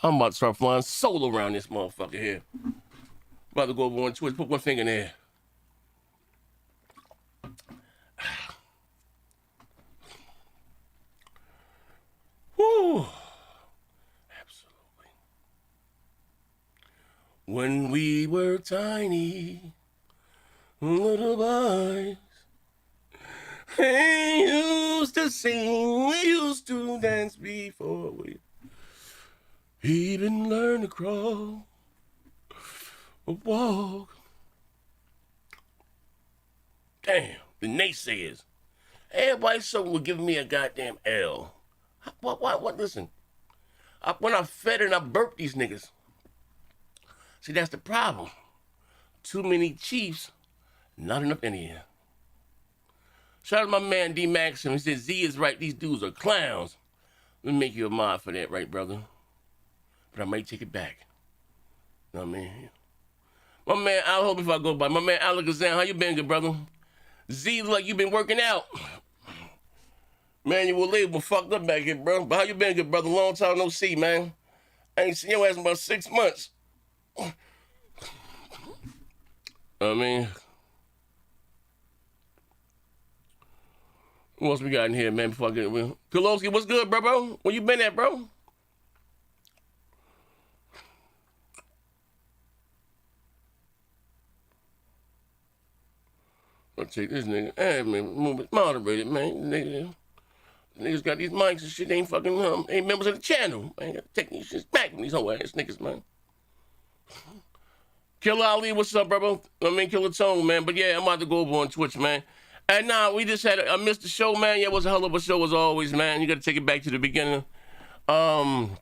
Speaker 1: I'm about to start flying solo around this motherfucker here. About to go over on Twitch, put one finger in there. Woo! Absolutely. When we were tiny, little boys, they used to the scene we used to dance before we even learn to crawl or walk. Damn, the naysayers. Everybody so was giving me a goddamn L. What, listen. When I fed and I burped these niggas. See, that's the problem. Too many Chiefs, not enough Indians. Shout out to my man D Maxim. He said Z is right, these dudes are clowns. Let me make you a mod for that, right, brother? But I might take it back. You know what I mean? My man, I'll hope if I go by. My man Alakazam, how you been, good brother? Z, look like you been working out. Man, you were label fucked up back here, bro. But how you been, good brother? Long time no see, man. I ain't seen your ass in about 6 months. I mean, what else we got in here, man, before I get it? Kulowski, what's good, bro? Where you been at, bro? I'll take this nigga. Hey, man, move it moderated, man. Niggas got these mics and shit. They ain't fucking, ain't members of the channel. I ain't got to take these shits back from these whole ass niggas, man. Killer Ali, what's up, bro? I mean, Killer Tone, man. But yeah, I'm about to go over on Twitch, man. And nah, we just had, I missed the show, man. Yeah, it was a hell of a show as always, man. You got to take it back to the beginning. Hold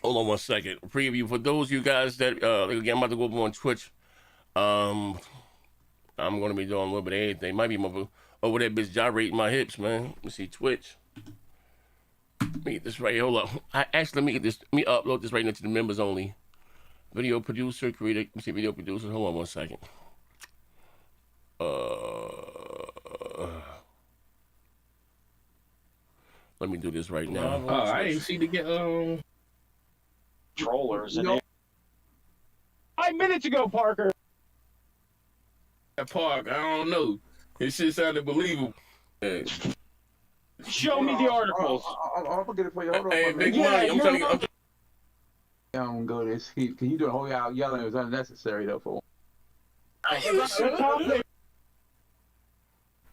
Speaker 1: on one second. Preview for those of you guys that, again, I'm about to go over on Twitch. I'm going to be doing a little bit of everything. Might be over that bitch gyrating my hips, man. Let me see, Twitch. Let me get this right here. Hold up. Let me upload this right into the members only. Video producer, creator. Let me see, video producer. Hold on one second. Let me do this right now.
Speaker 22: Oh, I didn't see to get
Speaker 4: controllers and 5 minutes ago, Parker.
Speaker 22: That Park, I don't know. His shit sounded believable.
Speaker 4: Show me the articles.
Speaker 19: I'll get it for you. Hold on.
Speaker 22: Hey, Big Money, I'm trying to get.
Speaker 19: I don't go this heat. Can you do a whole out yelling? It was unnecessary though. For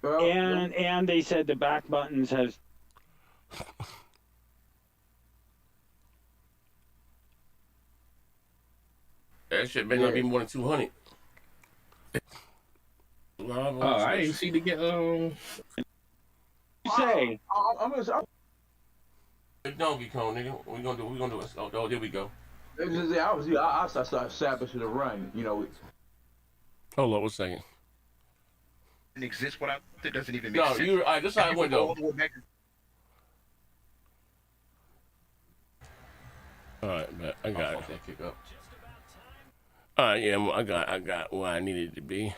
Speaker 4: and they said the back buttons has.
Speaker 1: That shit may not be more than 200.
Speaker 22: Oh, I didn't see to get
Speaker 4: say.
Speaker 1: Donkey Kong, nigga. We gonna do it. Oh, there we go.
Speaker 19: I started establishing the run. You know.
Speaker 1: Hold on, 1 second.
Speaker 20: It exists without it doesn't even make sense.
Speaker 1: No, you. This side window. All right, man. I got it. That kick up. All right, yeah, I got where I needed to be.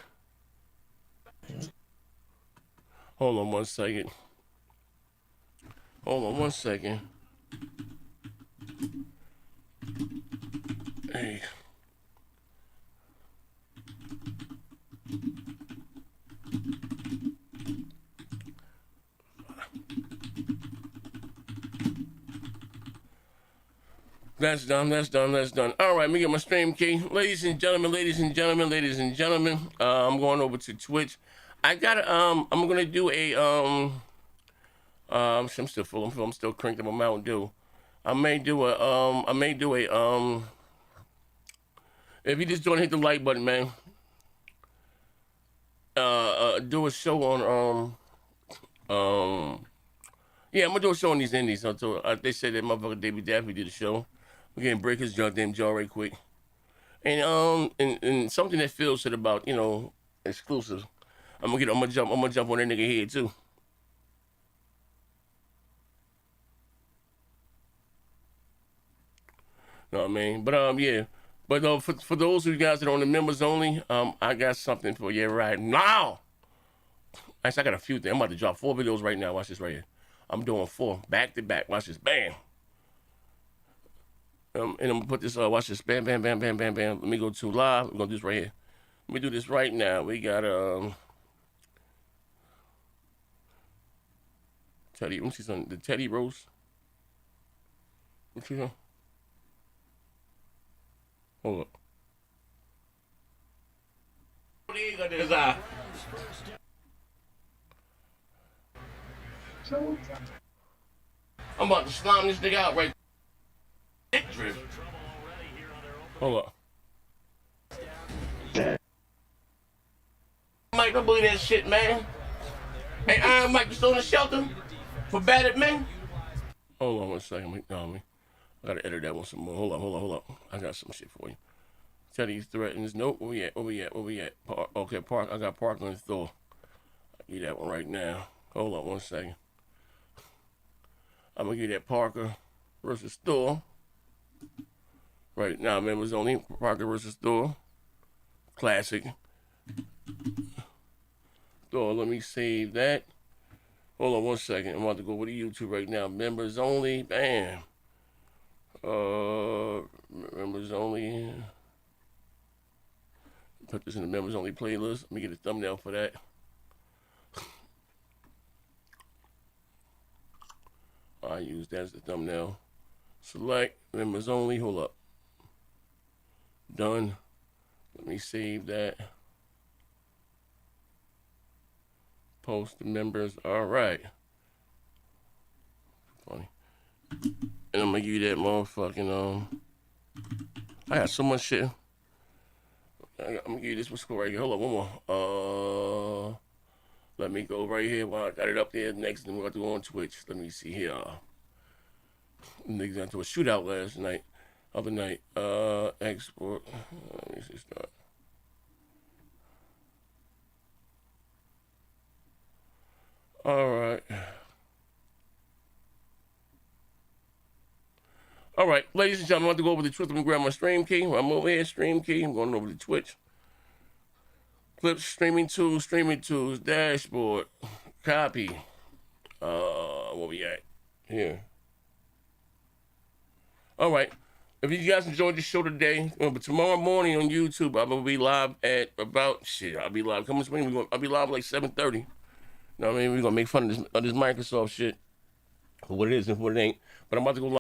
Speaker 1: Hold on 1 second. Hey. That's done. All right, let me get my stream key. Ladies and gentlemen, I'm going over to Twitch. I'm gonna do a I'm still full. I'm still cranked up on Mountain Dew. I may do a if you just don't hit the like button, man. Do a show on yeah, I'm gonna do a show on these indies. So they said that motherfucker Davey Daffy did a show. We're gonna break his goddamn jaw right quick. And something that Phil said about, exclusives. I'm gonna jump on that nigga head too. Know what I mean? But yeah. But for those of you guys that are on the members only, I got something for you right now. Actually, I got a few things. I'm about to drop 4 videos right now. Watch this right here. I'm doing 4 back to back. Watch this. Bam. And I'm gonna put this. Watch this. Bam, bam, bam, bam, bam, bam. Let me go to live. We're gonna do this right here. Let me do this right now. We got Teddy. Let me see something. The Teddy roast. What you know? Hold up. I'm about to slime this nigga out right. Dick drip. Hold up. Mike, don't believe that shit, man. Hey, Iron Mike, you still in the shelter for battered men? Hold on one second. No, I gotta edit that one some more. Hold up. I got some shit for you. Teddy's threatens. Nope. Where we at? Okay, Park. I got Park on the store. I'll give you that one right now. Hold on one second. I'm gonna give you that Parker versus Thor. Right now, members only. Parker versus Thor. Classic. Thor, let me save that. Hold on one second. I'm about to go over to YouTube right now. Members only. Bam. Members only. Put this in the members only playlist. Let me get a thumbnail for that. I use that as the thumbnail. Select members only. Hold up. Done. Let me save that. Post the members. All right. Funny. And I'm gonna give you that motherfucking I got so much shit. I'm gonna give you this one right here. Hold on, one more. Let me go right here while I got it up there. Next thing we're gonna do on Twitch. Let me see here. Niggas got into a shootout last night. Other night. Export. Let me see start. All right, ladies and gentlemen, I'm about to go over to Twitch. Let me grab my stream key. I'm over here, stream key. I'm going over to Twitch. Clips, streaming tools, dashboard, copy. Where we at? Here. All right. If you guys enjoyed the show today, but tomorrow morning on YouTube, I'm gonna be live at about I'll be live. Come on, I'll be live like 7:30. You know what I mean? We're gonna make fun of this Microsoft shit for what it is and what it ain't. But I'm about to go live.